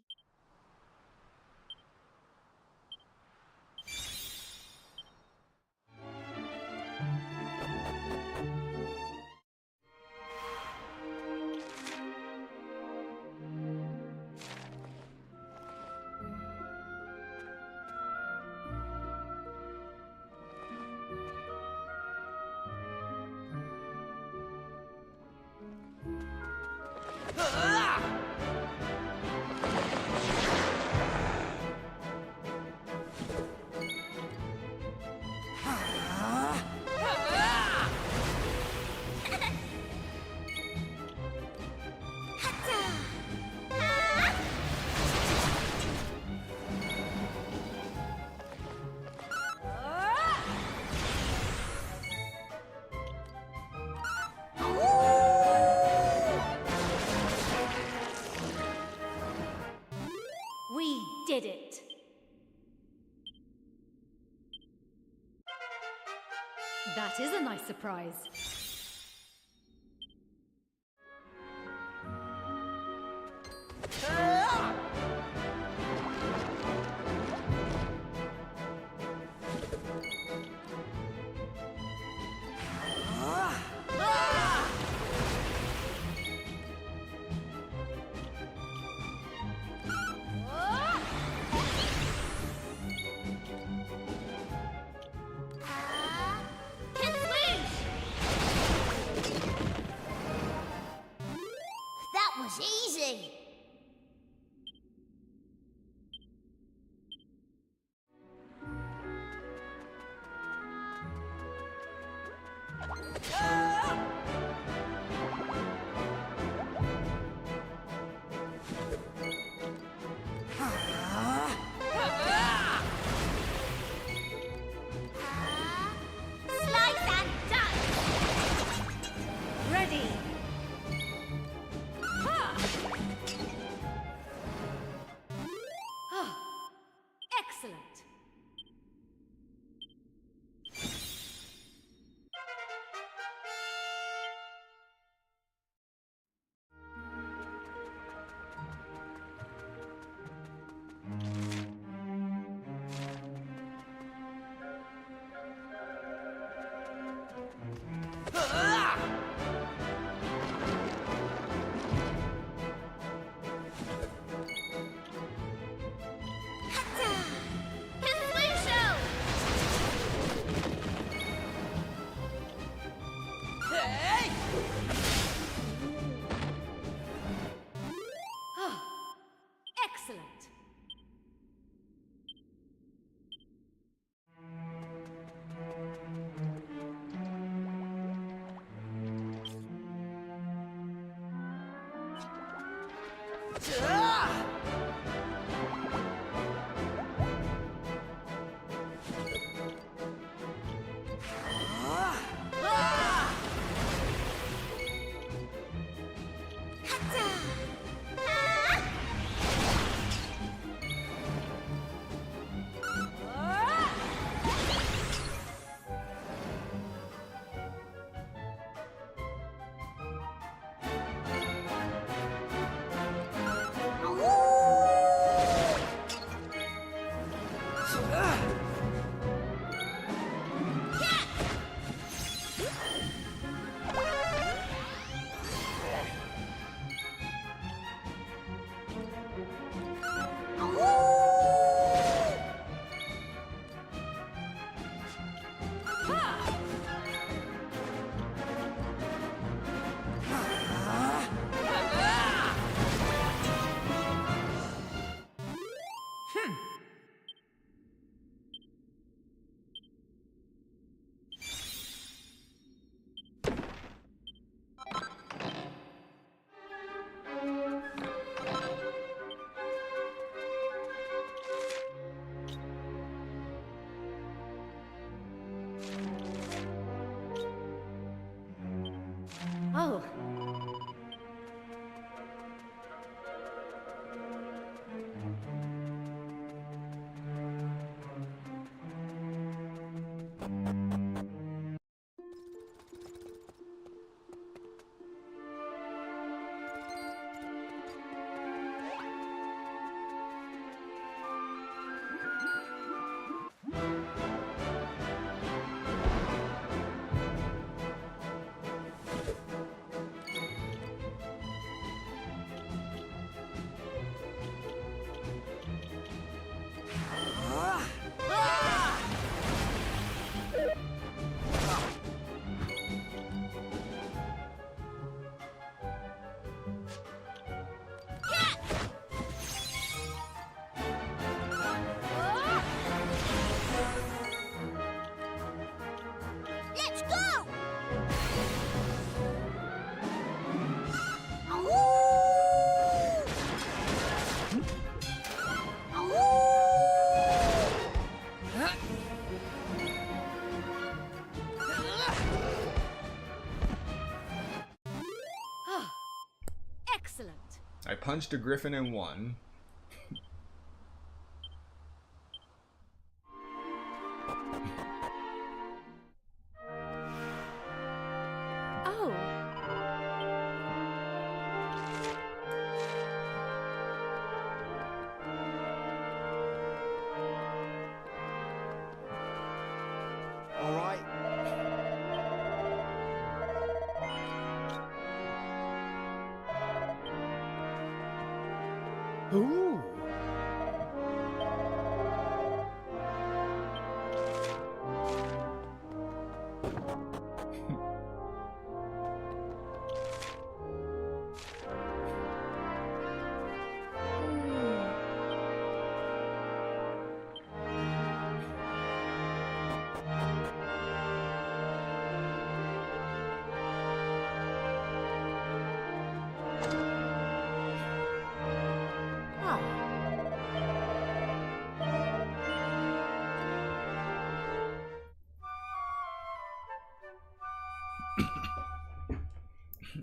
We did it! That is a nice surprise. Ah! Excellent. Excellent. Oh. Let's go! Excellent. I punched a griffin and won. Oh. All right. Ooh.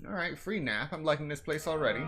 Alright, free nap. I'm liking this place already.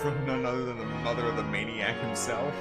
From none other than the mother of the maniac himself.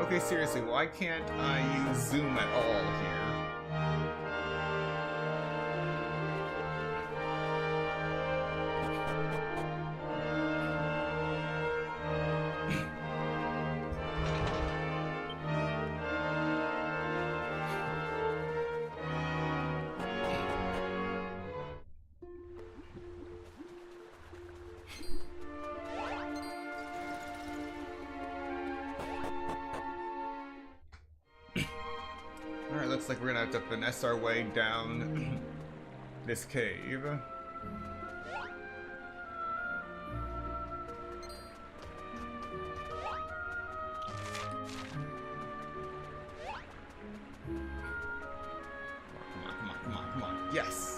Okay, seriously, why can't I use zoom at all here? Alright, looks like we're gonna have to finesse our way down this cave. Come on. Yes!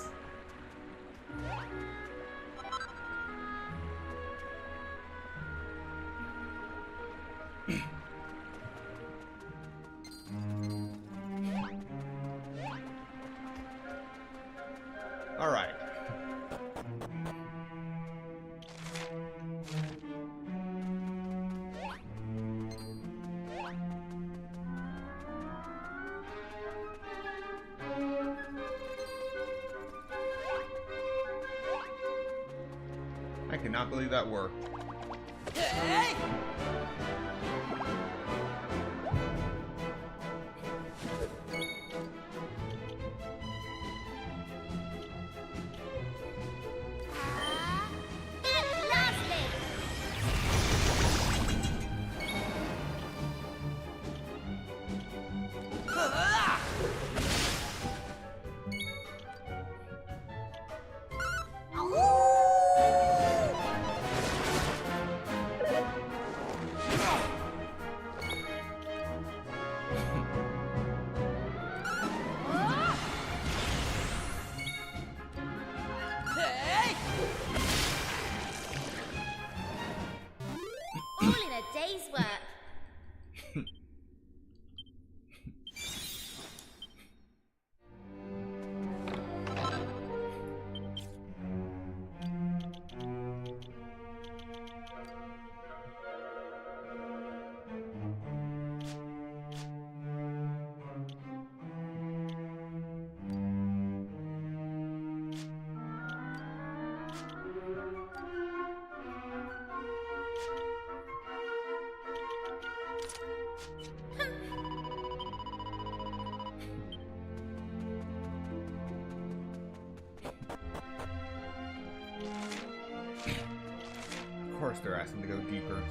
Alright. I cannot believe that worked. Hey! All in a day's work. Of course they're asking to go deeper.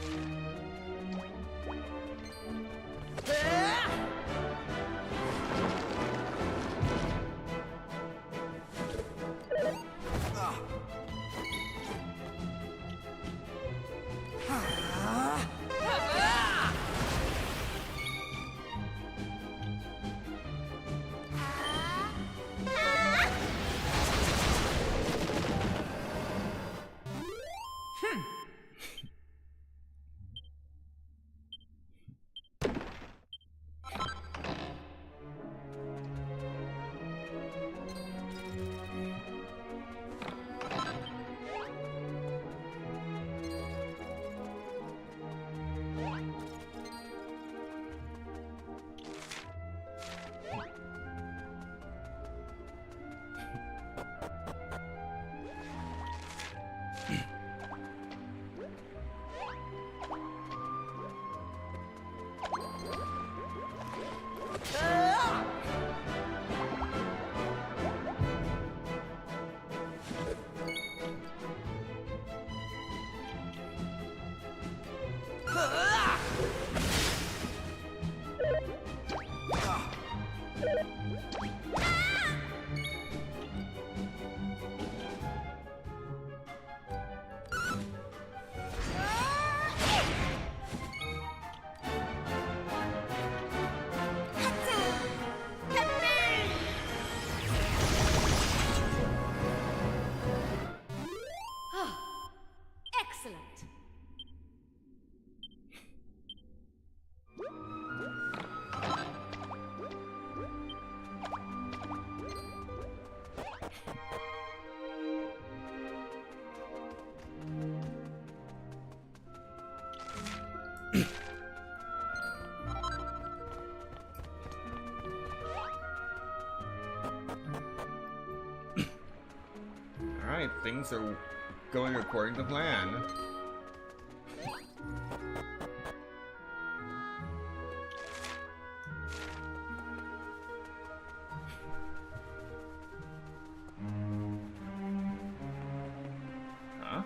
things are going according to plan. Huh?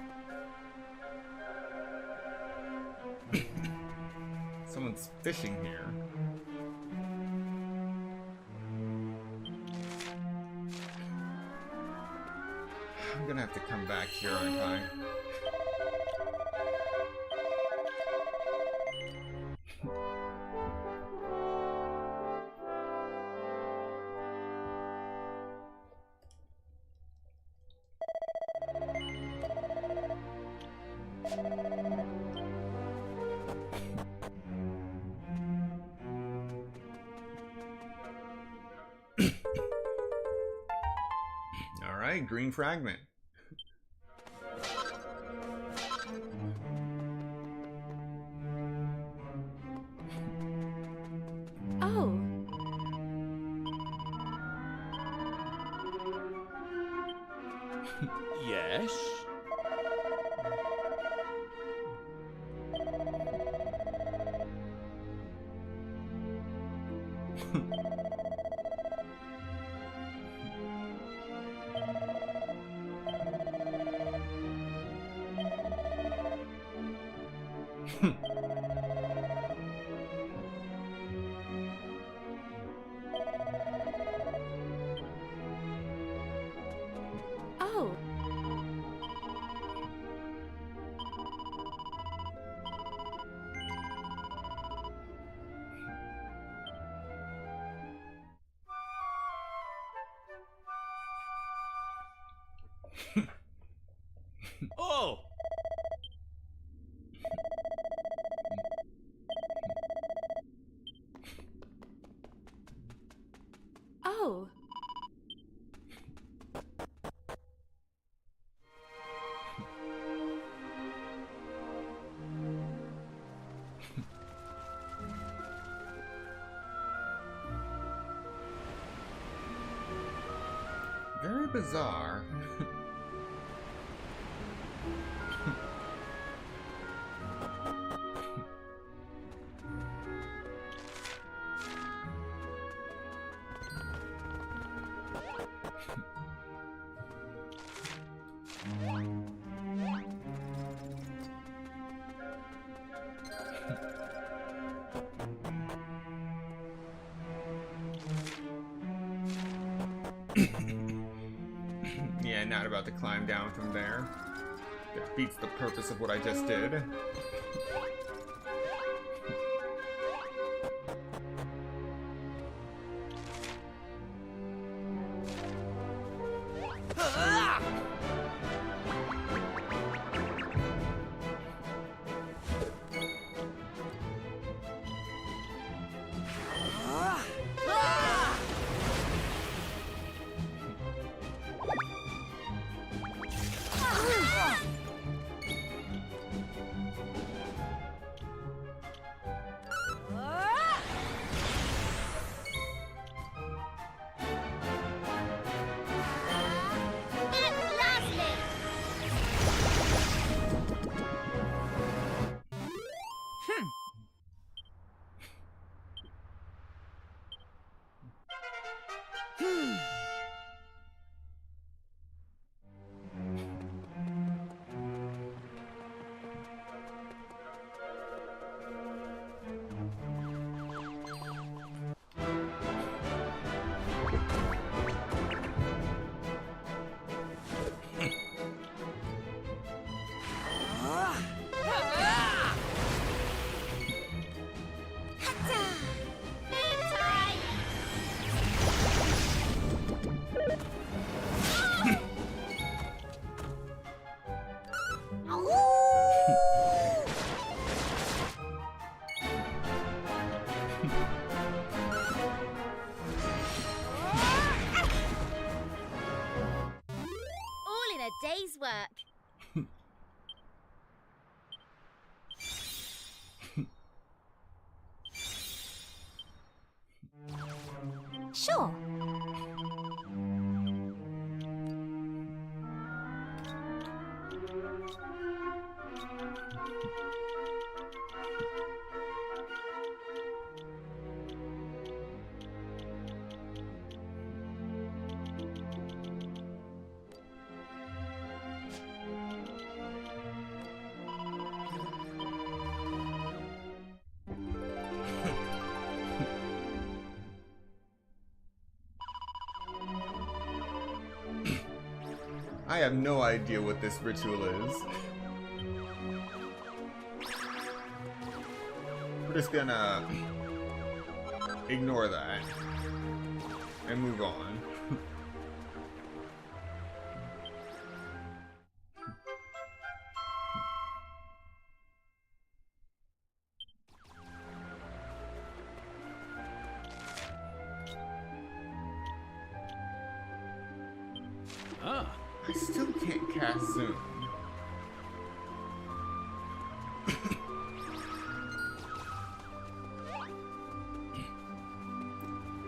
Someone's fishing here. I'm gonna have to come back here, aren't I? Alright, green fragment. Oh. Yes? Oh. Oh! Oh. Very bizarre. Yeah, not about to climb down from there. That beats the purpose of what I just did. day's work. Sure. I have no idea what this ritual is. We're just gonna ignore that and move on. I still can't cast Zoom.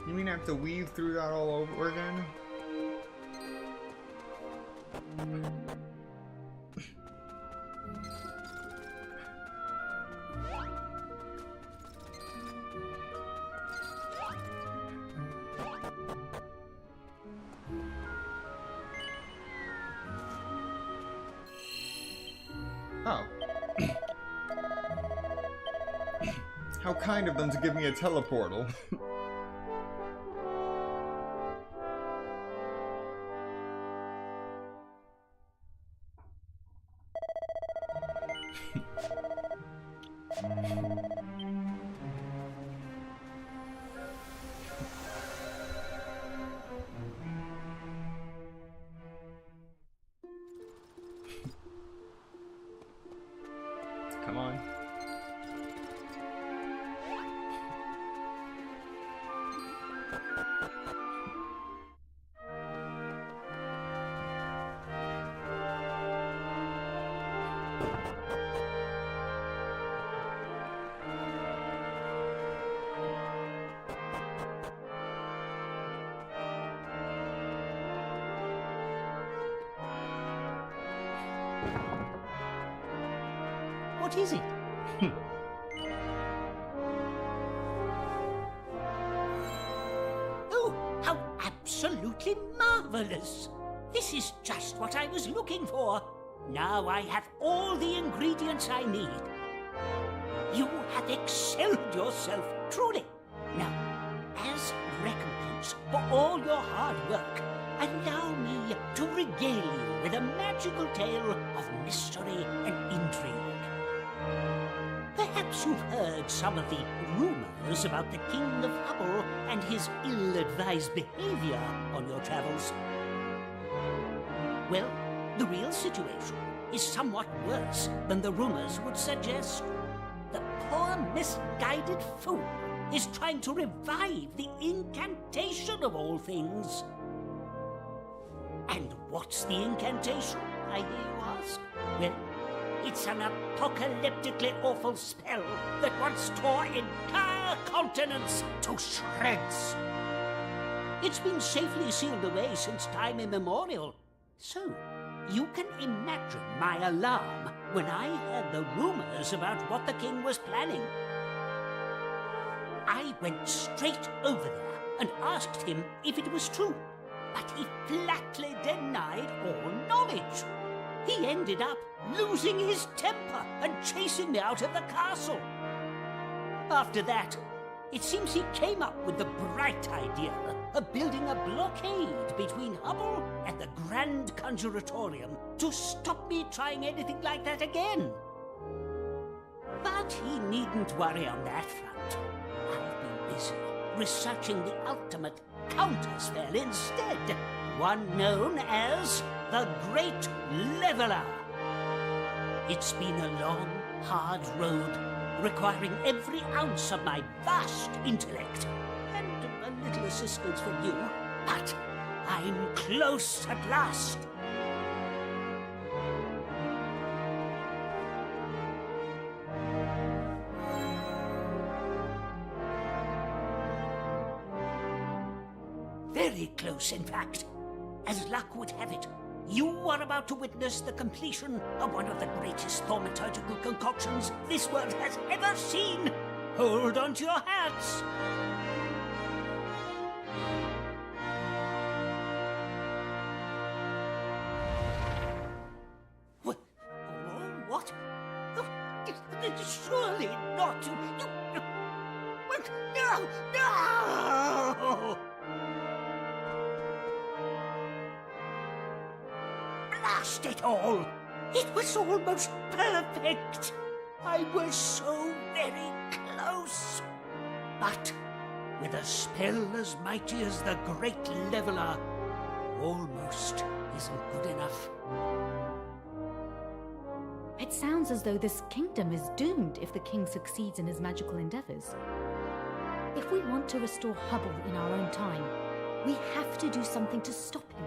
You mean I have to weave through that all over again? Oh. How kind of them to give me a teleportal. Come on. What is it? Oh, how absolutely marvelous! This is just what I was looking for. Now I have all the ingredients I need. You have excelled yourself, truly. Now, as recompense for all your hard work, allow me to regale you with a magical tale of mystery and intrigue. Perhaps you've heard some of the rumors about the King of Hubble and his ill-advised behavior on your travels. Well, the real situation is somewhat worse than the rumors would suggest. The poor, misguided fool is trying to revive the incantation of all things. And what's the incantation, I hear you ask? Well, it's an apocalyptically awful spell that once tore entire continents to shreds. It's been safely sealed away since time immemorial. So, you can imagine my alarm when I heard the rumors about what the king was planning. I went straight over there and asked him if it was true, but he flatly denied all knowledge. He ended up losing his temper and chasing me out of the castle. After that, it seems he came up with the bright idea of building a blockade between Hubble and the Grand Conjuratorium to stop me trying anything like that again. But he needn't worry on that front. I've been busy researching the ultimate counterspell instead, one known as the Great Leveler. It's been a long, hard road, requiring every ounce of my vast intellect and a little assistance from you, but I'm close at last. Very close, in fact. As luck would have it, you are about to witness the completion of one of the greatest thaumaturgical concoctions this world has ever seen. Hold on to your hats. What? Oh, surely not. No! blast it all! It was almost perfect! I was so very close! But with a spell as mighty as the Great Leveler, almost isn't good enough. It sounds as though this kingdom is doomed if the king succeeds in his magical endeavors. If we want to restore Hubble in our own time, we have to do something to stop him.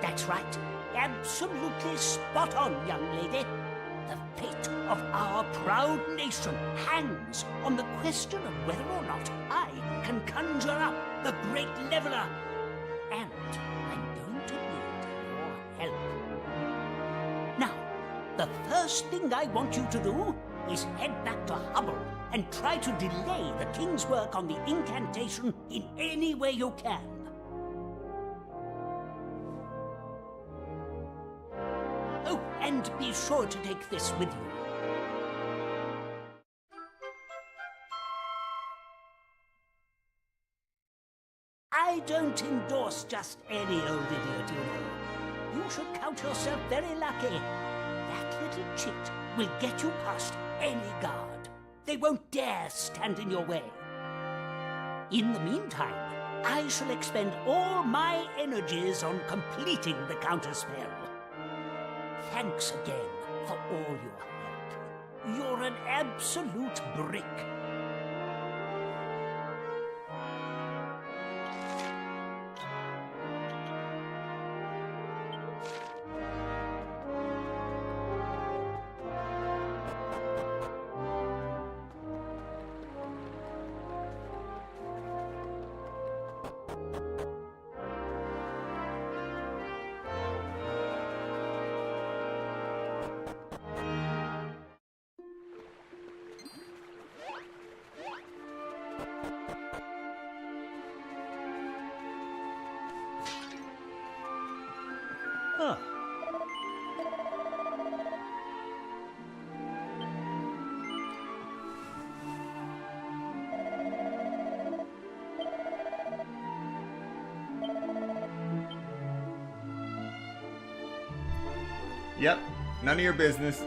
That's right. Absolutely spot on, young lady. The fate of our proud nation hangs on the question of whether or not I can conjure up the Great Leveler. And I'm going to need your help. Now, the first thing I want you to do is head back to Hubble and try to delay the king's work on the incantation in any way you can. Oh, and be sure to take this with you. I don't endorse just any old idiot, you know. You should count yourself very lucky. That little chit will get you past any guard. They won't dare stand in your way. In the meantime, I shall expend all my energies on completing the counterspell. Thanks again for all your help. You're an absolute brick. Huh. Yep, none of your business.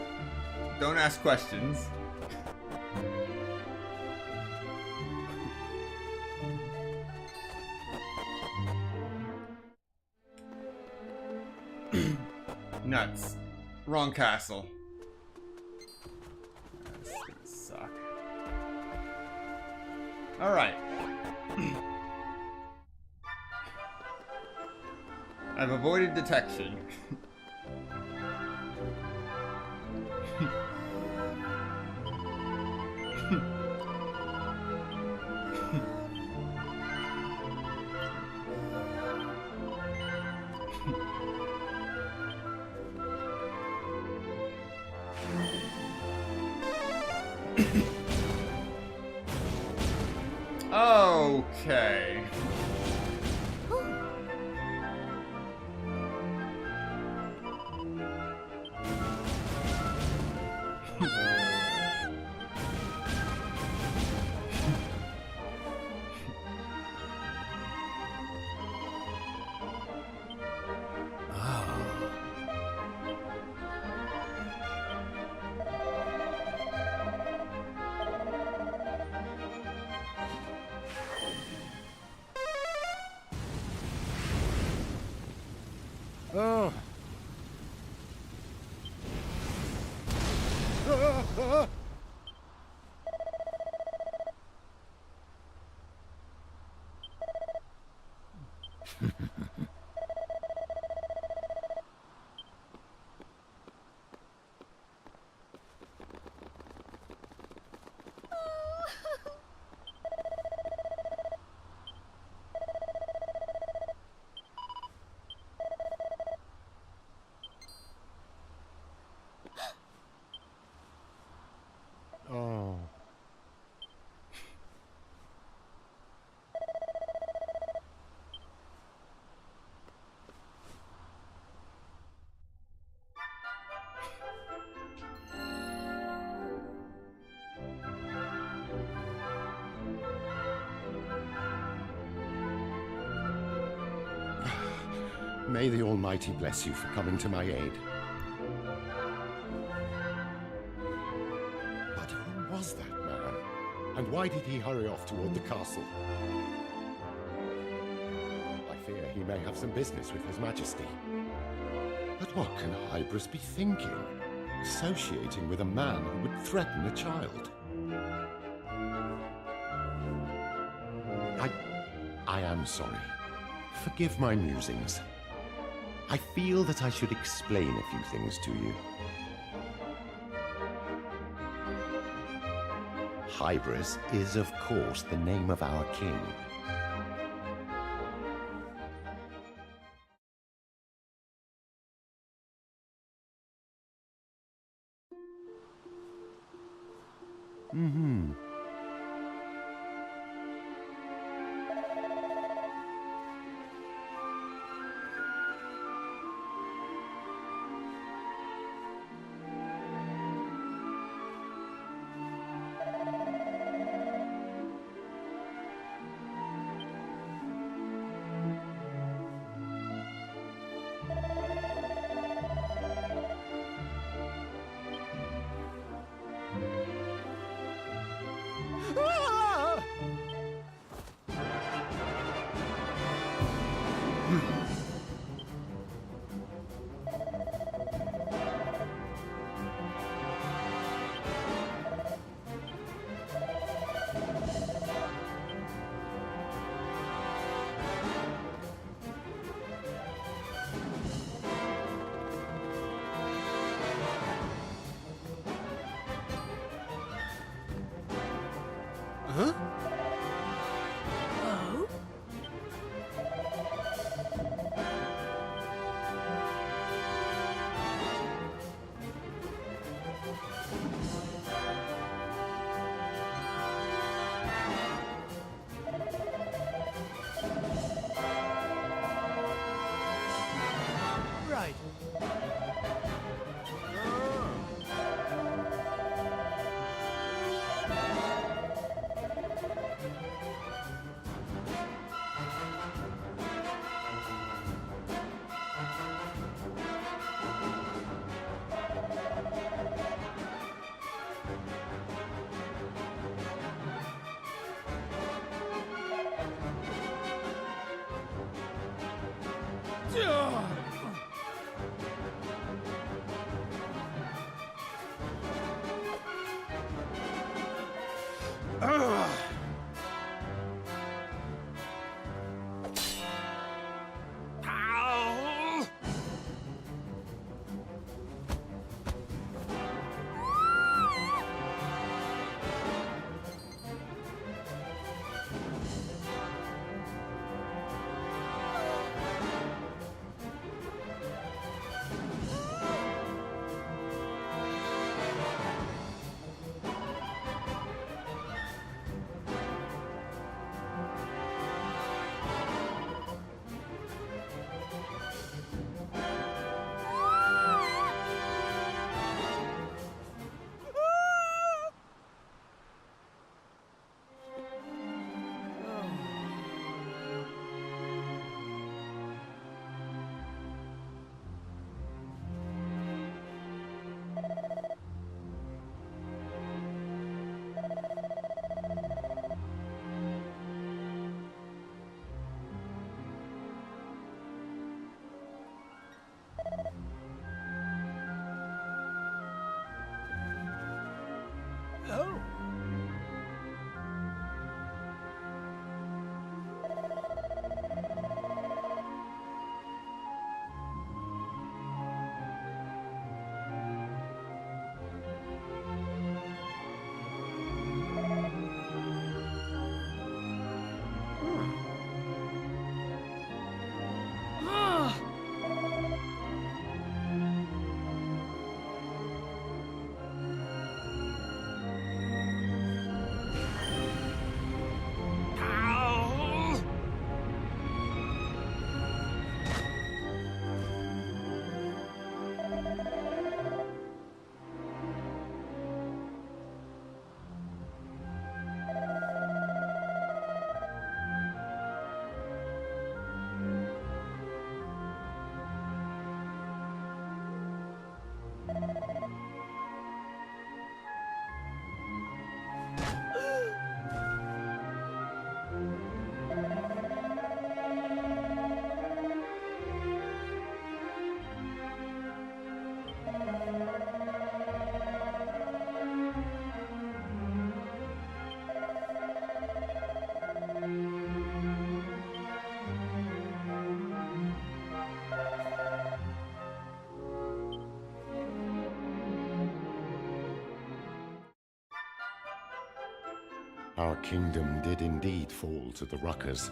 Don't ask questions. Nuts. Wrong castle. That's gonna suck. Alright. I've avoided detection. Okay. Oh. Oh. May the Almighty bless you for coming to my aid. But who was that man? And why did he hurry off toward the castle? I fear he may have some business with His Majesty. But what can Hybris be thinking? Associating with a man who would threaten a child? I am sorry. Forgive my musings. I feel that I should explain a few things to you. Hybris is, of course, the name of our king. Mm-hmm. Huh? Oh? Right. Oh. Our kingdom did indeed fall to the Ruckers,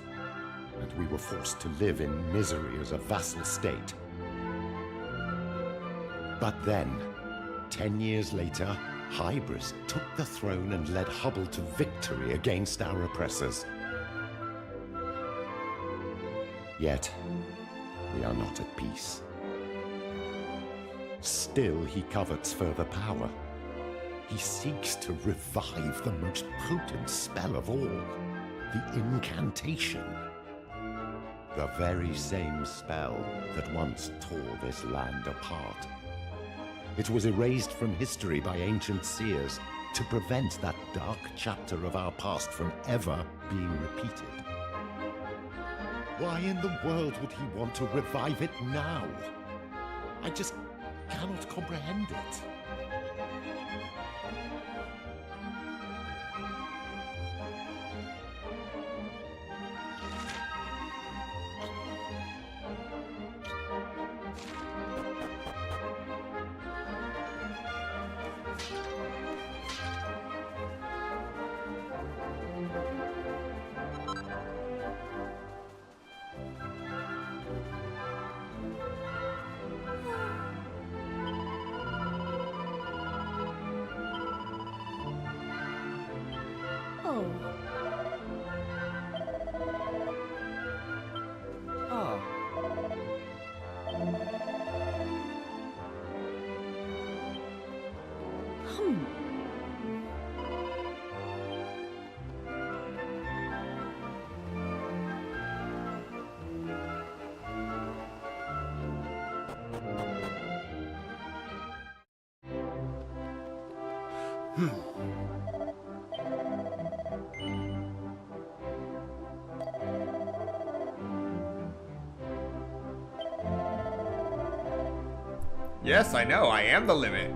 and we were forced to live in misery as a vassal state. But then, 10 years later, Hybris took the throne and led Hubble to victory against our oppressors. Yet, we are not at peace. Still, he covets further power. He seeks to revive the most potent spell of all, the incantation. The very same spell that once tore this land apart. It was erased from history by ancient seers to prevent that dark chapter of our past from ever being repeated. Why in the world would he want to revive it now? I just cannot comprehend it. Yes, I know, I am the limit.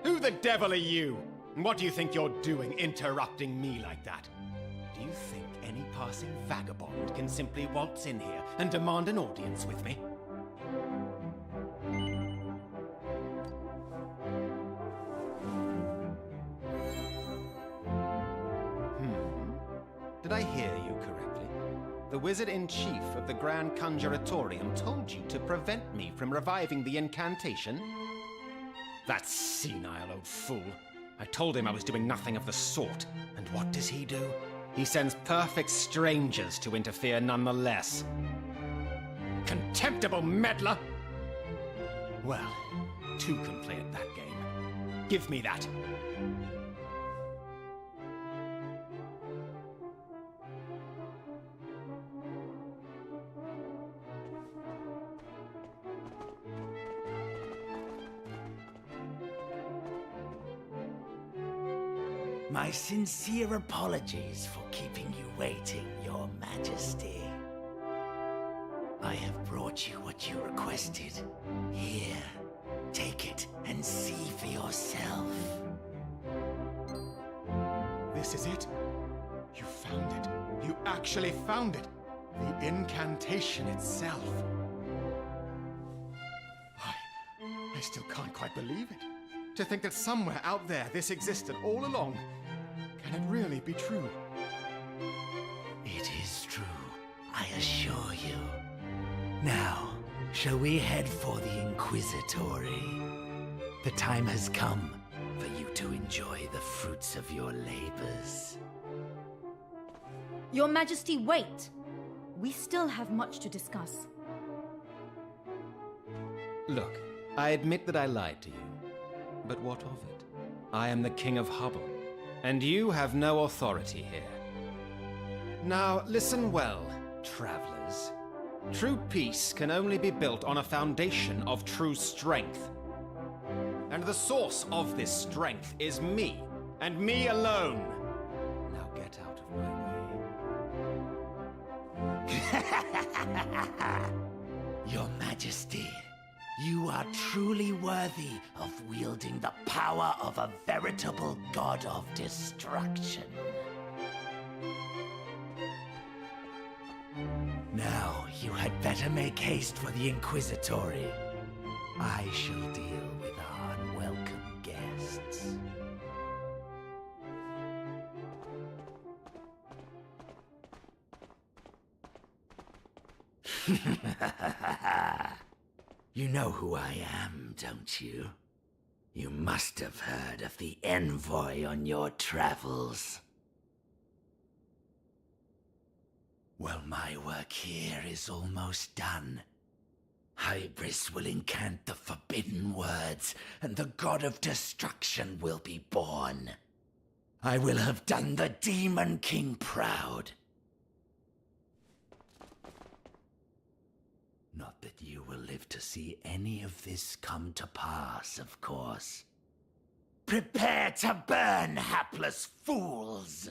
Who the devil are you? And what do you think you're doing, interrupting me like that? Do you think any passing vagabond can simply waltz in here and demand an audience with me? Did I hear you correctly? The Wizard-in-Chief of the Grand Conjuratorium told you to prevent me from reviving the incantation? That senile old fool. I told him I was doing nothing of the sort. And what does he do? He sends perfect strangers to interfere nonetheless. Contemptible meddler! Well, two can play at that game. Give me that. My sincere apologies for keeping you waiting, Your Majesty. I have brought you what you requested. Here, take it and see for yourself. This is it? You found it. You actually found it. The incantation itself. I still can't quite believe it. To think that somewhere out there this existed all along. Can it really be true? It is true, I assure you. Now, shall we head for the Inquisitory? The time has come for you to enjoy the fruits of your labors. Your Majesty, wait! We still have much to discuss. Look, I admit that I lied to you. But what of it? I am the King of Hubble, and you have no authority here. Now, listen well, travelers. True peace can only be built on a foundation of true strength. And the source of this strength is me, and me alone. Now get out of my way. Your Majesty, you are truly worthy of wielding the power of a veritable god of destruction. Now, you had better make haste for the Inquisitory. I shall deal with our unwelcome guests. You know who I am, don't you? You must have heard of the envoy on your travels. Well, my work here is almost done. Hybris will incant the forbidden words, and the god of destruction will be born. I will have done the Demon King proud. Not that you will live to see any of this come to pass, of course. Prepare to burn, hapless fools!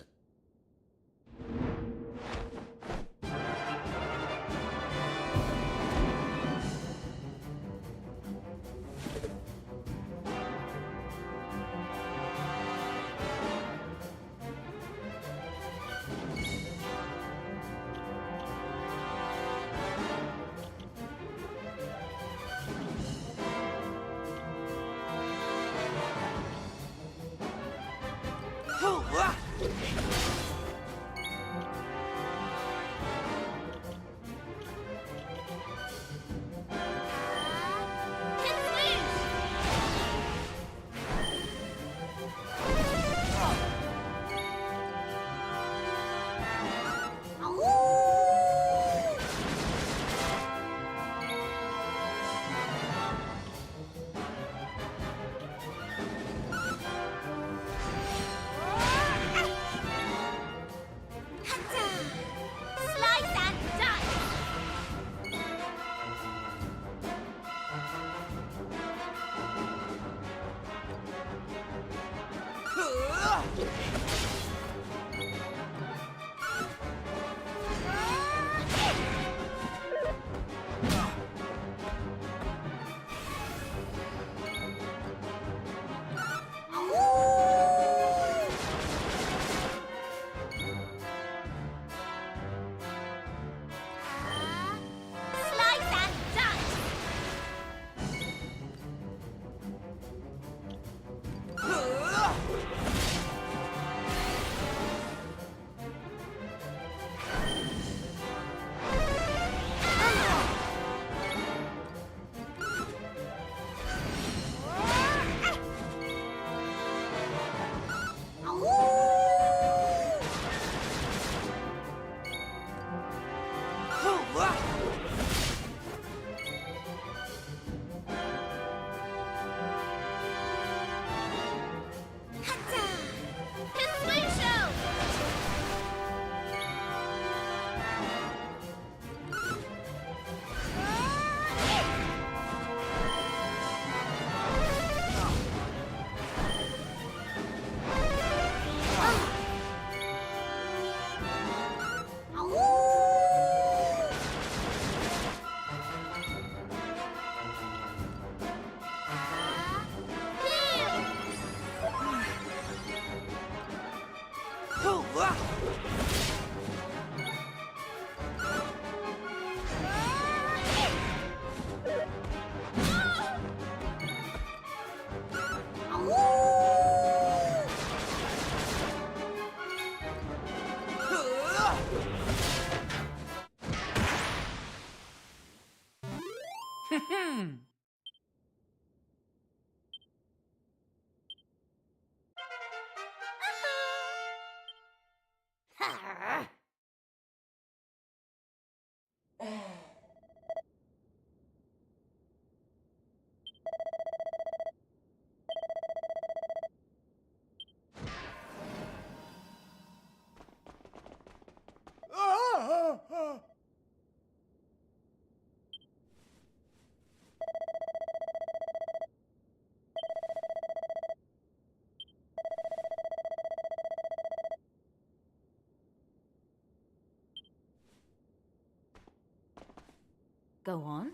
Go on.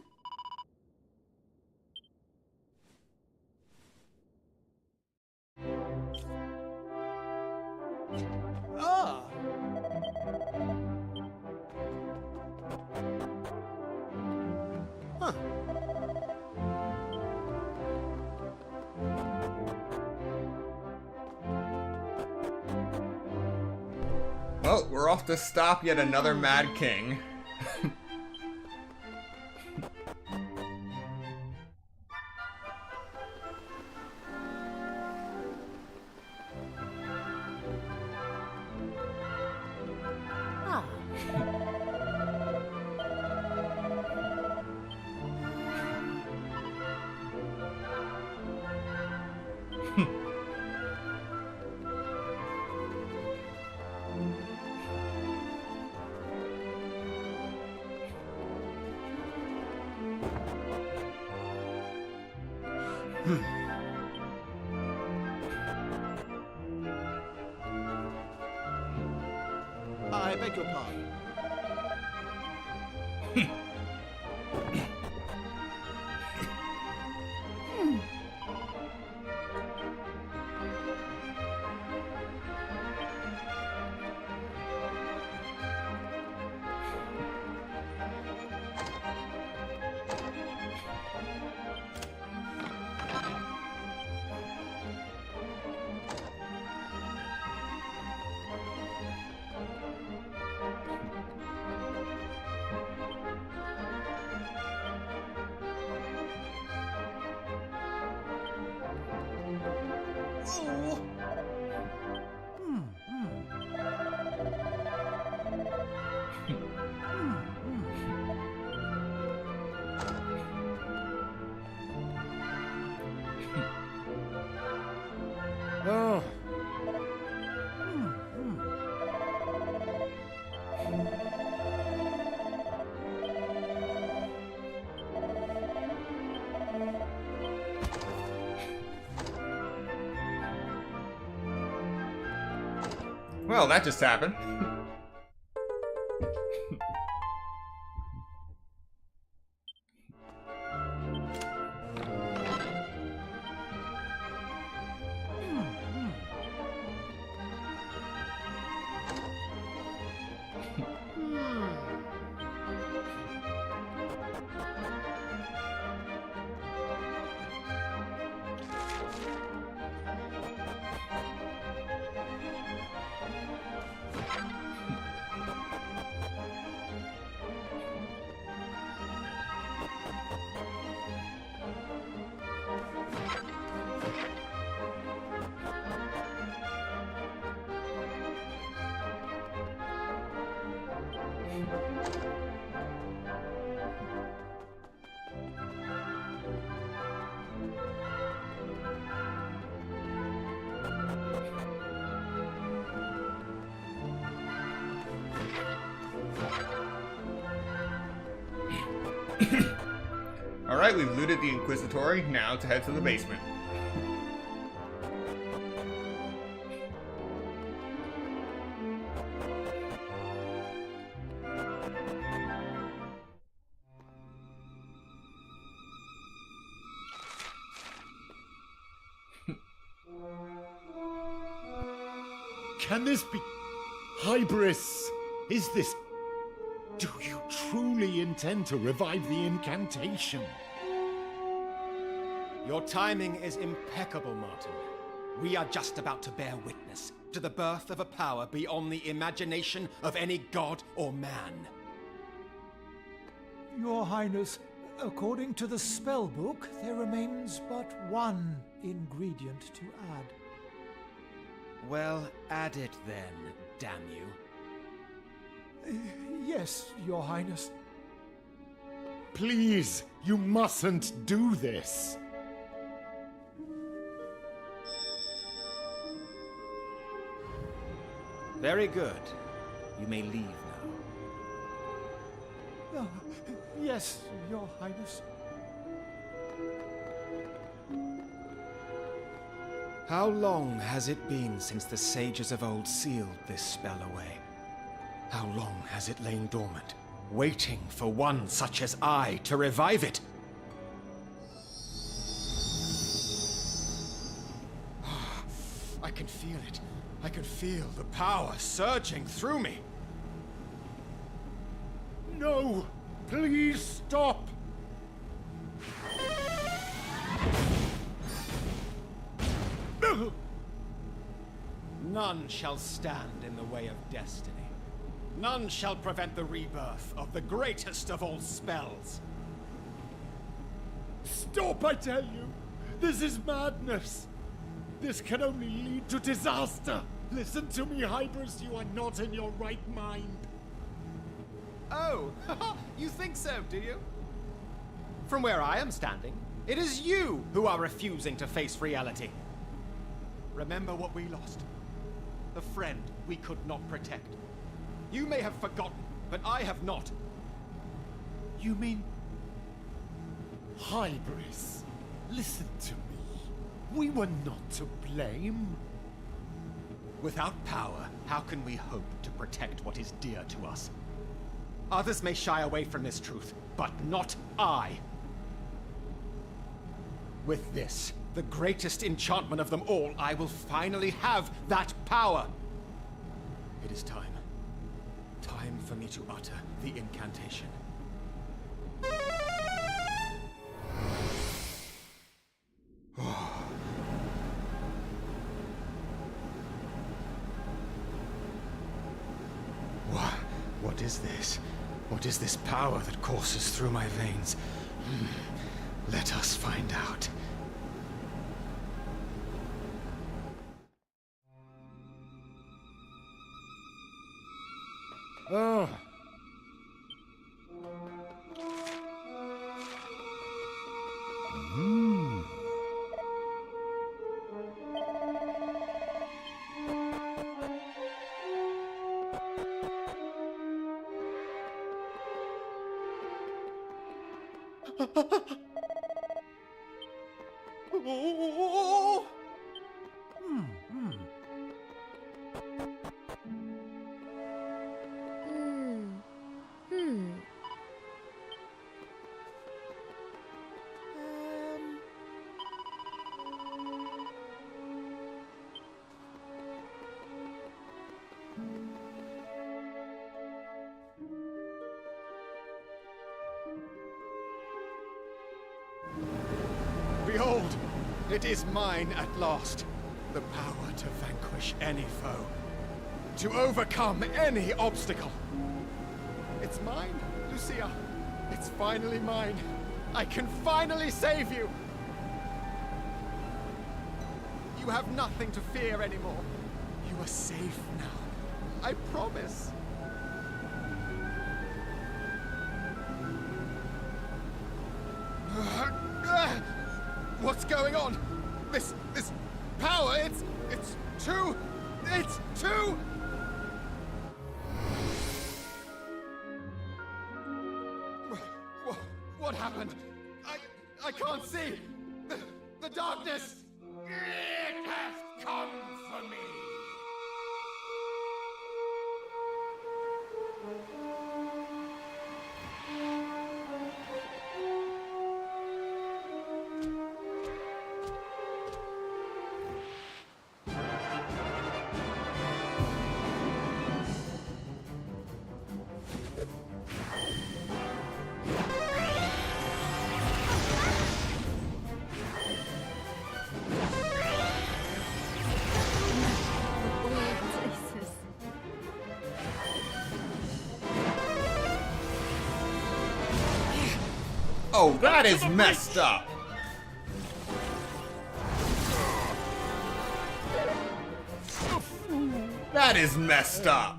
Ah! Huh. Well, we're off to stop yet another Mad King. I beg your pardon. Oh. Well, that just happened. Alright, we've looted the Inquisitory, now to head to the basement. Can this be... Hybris? Is this... Do you truly intend to revive the incantation? Your timing is impeccable, Martin. We are just about to bear witness to the birth of a power beyond the imagination of any god or man. Your Highness, According to the spell book, there remains but one ingredient to add. Well, add it then, damn you. Yes, Your Highness. Please, you mustn't do this. Very good. You may leave now. Yes, Your Highness. How long has it been since the sages of old sealed this spell away? How long has it lain dormant, waiting for one such as I to revive it? I can feel it. I can feel the power surging through me. No! Please stop! None shall stand in the way of destiny. None shall prevent the rebirth of the greatest of all spells. Stop, I tell you! This is madness! This can only lead to disaster! Listen to me, Hybris, you are not in your right mind. Oh, you think so, do you? From where I am standing, it is you who are refusing to face reality. Remember what we lost. The friend we could not protect. You may have forgotten, but I have not. You mean... Hybris, listen to me. We were not to blame. Without power, how can we hope to protect what is dear to us? Others may shy away from this truth, but not I. With this, the greatest enchantment of them all, I will finally have that power. It is time. Time for me to utter the incantation. What is this? What is this power that courses through my veins? Let us find out. Oh. Behold, it is mine at last. The power to vanquish any foe. To overcome any obstacle. It's mine, Lucia. It's finally mine. I can finally save you. You have nothing to fear anymore. You are safe now. I promise. What's going on? This power, it's too... What happened? I can't see. The darkness. It has come for me. Oh, that is messed up. That is messed up.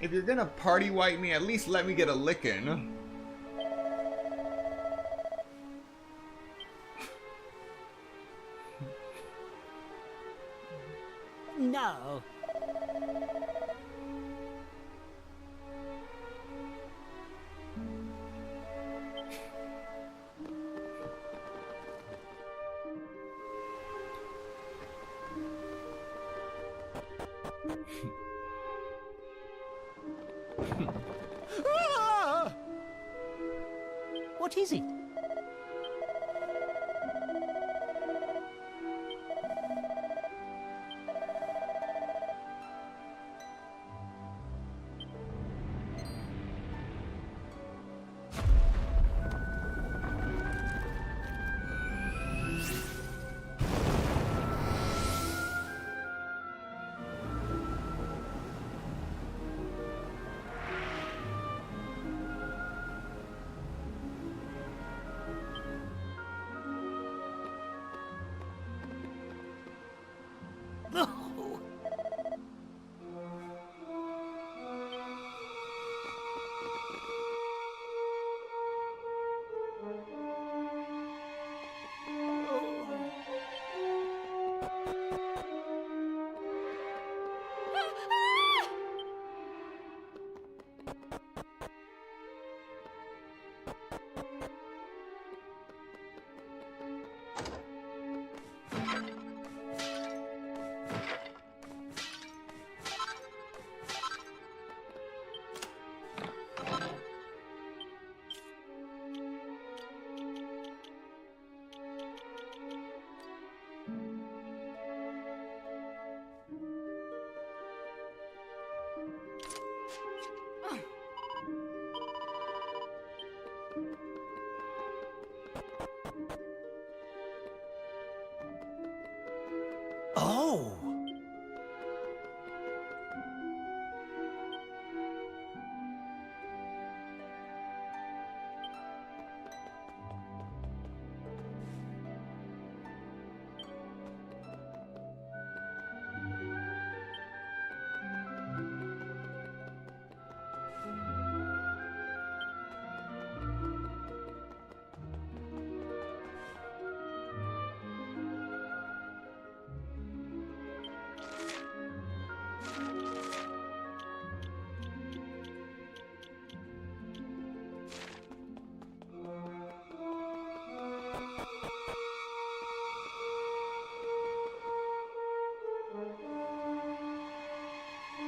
If you're gonna party wipe me, at least let me get a lick in. No. What is it? Oh!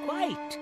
Quite.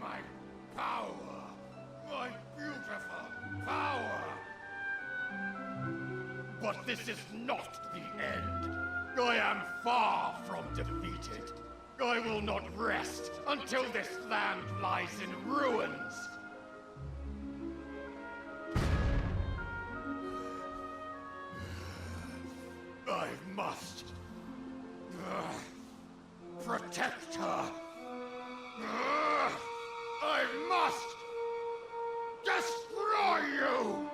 My power! My beautiful power! But this is not the end. I am far from defeated. I will not rest until this land lies in ruins. must protect her. I must destroy you!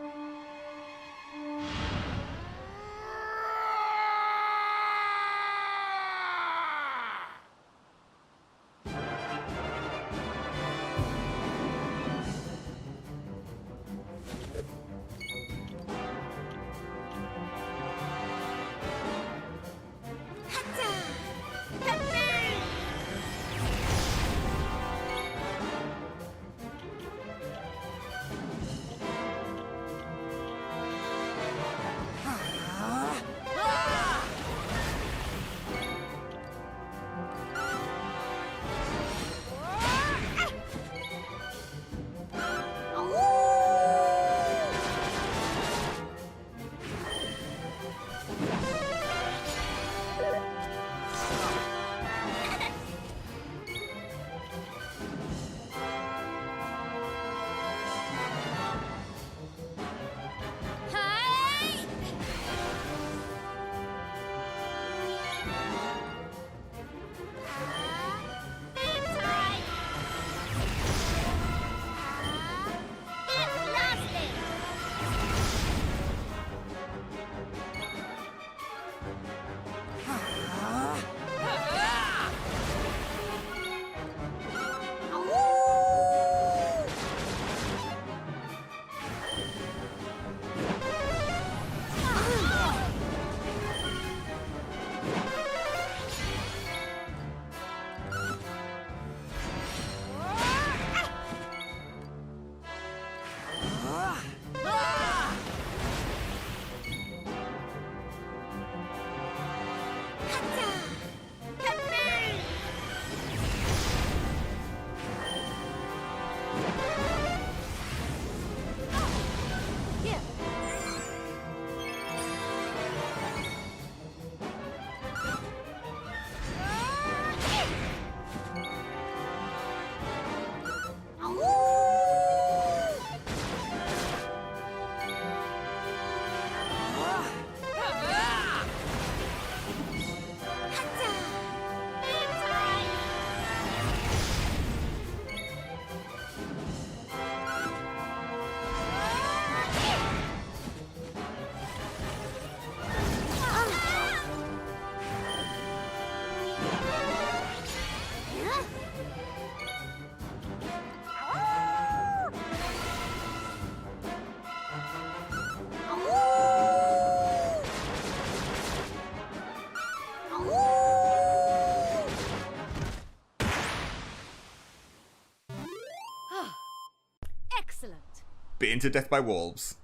Excellent. Bitten to death by wolves.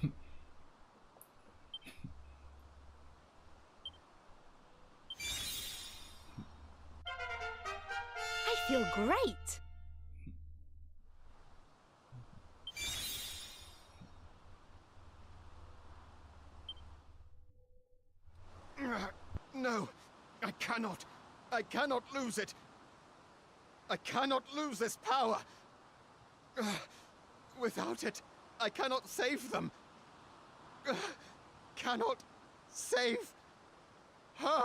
I feel great. No, I cannot. I cannot lose it. I cannot lose this power. Without it, I cannot save them. Cannot save her.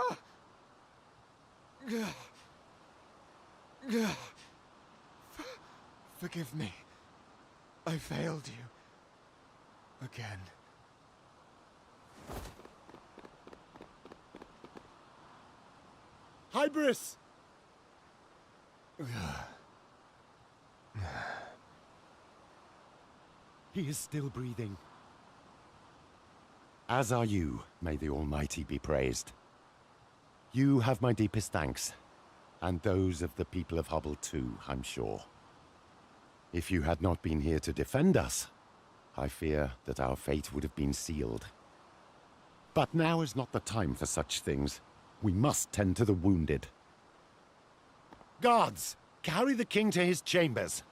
Forgive me. I failed you. Again. Hybris! He is still breathing. As are you, may the Almighty be praised. You have my deepest thanks, and those of the people of Hubble too, I'm sure. If you had not been here to defend us, I fear that our fate would have been sealed. But now is not the time for such things. We must tend to the wounded. Guards, carry the king to his chambers.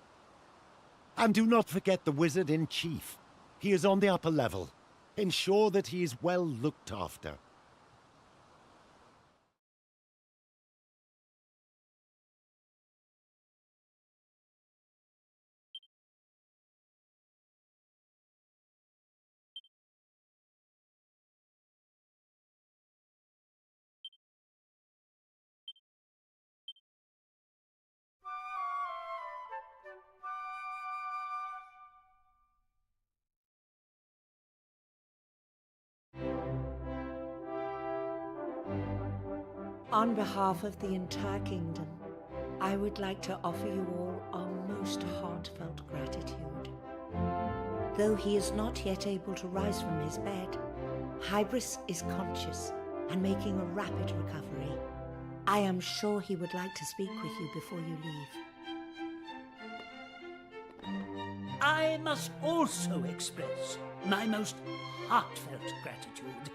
And do not forget the wizard-in-chief. He is on the upper level. Ensure that he is well looked after. On behalf of the entire kingdom, I would like to offer you all our most heartfelt gratitude. Though he is not yet able to rise from his bed, Hybris is conscious and making a rapid recovery. I am sure he would like to speak with you before you leave. I must also express my most heartfelt gratitude.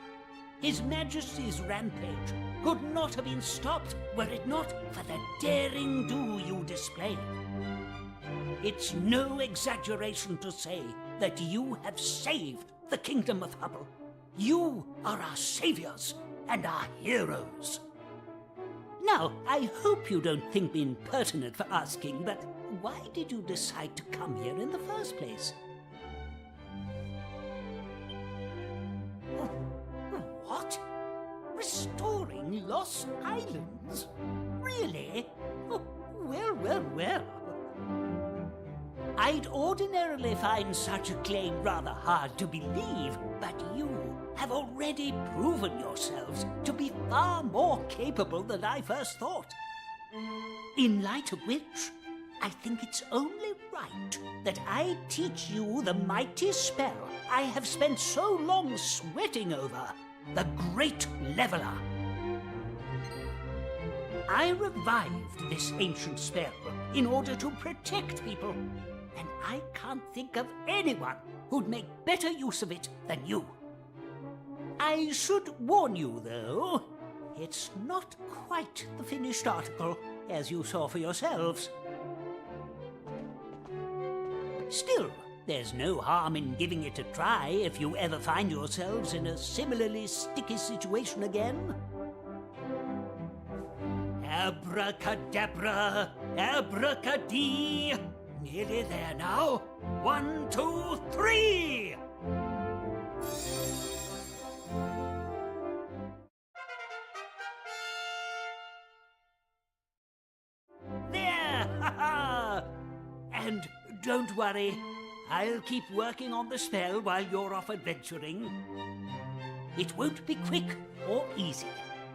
His Majesty's rampage could not have been stopped were it not for the daring do you displayed. It's no exaggeration to say that you have saved the Kingdom of Hubble. You are our saviors and our heroes. Now, I hope you don't think me impertinent for asking, but why did you decide to come here in the first place? What? Restoring lost islands? Really? Oh, well. I'd ordinarily find such a claim rather hard to believe, but you have already proven yourselves to be far more capable than I first thought. In light of which, I think it's only right that I teach you the mighty spell I have spent so long sweating over, the Great Leveler. I revived this ancient spell in order to protect people, and I can't think of anyone who'd make better use of it than you. I should warn you, though, it's not quite the finished article, as you saw for yourselves. Still, there's no harm in giving it a try if you ever find yourselves in a similarly sticky situation again. Abracadabra, abracadee. Nearly there now. 1, 2, 3! There! Ha ha! And don't worry, I'll keep working on the spell while you're off adventuring. It won't be quick or easy,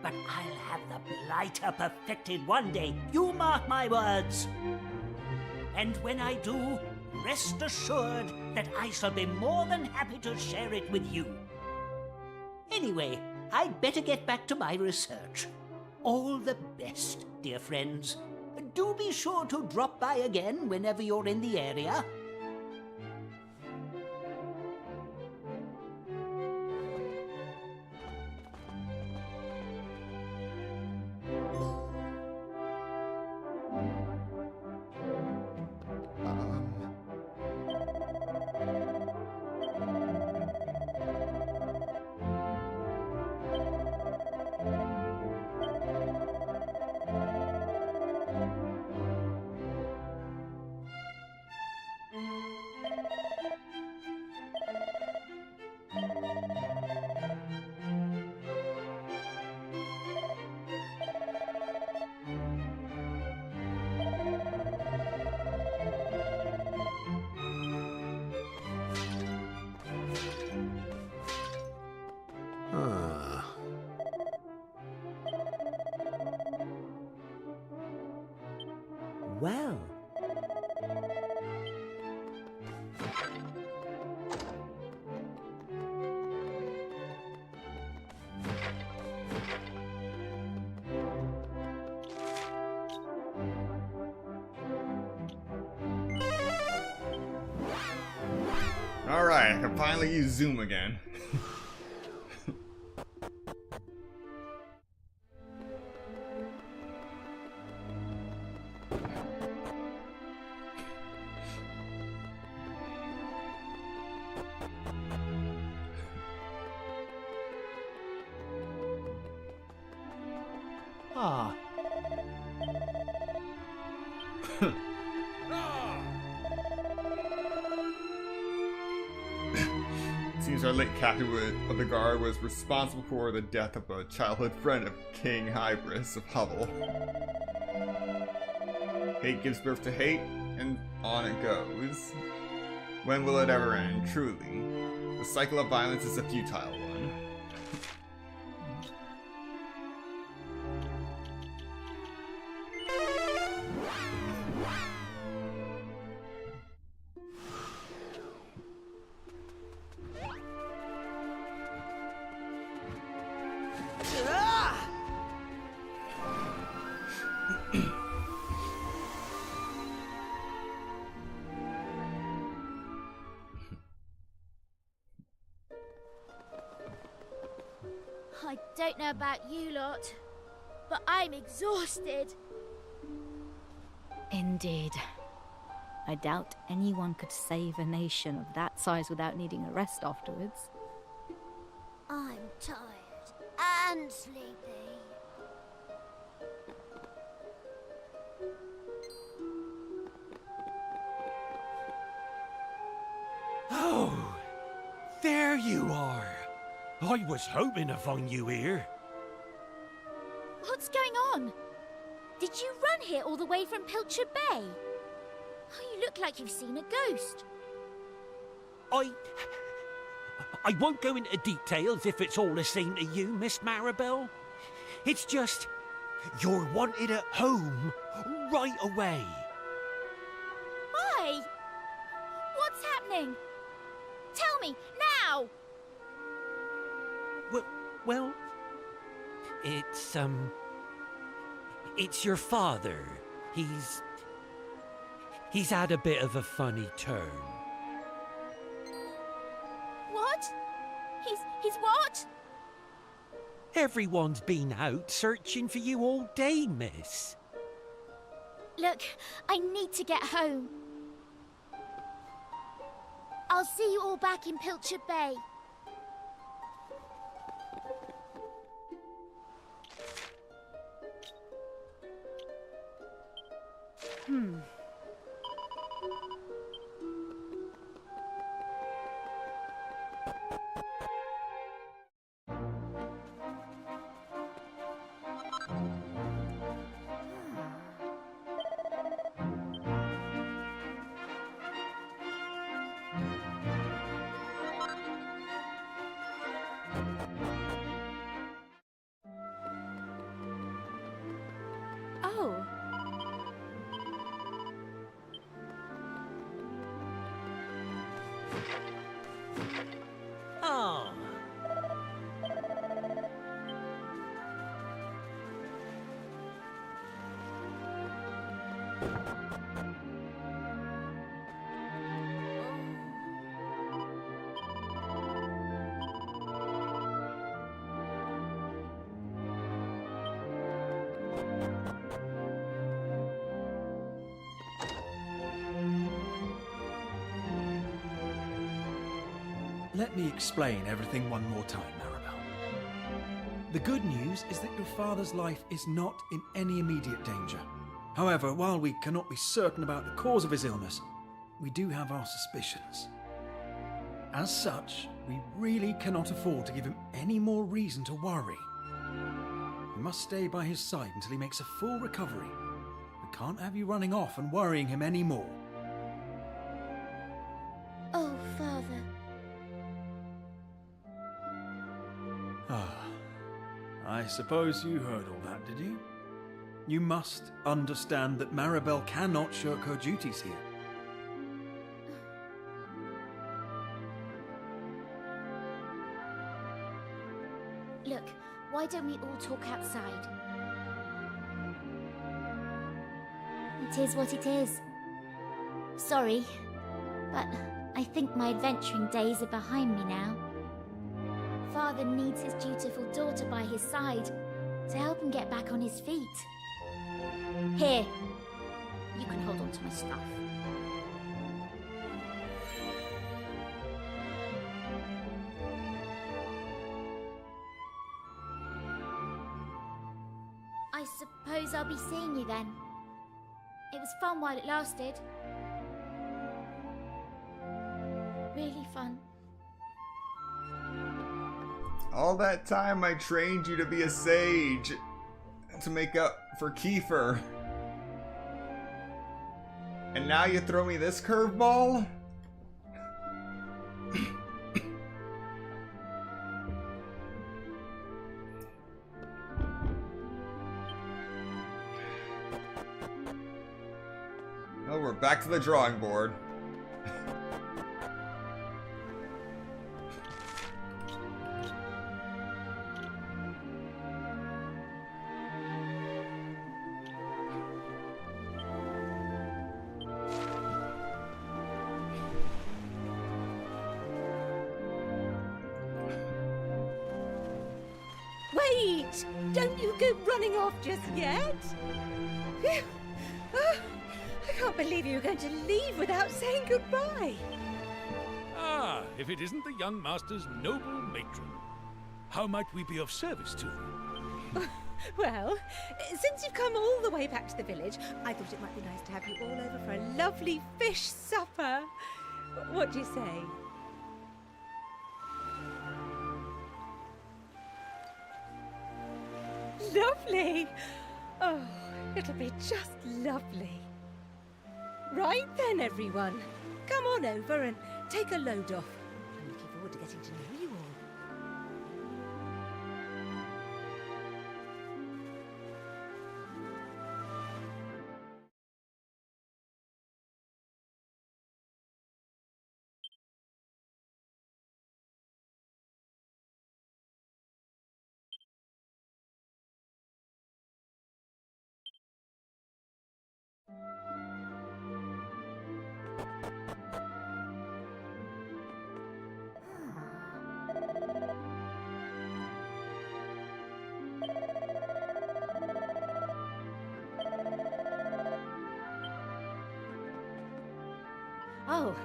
but I'll have the blighter perfected one day, you mark my words. And when I do, rest assured that I shall be more than happy to share it with you. Anyway, I'd better get back to my research. All the best, dear friends. Do be sure to drop by again whenever you're in the area. Well. Alright, I can finally use Zoom again. Ah. Seems our late captain of the guard was responsible for the death of a childhood friend of King Hybris of Hubble. Hate gives birth to hate, and on it goes. When will it ever end, truly? The cycle of violence is a futile one. I don't know about you lot, but I'm exhausted. Indeed. I doubt anyone could save a nation of that size without needing a rest afterwards. I'm tired and sleepy. Oh, there you are. I was hoping to find you here. What's going on? Did you run here all the way from Pilcher Bay? Oh, you look like you've seen a ghost. I won't go into details if it's all the same to you, Miss Maribel. It's just, you're wanted at home right away. Why? What's happening? Tell me, now! Well, it's your father. He's had a bit of a funny turn. What? He's what? Everyone's been out searching for you all day, miss. Look, I need to get home. I'll see you all back in Pilcher Bay. Oh. Oh. Let me explain everything one more time, Maribel. The good news is that your father's life is not in any immediate danger. However, while we cannot be certain about the cause of his illness, we do have our suspicions. As such, we really cannot afford to give him any more reason to worry. We must stay by his side until he makes a full recovery. We can't have you running off and worrying him anymore. Oh, Father. I suppose you heard all that, did you? You must understand that Maribel cannot shirk her duties here. Look, why don't we all talk outside? It is what it is. Sorry, but I think my adventuring days are behind me now. Father needs his dutiful daughter by his side to help him get back on his feet. Here, you can hold on to my stuff. I suppose I'll be seeing you then. It was fun while it lasted. Really fun. All that time I trained you to be a sage, to make up for Kiefer. And now you throw me this curveball? Oh, we're back to the drawing board. wait! Don't you go running off just yet! Phew. Oh, I can't believe you were going to leave without saying goodbye. Ah, if it isn't the young master's noble matron. How might we be of service to them? Well, since you've come all the way back to the village, I thought it might be nice to have you all over for a lovely fish supper. What do you say? Lovely! Oh, it'll be just lovely. Right then, everyone. Come on over and take a load off. I'm looking forward to getting to know you all. Oh.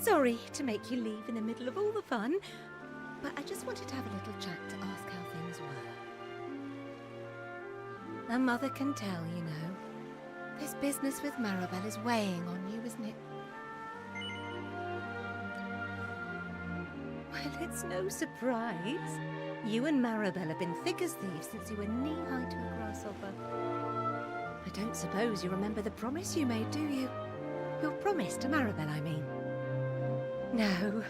Sorry to make you leave in the middle of all the fun, but I just wanted to have a little chat to ask how things were. A mother can tell, you know. This business with Maribel is weighing on you, isn't it? Well, it's no surprise. You and Maribel have been thick as thieves since you were knee-high to a grasshopper. I don't suppose you remember the promise you made, do you? Your promise to Maribel, I mean. No.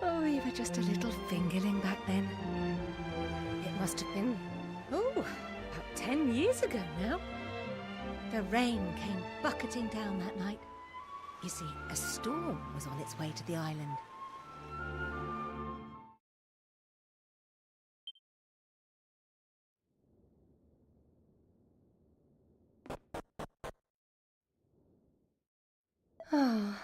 Oh, you were just a little fingerling back then. It must have been, about 10 years ago now. The rain came bucketing down that night. You see, a storm was on its way to the island. Oh.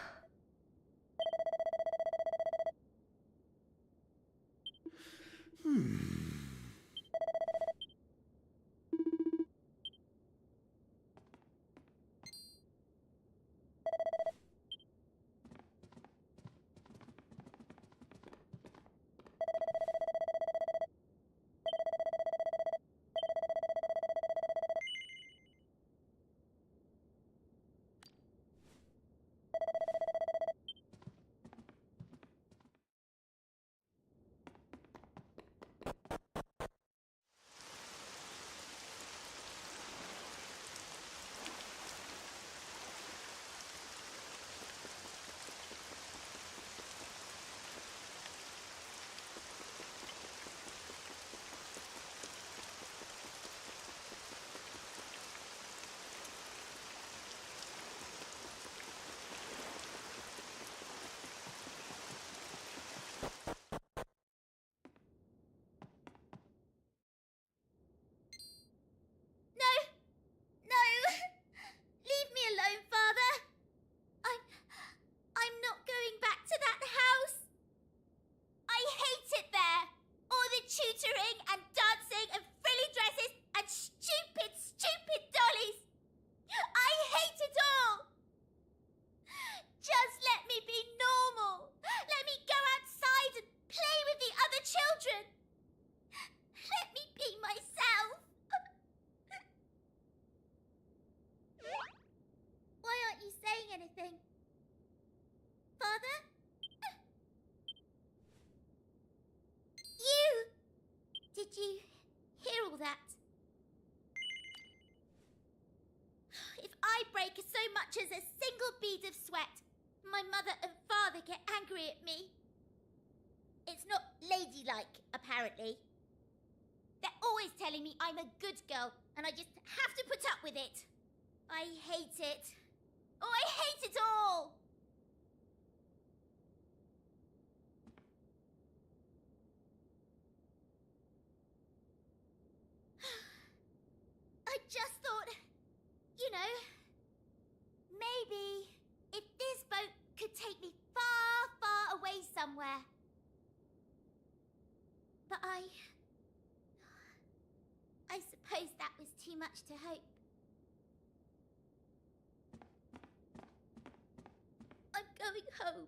Mother and Father get angry at me. It's not ladylike, apparently. They're always telling me I'm a good girl, and I just have to put up with it. I hate it. Oh, I hate it all! I just thought, you know, maybe if this boat could take me far, far away somewhere. But I suppose that was too much to hope. I'm going home.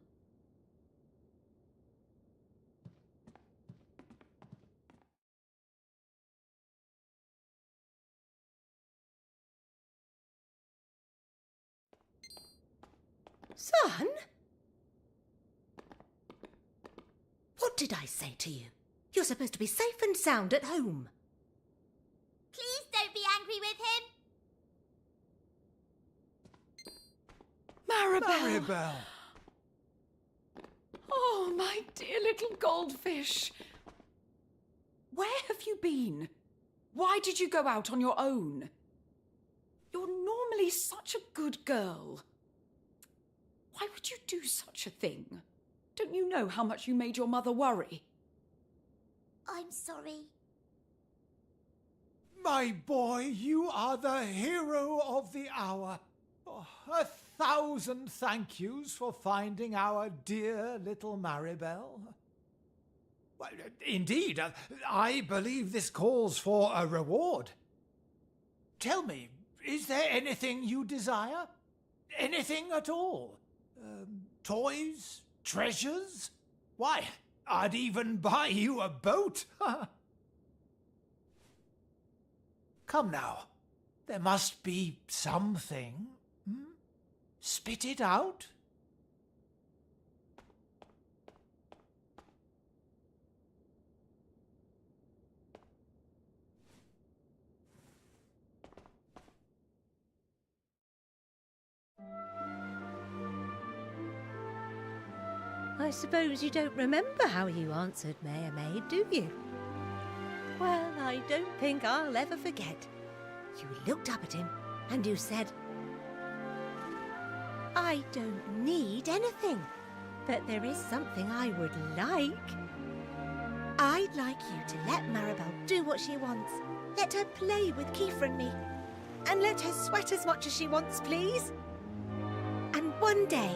Son? What did I say to you? You're supposed to be safe and sound at home. Please don't be angry with him. Maribel! Maribel! Oh, my dear little goldfish. Where have you been? Why did you go out on your own? You're normally such a good girl. Why would you do such a thing? Don't you know how much you made your mother worry? I'm sorry. My boy, you are the hero of the hour. Oh, 1,000 thank yous for finding our dear little Maribel. Well, indeed, I believe this calls for a reward. Tell me, is there anything you desire? Anything at all? Toys? Treasures? Why, I'd even buy you a boat. Come now, there must be something. Spit it out. I suppose you don't remember how you answered Mayor Maid, do you? Well, I don't think I'll ever forget. You looked up at him and you said, I don't need anything, but there is something I would like. I'd like you to let Maribel do what she wants. Let her play with Kiefer and me. And let her sweat as much as she wants, please. And one day,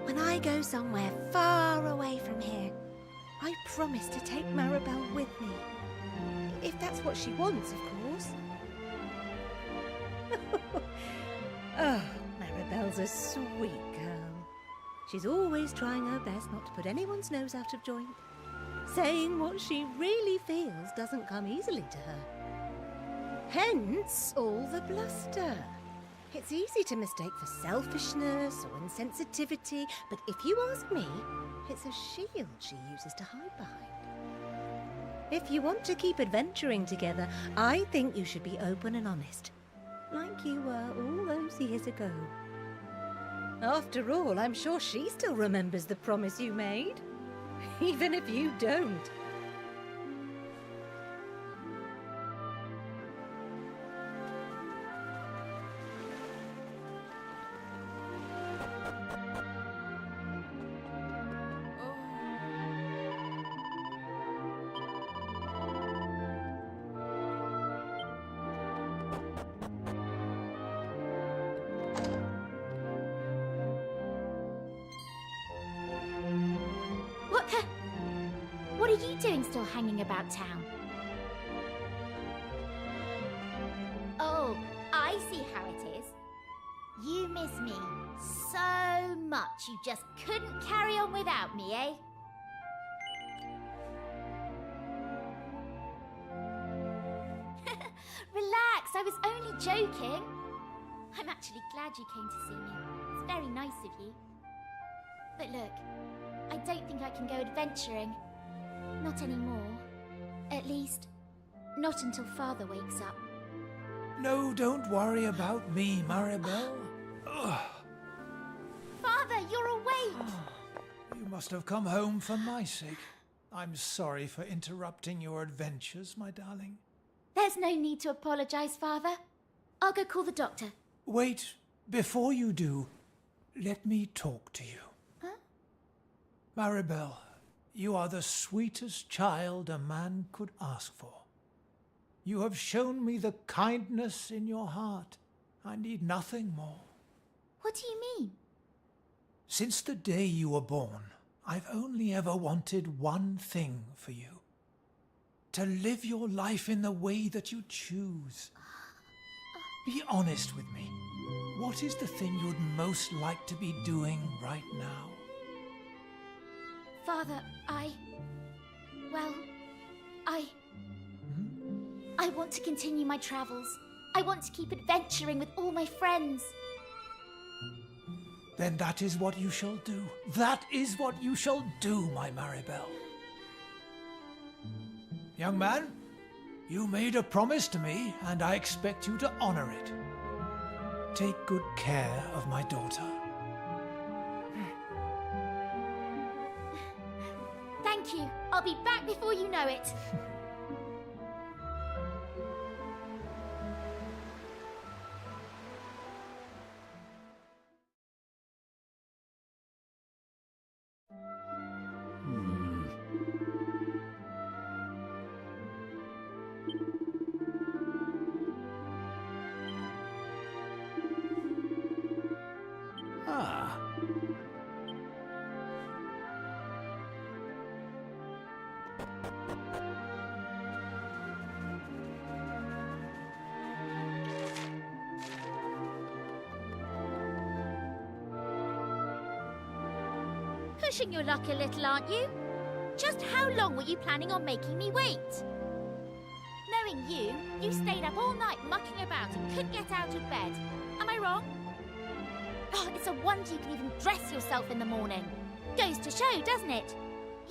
when I go somewhere far away from here, I promise to take Maribel with me. If that's what she wants, of course. Oh, Maribel's a sweet girl. She's always trying her best not to put anyone's nose out of joint. Saying what she really feels doesn't come easily to her. Hence all the bluster. It's easy to mistake for selfishness or insensitivity, but if you ask me, it's a shield she uses to hide behind. If you want to keep adventuring together, I think you should be open and honest, like you were all those years ago. After all, I'm sure she still remembers the promise you made, even if you don't. What are you doing still hanging about town? Oh, I see how it is. You miss me so much you just couldn't carry on without me, eh? Relax, I was only joking. I'm actually glad you came to see me. It's very nice of you. But look, I don't think I can go adventuring. Not anymore. At least, not until Father wakes up. No, don't worry about me, Maribel. Father, you're awake! You must have come home for my sake. I'm sorry for interrupting your adventures, my darling. There's no need to apologise, Father. I'll go call the doctor. Wait, before you do, let me talk to you. Huh? Maribel, you are the sweetest child a man could ask for. You have shown me the kindness in your heart. I need nothing more. What do you mean? Since the day you were born, I've only ever wanted one thing for you. To live your life in the way that you choose. Be honest with me. What is the thing you'd most like to be doing right now? Father, I want to continue my travels. I want to keep adventuring with all my friends. Then that is what you shall do. That is what you shall do, my Maribel. Young man, you made a promise to me, and I expect you to honor it. Take good care of my daughter. Thank you. I'll be back before you know it. Pushing your luck a little, aren't you? Just how long were you planning on making me wait? Knowing you stayed up all night mucking about and couldn't get out of bed. Am I wrong? Oh, it's a wonder you can even dress yourself in the morning. Goes to show, doesn't it?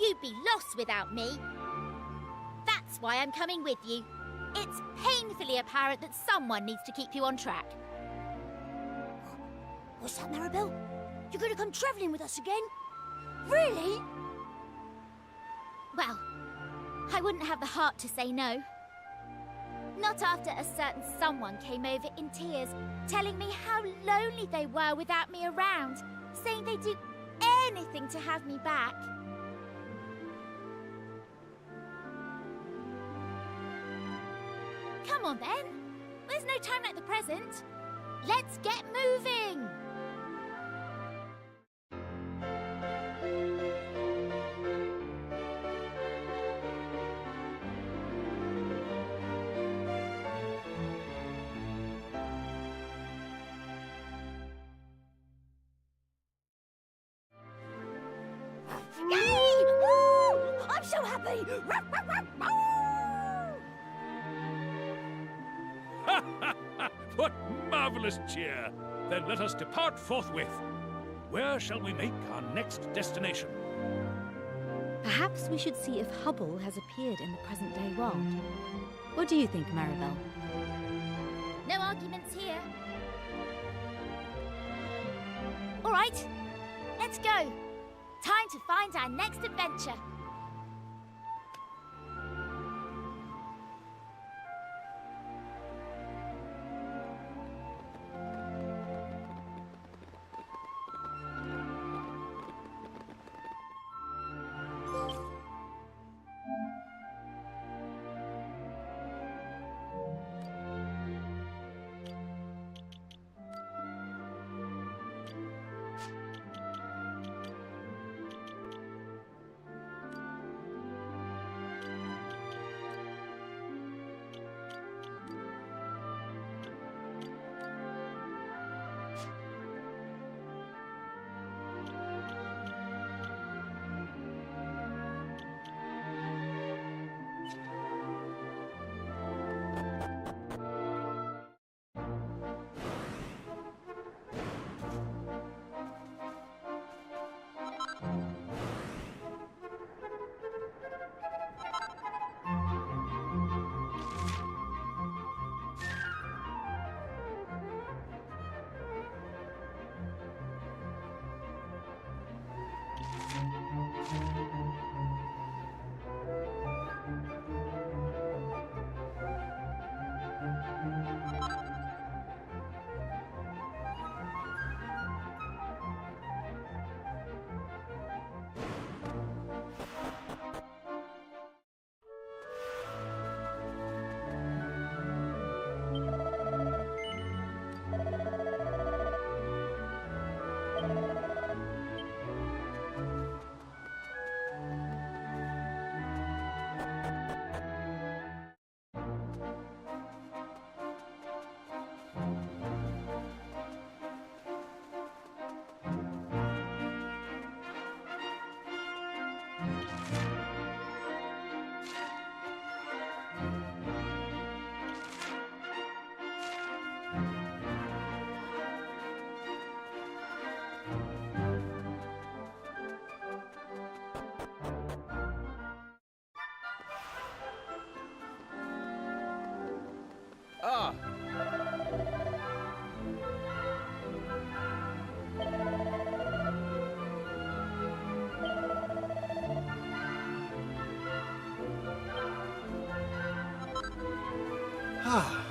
You'd be lost without me. That's why I'm coming with you. It's painfully apparent that someone needs to keep you on track. What's that, Maribel? You're going to come travelling with us again? Really? Well, I wouldn't have the heart to say no. Not after a certain someone came over in tears, telling me how lonely they were without me around, saying they'd do anything to have me back. Come on then. There's no time like the present. Let's get moving! Yay! Woo! I'm so happy! What marvelous cheer! Then let us depart forthwith. Where shall we make our next destination? Perhaps we should see if Hubble has appeared in the present-day world. What do you think, Maribel? No arguments here. All right, let's go. Time to find our next adventure. Ah! Ah.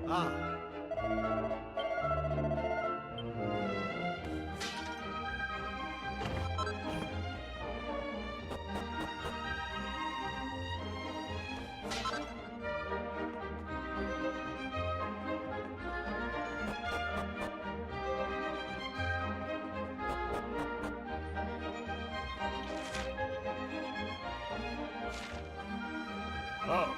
Oh. Oh.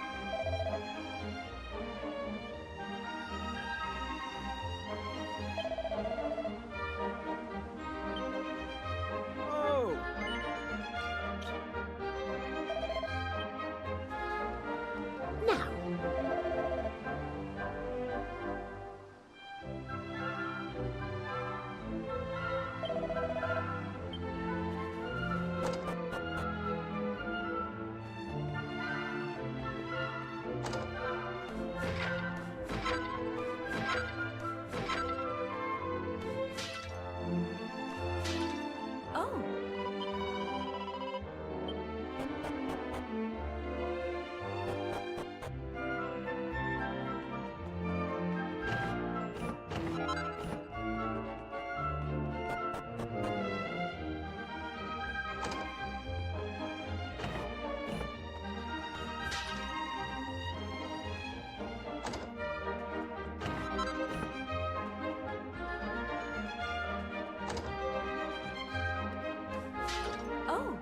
Oh.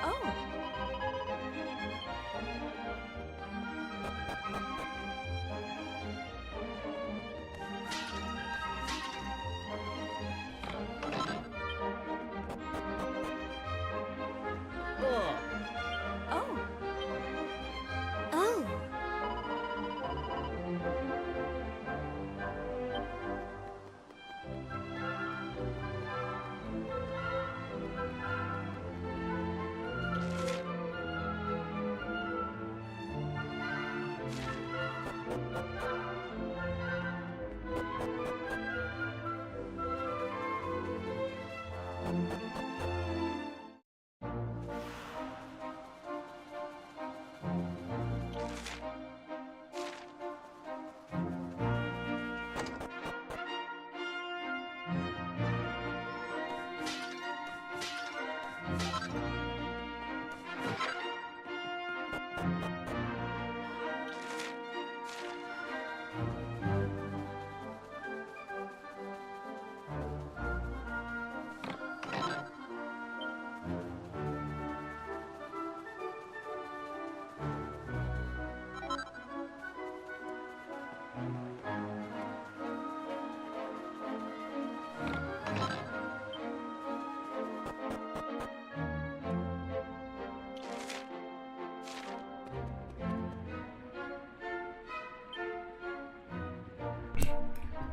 Oh. Oh. Oh. Oh.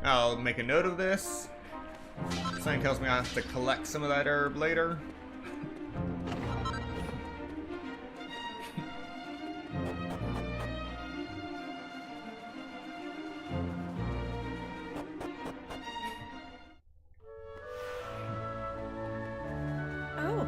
I'll make a note of this. Something tells me I have to collect some of that herb later. Oh.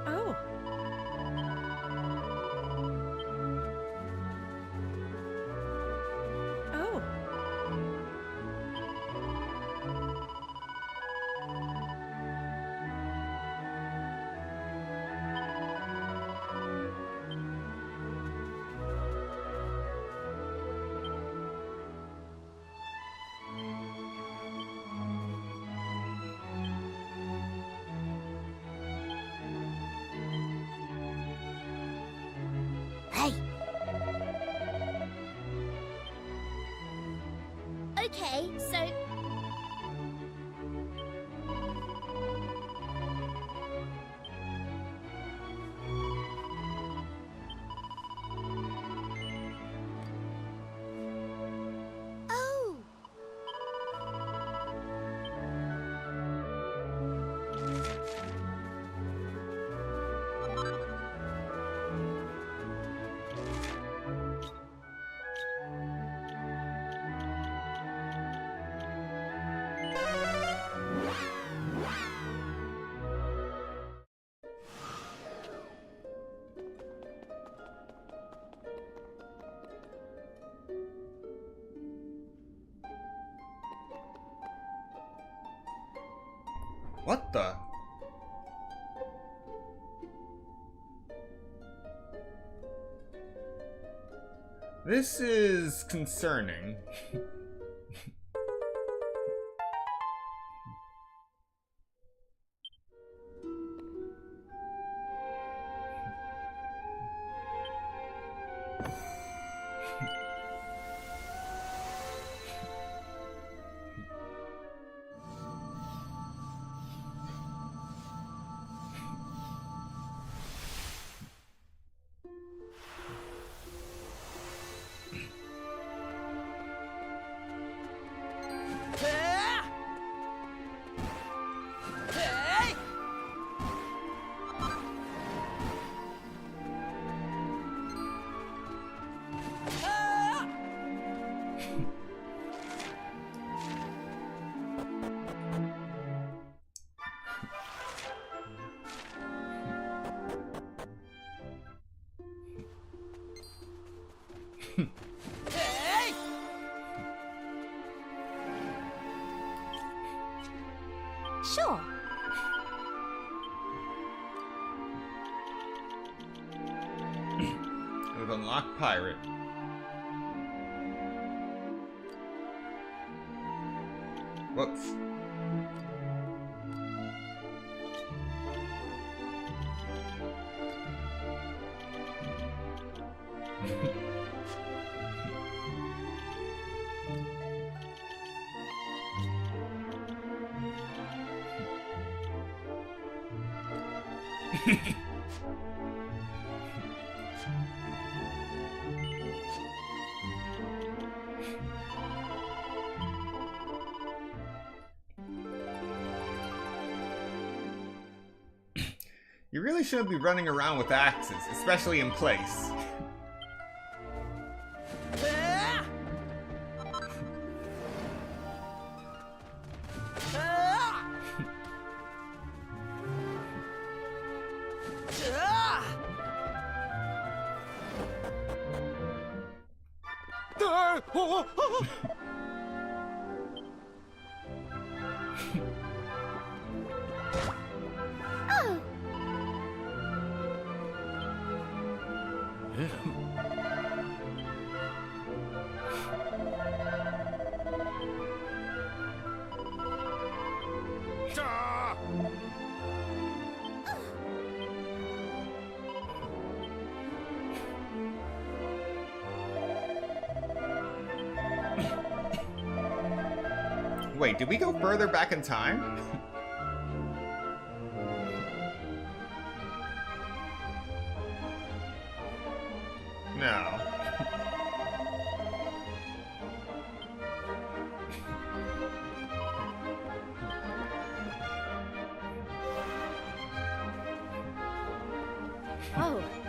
Oh. Oh. Hey! Okay, so... Oh! What the? This is concerning. Sure. We've unlocked Pirate. Whoops. You really shouldn't be running around with axes, especially in place. Oh! Wait, did we go further back in time? No. Oh.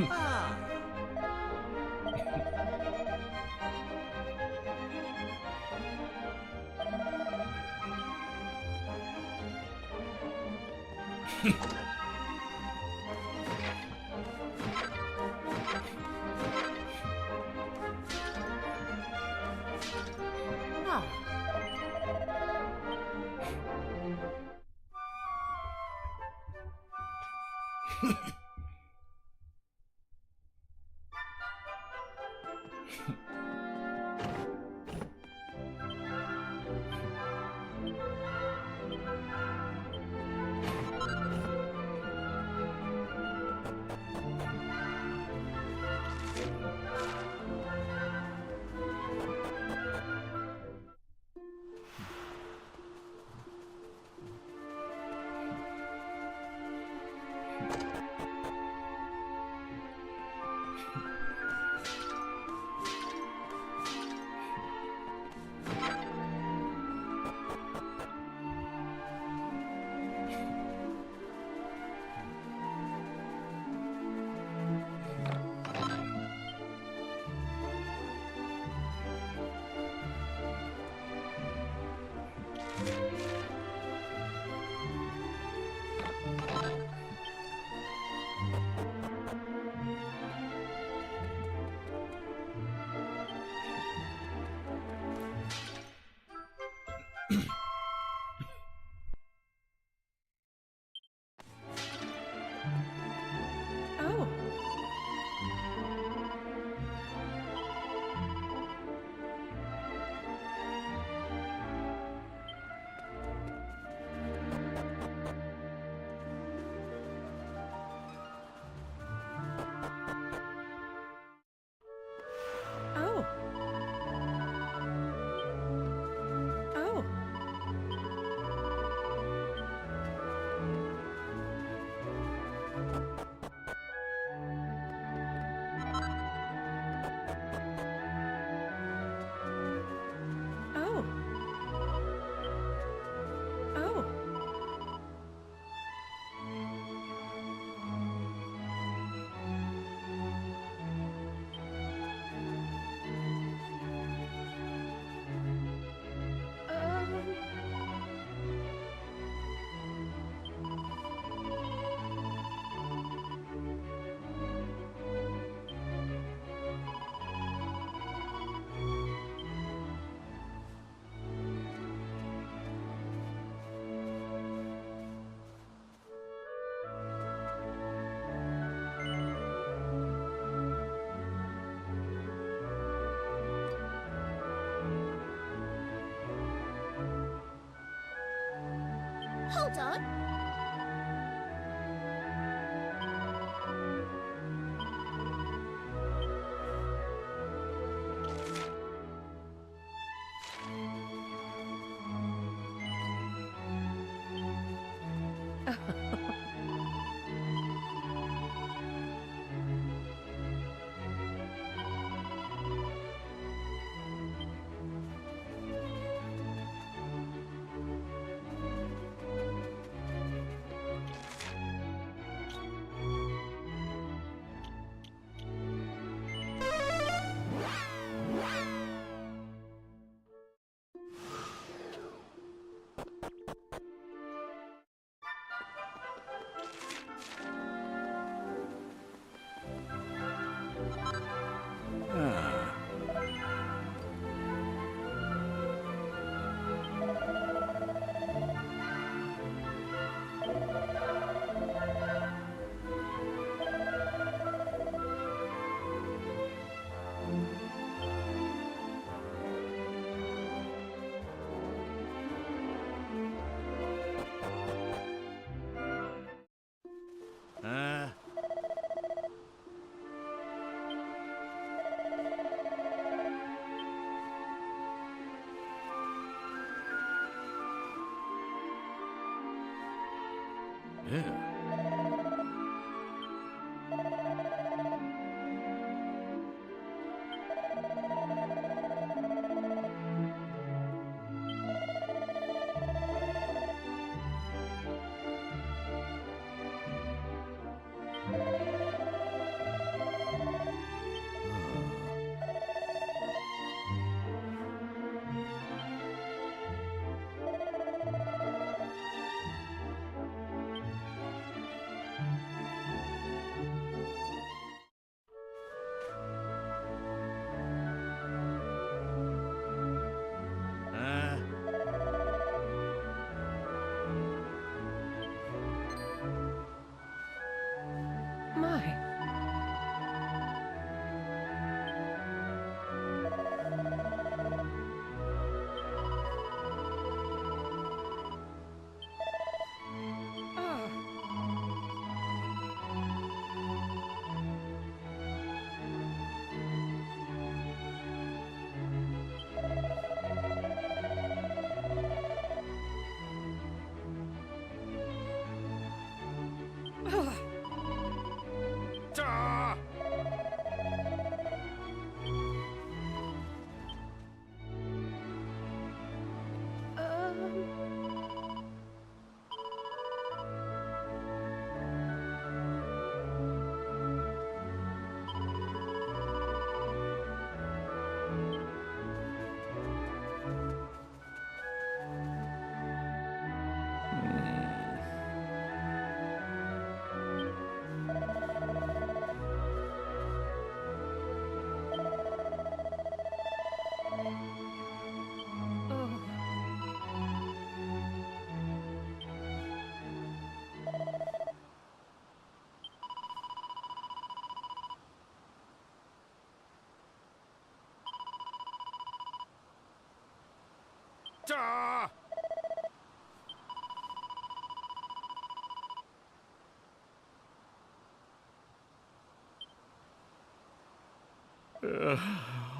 Ah. Hold on. Yeah. My.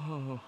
Oh.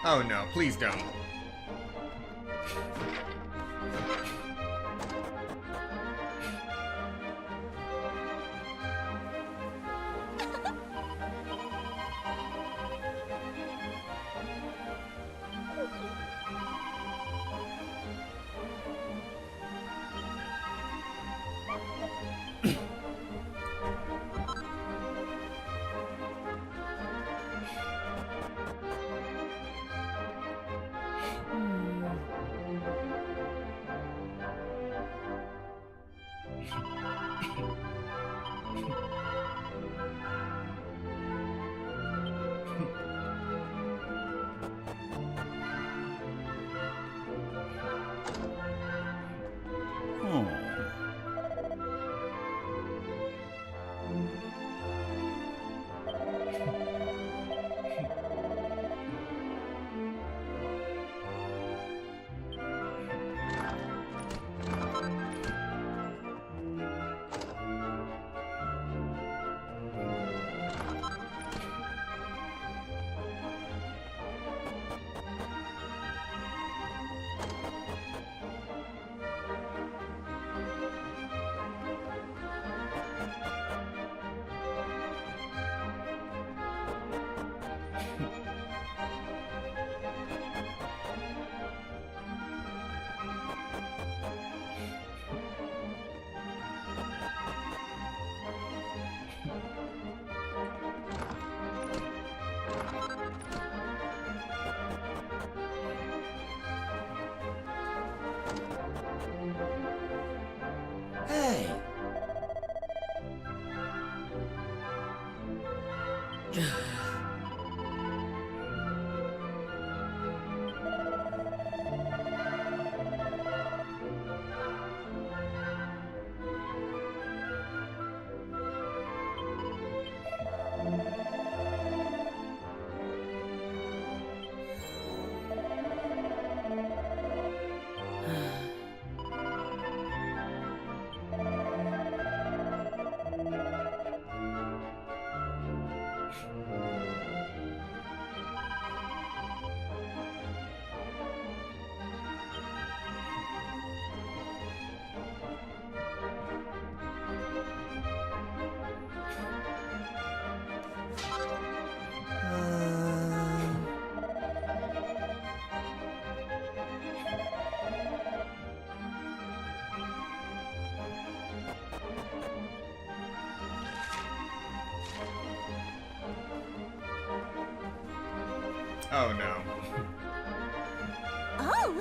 Oh no, please don't. Hey! Oh no. Oh!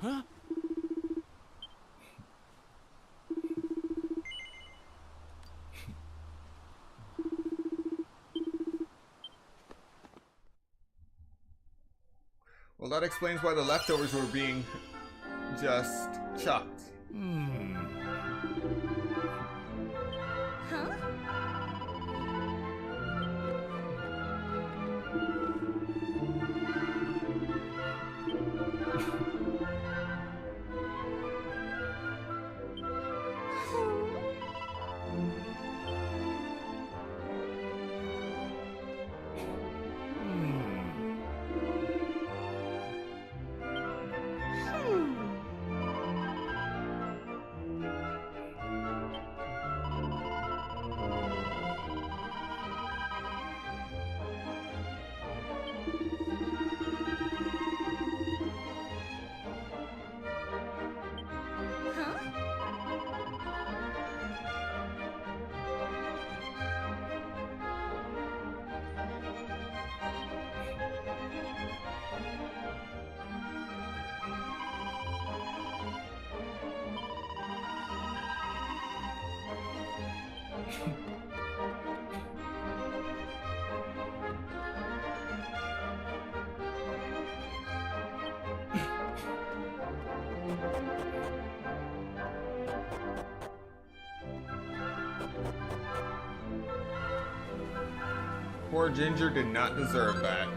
Huh? Well, that explains why the leftovers were being just chucked. Huh? Poor Ginger did not deserve that.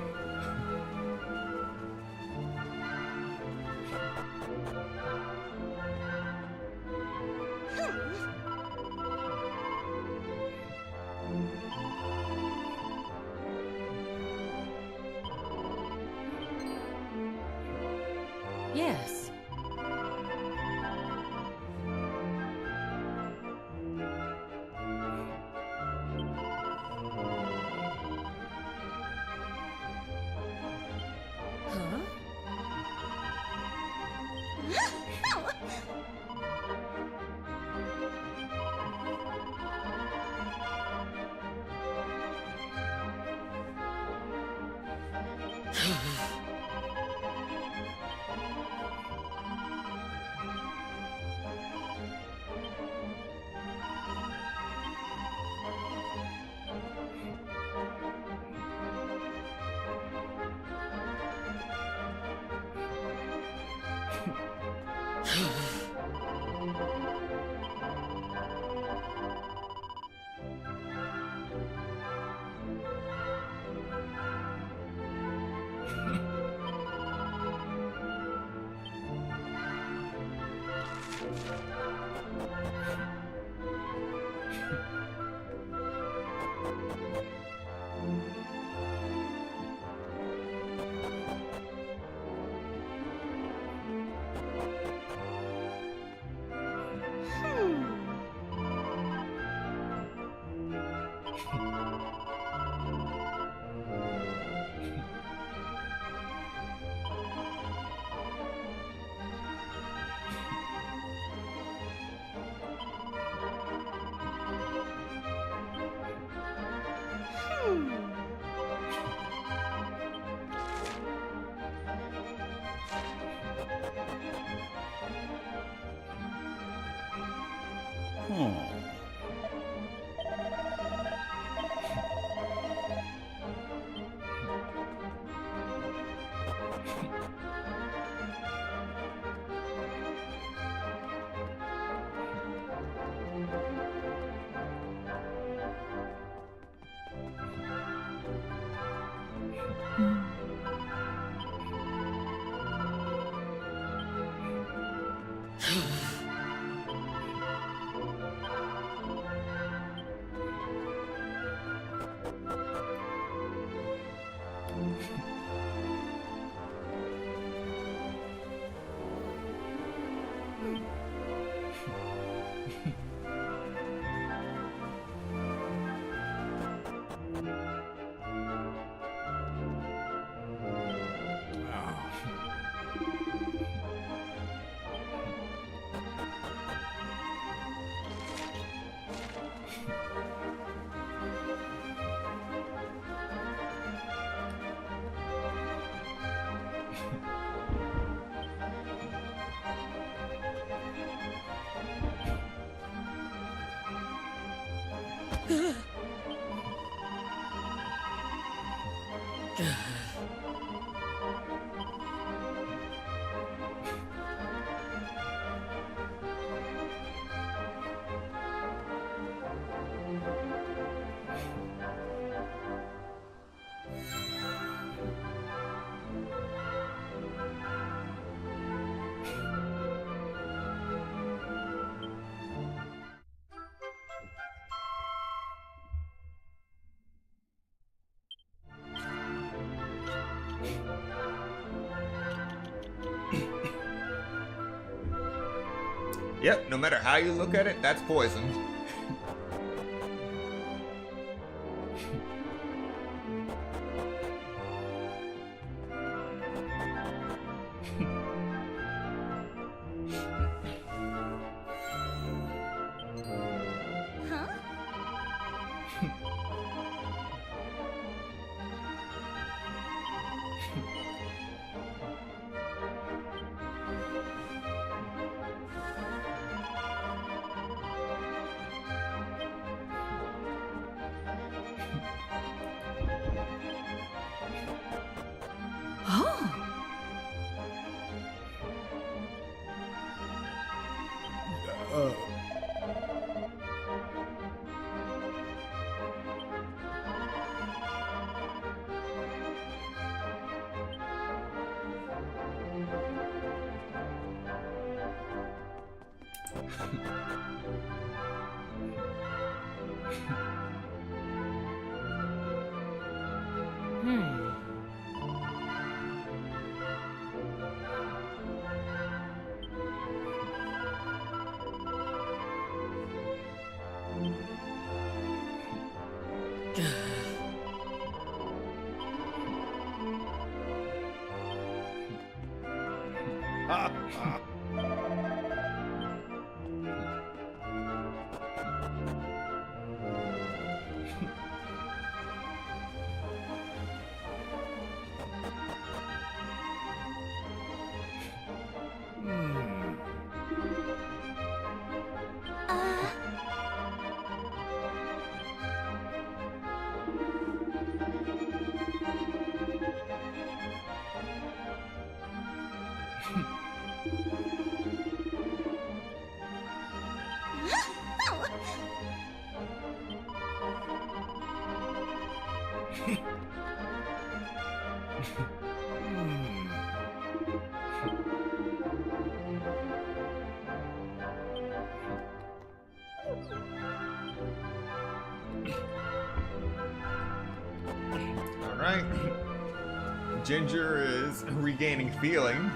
Yes. Huh? Yep, no matter how you look at it, that's poison. Huh? Oh! Alright. Ginger is regaining feeling.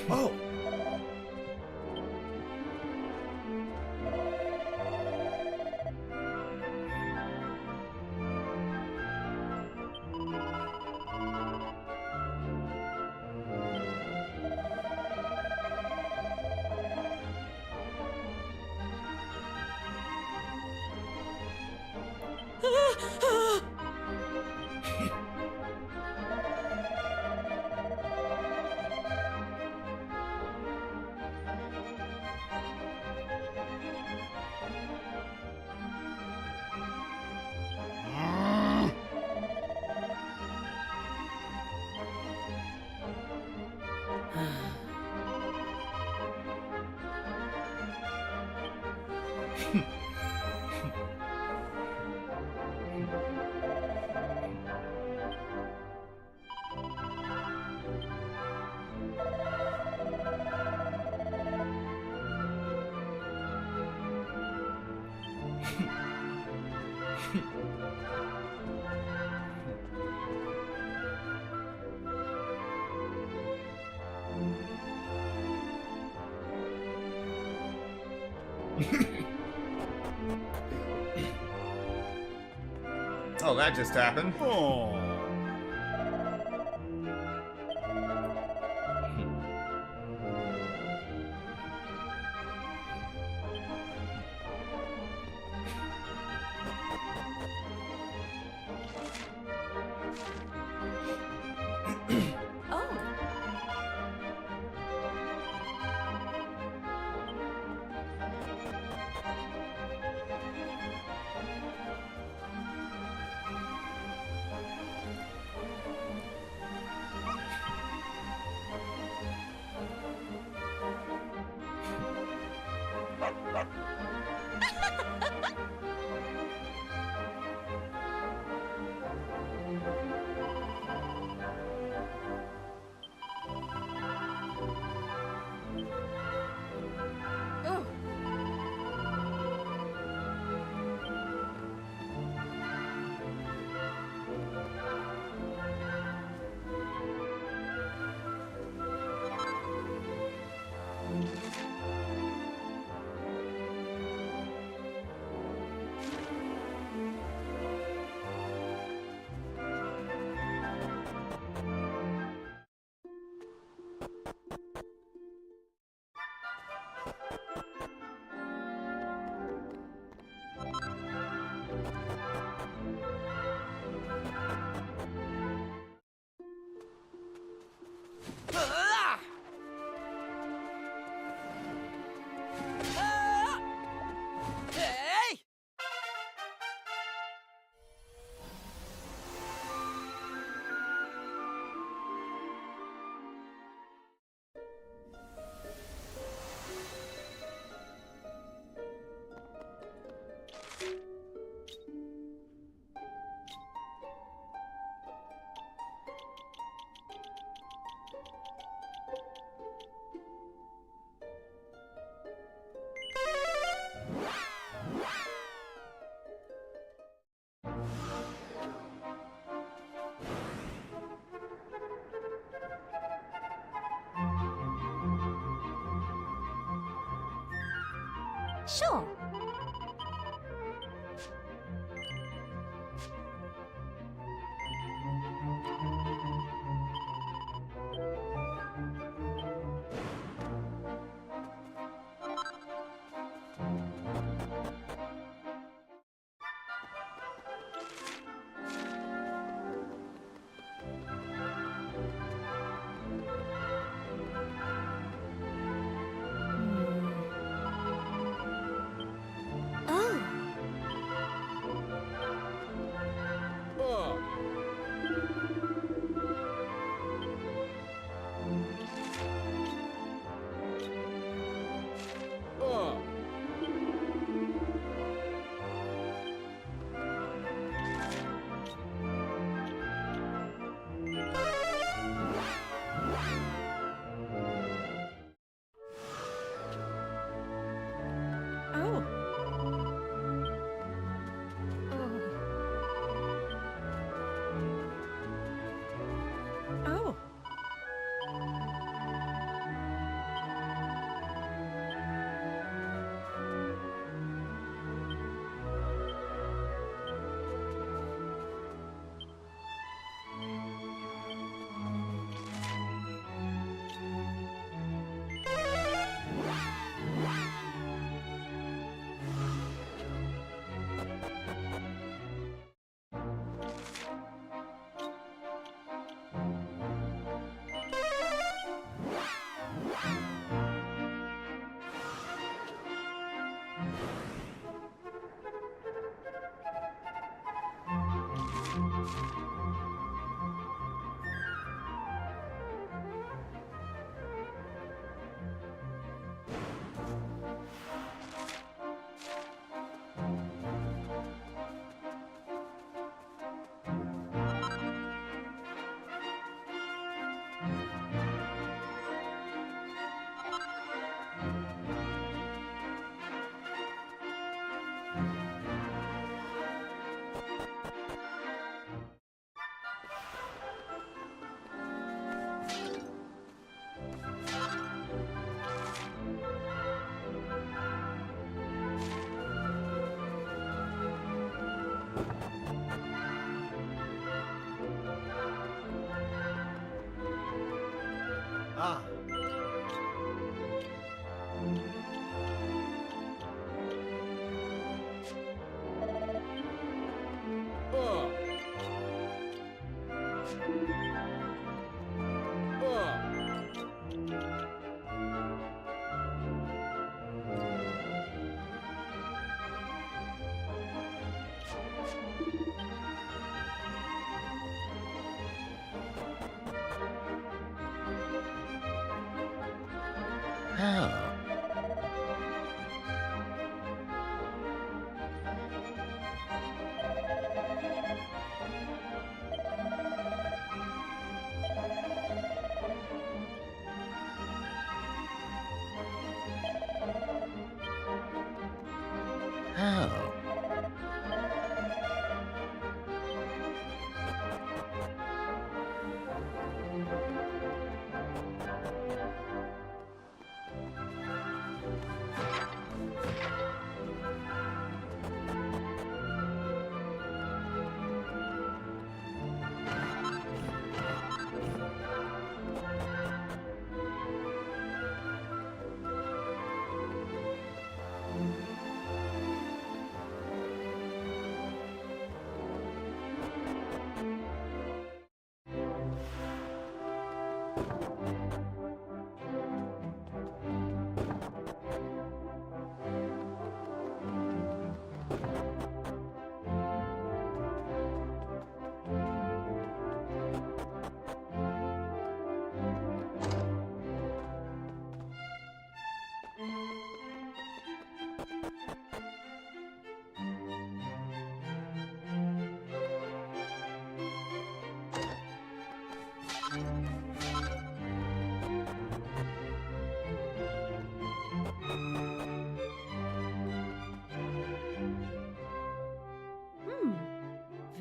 Oh! Oh, that just happened. Oh. Sure. Ah. How? How?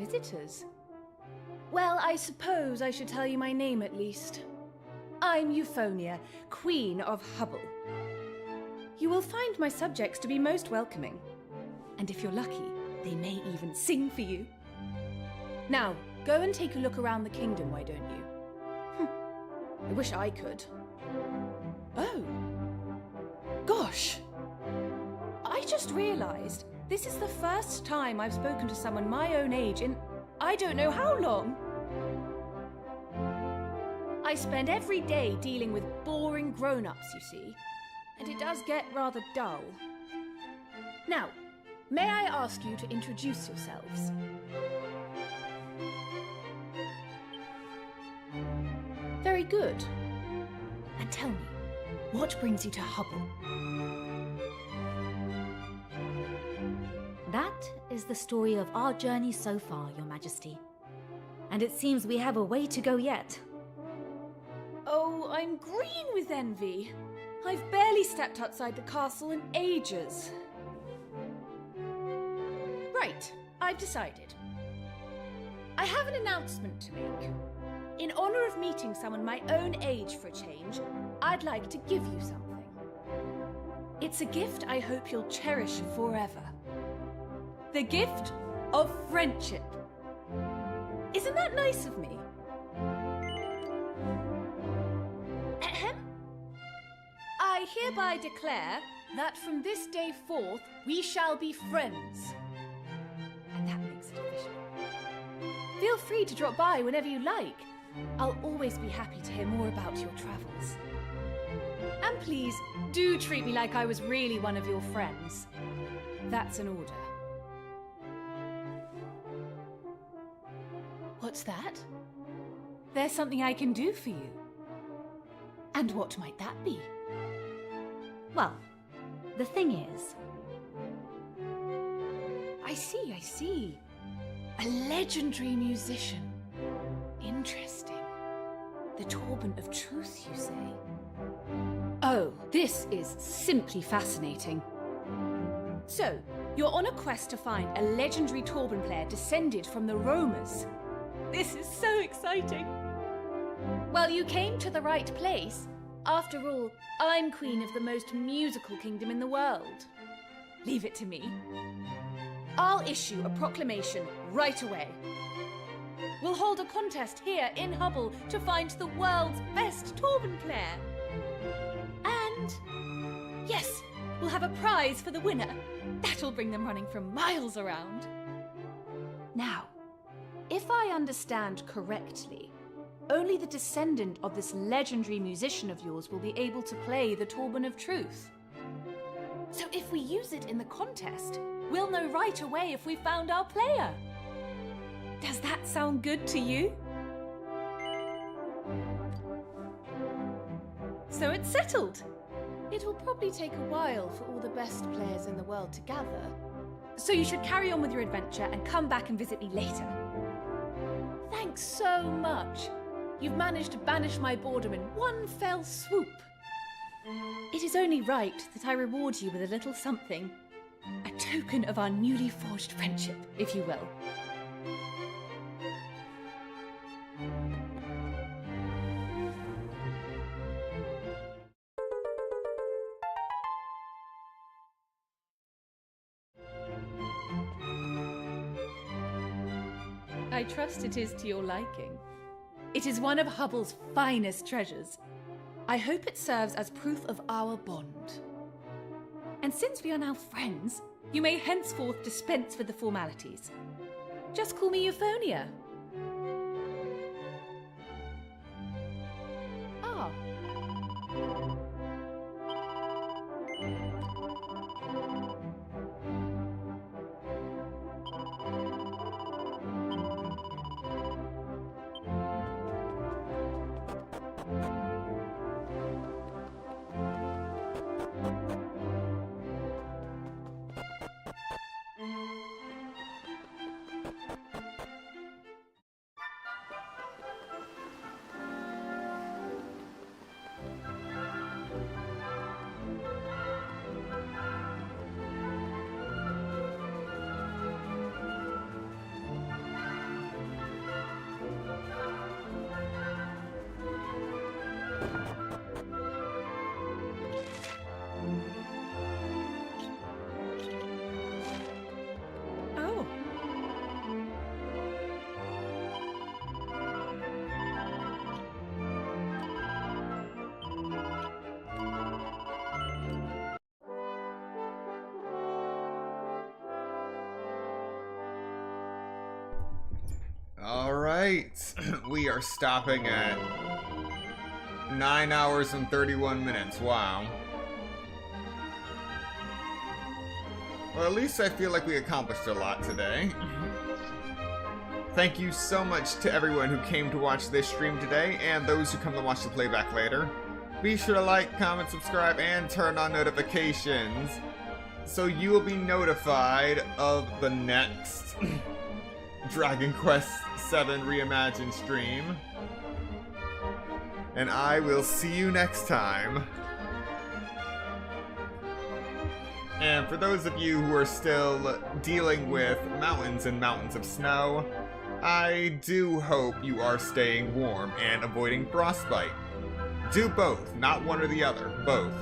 visitors. Well, I suppose I should tell you my name at least. I'm Euphonia, Queen of Hubble. You will find my subjects to be most welcoming. And if you're lucky, they may even sing for you. Now, go and take a look around the kingdom, why don't you? I wish I could. Oh. Gosh. I just realized this is the first time I've spoken to someone my own age in I don't know how long. I spend every day dealing with boring grown-ups, you see, and it does get rather dull. Now, may I ask you to introduce yourselves? Very good. And tell me, what brings you to Hubble? That is the story of our journey so far, Your Majesty. And it seems we have a way to go yet. Oh, I'm green with envy. I've barely stepped outside the castle in ages. Right, I've decided. I have an announcement to make. In honor of meeting someone my own age for a change, I'd like to give you something. It's a gift I hope you'll cherish forever. The gift of friendship. Isn't that nice of me? Ahem. I hereby declare that from this day forth we shall be friends. And that makes it official. Feel free to drop by whenever you like. I'll always be happy to hear more about your travels. And please, do treat me like I was really one of your friends. That's an order. What's that? There's something I can do for you. And what might that be? Well, the thing is... I see. A legendary musician. Interesting. The Torben of Truth, you say? Oh, this is simply fascinating. So, you're on a quest to find a legendary Torben player descended from the Romers. This is so exciting. Well, you came to the right place. After all, I'm queen of the most musical kingdom in the world. Leave it to me. I'll issue a proclamation right away. We'll hold a contest here in Hubble to find the world's best Torben player. And, yes, we'll have a prize for the winner. That'll bring them running for miles around. Now, if I understand correctly, only the descendant of this legendary musician of yours will be able to play the Torben of Truth. So if we use it in the contest, we'll know right away if we found our player. Does that sound good to you? So it's settled. It will probably take a while for all the best players in the world to gather. So you should carry on with your adventure and come back and visit me later. Thanks so much. You've managed to banish my boredom in one fell swoop. It is only right that I reward you with a little something. A token of our newly forged friendship, if you will. I trust it is to your liking. It is one of Hubble's finest treasures. I hope it serves as proof of our bond. And since we are now friends, you may henceforth dispense with the formalities. Just call me Euphonia. Ah. Alright, we are stopping at 9 hours and 31 minutes, wow. Well, at least I feel like we accomplished a lot today. Thank you so much to everyone who came to watch this stream today, and those who come to watch the playback later. Be sure to like, comment, subscribe, and turn on notifications, so you will be notified of the next Dragon Quest VII Reimagined stream. And I will see you next time. And for those of you who are still dealing with mountains and mountains of snow, I do hope you are staying warm and avoiding frostbite. Do both, not one or the other, both.